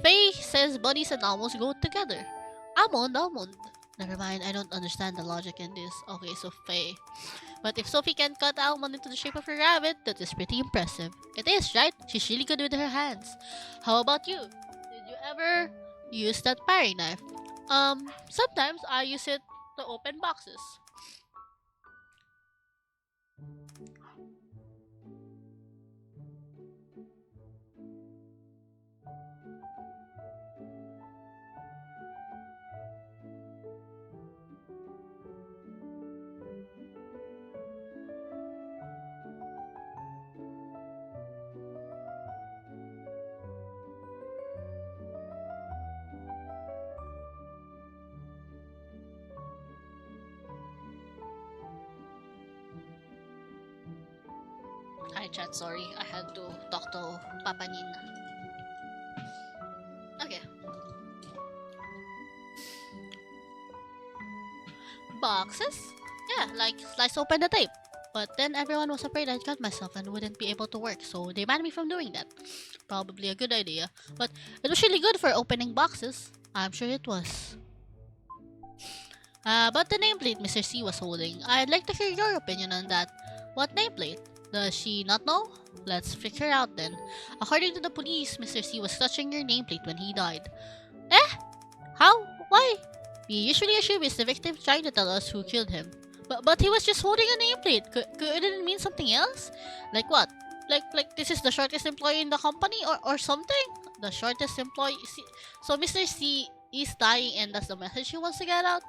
Faye says bunnies and almonds go together. Almond. Never mind, I don't understand the logic in this. Okay, so Faye. But if Sophie can cut almond into the shape of a rabbit, that is pretty impressive. It is, right? She's really good with her hands. How about you? Did you ever use that paring knife? Sometimes I use it to open boxes. Hi chat, sorry. I had to talk to Papa Nina. Okay. Boxes? Yeah, like slice open the tape. But then everyone was afraid I'd cut myself and wouldn't be able to work, so they banned me from doing that. Probably a good idea, but it was really good for opening boxes. I'm sure it was. But the nameplate Mr. C was holding, I'd like to hear your opinion on that. What nameplate? Does she not know? Let's freak her out then. According to the police, Mr. C was touching your nameplate when he died. Eh? How? Why? We usually assume it's the victim trying to tell us who killed him. But he was just holding a nameplate. Could it mean something else? Like what? Like this is the shortest employee in the company or something? The shortest employee. So Mr. C is dying and that's the message he wants to get out.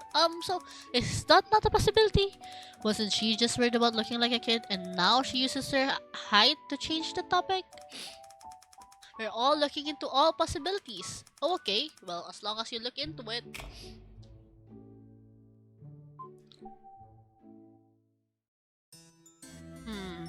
So is that not a possibility? Wasn't she just worried about looking like a kid and now she uses her height to change the topic? We're all looking into all possibilities. Oh, okay, well, as long as you look into it. Hmm.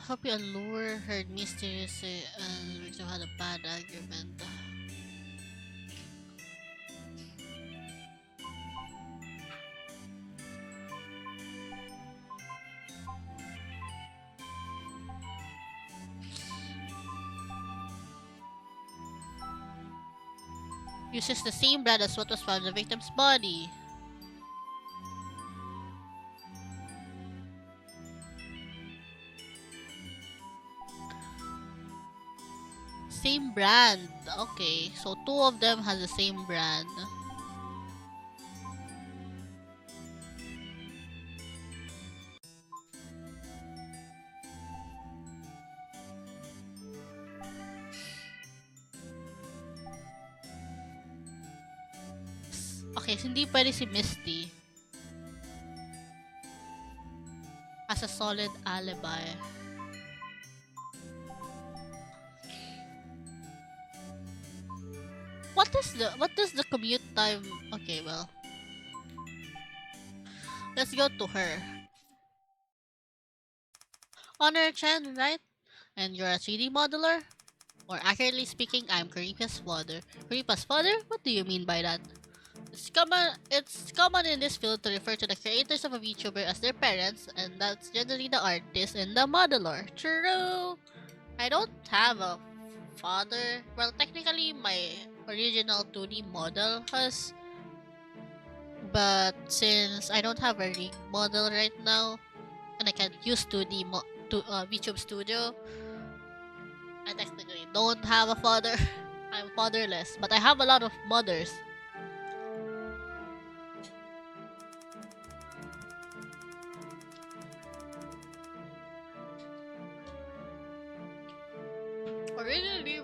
Hope you allure her mysteriously and Victor had a bad argument. Uses the same brand as what was found in the victim's body. Same brand. Okay, so two of them has the same brand. Okay, so hindi pwede si Misty. Has a solid alibi. What is the commute time? Okay, well. Let's go to her. Honor Chen, right? And you're a 3D modeler? Or accurately speaking, I'm Karipa's father. Karipa's father? What do you mean by that? It's common in this field to refer to the creators of a VTuber as their parents, and that's generally the artist and the modeler. True! I don't have a father. Well, technically, my original 2D model has. But since I don't have a rig model right now, and I can't use 2D VTube Studio, I technically don't have a father. I'm fatherless, but I have a lot of mothers. Originally,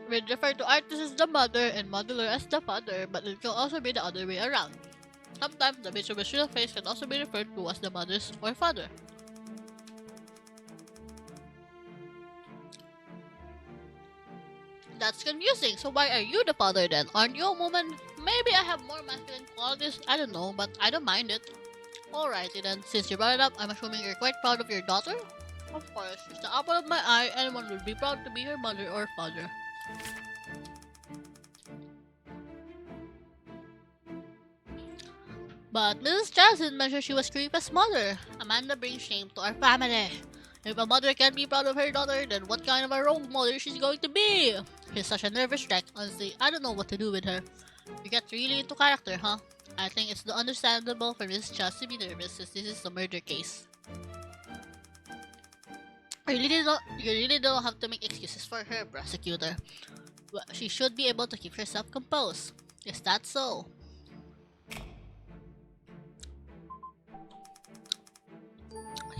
we'd refer to artist as the mother and modeler as the father, but it can also be the other way around. Sometimes the VTuber's real face can also be referred to as the mother's or father. That's confusing, so why are you the father then? Aren't you a woman? Maybe I have more masculine qualities, I don't know, but I don't mind it. Alrighty then, since you brought it up, I'm assuming you're quite proud of your daughter? Of course, she's the apple of my eye, anyone would be proud to be her mother or father. But Mrs. Johnson mentioned she was Creepa's mother. Amanda brings shame to our family. If a mother can't be proud of her daughter, then what kind of a role model she's going to be? She's such a nervous wreck, honestly, I don't know what to do with her. You get really into character, huh? I think it's understandable for Mrs. Johnson to be nervous since this is a murder case. You really don't have to make excuses for her, prosecutor. Well, she should be able to keep herself composed. Is that so?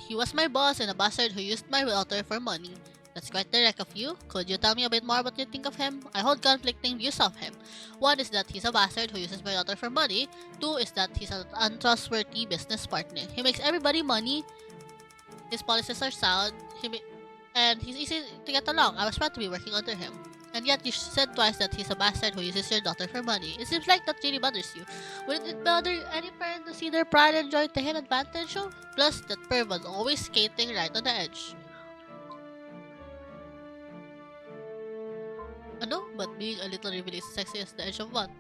He was my boss and a bastard who used my daughter for money. That's quite direct of you. Could you tell me a bit more what you think of him? I hold conflicting views of him. One is that he's a bastard who uses my daughter for money. Two is that he's an untrustworthy business partner. He makes everybody money His policies are sound, and he's easy to get along. I was proud to be working under him. And yet you said twice that he's a bastard who uses your daughter for money. It seems like that really bothers you. Wouldn't it bother any parent to see their pride and joy taken advantage of? Plus, that perv was always skating right on the edge. Ano? But being a little revealing sexy is the edge of what?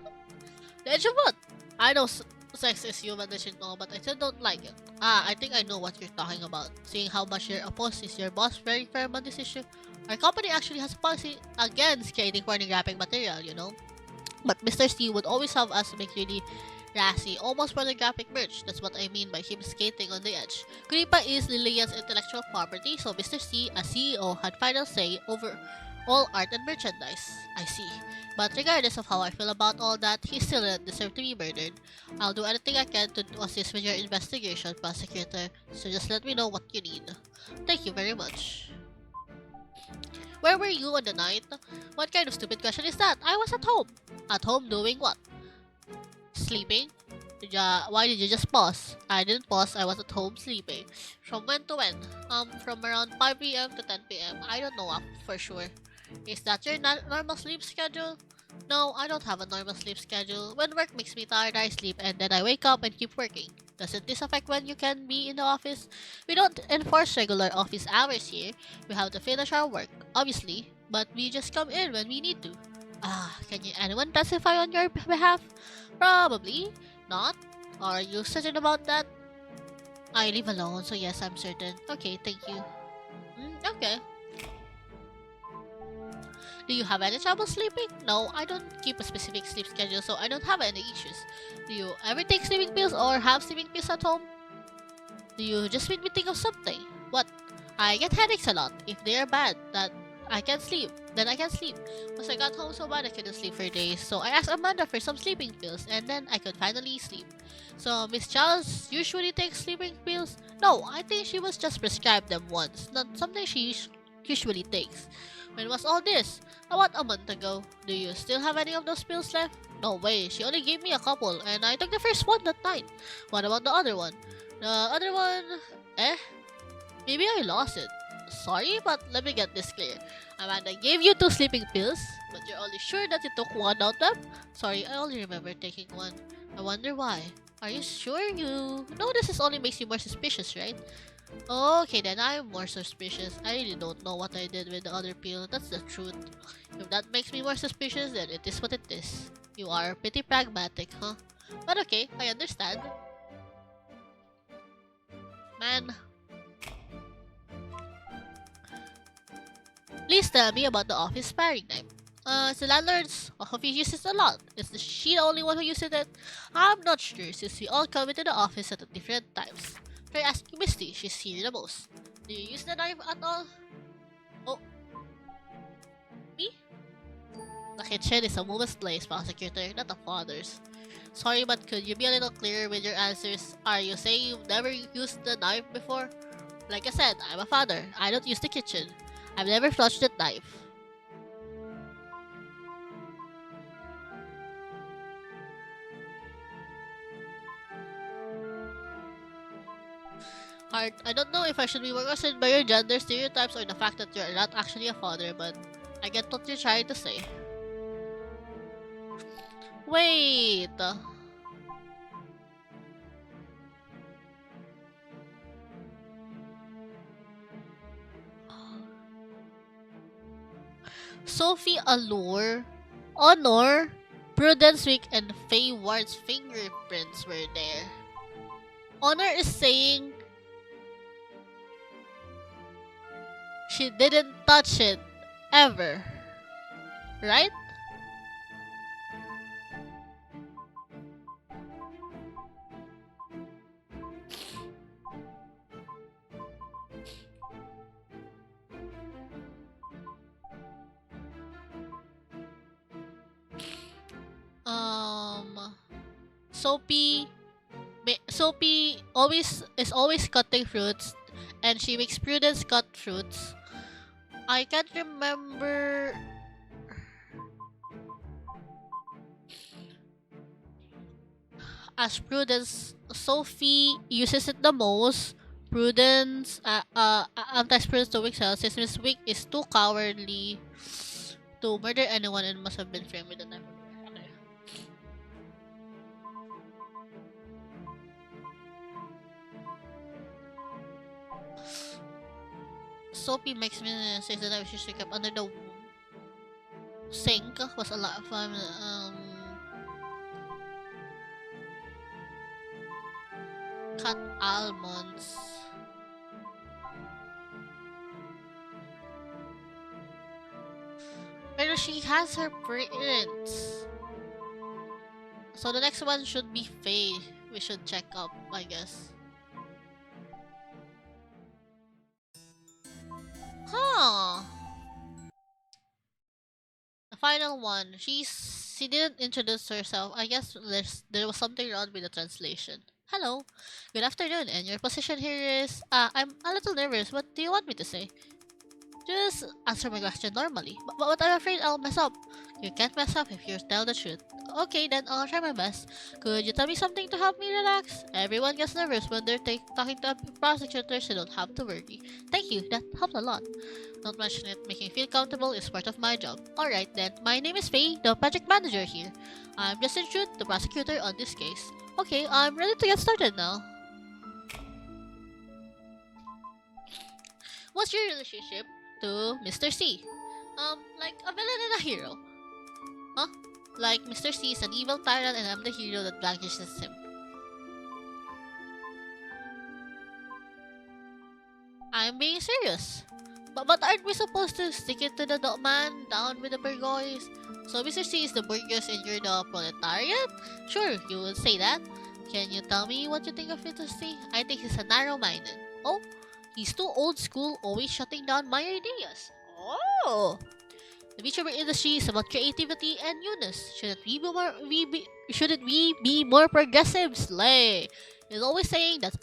The edge of what? I know sex is human nature, no, but I still don't like it. Ah, I think I know what you're talking about. Seeing how much you're opposed, is your boss very firm on this issue? Our company actually has a policy against creating pornographic material, you know? But Mr. C would always have us make really racy, almost pornographic merch. That's what I mean by him skating on the edge. Kuripa is Lillian's intellectual property, so Mr. C, as CEO, had final say over all art and merchandise. I see. But regardless of how I feel about all that, he still doesn't deserve to be murdered. I'll do anything I can to assist with your investigation, prosecutor, so just let me know what you need. Thank you very much. Where were you on the night? What kind of stupid question is that? I was at home. At home doing what? Sleeping? Why did you just pause? I didn't pause, I was at home sleeping. From when to when? From around 5 p.m. to 10 p.m. I don't know for sure. Is that your normal sleep schedule? No, I don't have a normal sleep schedule. When work makes me tired, I sleep and then I wake up and keep working. Doesn't this affect when you can be in the office? We don't enforce regular office hours here. We have to finish our work, obviously, but we just come in when we need to. Can anyone testify on your behalf? Probably not. Are you certain about that? I live alone, so yes, I'm certain. Okay, thank you. Okay. Do you have any trouble sleeping? No, I don't keep a specific sleep schedule, so I don't have any issues. Do you ever take sleeping pills or have sleeping pills at home? Do you just made me think of something? What? I get headaches a lot. If they are bad, that I can't sleep, then I can't sleep. Once I got home so bad I couldn't sleep for days, so I asked Amanda for some sleeping pills, and then I could finally sleep. So Miss Charles usually takes sleeping pills? No, I think she was just prescribed them once, not something she usually takes. When was all this? About a month ago. Do you still have any of those pills left? No way, she only gave me a couple, and I took the first one that night. What about the other one? The other one... Maybe I lost it. Sorry, but let me get this clear. Amanda gave you 2 sleeping pills, but you're only sure that you took one out of them? Sorry, I only remember taking one. I wonder why. Are you sure you... No, this only makes you more suspicious, right? Okay, then I'm more suspicious. I really don't know what I did with the other pill. That's the truth. If that makes me more suspicious, then it is what it is. You are pretty pragmatic, huh? But okay, I understand. Man. Please tell me about the office sparring time. The landlord's office uses a lot. Is she the only one who uses it? I'm not sure since we all come into the office at different times. Try asking Misty, she's here the most. Do you use the knife at all? Oh. Me? The kitchen is a woman's place, prosecutor, not a father's. Sorry, but could you be a little clearer with your answers? Are you saying you've never used the knife before? Like I said, I'm a father. I don't use the kitchen. I've never touched that knife. Heart, I don't know if I should be more concerned by your gender stereotypes or the fact that you're not actually a father, but I get what you're trying to say. Wait. Sophie Allure, Honor, Prudence Wick, and Faye Ward's fingerprints were there. Honor is saying she didn't touch it ever, right? Sophie always cutting fruits, and she makes Prudence cut fruits. I can't remember. As Prudence, Sophie uses it the most. Prudence, anti-prudence to weak cells. Since Miss Weak is too cowardly to murder anyone and must have been framed with a knife. Okay. Soapy makes me say that I was usually kept under the sink was a lot of cut almonds. Pero she has her parents. So the next one should be Faye. We should check up, I guess. Huh. The final one. She didn't introduce herself. I guess there was something wrong with the translation. Hello. Good afternoon. And your position here is I'm a little nervous. What do you want me to say? Just answer my question normally. But I'm afraid I'll mess up. You can't mess up if you tell the truth. Okay, then I'll try my best. Could you tell me something to help me relax? Everyone gets nervous when they're talking to prosecutors, so don't have to worry. Thank you, that helped a lot. Don't mention it, making me feel comfortable is part of my job. Alright then, my name is Faye, the project manager here. I'm just in truth the prosecutor on this case. Okay, I'm ready to get started now. What's your relationship to Mr. C? Like a villain and a hero. Huh? Like Mr. C is an evil tyrant and I'm the hero that vanquishes him. I'm being serious. But aren't we supposed to stick it to the man down with the burgoys? So Mr. C is the burgers and you're the proletariat? Sure, you would say that. Can you tell me what you think of Mr. C? I think he's a narrow-minded. Oh, he's too old school, always shutting down my ideas. Oh! The VTuber industry is about creativity and newness. Shouldn't we be more progressive? Slay! He's always saying that's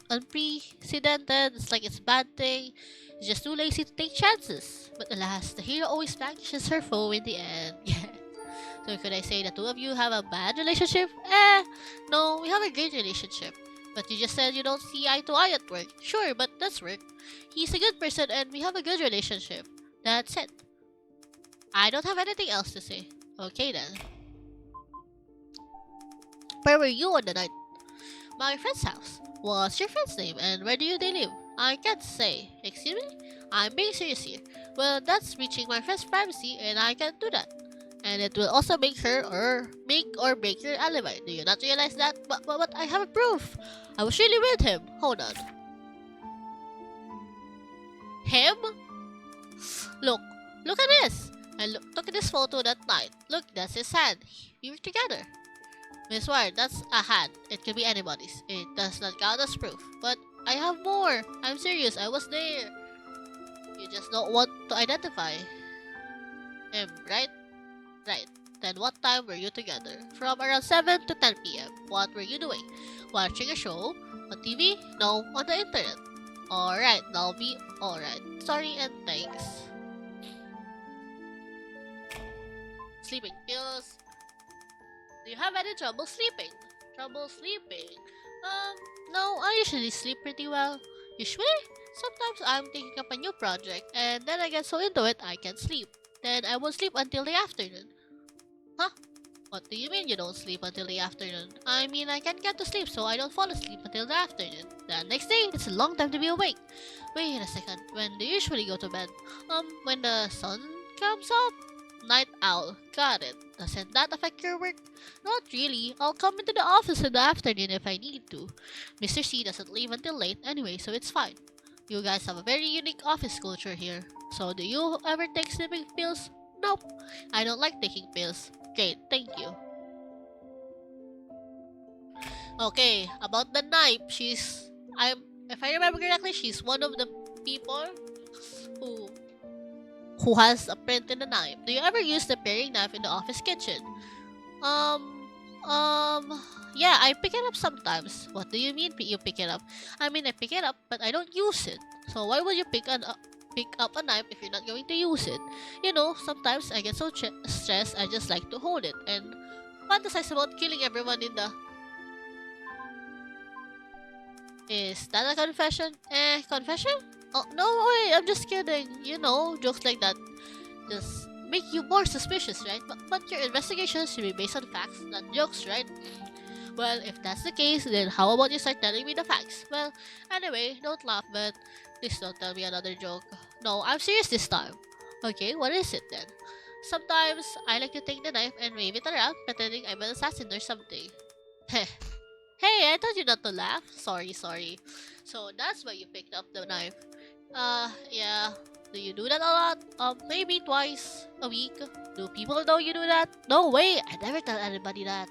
unprecedented, it's like it's a bad thing. He's just too lazy to take chances. But alas, the hero always vanquishes her foe in the end. Yeah. So could I say the two of you have a bad relationship? No, we have a great relationship. But you just said you don't see eye to eye at work. Sure, but that's work. He's a good person and we have a good relationship. That's it. I don't have anything else to say. Okay then. Where were you on the night? My friend's house. What's your friend's name and where do they live? I can't say. Excuse me? I'm being serious here. Well, that's reaching my friend's privacy and I can't do that. And it will also make or break your alibi. Do you not realize that? But I have a proof. I was really with him. Hold on. Him? Look at this. Look at this photo that night. Look, that's his hand. We were together. Miss Ward, that's a hand. It could be anybody's. It does not count as proof. But I have more. I'm serious. I was there. You just don't want to identify him, right? Right. Then what time were you together? From around 7 to 10 p.m. What were you doing? Watching a show? On TV? No, on the internet. Alright, I'll be alright. Sorry and thanks. Sleeping pills. Do you have any trouble sleeping? Trouble sleeping? No, I usually sleep pretty well. Usually? Sometimes I'm taking up a new project and then I get so into it I can't sleep. Then I won't sleep until the afternoon. Huh? What do you mean you don't sleep until the afternoon? I mean I can't get to sleep so I don't fall asleep until the afternoon. The next day, it's a long time to be awake. Wait a second, when do you usually go to bed? When the sun comes up? Night owl, got it. Doesn't that affect your work? Not really. I'll come into the office in the afternoon if I need to. Mr. C doesn't leave until late anyway, so it's fine. You guys have a very unique office culture here. So do you ever take sleeping pills? Nope. I don't like taking pills. Great, thank you. Okay, about the knife, if I remember correctly, she's one of the people who has a print in the knife. Do you ever use the paring knife in the office kitchen? Yeah, I pick it up sometimes. What do you mean you pick it up? I mean, I pick it up, but I don't use it. So why would you pick up a knife if you're not going to use it? You know, sometimes I get so stressed, I just like to hold it and fantasize about killing everyone in the Is that a confession? Confession? Oh, no way, I'm just kidding. You know, jokes like that just make you more suspicious, right? But your investigation should be based on facts, not jokes, right? Well, if that's the case, then how about you start telling me the facts? Well, anyway, don't laugh, but please don't tell me another joke. No, I'm serious this time. Okay, what is it then? Sometimes I like to take the knife and wave it around, pretending I'm an assassin or something. Heh. Hey, I told you not to laugh. Sorry. So that's why you picked up the knife. Yeah. Do you do that a lot? Maybe twice a week. Do people know you do that? No way! I never tell anybody that.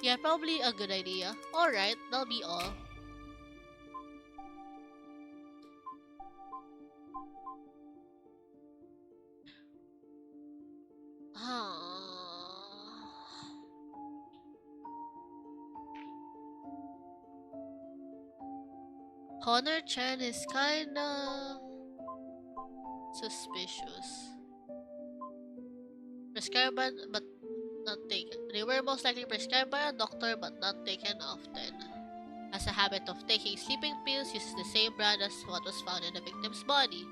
Yeah, probably a good idea. Alright, that'll be all. Honor Chan is kinda suspicious. Prescribed but not taken. They were most likely prescribed by a doctor but not taken often. Has a habit of taking sleeping pills, uses the same brand as what was found in the victim's body.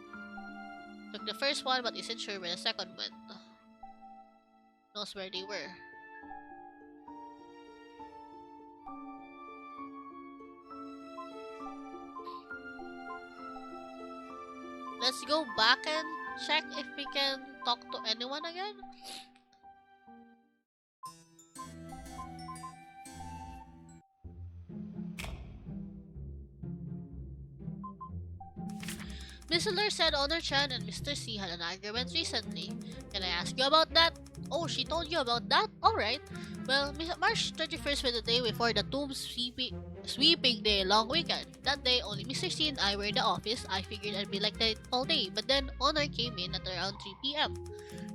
Took the first one but isn't sure where the second went. Knows where they were. Let's go back and check if we can talk to anyone again. Miss Miller said Honor Chan and Mr. C had an argument recently. Can I ask you about that? Oh, she told you about that? Alright. Well, March 31st was the day before the tomb sweeping day long weekend. That day, only Mr. C and I were in the office. I figured I'd be like that all day, but then Honor came in at around 3 p.m.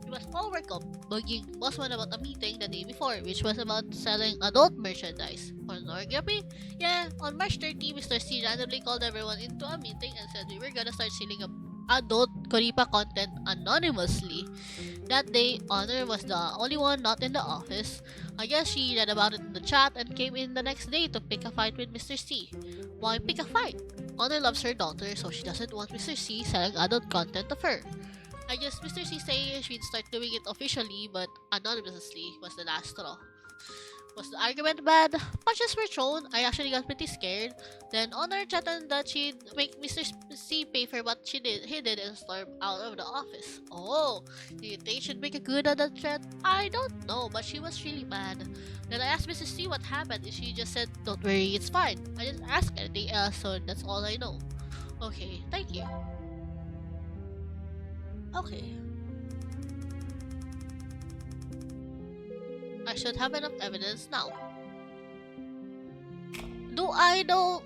He was all worked up, bugging Bossman about a meeting the day before, which was about selling adult merchandise. Pornography? Yeah, on March 30, Mr. C randomly called everyone into a meeting and said we were gonna start selling adult Koripa content anonymously. That day, Honor was the only one not in the office. I guess she read about it in the chat and came in the next day to pick a fight with Mr. C. Why pick a fight? Honor loves her daughter, so she doesn't want Mr. C selling adult content of her. I guess Mr. C saying she'd start doing it officially, but anonymously was the last straw. Was the argument bad? Punches were thrown. I actually got pretty scared. Then Honor threatened that she'd make Mr. C pay for what he did and storm out of the office. Oh, do you think she'd make a good on that threat? I don't know, but she was really mad. Then I asked Mrs. C what happened and she just said, "Don't worry, it's fine." I didn't ask anything else, so that's all I know. Okay, thank you. Okay. I should have enough evidence now. Do I know?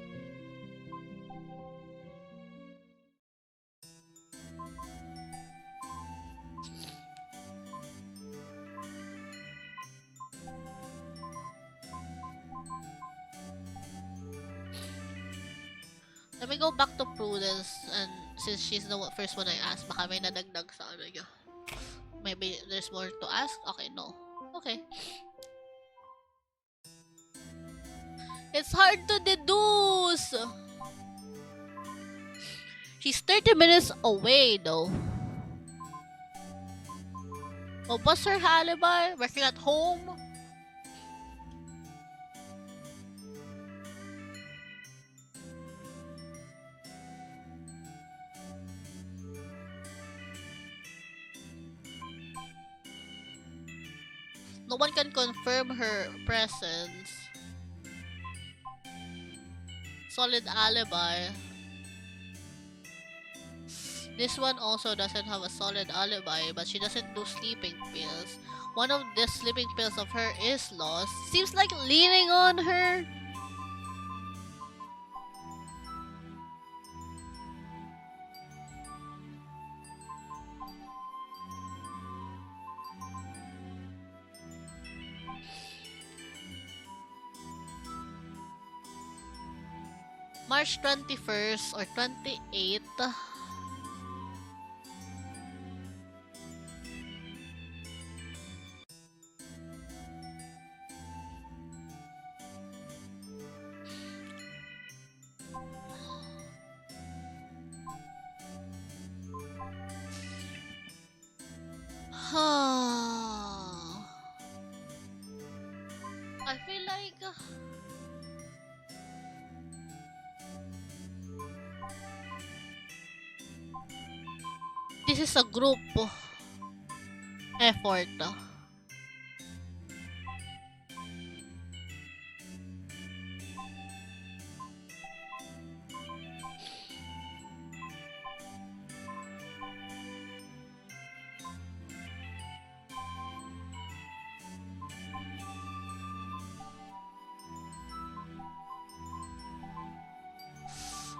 Let me go back to Prudence, and since she's the first one I asked, baka may nadagdag sa ano niya. Maybe there's more to ask? Okay, no. Okay. It's hard to deduce! She's 30 minutes away, though. Oh, what's her alibi? Working at home? No one can confirm her presence. Solid alibi. This one also doesn't have a solid alibi, but she doesn't do sleeping pills. One of the sleeping pills of her is lost. Seems like leaning on her. March 21st or 28th. I feel like this is a group effort.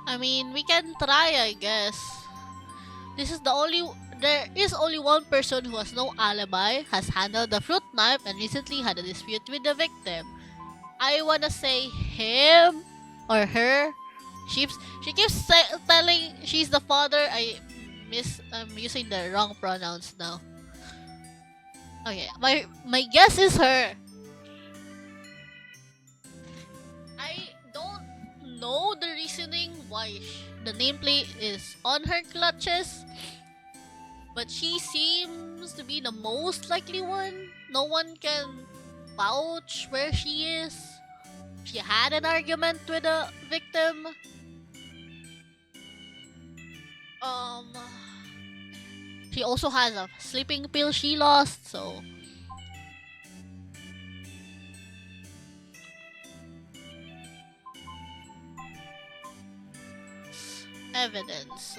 I mean, we can try, I guess. This is the only. There is only one person who has no alibi, has handled the fruit knife, and recently had a dispute with the victim. I wanna say him or her. She keeps telling she's the father. I'm using the wrong pronouns now. Okay, my guess is her. I don't know the reasoning why the nameplate is on her clutches, but she seems to be the most likely one. No one can vouch where she is. She had an argument with the victim. Um, she also has a sleeping pill she lost, so evidence.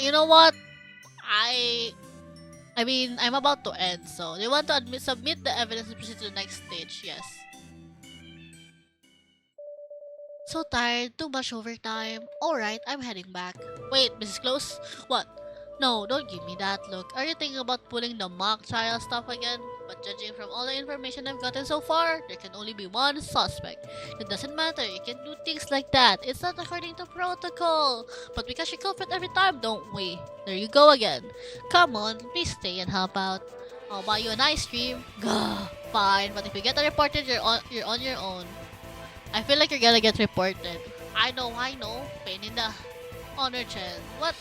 You know what? I I mean, I'm about to end, so they want to submit the evidence and proceed to the next stage. Yes. So tired, too much overtime. Alright, I'm heading back. Wait, Mrs. Close? What? No, don't give me that look. Are you thinking about pulling the mock trial stuff again? But judging from all the information I've gotten so far, there can only be one suspect. It doesn't matter, you can do things like that. It's not according to protocol. But we catch a culprit every time, don't we? There you go again. Come on, please stay and help out. I'll buy you an ice cream. Gah, fine, but if you get reported, you're on your own. I feel like you're gonna get reported. I know. Pain in the honor chain. What?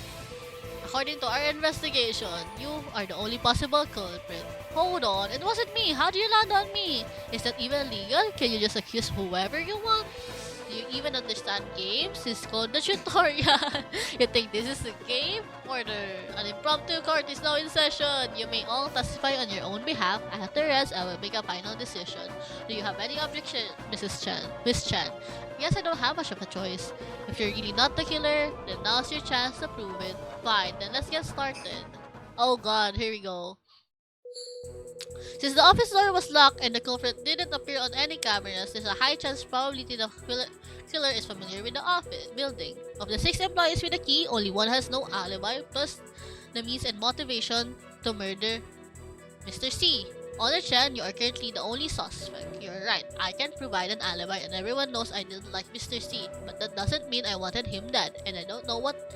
According to our investigation, you are the only possible culprit. Hold on, it wasn't me. How do you land on me? Is that even legal? Can you just accuse whoever you want? Do you even understand games? It's called the tutorial. You think this is a game? Order. An impromptu court is now in session. You may all testify on your own behalf. After rest, I will make a final decision. Do you have any objection, Mrs. Chan? Miss Chan? Yes, I don't have much of a choice. If you're really not the killer, then now's your chance to prove it. Fine, then let's get started. Oh god, here we go. Since the office door was locked and the culprit didn't appear on any cameras, there's a high chance probability the killer is familiar with the office building. Of the 6 employees with the key, only one has no alibi, plus the means and motivation to murder Mr. C. Honor Chan, you are currently the only suspect. You're right, I can provide an alibi and everyone knows I didn't like Mr. C, but that doesn't mean I wanted him dead, and I don't know what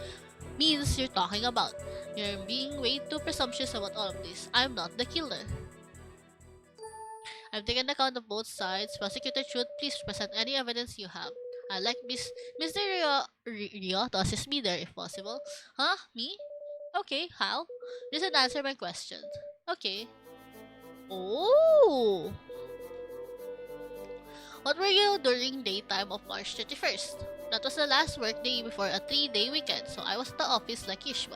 means you're talking about. You're being way too presumptuous about all of this. I'm not the killer. I've taken account of both sides. Prosecutor Truth, please present any evidence you have. I'd like Mr. Rio to assist me there if possible. Huh? Me? Okay, how? Just answer my question. Okay. Oh! What were you during daytime of March 31st? That was the last work day before a 3-day weekend, so I was at the office like usual.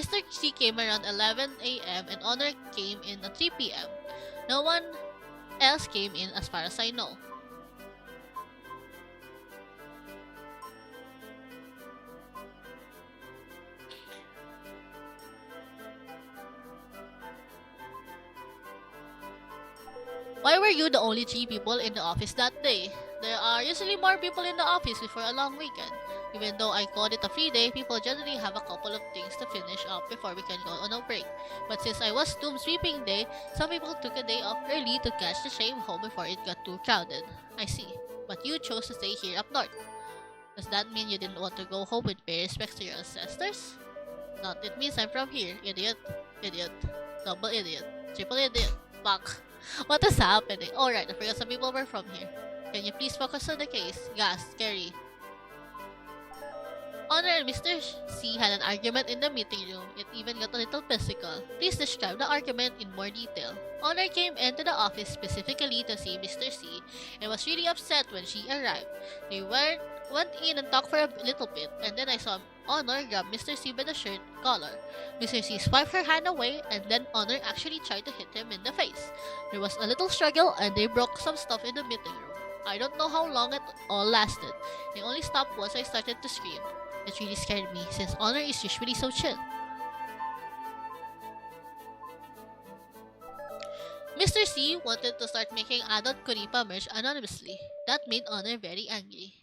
Mr. C came around 11 a.m. and Honor came in at 3 p.m. No one else came in as far as I know. Why were you the only 3 people in the office that day? There are usually more people in the office before a long weekend. Even though I called it a free day, people generally have a couple of things to finish up before we can go on a break. But since I was doom sweeping day, some people took a day off early to catch the train home before it got too crowded. I see. But you chose to stay here up north. Does that mean you didn't want to go home and pay respects to your ancestors? Not, it means I'm from here, idiot. Idiot. Double idiot. Triple idiot. Fuck. What is happening? Alright, I forgot some people were from here. Can you please focus on the case? Gas, scary. Honor and Mr. C had an argument in the meeting room. It even got a little physical. Please describe the argument in more detail. Honor came into the office specifically to see Mr. C and was really upset when she arrived. They went in and talked for a little bit, and then I saw Honor grab Mr. C by the shirt collar. Mr. C swiped her hand away, and then Honor actually tried to hit him in the face. There was a little struggle, and they broke some stuff in the meeting room. I don't know how long it all lasted. They only stopped once I started to scream. It really scared me, since Honor is usually so chill. Mr. C wanted to start making adult Kuripa merch anonymously. That made Honor very angry.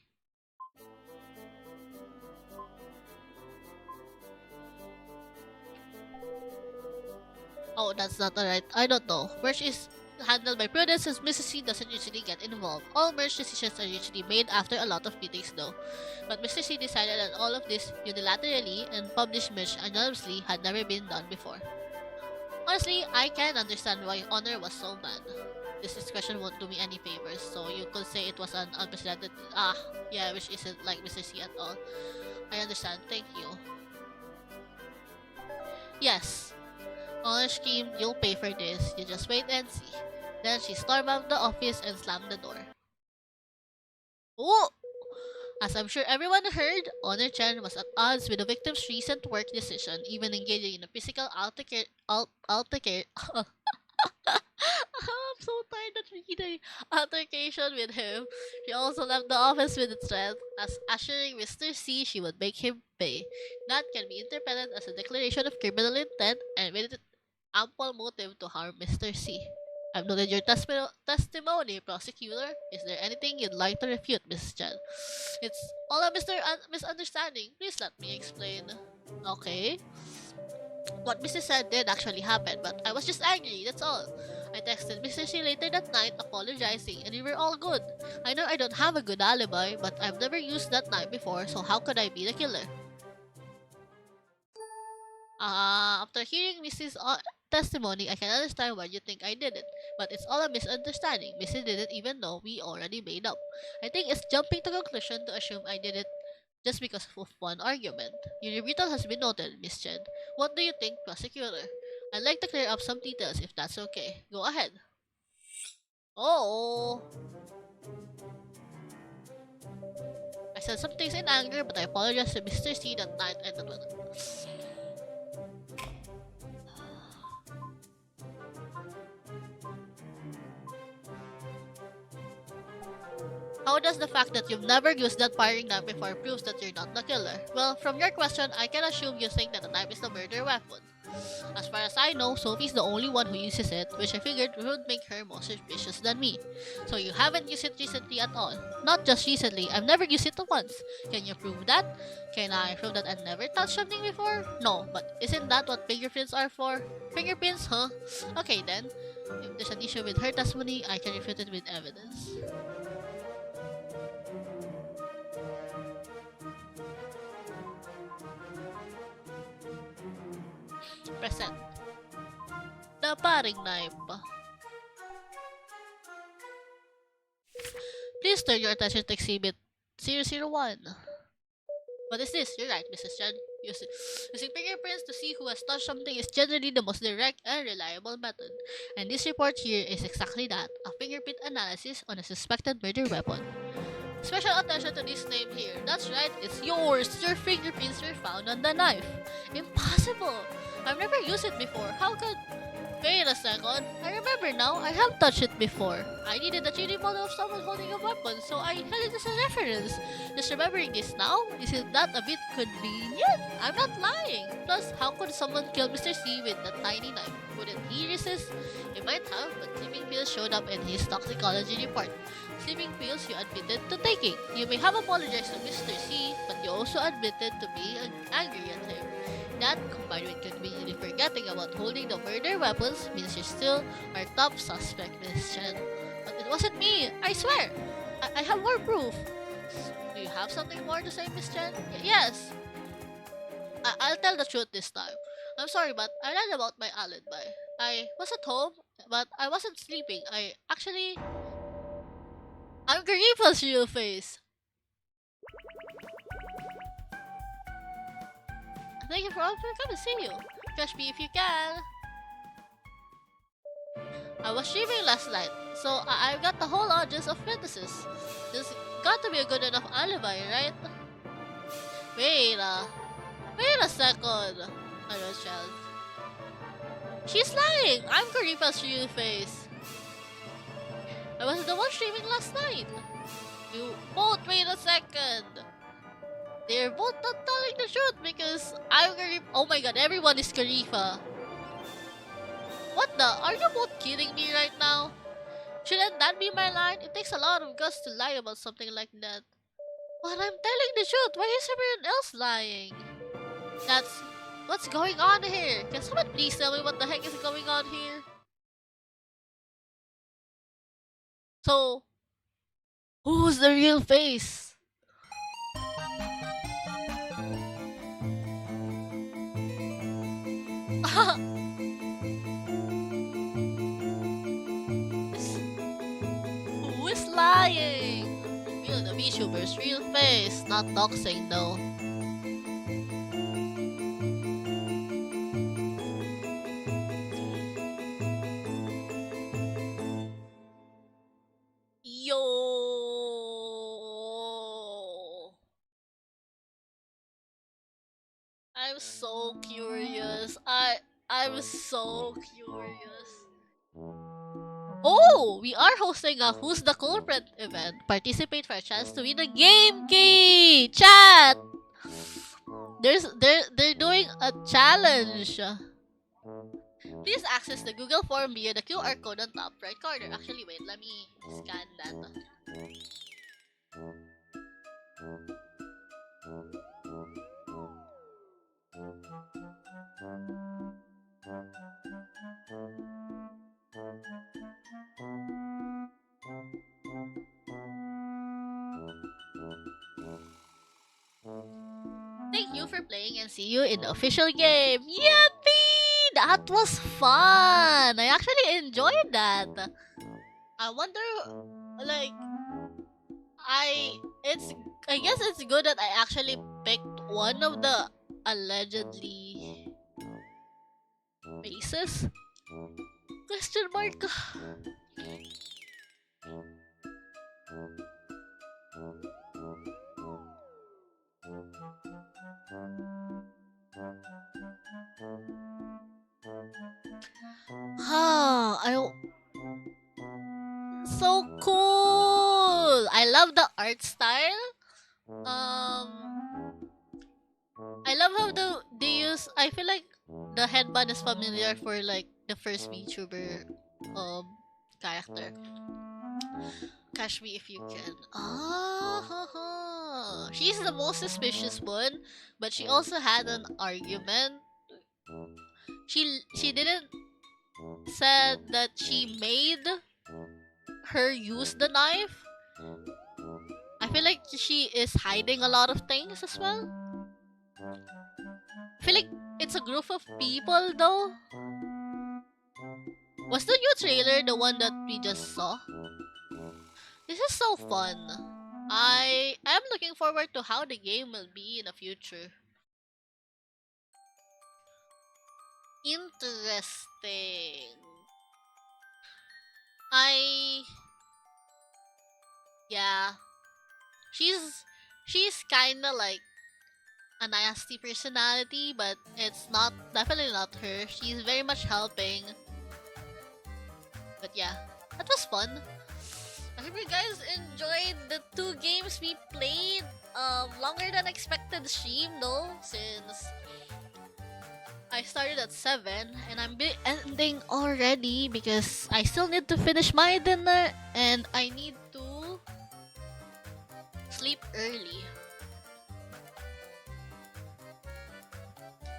Oh, that's not alright. I don't know. Merch is handled by Prudence since Mrs. C doesn't usually get involved. All merch decisions are usually made after a lot of meetings though. But Mr. C decided that all of this unilaterally and published merch anonymously had never been done before. Honestly, I can understand why Honor was so mad. This discussion won't do me any favors, so you could say it was an unprecedented which isn't like Mr. C at all. I understand, thank you. Yes. Honor screamed, "You'll pay for this, you just wait and see." Then she stormed out of the office and slammed the door. Oh! As I'm sure everyone heard, Honor Chan was at odds with the victim's recent work decision, even engaging in a physical altercation. I'm so tired of reading. Altercation with him. She also left the office with a threat, as assuring Mr. C she would make him pay. That can be interpreted as a declaration of criminal intent and with it ample motive to harm Mr. C. I've noted your testimony, prosecutor. Is there anything you'd like to refute, Miss Chan? It's all a misunderstanding. Please let me explain. Okay. What Mrs. said did actually happen, but I was just angry, that's all. I texted Mr. C later that night apologizing, and we were all good. I know I don't have a good alibi, but I've never used that knife before, so how could I be the killer? After hearing Mrs. Testimony, I can understand why you think I did it, but it's all a misunderstanding. Mrs. didn't even know we already made up. I think it's jumping to conclusion to assume I did it just because of one argument. Your rebuttal has been noted, Miss Chen. What do you think, prosecutor? I'd like to clear up some details if that's okay. Go ahead. Oh. I said some things in anger, but I apologize to Mr. C that night and that one. How does the fact that you've never used that firing knife before proves that you're not the killer? Well, from your question, I can assume you think that the knife is the murder weapon. As far as I know, Sophie's the only one who uses it, which I figured would make her more suspicious than me. So you haven't used it recently at all. Not just recently, I've never used it once. Can you prove that? Can I prove that I've never touched something before? No, but isn't that what fingerprints are for? Fingerprints, huh? Okay then. If there's an issue with her testimony, I can refute it with evidence. Present. The paring knife. Please turn your attention to Exhibit 001. What is this? You're right, Mrs. Chan. Using fingerprints to see who has touched something is generally the most direct and reliable method. And this report here is exactly that, a fingerprint analysis on a suspected murder weapon. Special attention to this name here. That's right, it's yours. Your fingerprints were found on the knife. Impossible! I've never used it before. How could... Wait a second. I remember now. I have touched it before. I needed a 3D model of someone holding a weapon, so I held it as a reference. Just remembering this now, isn't that a bit convenient? I'm not lying. Plus, how could someone kill Mr. C with that tiny knife? Wouldn't he resist? He might have, but sleeping pills showed up in his toxicology report. Sleeping pills you admitted to taking. You may have apologized to Mr. C, but you also admitted to being angry at him. That, combined with conveniently forgetting about holding the murder weapons, means you're still our top suspect, Miss Chen. But it wasn't me, I swear! I have more proof. Do you have something more to say, Miss Chen? Yes! I'll tell the truth this time. I'm sorry, but I lied about my alibi. I was at home, but I wasn't sleeping. I'm Garifa's real face. Thank you for all for coming. See you. Catch me if you can. I was streaming last night, so I've got the whole audience of witnesses. There's got to be a good enough alibi, right? Wait, wait a second. Hello, child. She's lying. I'm Karifa's real face. I was the one streaming last night. You both wait a second. They're both not telling the truth because I'm Karifa. Oh my god, everyone is Karifa. What the? Are you both kidding me right now? Shouldn't that be my line? It takes a lot of guts to lie about something like that. But I'm telling the truth. Why is everyone else lying? That's... What's going on here? Can someone please tell me what the heck is going on here? So... Who's the real face? Who is lying? Reveal the VTuber's real face, not doxing though. Yo. I'm so curious. I'm so curious. Oh, we are hosting a Who's the Culprit event. Participate for a chance to win a game key. Chat. They're doing a challenge. Please access the Google form via the QR code on top right corner. Actually, wait, let me scan that. Thank you for playing and see you in the official game. Yippee! That was fun. I actually enjoyed that. I wonder, like, it's I guess it's good that I actually picked one of the allegedly faces. Question mark. I so cool. I love the art style. I love how they use. I feel like the headband is familiar for like the first VTuber character. Catch me if you can. She's the most suspicious one, but she also had an argument. She didn't said that she made her use the knife. I feel like she is hiding a lot of things as well. I feel like it's a group of people though. Was the new trailer the one that we just saw? This is so fun. I am looking forward to how the game will be in the future. Interesting. Yeah. she's kind of like a nasty personality, but it's not definitely not her. She's very much helping. But yeah, that was fun. I hope you guys enjoyed the 2 games we played. Longer than expected stream though, since I started at 7 and I'm ending already because I still need to finish my dinner and I need to sleep early.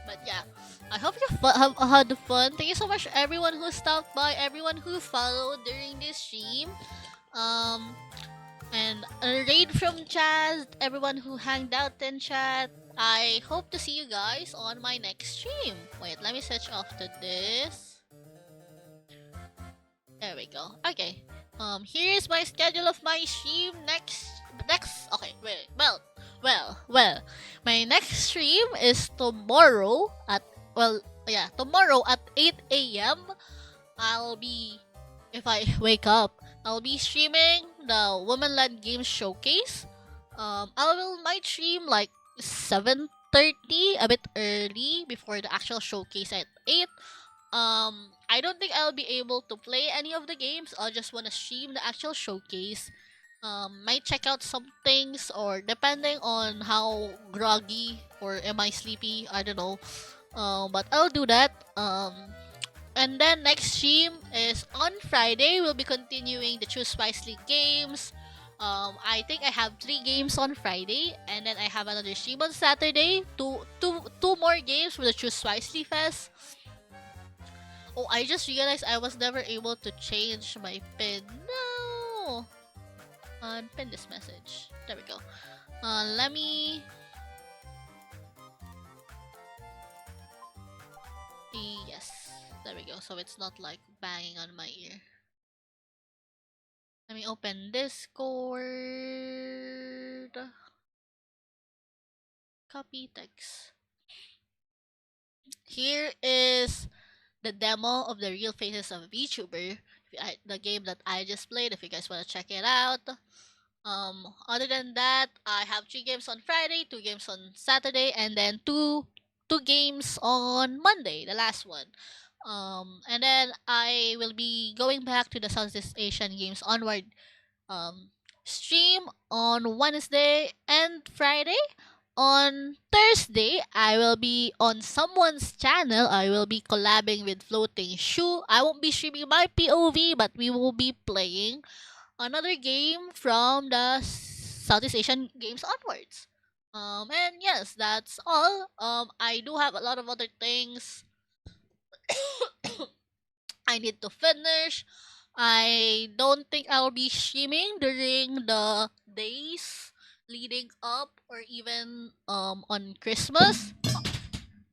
But yeah, I hope you have had fun. Thank you so much everyone who stopped by, everyone who followed during this stream. Um, and a raid from chat, everyone who hanged out in chat. I hope to see you guys on my next stream. Wait, let me switch off to this. There we go. Okay. Here is my schedule of my stream next. Okay, wait. Well. My next stream is tomorrow at tomorrow at 8 a.m. I'll be, if I wake up, I'll be streaming the Woman-led Games Showcase. Might stream like 7:30, a bit early before the actual showcase at 8. I don't think I'll be able to play any of the games. I'll just wanna stream the actual showcase. Might check out some things, or depending on how groggy or am I sleepy, I don't know. But I'll do that. And then next stream is on Friday. We'll be continuing the Choose Wisely games. I think I have 3 games on Friday, and then I have another stream on Saturday. Two more games for the Choose Wisely Fest. Oh, I just realized I was never able to change my pin. No! Unpin this message. There we go. Let me... Yes. There we go. So it's not like banging on my ear. Let me open Discord. Copy text. Here is the demo of the Real Faces of VTuber, the game that I just played. If you guys want to check it out. Other than that, I have 3 games on Friday, 2 games on Saturday, and then two games on Monday, the last one. And then I will be going back to the Southeast Asian Games Onward stream on Wednesday and Friday. On Thursday, I will be on someone's channel. I will be collabing with Floating Shoe. I won't be streaming my POV, but we will be playing another game from the Southeast Asian Games onwards. And yes, that's all. I do have a lot of other things I need to finish. I don't think I'll be streaming during the days leading up or even on Christmas.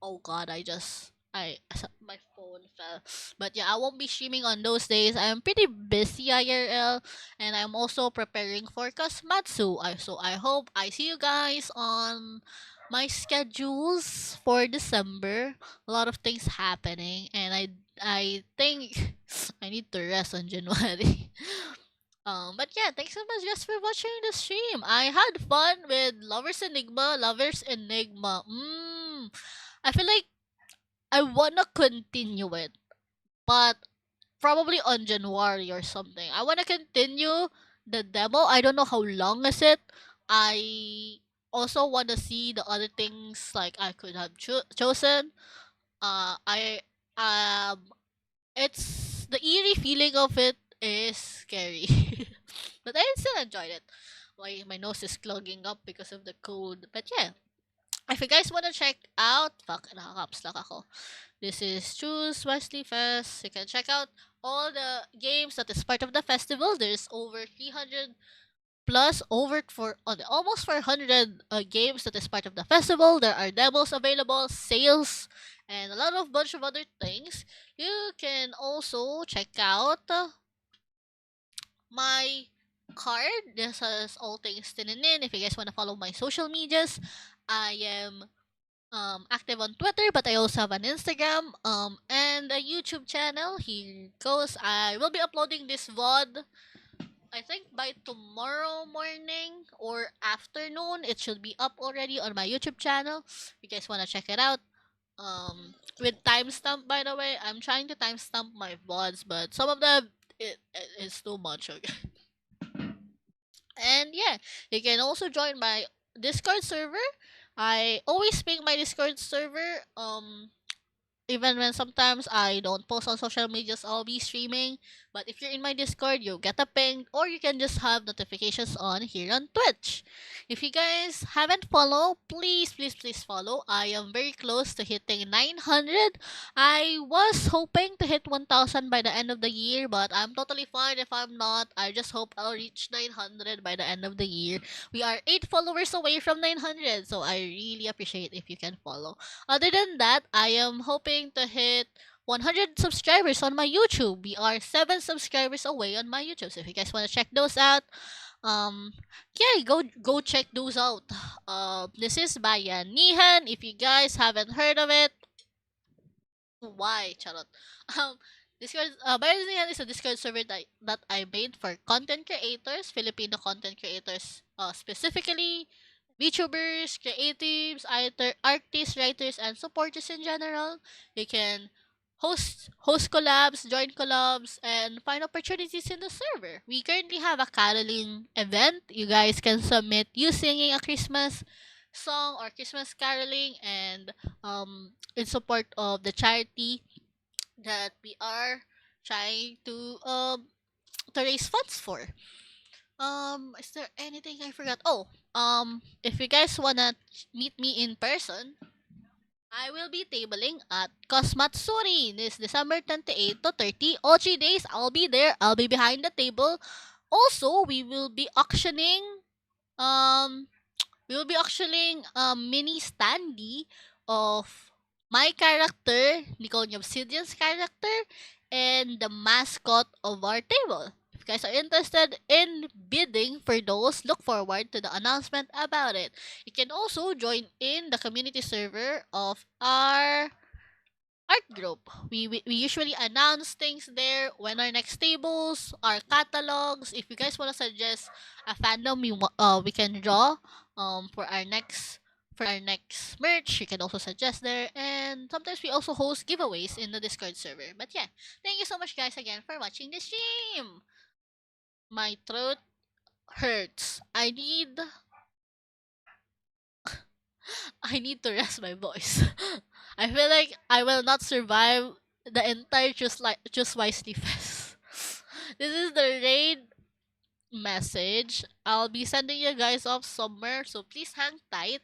Oh god, my phone fell. But yeah, I won't be streaming on those days. I'm pretty busy IRL, and I'm also preparing for Kasmatsu. So I hope I see you guys on my schedules for December. A lot of things happening, and I think I need to rest on January. But yeah, thanks so much guys for watching the stream. I had fun with Lovers Enigma. I feel like I wanna continue it, but probably on January or something. I wanna continue the demo. I don't know how long is it. I also wanna see the other things like I could have chosen. I It's the eerie feeling of it is scary, but I still enjoyed it. My nose is clogging up because of the cold. But yeah, if you guys wanna check out, nakakaps lang ako. This is Choose Wisely Fest. You can check out all the games that is part of the festival. There's over 300 plus almost 400 games that is part of the festival. There are demos available, sales, and a lot of bunch of other things. You can also check out my card. This is all things Tinenin. If you guys want to follow my social medias, I am active on Twitter, but I also have an Instagram and a YouTube channel. Here goes. I will be uploading this VOD I think by tomorrow morning or afternoon, it should be up already on my YouTube channel. If you guys wanna check it out. With timestamp, by the way, I'm trying to timestamp my VODs, but some of them it is too much. Okay. And yeah, you can also join my Discord server. I always ping my Discord server. Even when sometimes I don't post on social medias, I'll be streaming. But if you're in my Discord, you'll get a ping, or you can just have notifications on here on Twitch. If you guys haven't followed, please follow. I am very close to hitting 900. I was hoping to hit 1,000 by the end of the year, but I'm totally fine if I'm not. I just hope I'll reach 900 by the end of the year. We are 8 followers away from 900, so I really appreciate if you can follow. Other than that, I am hoping to hit 100 subscribers on my YouTube. We are 7 subscribers away on my YouTube. So if you guys want to check those out, um, yeah, go check those out. This is Bayanihan. If you guys haven't heard of it, why, charot. Um, Discord, Bayanihan is a Discord server that I made for content creators, Filipino content creators, specifically VTubers, creatives, artists, writers, and supporters in general. You can host collabs, join collabs, and find opportunities in the server. We currently have a caroling event. You guys can submit you singing a Christmas song or Christmas caroling, and in support of the charity that we are trying to raise funds for. Is there anything I forgot? Oh, if you guys wanna meet me in person, I will be tabling at Cosmatsuri this December 28 to 30. All 3 days, I'll be there. I'll be behind the table. Also, um we will be auctioning a mini standee of my character, Nicole Obsidian's character, and the mascot of our table. If you guys are interested in bidding for those, look forward to the announcement about it. You can also join in the community server of our art group. We usually announce things there when our next tables, our catalogs. If you guys want to suggest a fandom we can draw for our next merch, you can also suggest there. And sometimes we also host giveaways in the Discord server. But yeah, thank you so much guys again for watching this stream. My throat hurts. I need to rest my voice. I feel like I will not survive the entire Choose Wisely Fest. This is the raid message. I'll be sending you guys off somewhere, so please hang tight.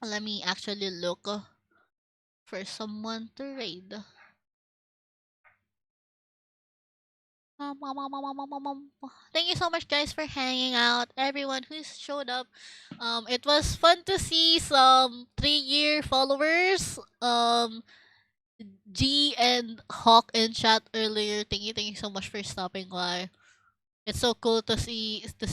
Let me actually look for someone to raid. Thank you so much guys for hanging out. Everyone who's showed up. It was fun to see some 3-year followers. G and Hawk in chat earlier. Thank you so much for stopping by. It's so cool to see the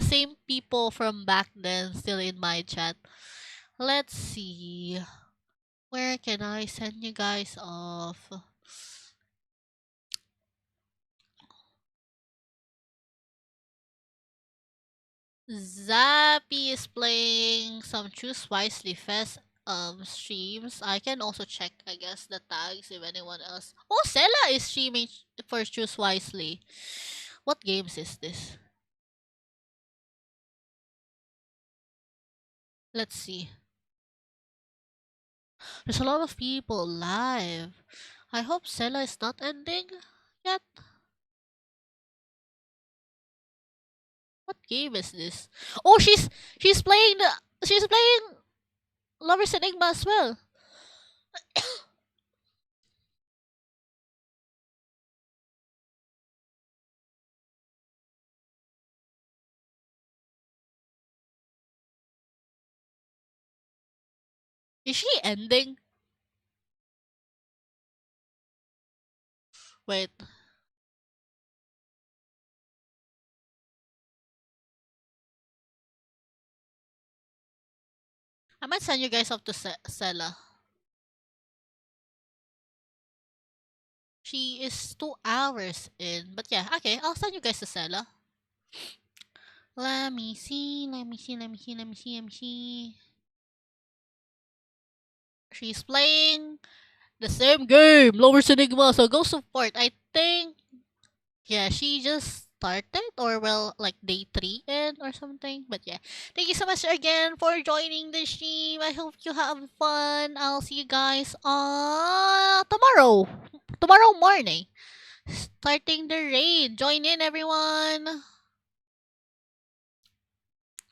same people from back then still in my chat. Let's see. Where can I send you guys off? Zappy is playing some Choose Wisely Fest streams. I can also check, I guess, the tags if anyone else. Oh, Sela is streaming for Choose Wisely. What games is this? Let's see. There's a lot of people live. I hope Sela is not ending yet. What game is this? Oh, she's playing Lovers Enigma as well. Is she ending? Wait, I might send you guys up to Sela. She is 2 hours in. But yeah, okay, I'll send you guys to Sela. Let me see, let me see, let me see, let me see, let me see. She's playing the same game, Lowers Enigma, so go support. I think, yeah, she just started, or well, like day 3 in or something. But yeah, thank you so much again for joining the stream. I hope you have fun. I'll see you guys tomorrow. Tomorrow morning. Starting the raid. Join in, everyone.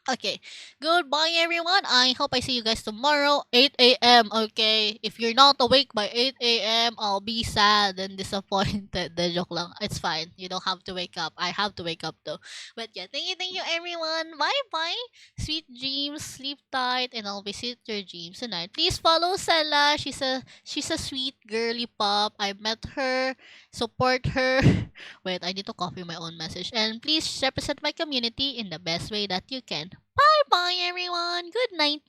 Okay. Goodbye, everyone. I hope I see you guys tomorrow, 8 a.m. Okay. If you're not awake by 8 a.m., I'll be sad and disappointed. The joke lang. It's fine. You don't have to wake up. I have to wake up though. But yeah, thank you, everyone. Bye bye. Sweet dreams, sleep tight, and I'll visit your dreams tonight. Please follow Sela. She's a sweet girly pop. I met her. Support her. Wait, I need to copy my own message. And please represent my community in the best way that you can. Bye bye, everyone. Good night.